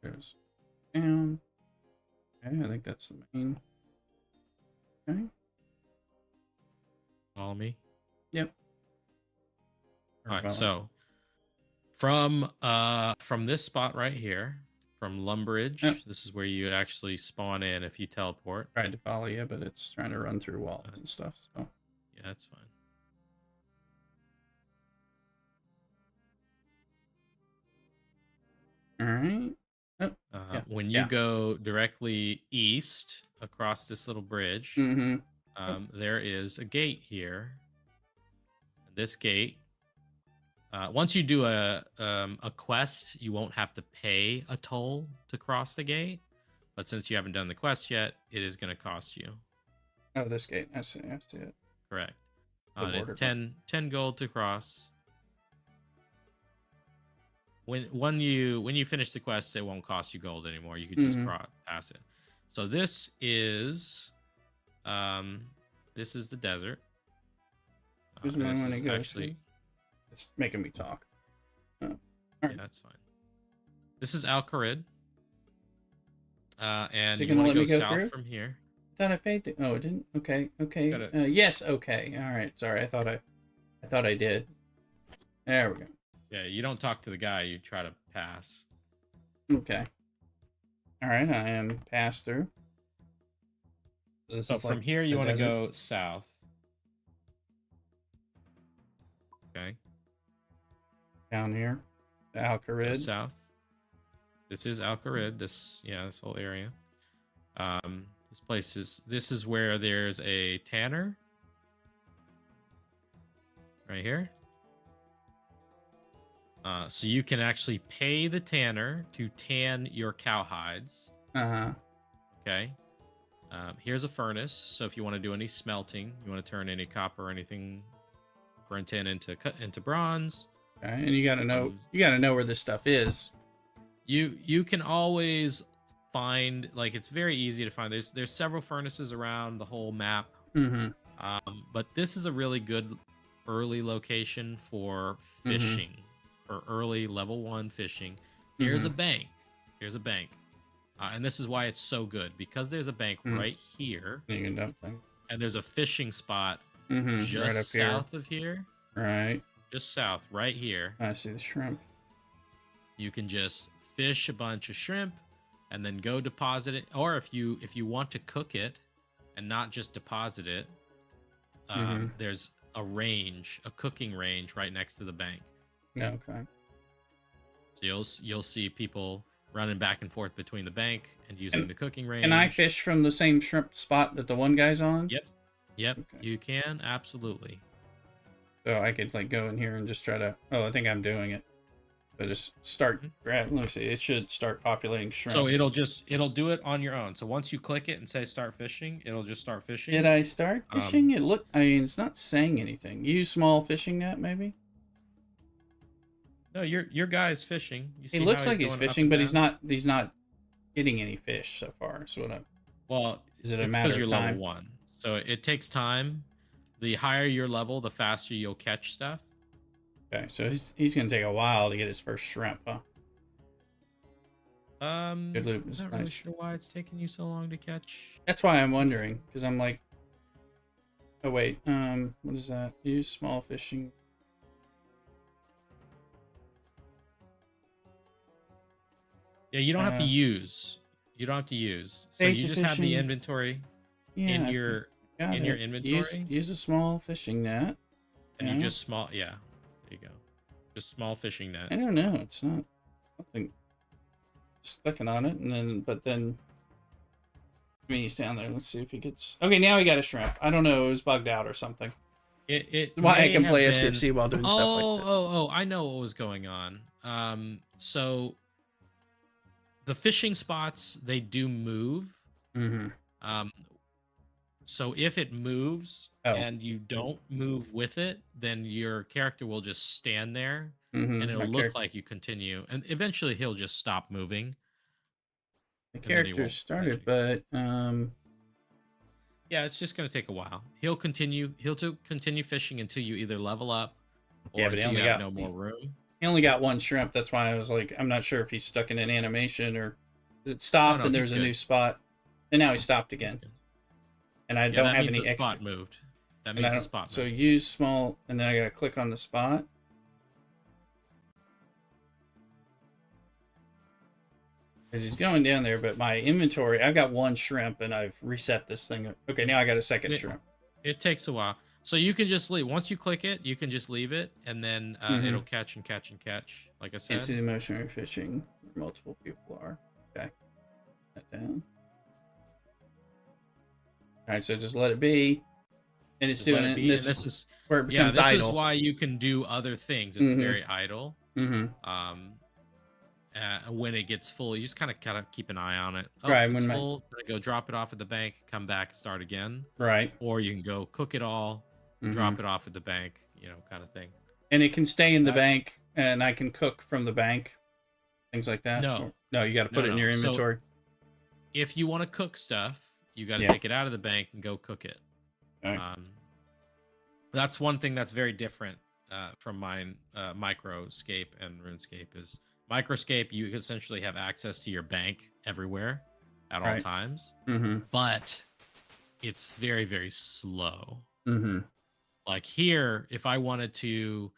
Goes down. Okay, I think that's the main. Okay. Follow me. Yep. All right, so from this spot right here, from Lumbridge, this is where you would actually spawn in if you teleport. Tried to follow you, but it's trying to run through walls and stuff. So yeah, that's fine. All right. When you go directly east across this little bridge, there is a gate here. This gate, once you do a quest, you won't have to pay a toll to cross the gate. But since you haven't done the quest yet, it is going to cost you. Oh, this gate. I see it. Correct. It's 10 gold to cross. When you finish the quest, it won't cost you gold anymore. You could just pass it. So this is the desert. Who's my one to go actually? It's making me talk. Oh. Yeah, that's fine. This is Al-Kharid. And Is it you gonna want let to go me go south through? from here. I thought I paid. Oh, it didn't. Okay. Okay. Gotta, Yes. Okay. All right. Sorry. I thought I did. There we go. yeah, you don't talk to the guy. You try to pass. Okay. All right. I am passed through. So this is from here, you want to go south. Okay. Down here, Al-Kharid. South. This is Al-Kharid. This whole area. This is where there's a tanner. Right here. So you can actually pay the tanner to tan your cow hides. Okay. Here's a furnace. So if you want to do any smelting, you want to turn any copper or anything burnt in into bronze. Okay, and you gotta know where this stuff is. You can always find, like, it's very easy to find. There's several furnaces around the whole map. But this is a really good early location for fishing, for early level 1 fishing. Here's a bank. And this is why it's so good, because there's a bank right here. You can dump things. And there's a fishing spot just right up south of here. Right. Just south, right here. I see the shrimp. You can just fish a bunch of shrimp and then go deposit it. Or if you want to cook it and not just deposit it, there's a cooking range right next to the bank. Okay. So you'll see people running back and forth between the bank and using the cooking range. Can I fish from the same shrimp spot that the one guy's on? Yep. Okay. You can, absolutely. So I could like go in here and just try to. Oh, I think I'm doing it. So just start. Let me see. It should start populating shrimp. So it'll do it on your own. So once you click it and say start fishing, it'll just start fishing. Did I start fishing? It's not saying anything. Use small fishing net, maybe. No, your guy's fishing. He looks like he's fishing, but he's not getting any fish so far. So is it a matter of you're time? Level 1, so it takes time. The higher your level, the faster you'll catch stuff. Okay, so he's gonna take a while to get his first shrimp, huh? Good loop. I'm not really sure why it's taking you so long to catch. That's why I'm wondering, because I'm like, oh wait, what is that? Use small fishing. Yeah, you don't have to use. You don't have to use. So you just have the inventory in your inventory. Use a small fishing net. And you just there you go. Just small fishing nets. I don't know. It's not something. Just clicking on it, but then he's down there. Let's see if he gets. Okay, now he got a shrimp. I don't know. It was bugged out or something. Why I can play STFC while doing stuff like that. Oh! I know what was going on. So the fishing spots, they do move. So if it moves and you don't move with it, then your character will just stand there and it'll look like you continue. And eventually he'll just stop moving. The character started, but yeah, it's just going to take a while. He'll continue fishing until you either level up or until you have no more room. He only got one shrimp. That's why I was like, I'm not sure if he's stuck in an animation or is it stopped and there's a new spot. And now he stopped again. And I don't have any extra. Spot moved. That means the spot moved. So use small, and then I gotta click on the spot. Because he's going down there, but my inventory, I've got one shrimp, and I've reset this thing. Okay, now I got a second shrimp. It takes a while. So you can just leave. Once you click it, you can just leave it, and then it'll catch and catch and catch, like I said. Can't see the motion fishing where multiple people are. Okay. That down. All right, so just let it be, and it's doing it. This is where it becomes idle. This is why you can do other things. It's very idle. When it gets full, you just kind of keep an eye on it. Right, when it's full, go drop it off at the bank, come back, start again. Right. Or you can go cook it all, drop it off at the bank, kind of thing. And it can stay in the bank, and I can cook from the bank, things like that. No, you got to put it in your inventory. So if you want to cook stuff, you got to take it out of the bank and go cook it. Right. That's one thing that's very different from mine, Microscape and RuneScape, is Microscape, you essentially have access to your bank everywhere at all Right. times, Mm-hmm. but it's very, very slow. Mm-hmm. Like here, if I wanted to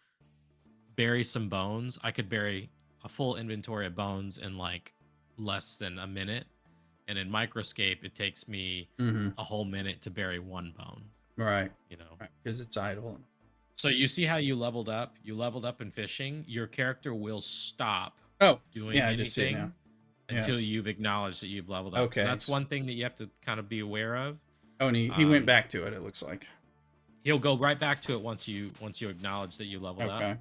bury some bones, I could bury a full inventory of bones in like less than a minute. And in Microscape, it takes me Mm-hmm. a whole minute to bury one bone. Right. You know, Because it's idle. so you see how you leveled up? You leveled up in fishing. Your character will stop Oh, doing yeah, I just see it now. anything until Yes. you've acknowledged that you've leveled up. Okay. So that's one thing that you have to kind of be aware of. Oh, and he went back to it, it looks like. He'll go right back to it once you acknowledge that you leveled up.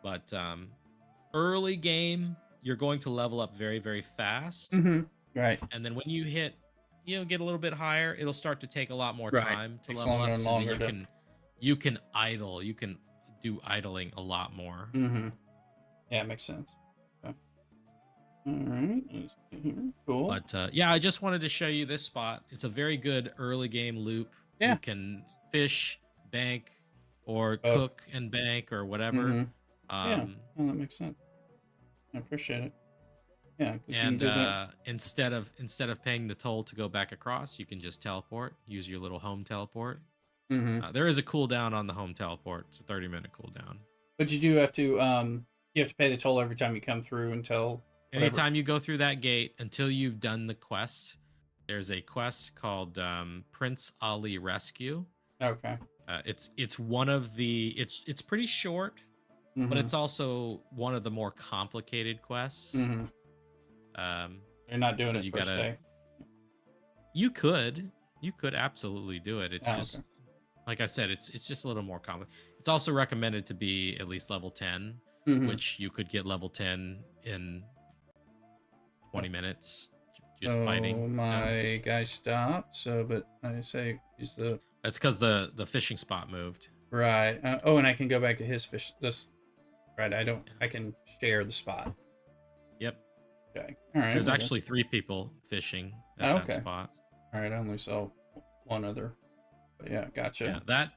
But early game, you're going to level up very, very fast. Mm-hmm. Right. And then when you hit, get a little bit higher, it'll start to take a lot more time to Takes level longer up. and So longer that you can idle. You can do idling a lot more. Mm-hmm. Yeah, it makes sense. Okay. All right. Cool. But yeah, I just wanted to show you this spot. It's a very good early game loop. Yeah. You can fish, bank, or cook and bank or whatever. Mm-hmm. Yeah, well, that makes sense. I appreciate it. Yeah, and instead of paying the toll to go back across, you can just teleport. Use your little home teleport. Mm-hmm. There is a cooldown on the home teleport. It's a 30-minute cooldown. But you do have to you have to pay the toll every time you come through until whatever. Anytime you go through that gate until you've done the quest. There's a quest called Prince Ali Rescue. Okay. It's one of the it's pretty short, but it's also one of the more complicated quests. Mm-hmm. You're not doing it first day. You could absolutely do it. It's just like I said, it's just a little more common. It's also recommended to be at least level 10, which you could get level 10 in 20 minutes just fighting. Oh, my guy stopped. So, but I say he's the. That's because the fishing spot moved. Right. And I can go back to his fish. This. Right. I can share the spot. Yep. Okay. All right. There's actually 3 people fishing at that spot. All right. I only saw one other. But yeah, gotcha. Yeah,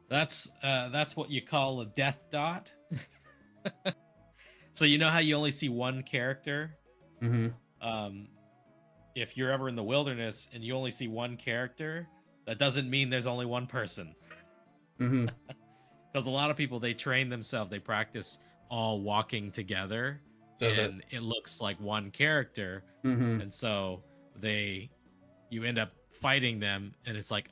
that's what you call a death dot. So you know how you only see one character? Mm-hmm. If you're ever in the wilderness and you only see one character, that doesn't mean there's only one person. Mm-hmm. Because a lot of people, they train themselves, they practice all walking together, and it looks like one character, and so you end up fighting them, and it's like,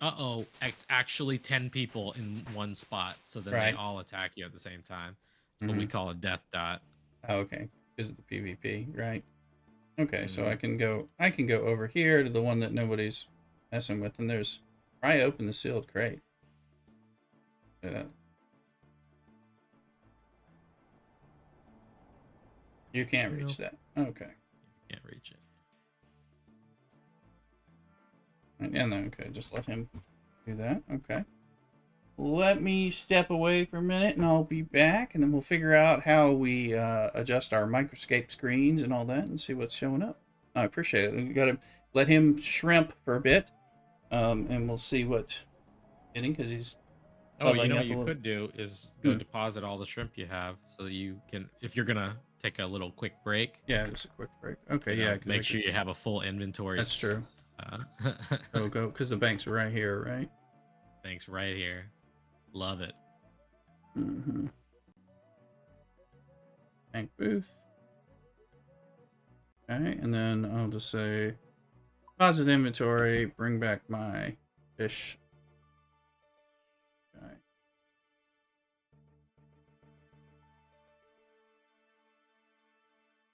it's actually 10 people in one spot, so then they all attack you at the same time. It's what we call a death dot. Oh, okay, because of the PvP, right? Okay, so I can go over here to the one that nobody's messing with, and there's. I open the sealed crate. Yeah. You can't reach that. Okay. Can't reach it. And then, okay, just let him do that. Okay. Let me step away for a minute, and I'll be back, and then we'll figure out how we adjust our Microscape screens and all that, and see what's showing up. I appreciate it. We got to let him shrimp for a bit, and we'll see what's getting, because he's. Oh, you know what you could do is go deposit all the shrimp you have, so that you can, if you're gonna take a little quick break. Yeah, just a quick break. Okay, yeah. Make sure you have a full inventory. That's true. Go, because the bank's right here, right? Bank's right here. Love it. Mm-hmm. Bank booth. Okay, and then I'll just say deposit inventory, bring back my fish. Okay.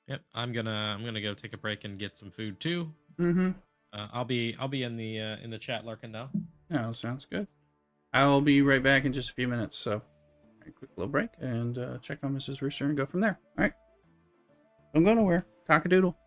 Yep, I'm gonna go take a break and get some food too. Mm-hmm. I'll be in the chat lurking now. Yeah, sounds good. I'll be right back in just a few minutes. So, quick little break and check on Mrs. Rooster and go from there. All right. Don't go nowhere. Cock-a-doodle.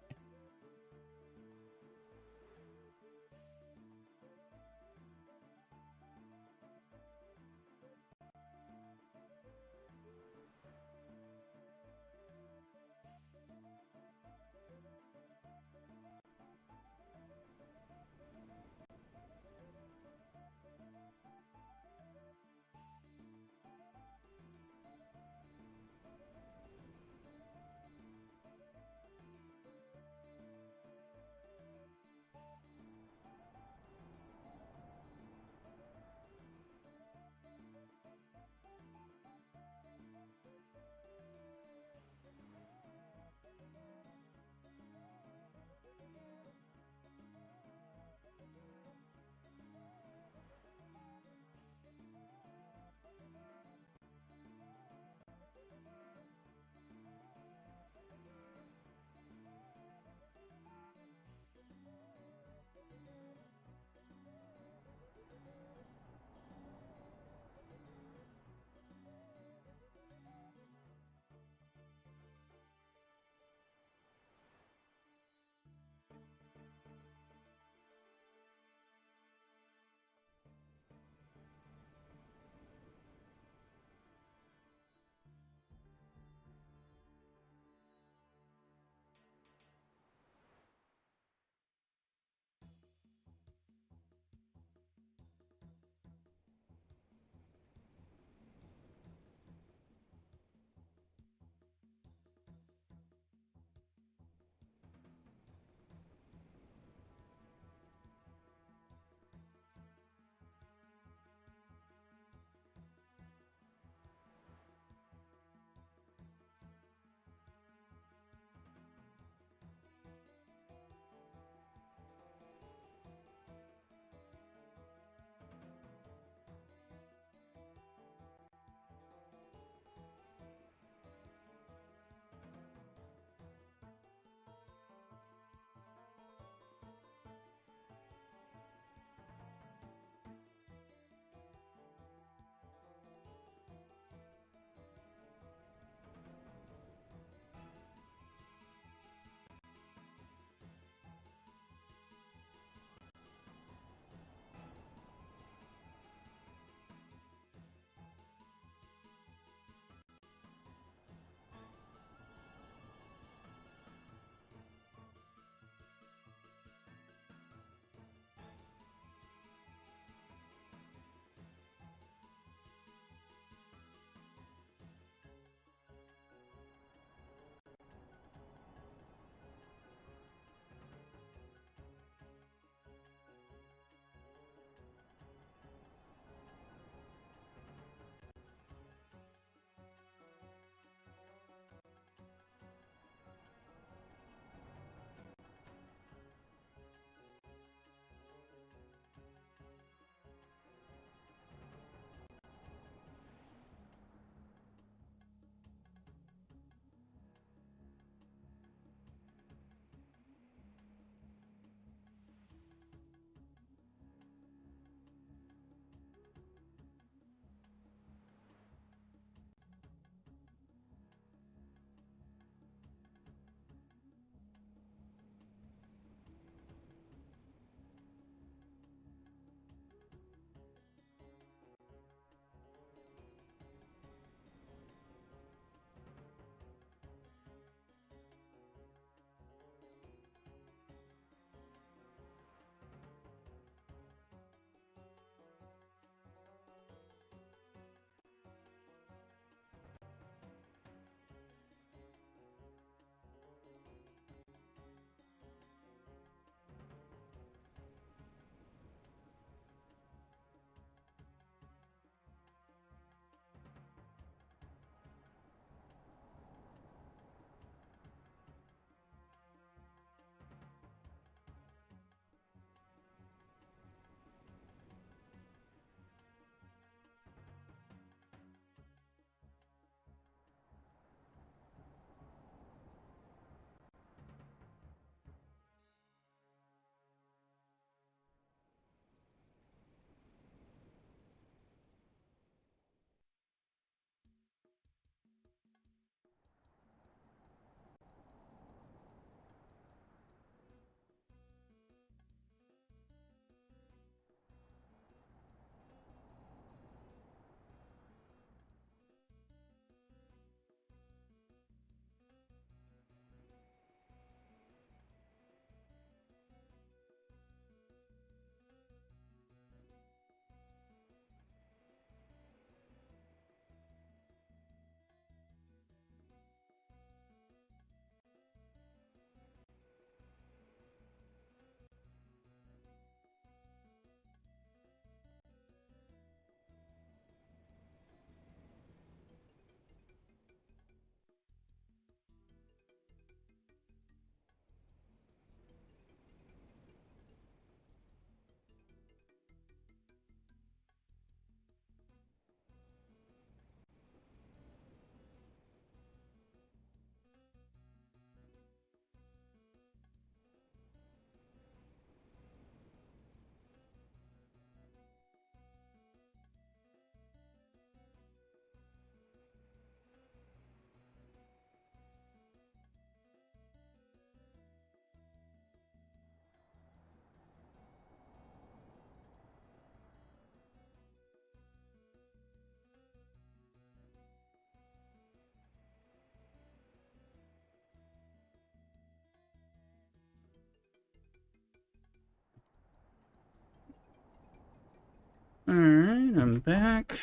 Alright, I'm back.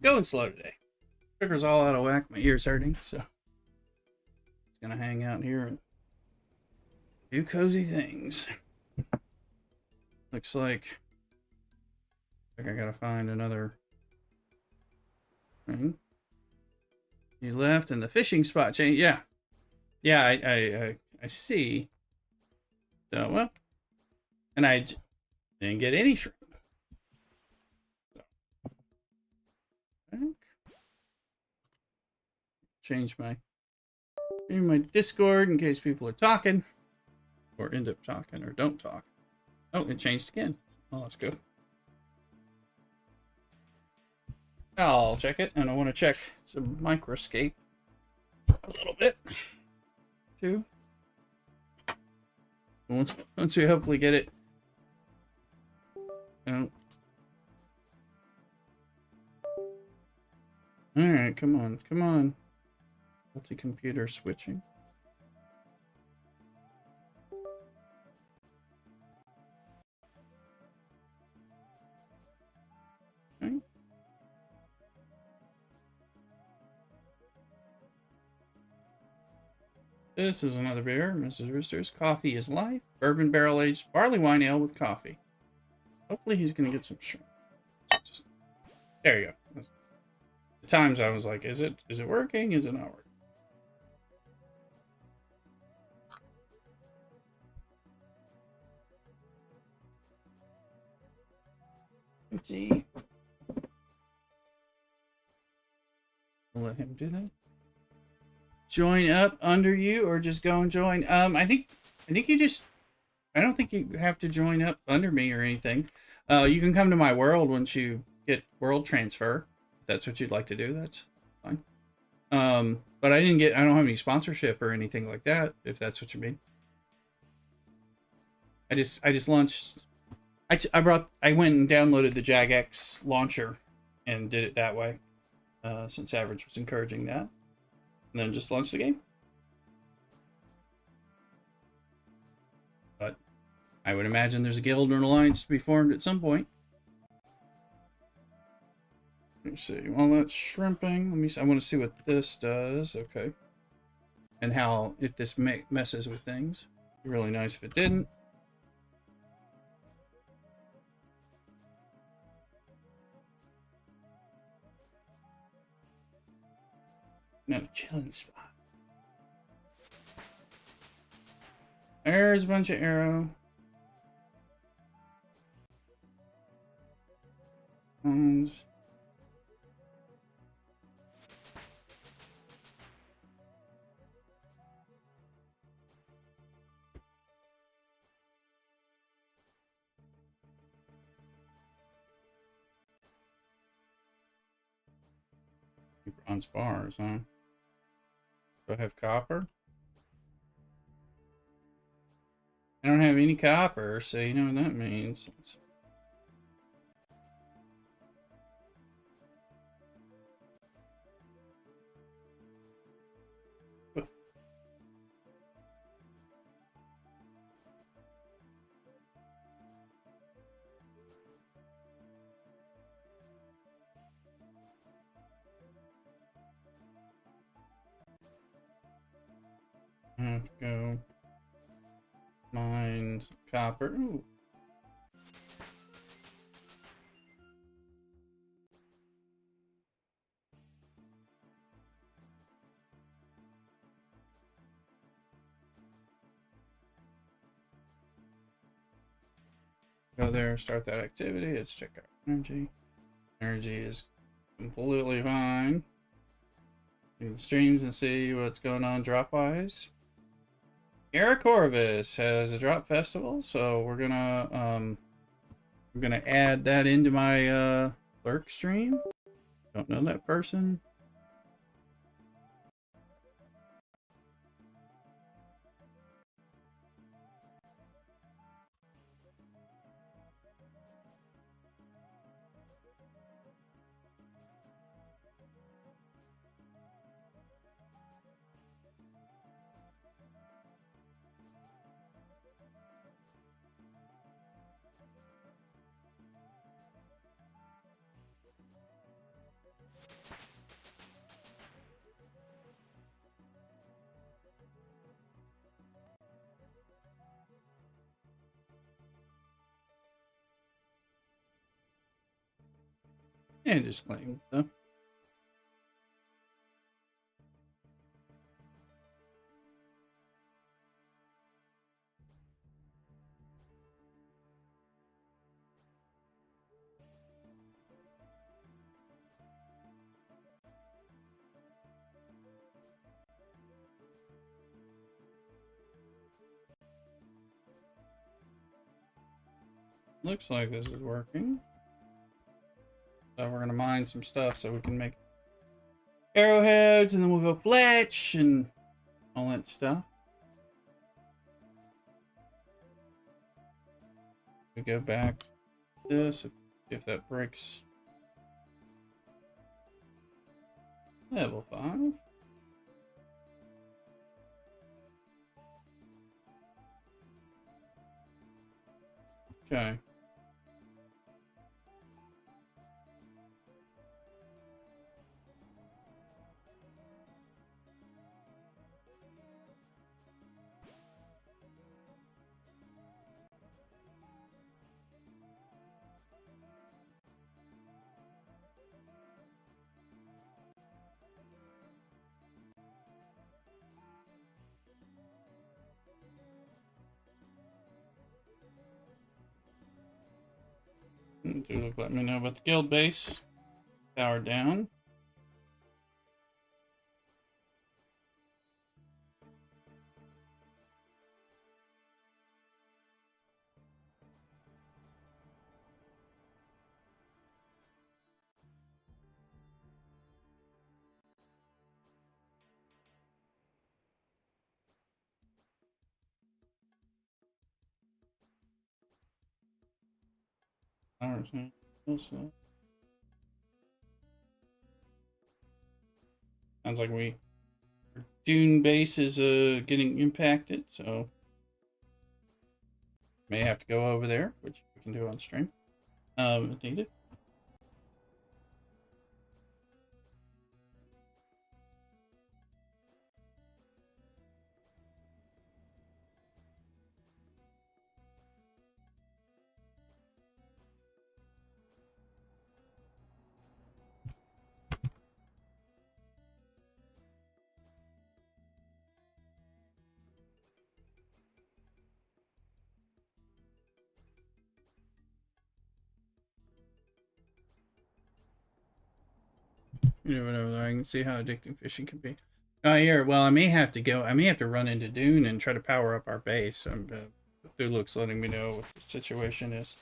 Going slow today. Trigger's all out of whack. My ear's hurting, so it's gonna hang out here and do cozy things. Looks like I gotta find another thing. You left and the fishing spot changed. Yeah. Yeah, I see. So, well, and I didn't get any shrimp. So, change my Discord in case people are talking or end up talking or don't talk. Oh, it changed again. Oh, that's good. I'll check it, and I want to check some Microscape a little bit too. Once we hopefully get it. Oh. All right, come on, come on. Multi-computer switching. Okay. This is another beer, Mrs. Rooster's. Coffee is life. Bourbon barrel aged barley wine ale with coffee. Hopefully he's gonna get some shrimp. There you go. The times I was like, is it working? Is it not working? Oopsie. We'll let him do that. Join up under you or just go and join. I think you just, I don't think you have to join up under me or anything. You can come to my world once you get world transfer. If that's what you'd like to do, that's fine. But I don't have any sponsorship or anything like that, if that's what you mean. I just launched, I went and downloaded the Jagex launcher and did it that way, since Average was encouraging that. And then just launch the game. But I would imagine there's a guild or an alliance to be formed at some point. Let me see. Well, that's shrimping. Let me see. I want to see what this does. Okay. And how, if this messes with things. It'd be really nice if it didn't. Not a chilling spot. There's a bunch of arrow. Ones. Bronze bars, huh? Do I have copper? I don't have any copper, so you know what that means. I have to go mine some copper. Ooh. Go there, start that activity. Let's check out energy. Energy is completely fine. Do the streams and see what's going on drop wise. Eric Corvus has a drop festival, so we're gonna add that into my lurk stream. Don't know that person. And just claim though. Looks like this is working. So we're gonna mine some stuff so we can make arrowheads, and then we'll go fletch and all that stuff. We go back to this if that breaks level 5. Okay. Let me know about the guild base. Power down. Sounds like Dune base is getting impacted, so may have to go over there, which we can do on stream. If needed. You never know. I can see how addicting fishing can be. Here. Well, I may have to go. I may have to run into Dune and try to power up our base. Thulux's letting me know what the situation is.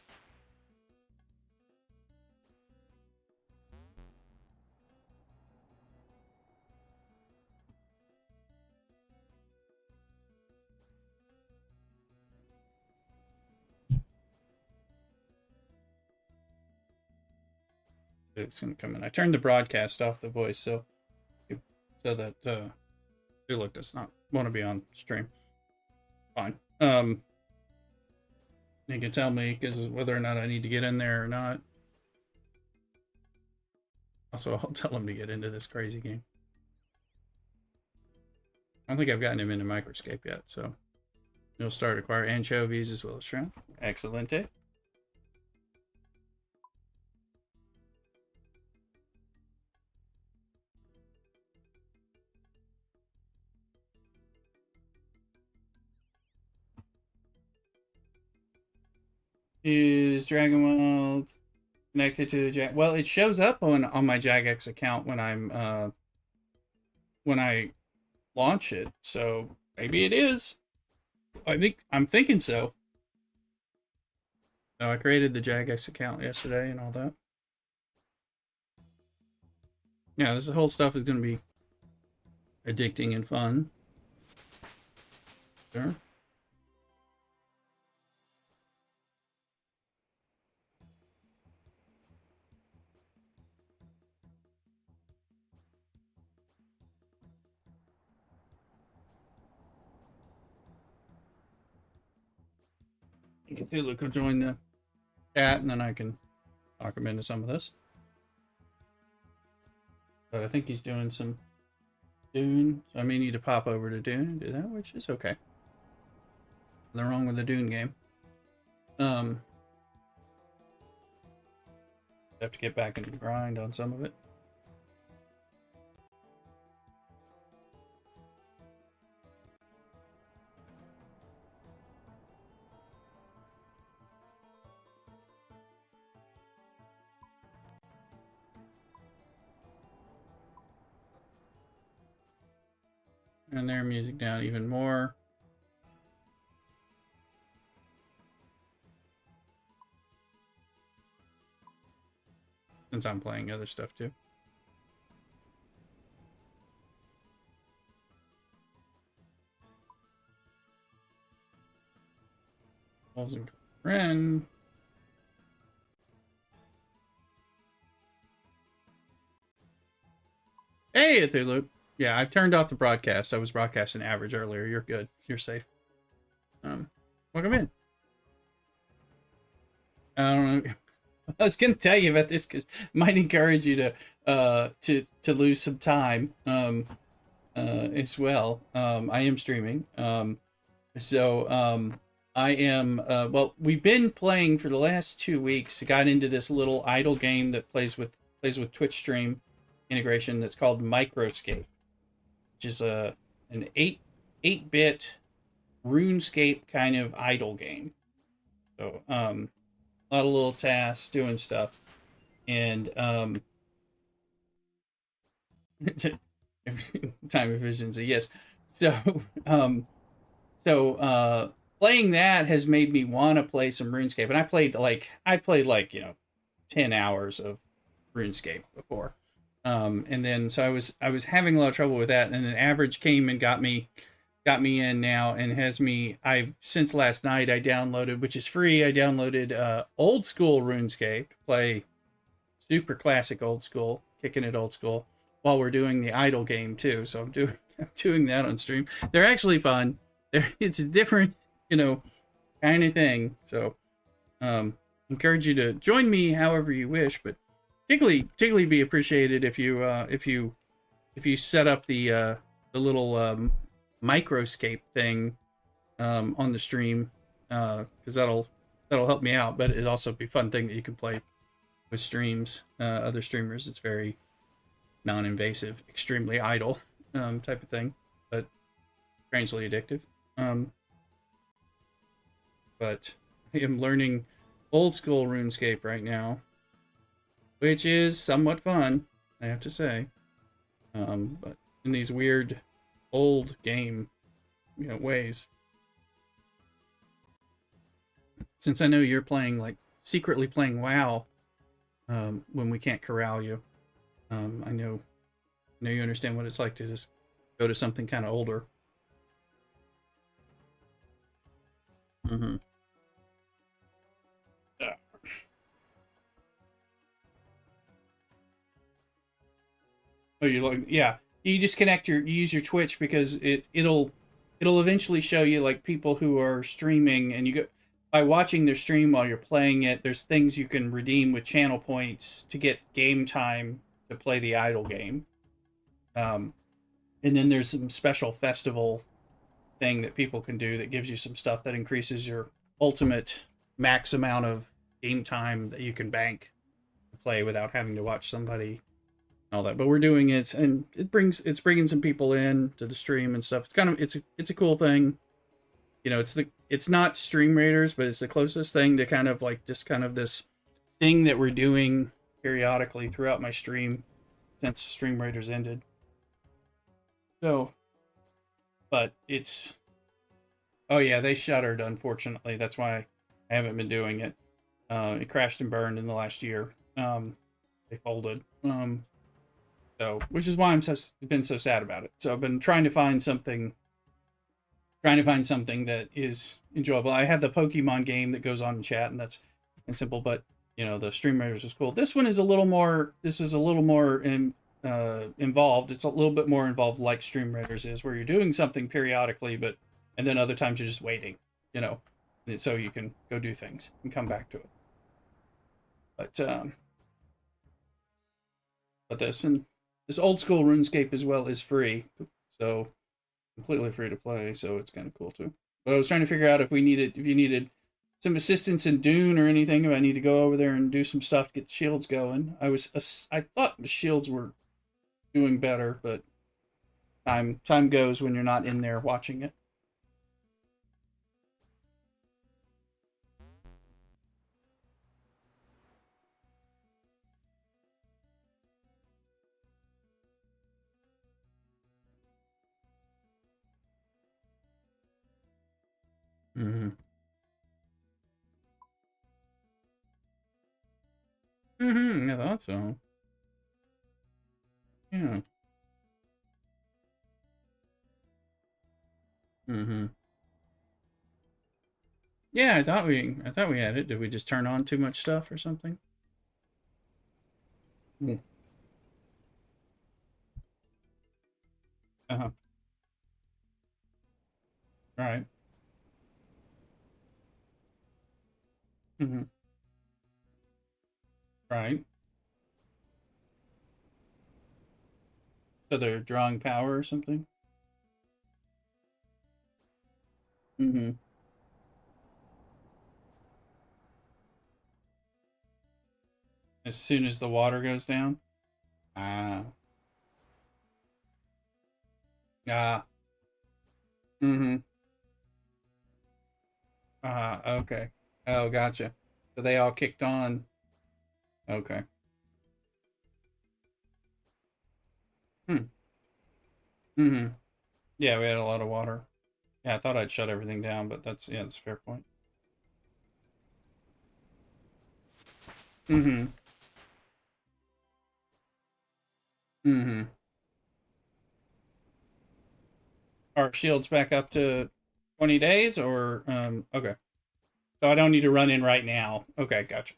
It's gonna come in. I turned the broadcast off the voice so that Thulux does not want to be on stream. Fine. You can tell me because whether or not I need to get in there or not. Also, I'll tell him to get into this crazy game. I don't think I've gotten him into Microscape yet, so he'll start acquire anchovies as well as shrimp. Excelente. Is Dragonwild connected to the Jag? Well, it shows up on my Jagex account when I launch it, so maybe it is. I'm thinking so. No, I created the Jagex account yesterday and all that. Yeah, this whole stuff is going to be addicting and fun. Sure. Cthulhu could join the chat, and then I can talk him into some of this. But I think he's doing some Dune, so I may need to pop over to Dune and do that, which is okay. Nothing wrong with the Dune game. So Have to get back into the grind on some of it. And their music down even more. Since I'm playing other stuff too. Ren. Hey, Thulu. Yeah, I've turned off the broadcast. I was broadcasting average earlier. You're good. You're safe. Welcome in. I don't know. I was gonna tell you about this because it might encourage you to lose some time as well. I am streaming. I am well, we've been playing for the last 2 weeks. I got into this little idle game that plays with Twitch stream integration that's called Microscape, which is an 8-bit RuneScape kind of idle game. So a lot of little tasks, doing stuff, and time efficiency, yes. So playing that has made me want to play some RuneScape, and I played like 10 hours of RuneScape before. And then so I was having a lot of trouble with that, and then Average came and got me in now, and has me. I've since last night I downloaded, which is free. I downloaded old school RuneScape, play super classic old school, kicking it old school while we're doing the idle game too. So I'm doing that on stream. They're actually fun. It's a different, kind of thing. So encourage you to join me however you wish, but particularly be appreciated if you set up the little Microscape thing on the stream, because that'll help me out, but it'll also be a fun thing that you can play with streams, other streamers. It's very non-invasive, extremely idle type of thing, but strangely addictive. But I am learning old school RuneScape right now, which is somewhat fun, I have to say. But in these weird old game, ways. Since I know you're playing, like, secretly playing WoW, when we can't corral you, I know you understand what it's like to just go to something kind of older. Mm-hmm. Yeah. Oh, you like, yeah. You just you use your Twitch, because it'll eventually show you like people who are streaming, and you go by watching their stream while you're playing it. There's things you can redeem with channel points to get game time to play the idle game. And then there's some special festival thing that people can do that gives you some stuff that increases your ultimate max amount of game time that you can bank to play without having to watch somebody, all that. But we're doing it, and it's bringing some people in to the stream and stuff. It's a cool thing. It's not Stream Raiders, but it's the closest thing to kind of like just kind of this thing that we're doing periodically throughout my stream since Stream Raiders ended. So, but oh yeah, they shuttered, unfortunately. That's why I haven't been doing it. It crashed and burned in the last year. They folded. So, which is why I'm been so sad about it. So I've been trying to find something that is enjoyable. I have the Pokemon game that goes on in chat, and that's simple, but the Stream Raiders was cool. This one is a little more involved. It's a little bit more involved, like Stream Raiders is, where you're doing something periodically, and then other times you're just waiting, so you can go do things and come back to it. But this old school RuneScape as well is free, so completely free to play. So it's kind of cool too. But I was trying to figure out if you needed some assistance in Dune or anything, if I need to go over there and do some stuff to get the shields going. I thought the shields were doing better, but time goes when you're not in there watching it. Mm-hmm. Mm-hmm. I thought so. Yeah. Mm-hmm. Yeah, I thought we had it. Did we just turn on too much stuff or something? Mm. Uh-huh. All right. Mm-hmm. Right. So they're drawing power or something? Mm-hmm. As soon as the water goes down? Ah. Ah. Mm-hmm. Ah, okay. Oh, gotcha. So they all kicked on. Okay. Hmm. Mm-hmm. Yeah, we had a lot of water. Yeah, I thought I'd shut everything down, but that's a fair point. Mm-hmm. Mm-hmm. Are shields back up to 20 days or okay. So I don't need to run in right now. Okay, gotcha.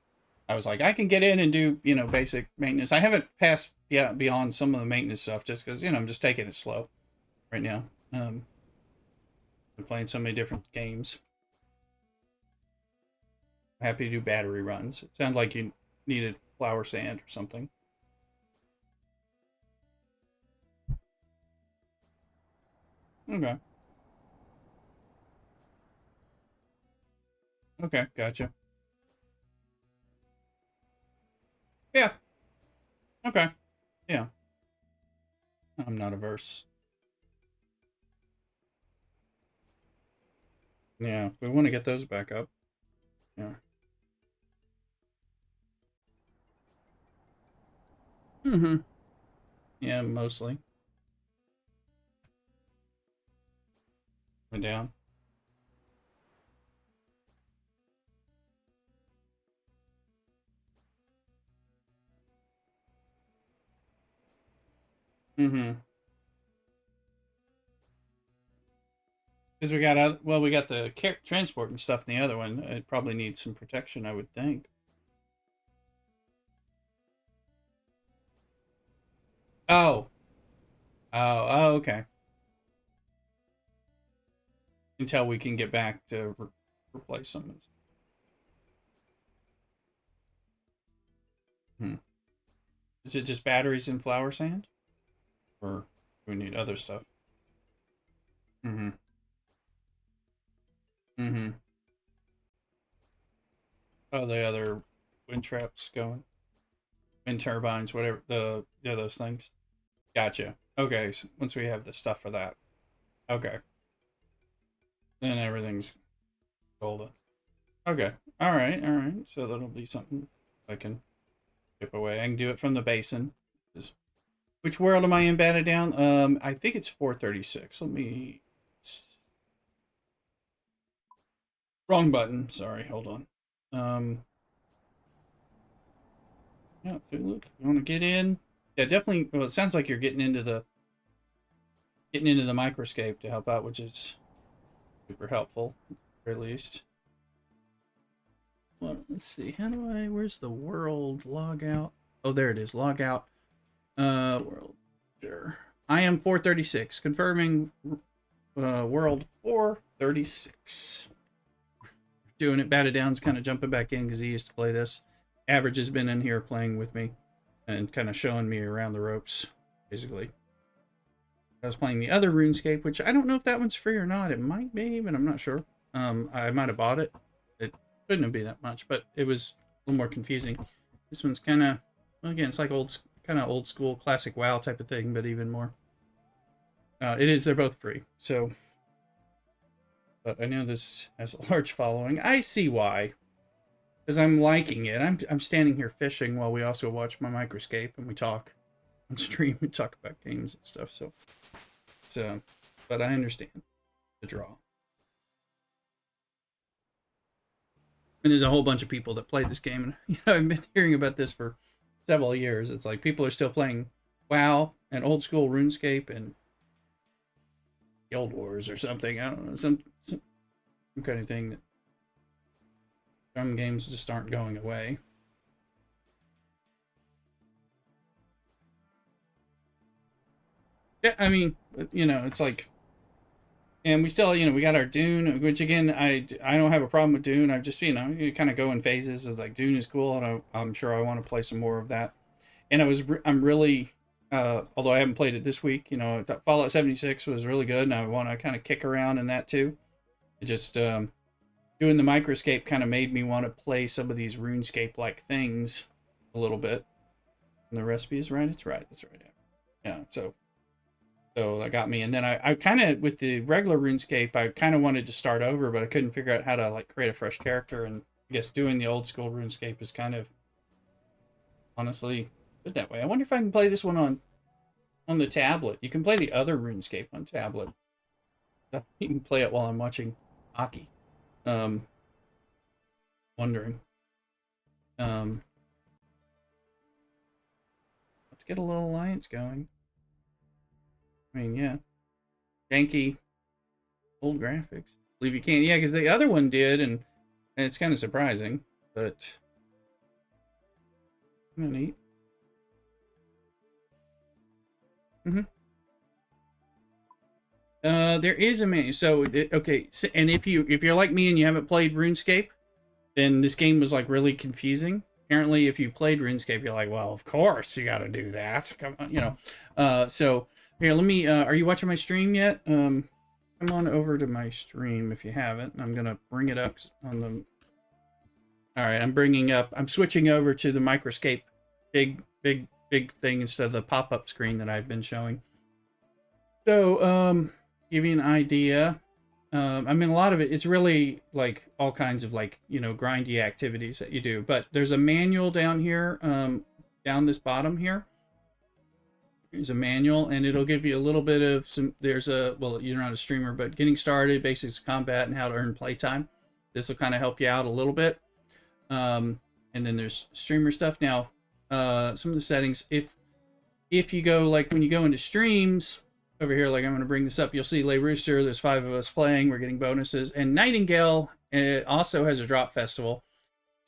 I was like, I can get in and do, basic maintenance. I haven't passed beyond some of the maintenance stuff just because, I'm just taking it slow right now. I'm playing so many different games. I'm happy to do battery runs. It sounded like you needed flour sand or something. Okay. Okay, gotcha. Yeah. Okay. Yeah. I'm not averse. Yeah, we want to get those back up. Yeah. Mm-hmm. Yeah, mostly. Went down. Mm-hmm. Because we got the transport and stuff in the other one. It probably needs some protection, I would think. Oh. Oh, okay. Until we can get back to replace them. Hmm. Is it just batteries and flour sand? Or do we need other stuff? Mm-hmm. Mm-hmm. Oh, the other wind traps going. Wind turbines, whatever. Those things. Gotcha. Okay, so once we have the stuff for that. Okay. Then everything's golden. Okay. All right. So that'll be something I can chip away. I can do it from the basin. Which world am I in batted down? I think it's 436. Let me. Wrong button. Sorry. Hold on. Yeah, Thulu. You want to get in? Yeah, definitely. Well, it sounds like you're getting into the microscape to help out, which is super helpful, at least. Well, let's see. Where's the world log out? Oh, there it is. Log out. World. Sure. I am 436. Confirming world 436. Doing it. Batted down's kind of jumping back in because he used to play this. Average has been in here playing with me and kind of showing me around the ropes, basically. I was playing the other RuneScape, which I don't know if that one's free or not. It might be, but I'm not sure. I might have bought it. Couldn't be that much, but it was a little more confusing. This one's kind of, well, again, it's like kind of old school, classic WoW type of thing, but even more. It is. They're both free, so. But I know this has a large following. I see why, because I'm liking it. I'm standing here fishing while we also watch my Microscape and we talk on stream and talk about games and stuff. So, but I understand the draw. And there's a whole bunch of people that play this game, and I've been hearing about this for several years. It's like people are still playing WoW and old school RuneScape and Guild Wars or something. I don't know, some kind of thing that some games just aren't going away. Yeah, I mean, it's like, and we still, we got our Dune, which again, I don't have a problem with Dune. I just, you kind of go in phases of like Dune is cool, and I'm sure I want to play some more of that. And I'm really, although I haven't played it this week, Fallout 76 was really good, and I want to kind of kick around in that too. It just, doing the Microscape kind of made me want to play some of these RuneScape-like things a little bit. And the recipe is right? It's right. That's right. Yeah, so that got me. And then I kind of, with the regular RuneScape, I kind of wanted to start over, but I couldn't figure out how to like create a fresh character. And I guess doing the old school RuneScape is kind of, honestly, good that way. I wonder if I can play this one on the tablet. You can play the other RuneScape on tablet. You can play it while I'm watching hockey. Wondering. Let's get a little alliance going. I mean, yeah. Janky old graphics. Believe you can. Yeah, because the other one did, and it's kind of surprising, but kind of neat. There is a menu. So okay, so, and if you're like me and you haven't played RuneScape, then this game was like really confusing. Apparently, if you played RuneScape, you're like, well, of course you got to do that. Come on, so here, let me. Are you watching my stream yet? Come on over to my stream if you haven't. I'm gonna bring it up on the. All right, I'm switching over to the Microscape, big thing instead of the pop-up screen that I've been showing. So, give you an idea. I mean, a lot of it's really like all kinds of like, grindy activities that you do. But there's a manual down here, down this bottom here. There's a manual, and it'll give you a little bit of some. Well, you're not a streamer, but getting started, basics of combat, and how to earn playtime. This will kind of help you out a little bit. And then there's streamer stuff. Now, some of the settings. If you go like when you go into streams. Over here, like I'm going to bring this up, you'll see Lay Rooster, there's 5 of us playing, we're getting bonuses, and Nightingale also has a drop festival.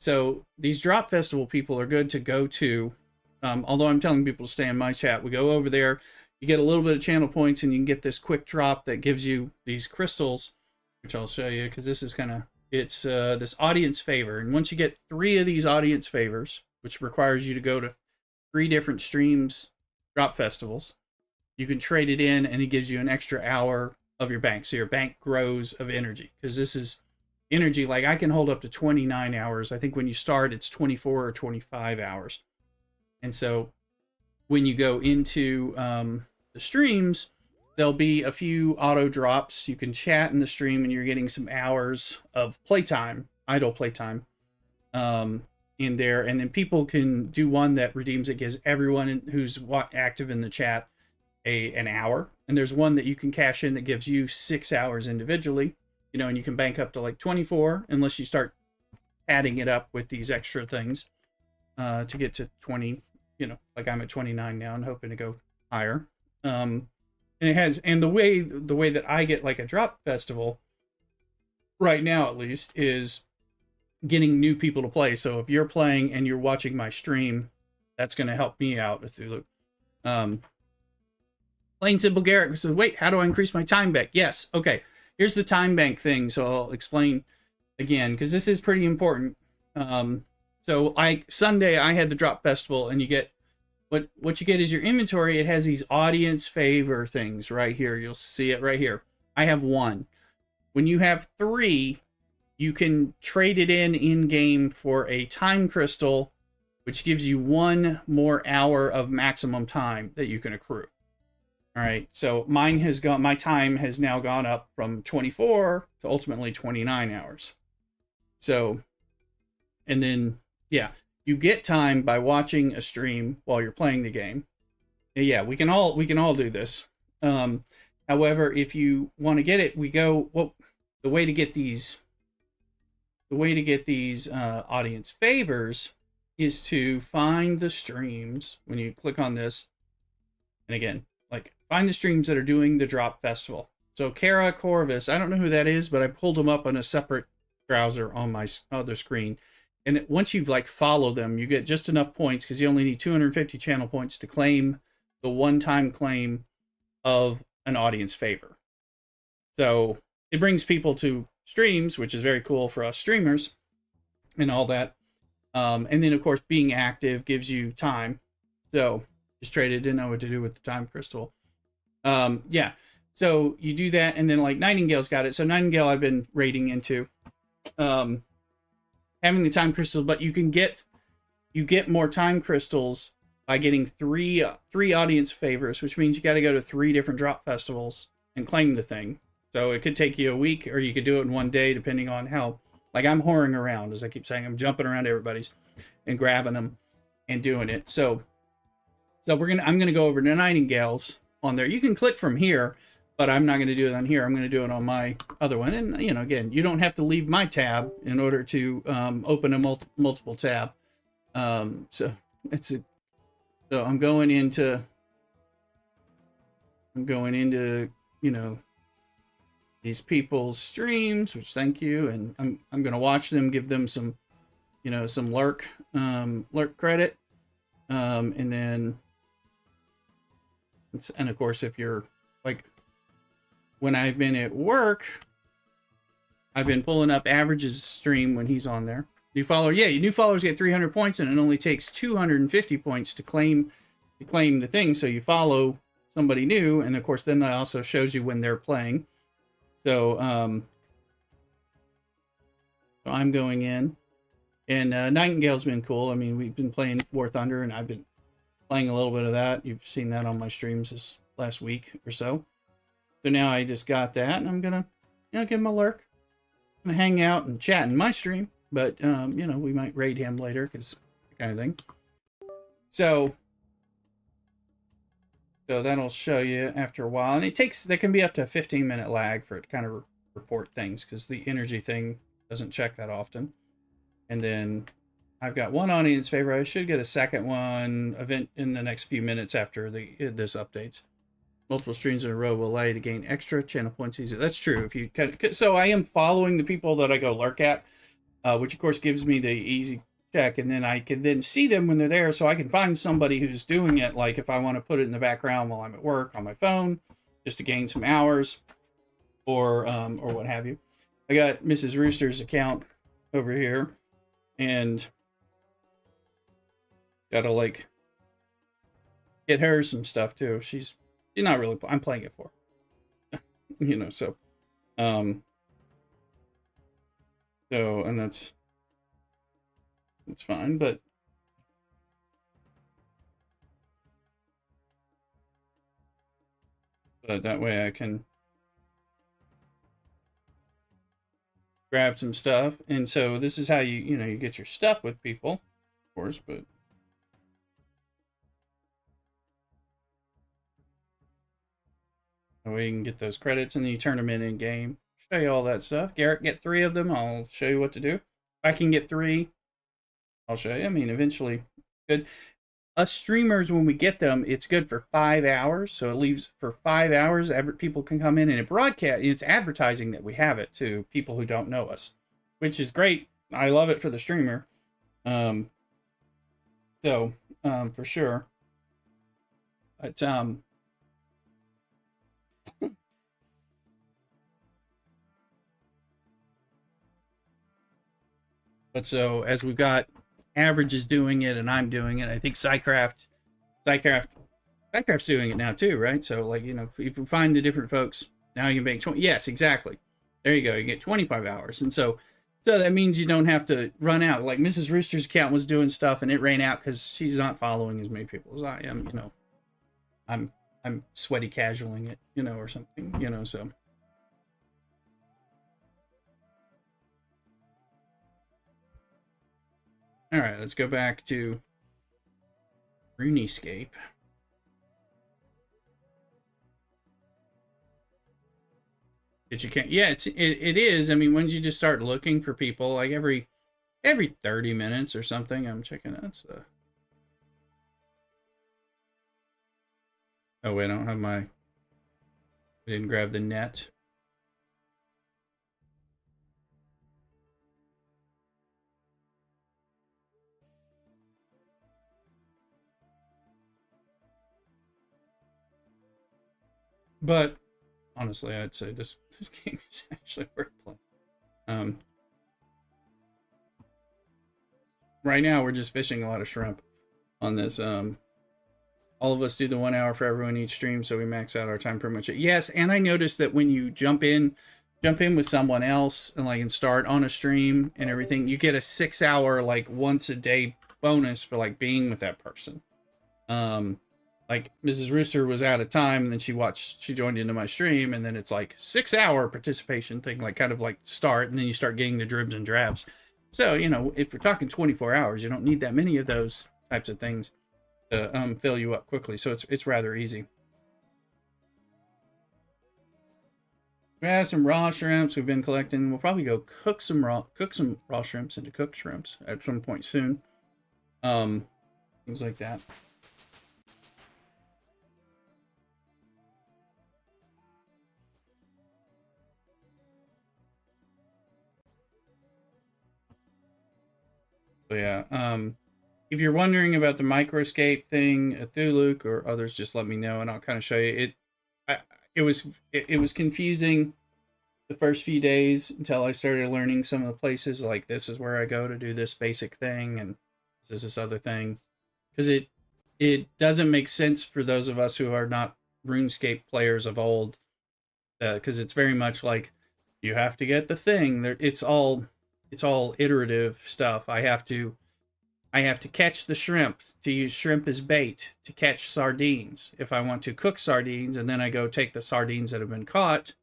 So these drop festival people are good to go to, although I'm telling people to stay in my chat. We go over there, you get a little bit of channel points, and you can get this quick drop that gives you these crystals, which I'll show you, because this is kind of, it's this audience favor, and once you get 3 of these audience favors, which requires you to go to 3 different streams drop festivals, you can trade it in, and it gives you an extra hour of your bank. So your bank grows of energy, because this is energy. Like I can hold up to 29 hours. I think when you start, it's 24 or 25 hours. And so when you go into the streams, there'll be a few auto drops. You can chat in the stream, and you're getting some hours of playtime, idle playtime in there. And then people can do one that redeems it, gives everyone who's active in the chat an hour, and there's one that you can cash in that gives you 6 hours individually, and you can bank up to like 24 unless you start adding it up with these extra things to get to 20. Like I'm at 29 now and hoping to go higher. And the way that I get like a drop festival right now, at least, is getting new people to play. So if you're playing and you're watching my stream, that's going to help me out with Thulu. Plain Simple Garrett says, wait, how do I increase my time bank? Yes, okay. Here's the time bank thing, so I'll explain again, because this is pretty important. So Sunday, I had the drop festival, and you get, what you get is your inventory. It has these audience favor things right here. You'll see it right here. I have 1. When you have 3, you can trade it in game for a time crystal, which gives you 1 more hour of maximum time that you can accrue. All right, so my time has now gone up from 24 to ultimately 29 hours. So, and then, yeah, you get time by watching a stream while you're playing the game. Yeah, we can all do this. However, if you want to get it, the way to get these audience favors is to find the streams when you click on this, and again, like, find the streams that are doing the drop festival. So Kara Corvus, I don't know who that is, but I pulled them up on a separate browser on my other screen. And once you've like follow them, you get just enough points, because you only need 250 channel points to claim the one-time claim of an audience favor. So it brings people to streams, which is very cool for us streamers and all that. And then of course being active gives you time. So just traded, didn't know what to do with the time crystal. Yeah, so you do that, and then like Nightingale's got it. So Nightingale I've been raiding into, having the time crystals, but you get more time crystals by getting three audience favors, which means you got to go to 3 different drop festivals and claim the thing. So it could take you a week, or you could do it in one day, depending on how. Like, I'm whoring around, as I keep saying, I'm jumping around everybody's and grabbing them and doing it. So I'm gonna go over to Nightingale's on there. You can click from here, but I'm not going to do it on here. I'm going to do it on my other one. And, you know, again, you don't have to leave my tab in order to open a multiple tab. So I'm going into, you know, these people's streams, which thank you. And I'm going to watch them, give them some, you know, some lurk credit. And then, and of course, if you're like, when I've been at work, I've been pulling up Average's stream when he's on there. New follower, yeah, new followers get 300 points, and it only takes 250 points to claim the thing. So you follow somebody new, and of course, then that also shows you when they're playing. So, so I'm going in, and Nightingale's been cool. I mean, we've been playing War Thunder, and I've been playing a little bit of that. You've seen that on my streams this last week or so. So now I just got that, and I'm gonna, you know, give him a lurk. I'm gonna hang out and chat in my stream, but you know, we might raid him later, because kind of thing. So that'll show you after a while, and there can be up to a 15-minute lag for it to kind of report things, because the energy thing doesn't check that often. And then I've got one audience favor. I should get a second one event in the next few minutes after this updates. Multiple streams in a row will allow you to gain extra channel points easy. That's true. If you so I am following the people that I go lurk at, which of course gives me the easy check, and then I can then see them when they're there, so I can find somebody who's doing it. Like if I want to put it in the background while I'm at work on my phone, just to gain some hours, or what have you. I got Mrs. Rooster's account over here, and gotta like get her some stuff too. She's not really. I'm playing it for her. You know, so and that's fine, but that way I can grab some stuff. And so this is how you get your stuff with people, of course, but that way you can get those credits, and then you turn them in game. Show you all that stuff. Garrett, get 3 of them. I'll show you what to do. If I can get 3, I'll show you. I mean, eventually, good. Us streamers, when we get them, it's good for 5 hours. So it leaves for 5 hours. People can come in, and it's advertising that we have it to people who don't know us, which is great. I love it for the streamer. For sure. But but so as we've got Average is doing it, and I'm doing it. I think Psycraft's doing it now too, right? So like, you know, if we find the different folks, now you can make 20. Yes, exactly. There you go. You get 25 hours. And so So that means you don't have to run out. Like Mrs. Rooster's account was doing stuff and it ran out because she's not following as many people as I am. You know, I'm sweaty casualing it, you know, or something, you know. So all right, let's go back to Runescape. But you can't. Yeah, it is. I mean, when you just start looking for people, like every 30 minutes or something, I'm checking out. So. Oh wait, I don't have my. I didn't grab the net. But honestly, I'd say this game is actually worth playing. Right now we're just fishing a lot of shrimp on this. All of us do the 1 hour for everyone each stream, so we max out our time pretty much. Yes, and I noticed that when you jump in with someone else and start on a stream and everything, you get a 6 hour like once a day bonus for like being with that person. Like Mrs. Rooster was out of time and then she joined into my stream and then it's like 6 hour participation thing, like kind of like start, and then you start getting the dribs and drabs. So, you know, if we're talking 24 hours, you don't need that many of those types of things to fill you up quickly. So it's rather easy. We have some raw shrimps we've been collecting. We'll probably go cook some raw shrimps into cooked shrimps at some point soon. Things like that. So yeah, if you're wondering about the Microscape thing, Thuluke or others, just let me know and I'll kind of show you it. It was confusing the first few days until I started learning some of the places. Like this is where I go to do this basic thing, and this is this other thing, because it doesn't make sense for those of us who are not RuneScape players of old, because it's very much like you have to get the thing. It's all iterative stuff. I have to catch the shrimp to use shrimp as bait to catch sardines. If I want to cook sardines, and then I go take the sardines that have been caught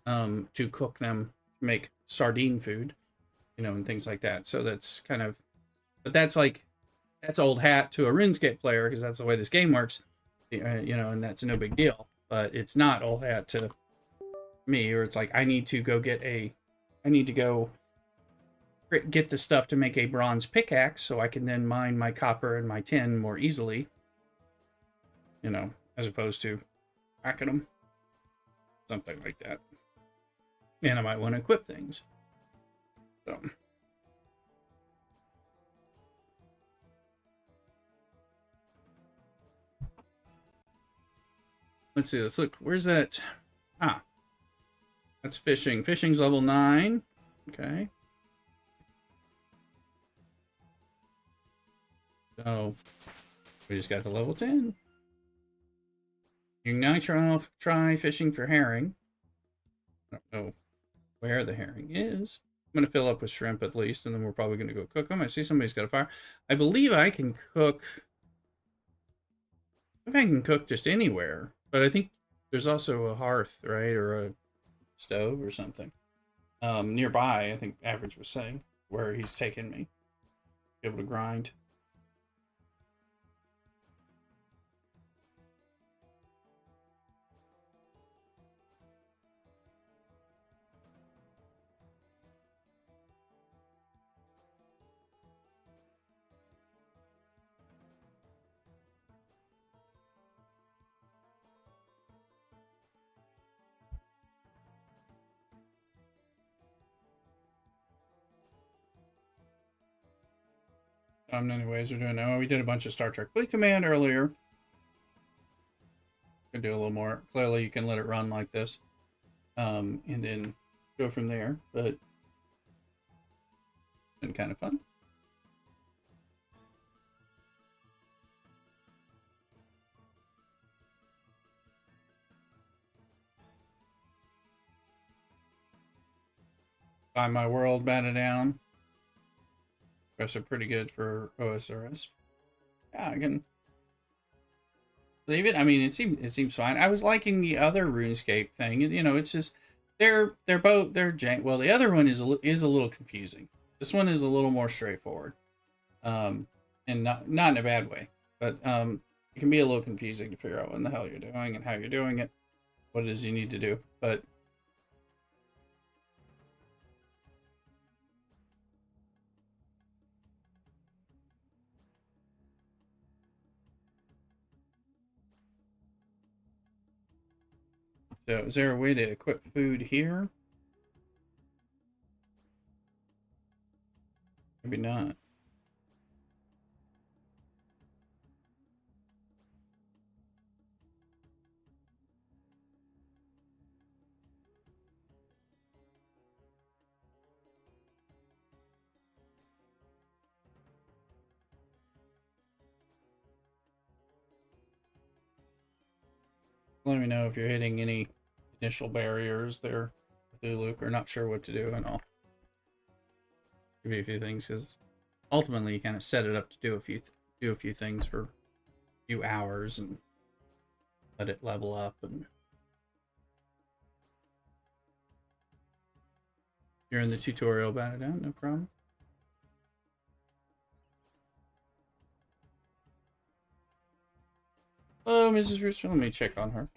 to cook them, make sardine food, you know, and things like that. So that's kind of, but that's old hat to a RuneScape player because that's the way this game works, you know, and that's no big deal. But it's not old hat to me, or it's like I need to go get the stuff to make a bronze pickaxe so I can then mine my copper and my tin more easily, you know, as opposed to hacking them, something like that. And I might want to equip things. So. Let's see, let's look. Where's that? Ah, that's fishing. Fishing's level 9. Okay. So we just got to level 10. You can now try fishing for herring. I don't know where the herring is. I'm going to fill up with shrimp at least, and then we're probably going to go cook them. I see somebody's got a fire. I believe I can cook. I think I can cook just anywhere, but I think there's also a hearth, right, or a stove or something nearby. I think Average was saying where he's taken me, be able to grind. Anyways, we're doing. Oh, we did a bunch of Star Trek Fleet Command earlier. Could do a little more. Clearly, you can let it run like this, and then go from there. But it's been kind of fun. Find My World, Bat It Down. Those are pretty good for OSRS. Yeah, I can leave it. I mean, it seems fine. I was liking the other RuneScape thing. You know, it's just they're jank. Well, the other one is a little confusing. This one is a little more straightforward, and not in a bad way, but it can be a little confusing to figure out what in the hell you're doing and how you're doing it, what it is you need to do. But so, is there a way to equip food here? Maybe not. Let me know if you're hitting any initial barriers there, Luke, or not sure what to do, and I'll give you a few things, because ultimately you kind of set it up to do a few things for a few hours and let it level up. And you're in the tutorial about it out, no problem. Hello, Mrs. Rooster. Let me check on her.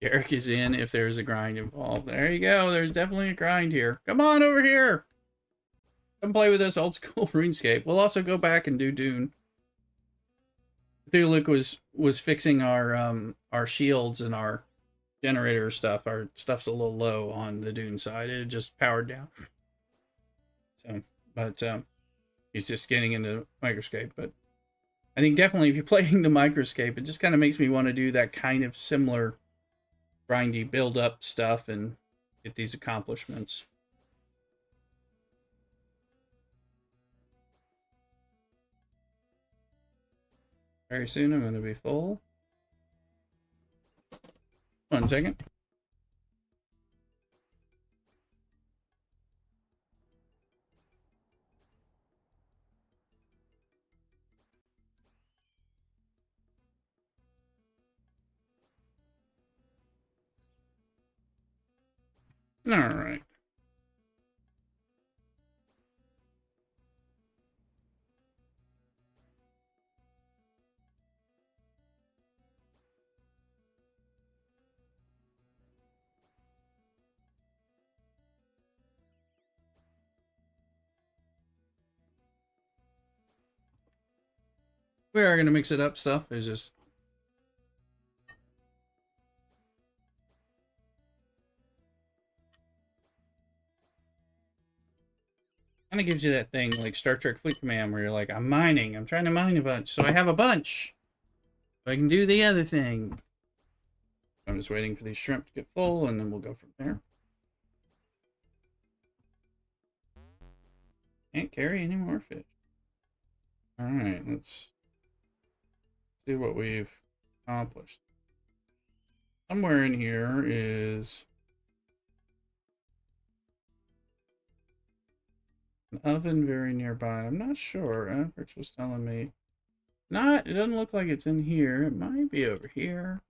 Eric is in if there's a grind involved. There you go. There's definitely a grind here. Come on over here. Come play with us old school RuneScape. We'll also go back and do Dune. Luke was fixing our shields and our generator stuff. Our stuff's a little low on the Dune side. It just powered down. So, but he's just getting into Microscape. But I think definitely if you're playing the Microscape, it just kind of makes me want to do that kind of similar grindy build up stuff and get these accomplishments. Very soon I'm going to be full. 1 second. All right. We are going to mix it up stuff. It's just kind of gives you that thing like Star Trek Fleet Command where you're like, I'm mining. I'm trying to mine a bunch. So I have a bunch. So I can do the other thing. I'm just waiting for these shrimp to get full and then we'll go from there. Can't carry any more fish. Alright, let's see what we've accomplished. Somewhere in here is an oven very nearby. I'm not sure. Average was telling me. It doesn't look like it's in here. It might be over here.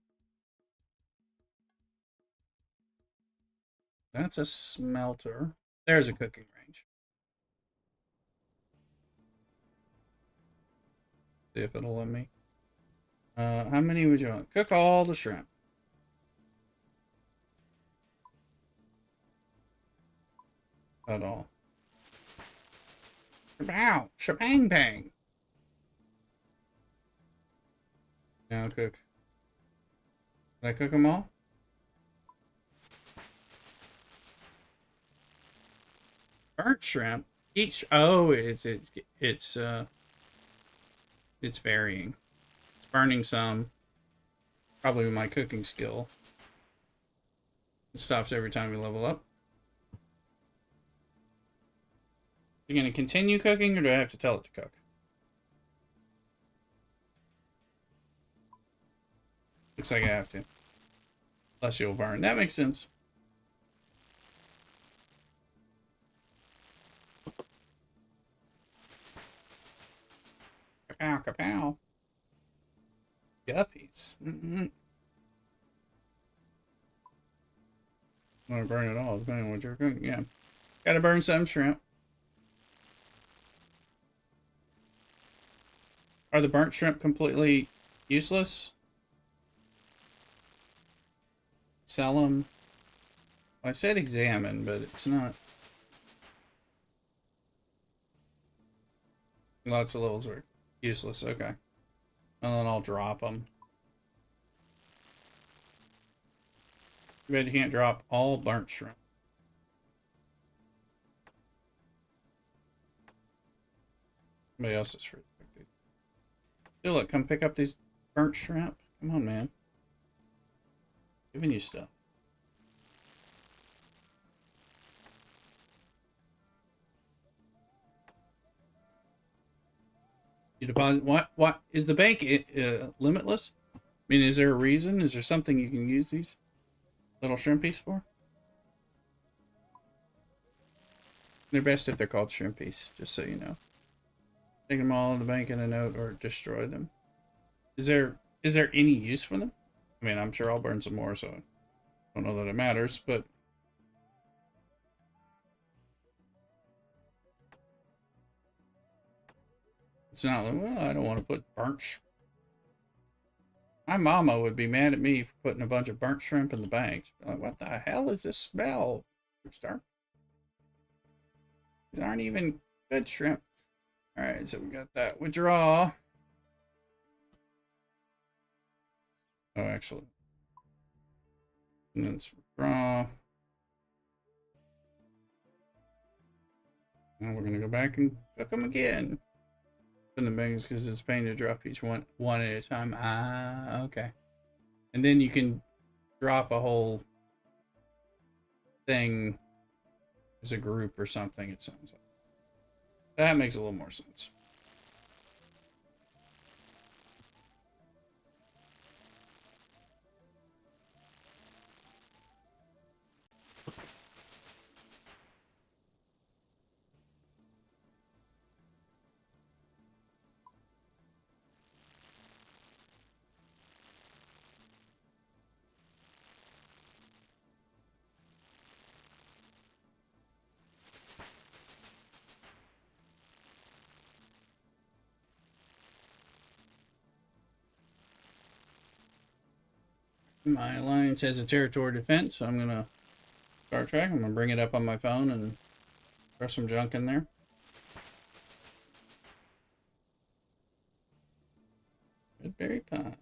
That's a smelter. There's a cooking range. See if it'll let me. How many would you want? Cook all the shrimp. At all. Bow! Shebang bang! Now cook. Did I cook them all? Burnt shrimp. Each it's varying. It's burning some, probably with my cooking skill. It stops every time we level up. You gonna continue cooking, or do I have to tell it to cook? Looks like I have to. Unless you'll burn. That makes sense. Kapow, kapow. Guppies. I'm gonna burn it all, depending on what you're cooking. Yeah. Gotta burn some shrimp. Are the burnt shrimp completely useless? Sell them? Well, I said examine, but it's not. Lots of levels are useless. Okay. Well, then I'll drop them. Too bad you can't drop all burnt shrimp. Somebody else is free to pick these. Philip, come pick up these burnt shrimp. Come on, man. Giving you stuff. You deposit what is the bank limitless? I mean, is there a reason? Is there something you can use these little shrimpies for? They're best if they're called shrimpies, just so you know. Take them all in the bank in a note or destroy them. Is there any use for them? I mean, I'm sure I'll burn some more, so I don't know that it matters, but it's not like, well, I don't want to put burnt. My mama would be mad at me for putting a bunch of burnt shrimp in the bank. Like, what the hell is this smell? These aren't even good shrimp. All right, so we got that. Withdraw. Oh, actually. And then let's withdraw. And we're going to go back and cook them again. In the bangs because it's paying to drop each one at a time. Ah, okay. And then you can drop a whole thing as a group or something, it sounds like. That makes a little more sense. My alliance has a territory defense, so I'm gonna Star Trek. I'm gonna bring it up on my phone and throw some junk in there. Red berry pie.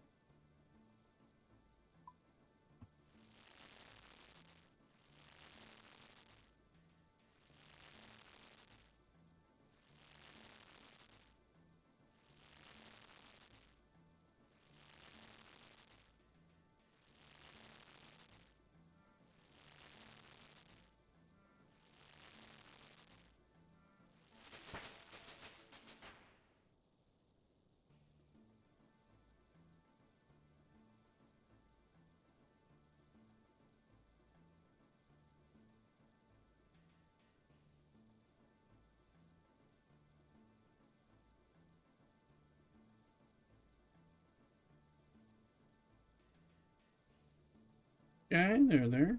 Okay, there.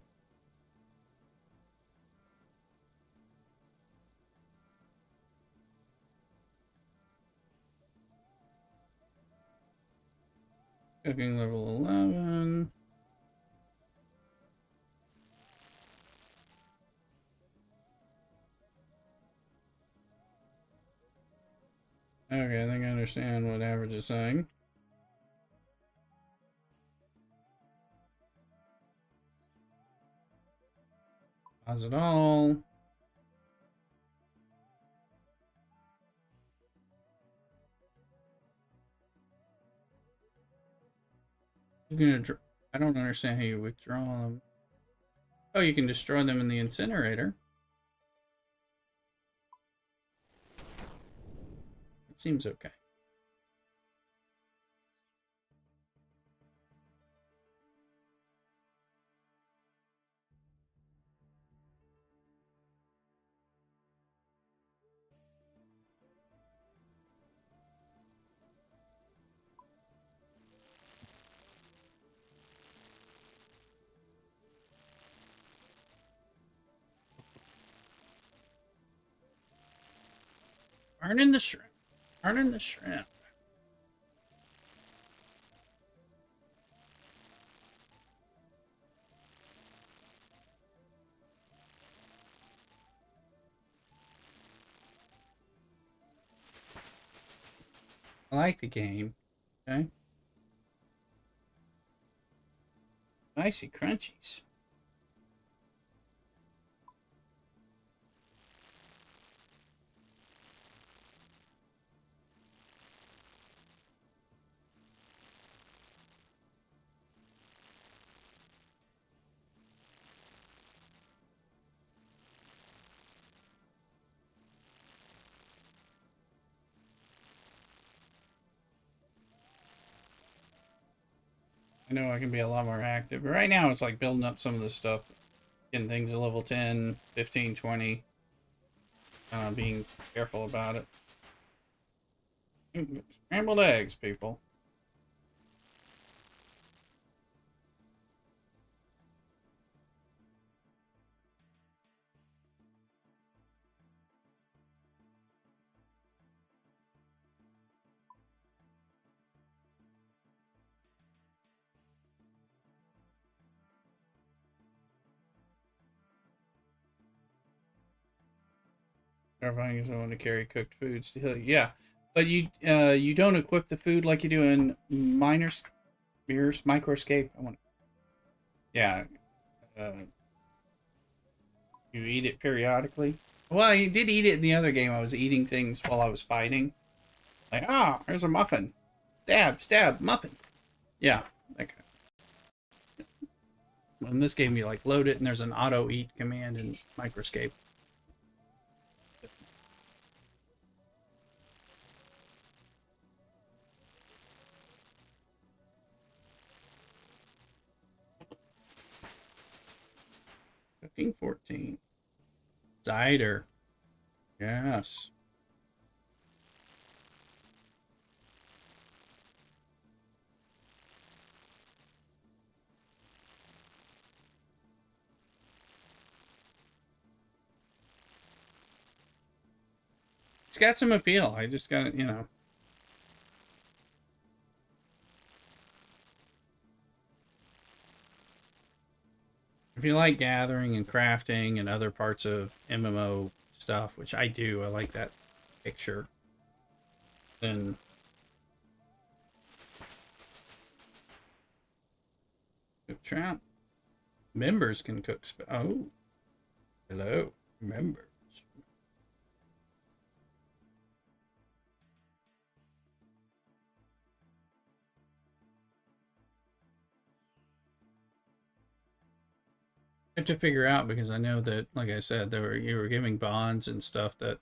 Cooking level 11. Okay, I think I understand what average is saying. Pause it all. You're gonna. I don't understand how you withdraw them. Oh, you can destroy them in the incinerator. It seems okay. Burning the shrimp. Burning the shrimp. I like the game. Okay. Spicy crunchies. I know I can be a lot more active. But right now it's like building up some of this stuff. Getting things to level 10, 15, 20. Being careful about it. Scrambled eggs, people. Terrifying is someone to carry cooked foods to heal you. Yeah, but you don't equip the food like you do in Microscape. Yeah, uh, you eat it periodically. Well, I did eat it in the other game. I was eating things while I was fighting. Like, there's a muffin. Stab, stab, muffin. Yeah, like in this game you like load it and there's an auto eat command in Microscape. Cooking 14. Cider. Yes. It's got some appeal. I just got it. If you like gathering and crafting and other parts of MMO stuff, which I do, I like that picture, then cook trout. Members can cook. Oh, hello, members. I have to figure out because I know that, like I said, you were giving bonds and stuff that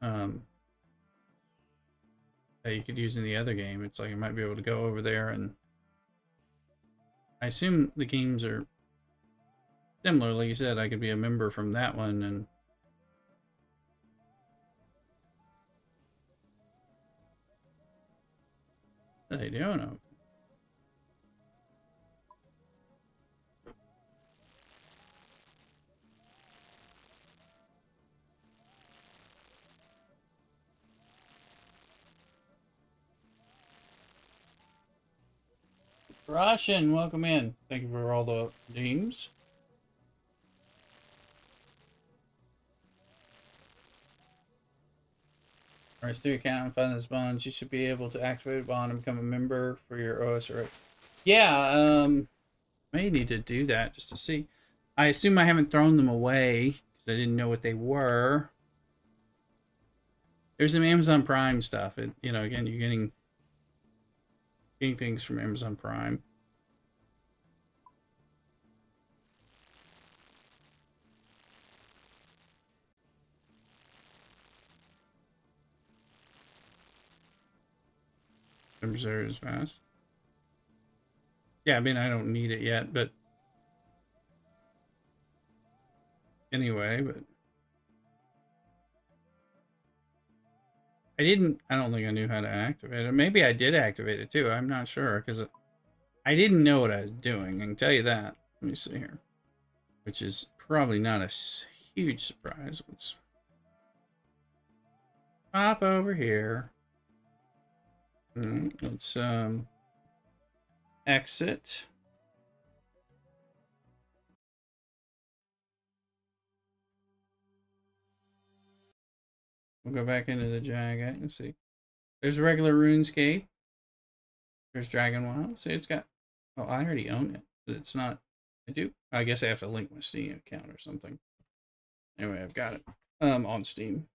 that you could use in the other game. It's like you might be able to go over there, and I assume the games are similar. Like you said, I could be a member from that one, and what are they doing? Russian, welcome in. Thank you for all the names. Alright, through your account and find this bonds, you should be able to activate a bond and become a member for your OSR. Yeah, may need to do that just to see. I assume I haven't thrown them away because I didn't know what they were. There's some Amazon Prime stuff. Again, you're getting things from Amazon Prime. Observer is fast. Yeah, I mean, I don't need it yet, but anyway, but I don't think I knew how to activate it. Maybe I did activate it too. I'm not sure because I didn't know what I was doing. I can tell you that. Let me see here, which is probably not a huge surprise. Let's pop over here. Let's exit. We'll go back into the Jagat and see. There's regular RuneScape. There's Dragon Wild. See, it's got. Oh, I already own it, but it's not. I do. I guess I have to link my Steam account or something. Anyway, I've got it on Steam.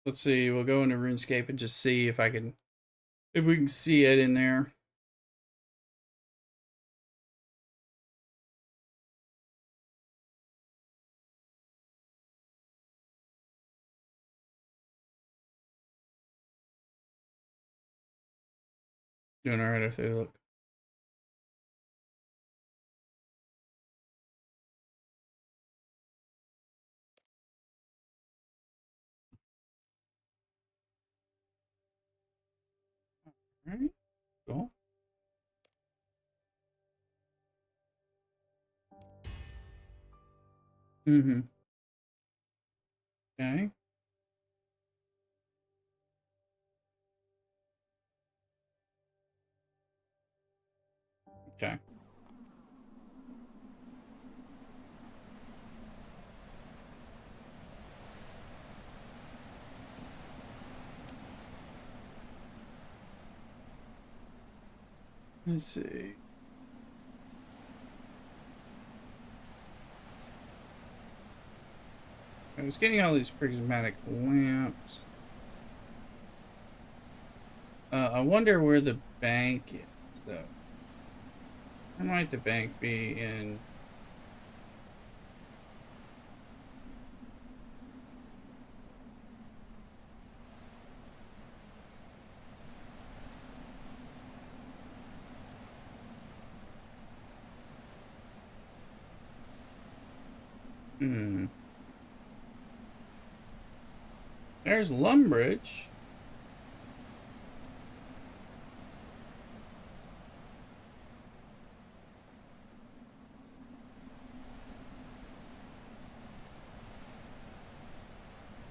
Let's see. We'll go into RuneScape and just see if we can see it in there. Doing all right if they look. All right. Cool. Mm-hmm. Okay. Okay. Let's see. I was getting all these prismatic lamps. I wonder where the bank is, though. Where might the bank be in? There's Lumbridge.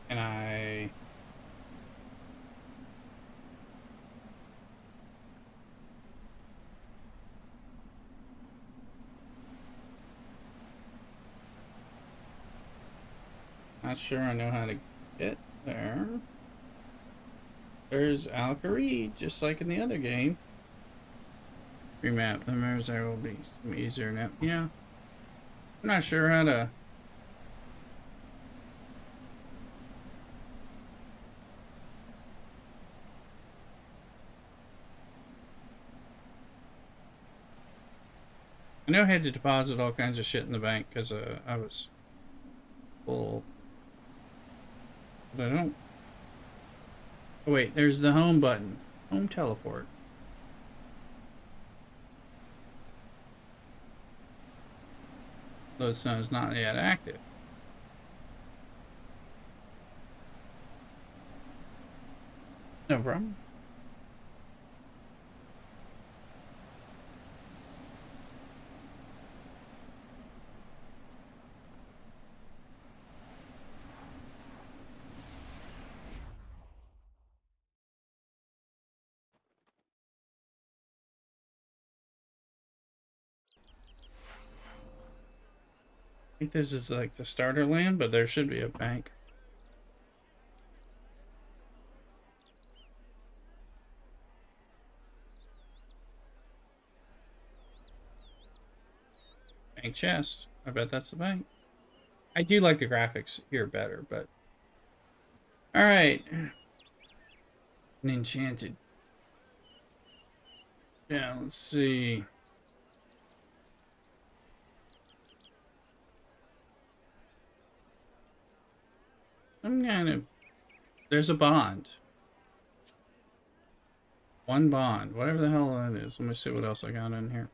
And not sure I know how to get there. There's Alkari, just like in the other game. Remap. The mirrors there will be some easier now. Yeah. I'm not sure how to. I know I had to deposit all kinds of shit in the bank because I was full. But I don't. Oh, wait, there's the home button. Home teleport. Though it's not yet active. No problem. I think this is like the starter land, but there should be a bank. Bank chest. I bet that's the bank. I do like the graphics here better, but all right. An enchanted. Yeah, let's see. I'm kind of. There's a bond. 1 bond. Whatever the hell that is. Let me see what else I got in here.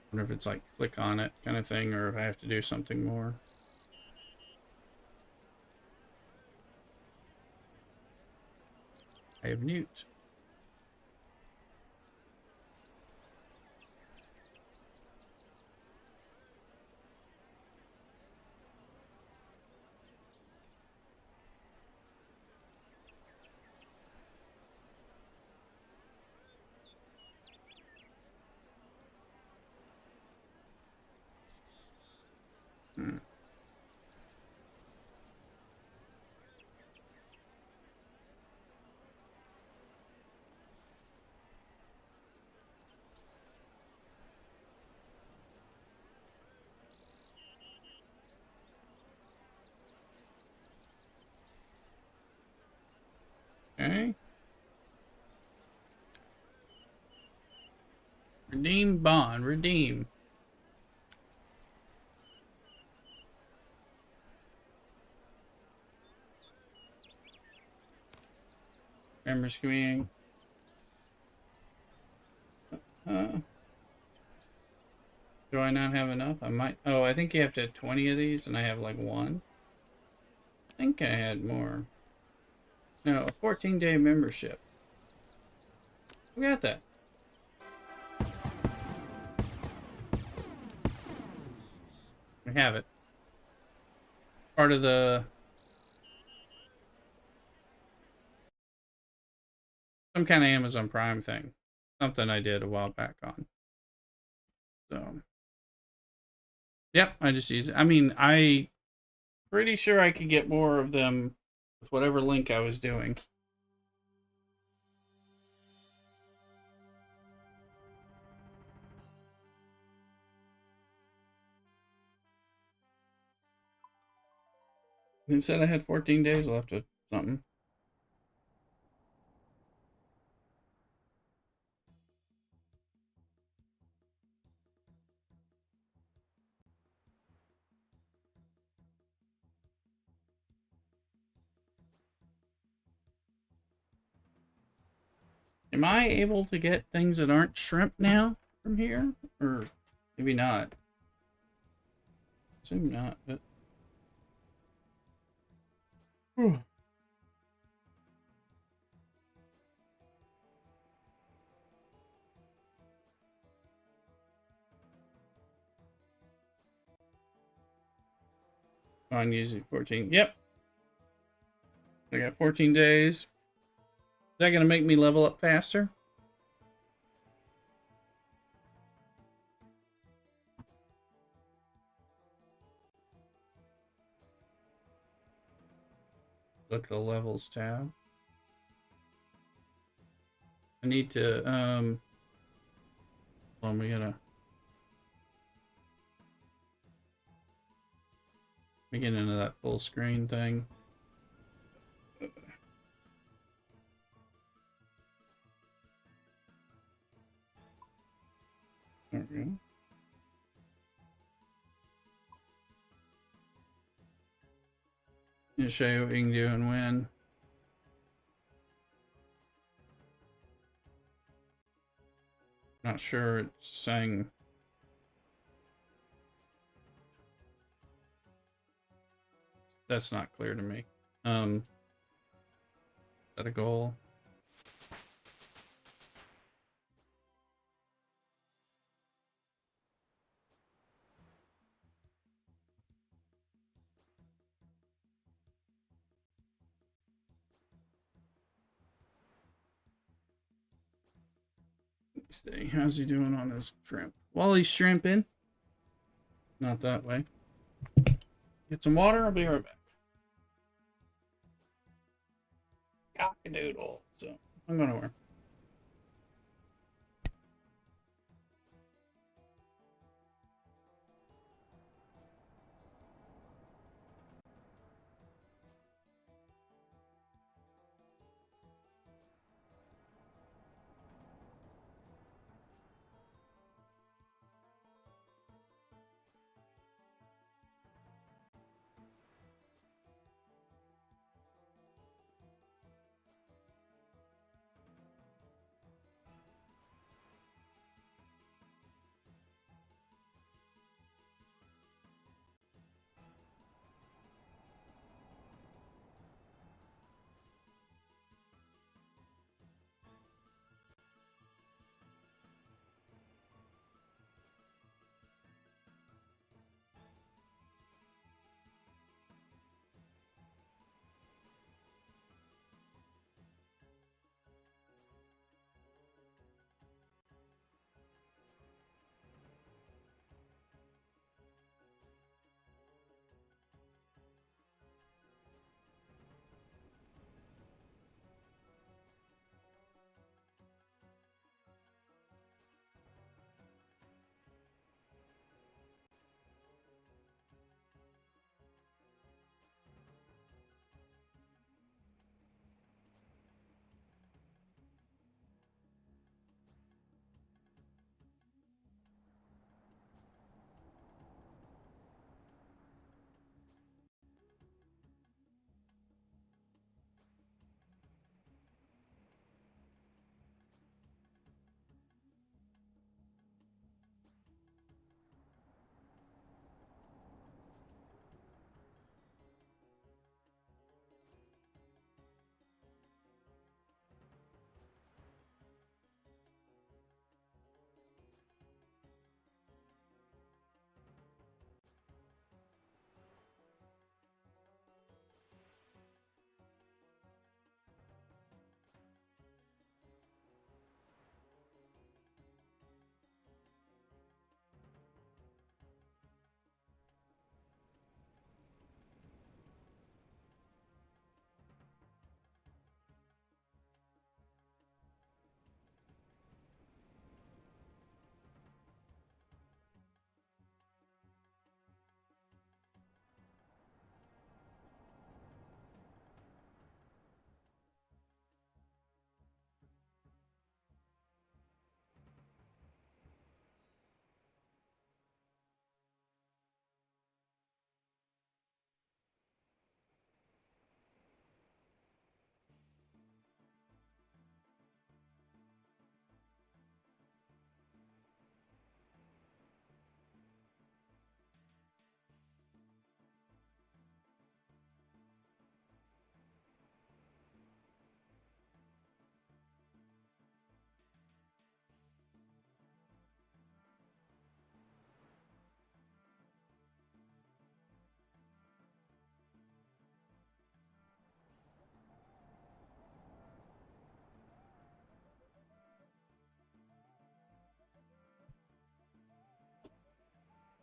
I wonder if it's like click on it kind of thing, or if I have to do something more. I have newt. Hmm. Okay. Redeem bond. Redeem. Member screening. Do I not have enough? I might. Oh, I think you have to have 20 of these, and I have like 1. I think I had more. No, a 14-day membership. We got that. We have it. Part of the... some kind of Amazon Prime thing. Something I did a while back on. So... yep, I just use it. I mean, I... pretty sure I could get more of them with whatever link I was doing. It said I had 14 days left of something. Am I able to get things that aren't shrimp now from here? Or maybe not. Assume not, but... whew. On using 14. Yep. I got 14 days. Is that going to make me level up faster? Look at the levels tab. I need to, well, we gotta get into that full screen thing. There we go. I'll show you what we can do and when. Not sure it's saying. That's not clear to me. Is that a goal? Let's see. How's he doing on his shrimp? While he's shrimping. Not that way. Get some water. I'll be right back. Cock-a-doodle. So I'm going to work.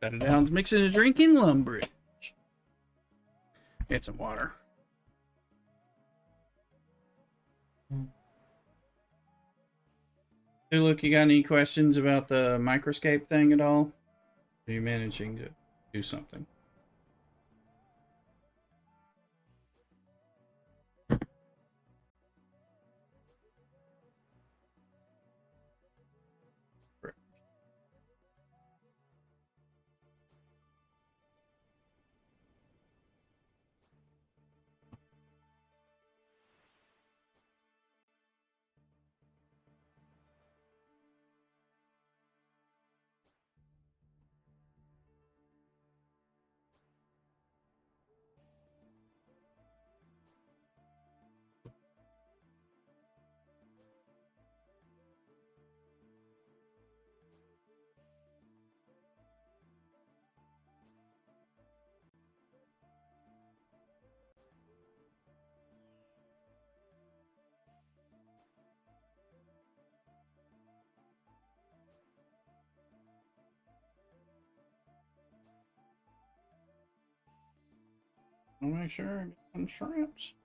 Set it down, mix it in a drink in Lumbridge. Get some water. Hey, look, you got any questions about the Microscape thing at all? Are you managing to do something? I'll make sure I get some shrimps.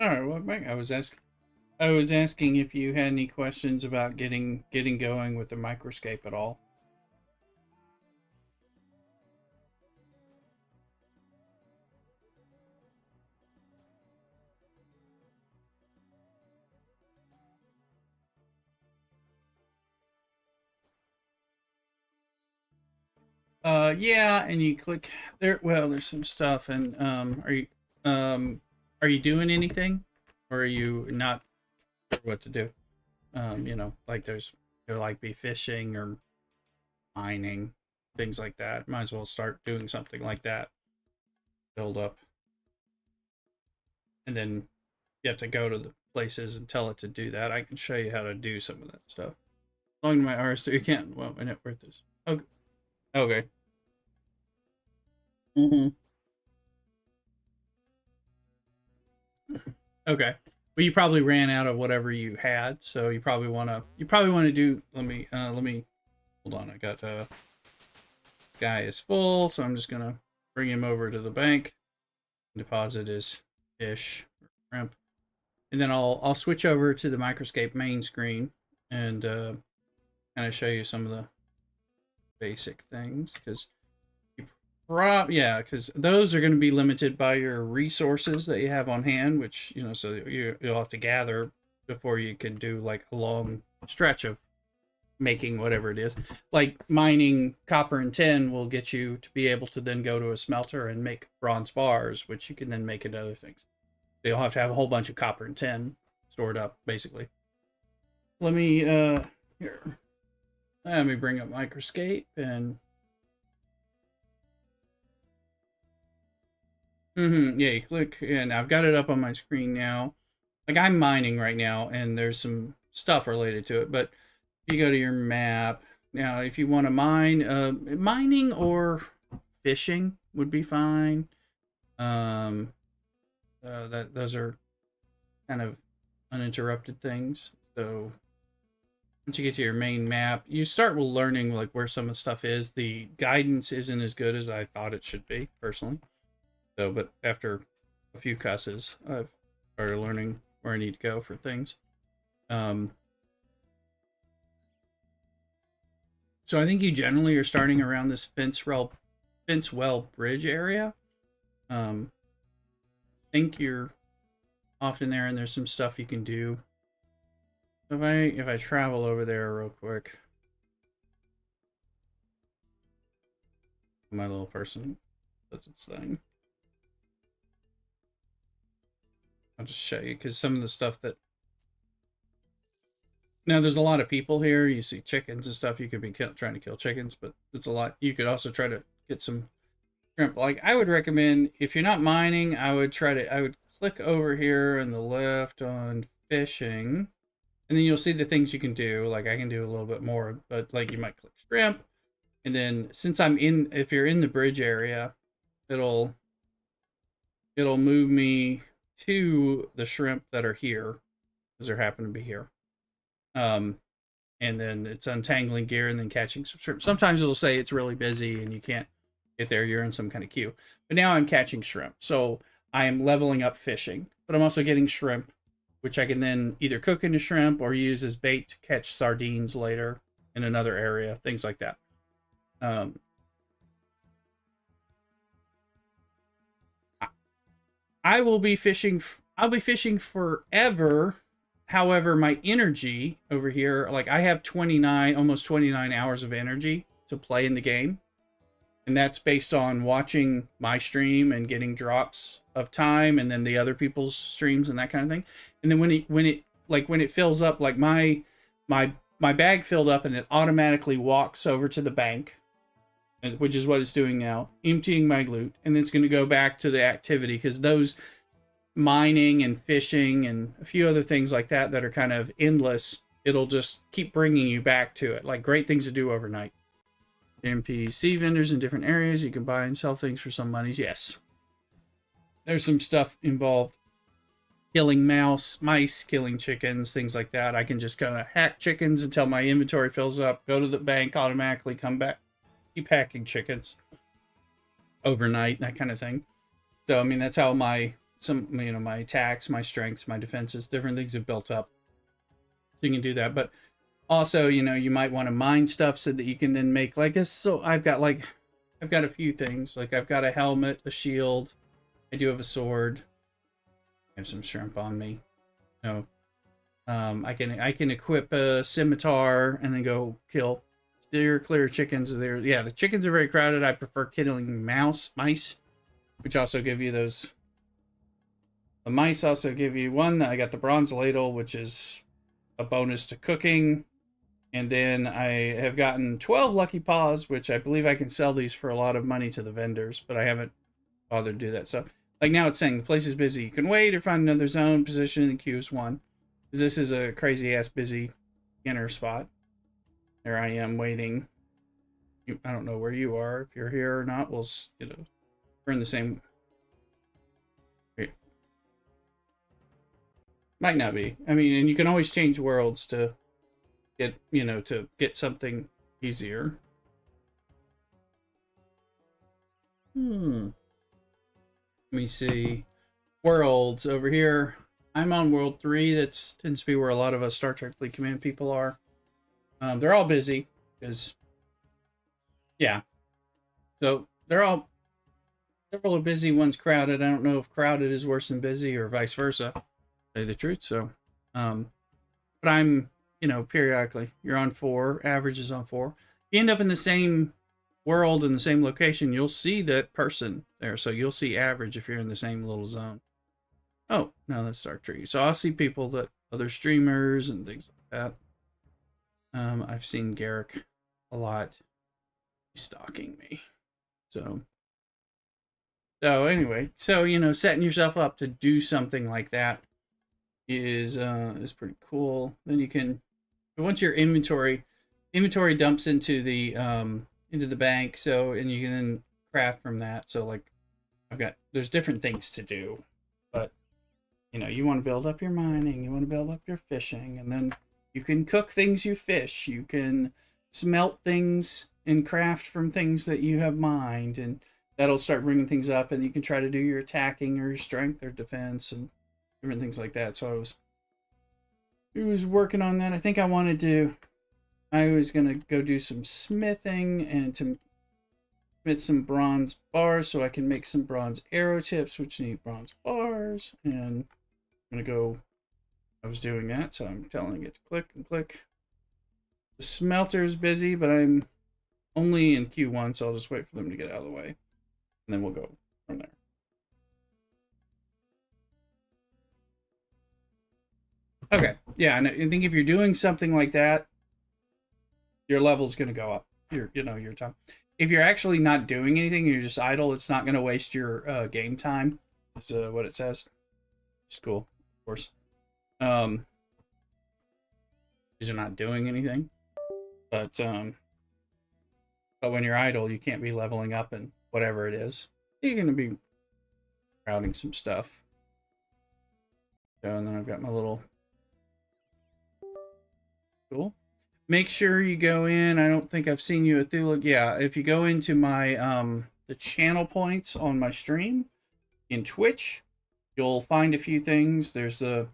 All right, well, back. I was asking if you had any questions about getting going with the Microscape at all. Yeah, and you click there. Well, there's some stuff, and are you doing anything, or are you not sure what to do? You know, like there like be fishing or mining, things like that. Might as well start doing something like that. Build up, and then you have to go to the places and tell it to do that. I can show you how to do some of that stuff. Log into my RS3 account. Well, my net worth is okay. Okay. Mm-hmm. Okay. Well, you probably ran out of whatever you had, so you probably wanna do. Let me hold on. I got guy is full, so I'm just gonna bring him over to the bank. Deposit his fish or shrimp, and then I'll switch over to the Microscape main screen and kind of show you some of the basic things because yeah, because those are going to be limited by your resources that you have on hand, which so you'll have to gather before you can do like a long stretch of making whatever it is. Like mining copper and tin will get you to be able to then go to a smelter and make bronze bars, which you can then make into other things. So you'll have to have a whole bunch of copper and tin stored up, basically. Let me here. Let me bring up Microscape and yeah, you click, and I've got it up on my screen now. Like I'm mining right now, and there's some stuff related to it. But if you go to your map now, if you want to mine, mining or fishing would be fine. Those are kind of uninterrupted things. So once you get to your main map, you start with learning like where some of the stuff is. The guidance isn't as good as I thought it should be, personally. So, but after a few cusses, I've started learning where I need to go for things. So I think you generally are starting around this Fencewell Bridge area. I think you're often there, and there's some stuff you can do. If I travel over there real quick, my little person does its thing. I'll just show you because some of the stuff that now there's a lot of people here. You see chickens and stuff. You could be trying to kill chickens, but it's a lot. You could also try to get some shrimp. Like I would recommend if you're not mining, I would click over here on the left on fishing, and then you'll see the things you can do. Like I can do a little bit more, but like you might click shrimp, and then since if you're in the bridge area, it'll move me to the shrimp that are here, because they happen to be here. And then it's untangling gear and then catching some shrimp. Sometimes it'll say it's really busy and you can't get there. You're in some kind of queue. But now I'm catching shrimp. So I am leveling up fishing. But I'm also getting shrimp, which I can then either cook into shrimp or use as bait to catch sardines later in another area. Things like that. I will be fishing. I'll be fishing forever. However, my energy over here, like I have almost 29 hours of energy to play in the game. And that's based on watching my stream and getting drops of time and then the other people's streams and that kind of thing. And then when it fills up, like my bag filled up and it automatically walks over to the bank, which is what it's doing now, emptying my loot, and it's going to go back to the activity, because those mining and fishing and a few other things like that are kind of endless, it'll just keep bringing you back to it, like great things to do overnight. NPC vendors in different areas, you can buy and sell things for some monies. Yes, there's some stuff involved, killing mice, killing chickens, things like that. I can just kind of hack chickens until my inventory fills up, go to the bank, automatically come back, keep hacking chickens overnight, that kind of thing. So I mean, that's how my attacks, my strengths, my defenses, different things have built up. So you can do that. But also, you might want to mine stuff so that you can then make I've got a few things. Like I've got a helmet, a shield, I do have a sword, I have some shrimp on me. No. I can equip a scimitar and then go kill steer clear chickens there. Yeah, the chickens are very crowded. I prefer killing mice, which also give you those. The mice also give you one. I got the bronze ladle, which is a bonus to cooking. And then I have gotten 12 lucky paws, which I believe I can sell these for a lot of money to the vendors, but I haven't bothered to do that. So, like now it's saying the place is busy. You can wait or find another zone. Position in the queue is 1. This is a crazy ass busy beginner spot. There I am waiting. I don't know where you are. If you're here or not, we're in the same. Might not be. I mean, and you can always change worlds to get something easier. Let me see. Worlds over here. I'm on world 3. That tends to be where a lot of us Star Trek Fleet Command people are. They're all busy because, yeah. So they're all busy. One's crowded. I don't know if crowded is worse than busy or vice versa. To tell you the truth. So, but I'm, periodically. You're on 4. Average is on 4. If you end up in the same world in the same location, you'll see that person there. So you'll see average if you're in the same little zone. Oh, no, that's Dark Tree. So I'll see people that other streamers and things like that. I've seen Garrick a lot. He's stalking me. So anyway, setting yourself up to do something like that is pretty cool. Then you can, once your inventory dumps into the bank, and you can then craft from that. So like there's different things to do, but you want to build up your mining, you want to build up your fishing, and then you can cook things you fish, you can smelt things and craft from things that you have mined, and that'll start bringing things up, and you can try to do your attacking or your strength or defense and different things like that. So I was working on that. I think I was going to go do some smithing and to smith some bronze bars so I can make some bronze arrow tips, which need bronze bars. And I was doing that, so I'm telling it to click and click. The smelter is busy, but I'm only in Q1, so I'll just wait for them to get out of the way. And then we'll go from there. Okay, yeah, and I think if you're doing something like that, your level's going to go up. your time. If you're actually not doing anything, you're just idle, it's not going to waste your game time. That's what it says. It's cool, of course. Because you're not doing anything. But when you're idle, you can't be leveling up and whatever it is. You're going to be routing some stuff. So, and then I've got my little cool. Make sure you go in. I don't think I've seen you at Thula. Yeah, if you go into my the channel points on my stream in Twitch, you'll find a few things. There's the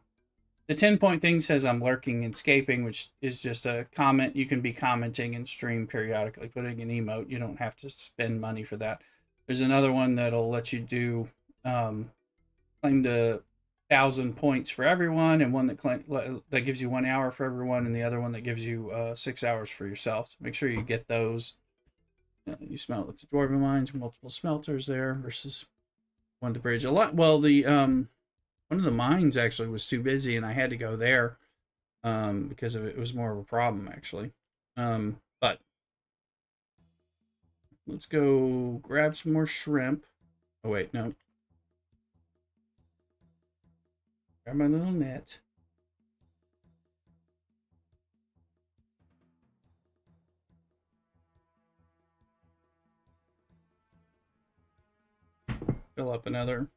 10-point thing says I'm lurking and escaping, which is just a comment. You can be commenting and stream periodically, putting an emote. You don't have to spend money for that. There's another one that'll let you do claim the 1,000 points for everyone, and one that gives you 1 hour for everyone, and the other one that gives you 6 hours for yourself. So make sure you get those. You smelt with the dwarven mines, multiple smelters there versus one at the bridge. A lot. Well, the one of the mines actually was too busy, and I had to go there because of it was more of a problem actually. But let's go grab some more shrimp. Oh wait, no. Grab my little net. Fill up another.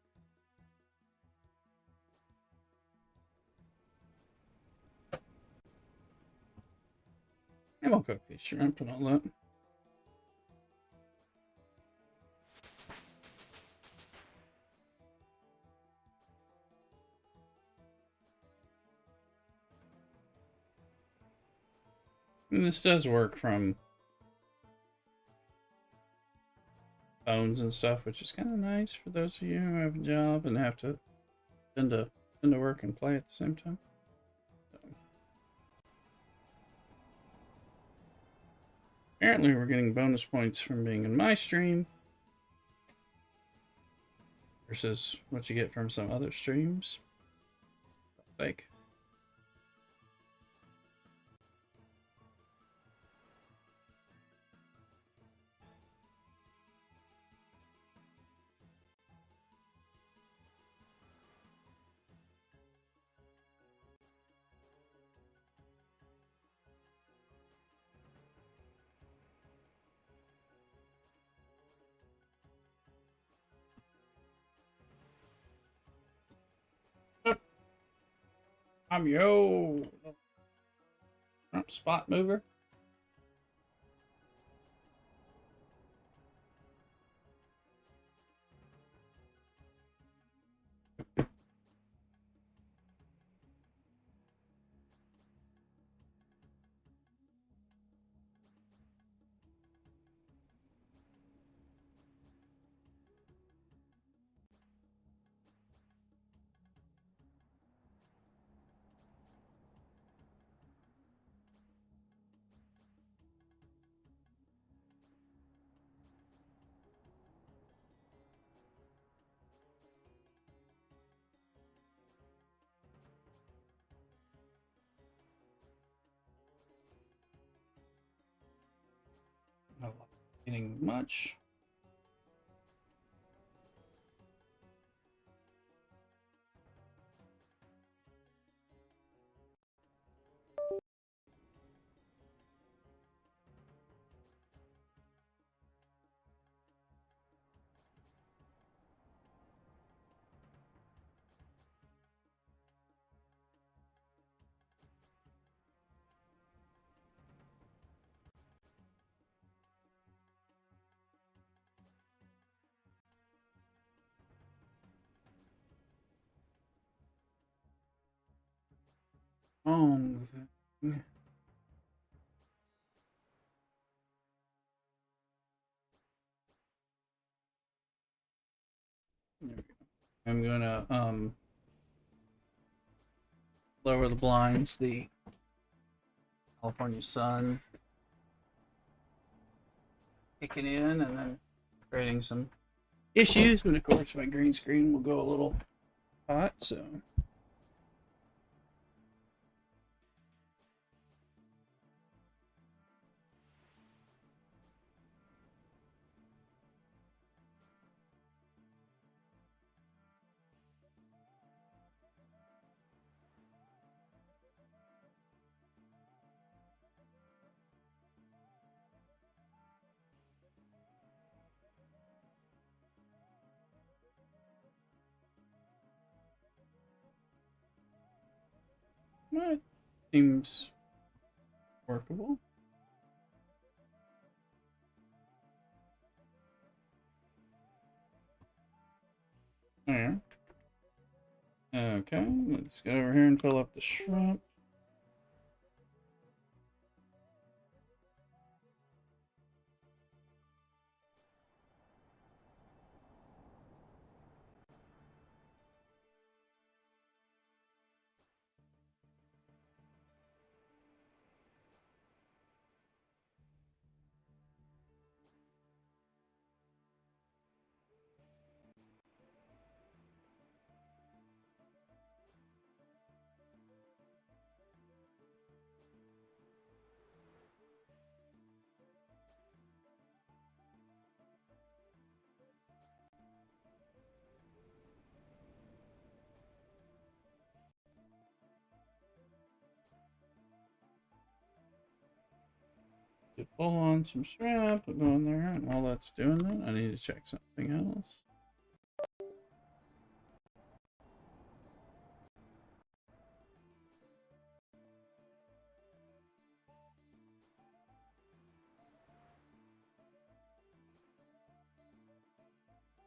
And we'll cook these shrimp and all that. And this does work from phones and stuff, which is kind of nice for those of you who have a job and have to send to work and play at the same time. So. Apparently we're getting bonus points from being in my stream versus what you get from some other streams. Fake. I'm yo spot mover. Not getting much. On with it. I'm gonna lower the blinds, the California sun kicking in and then creating some issues, but of course my green screen will go a little hot, so That seems workable. There. Okay, let's go over here and fill up the shrimp. To pull on some shrimp, go in there, and while that's doing that, I need to check something else.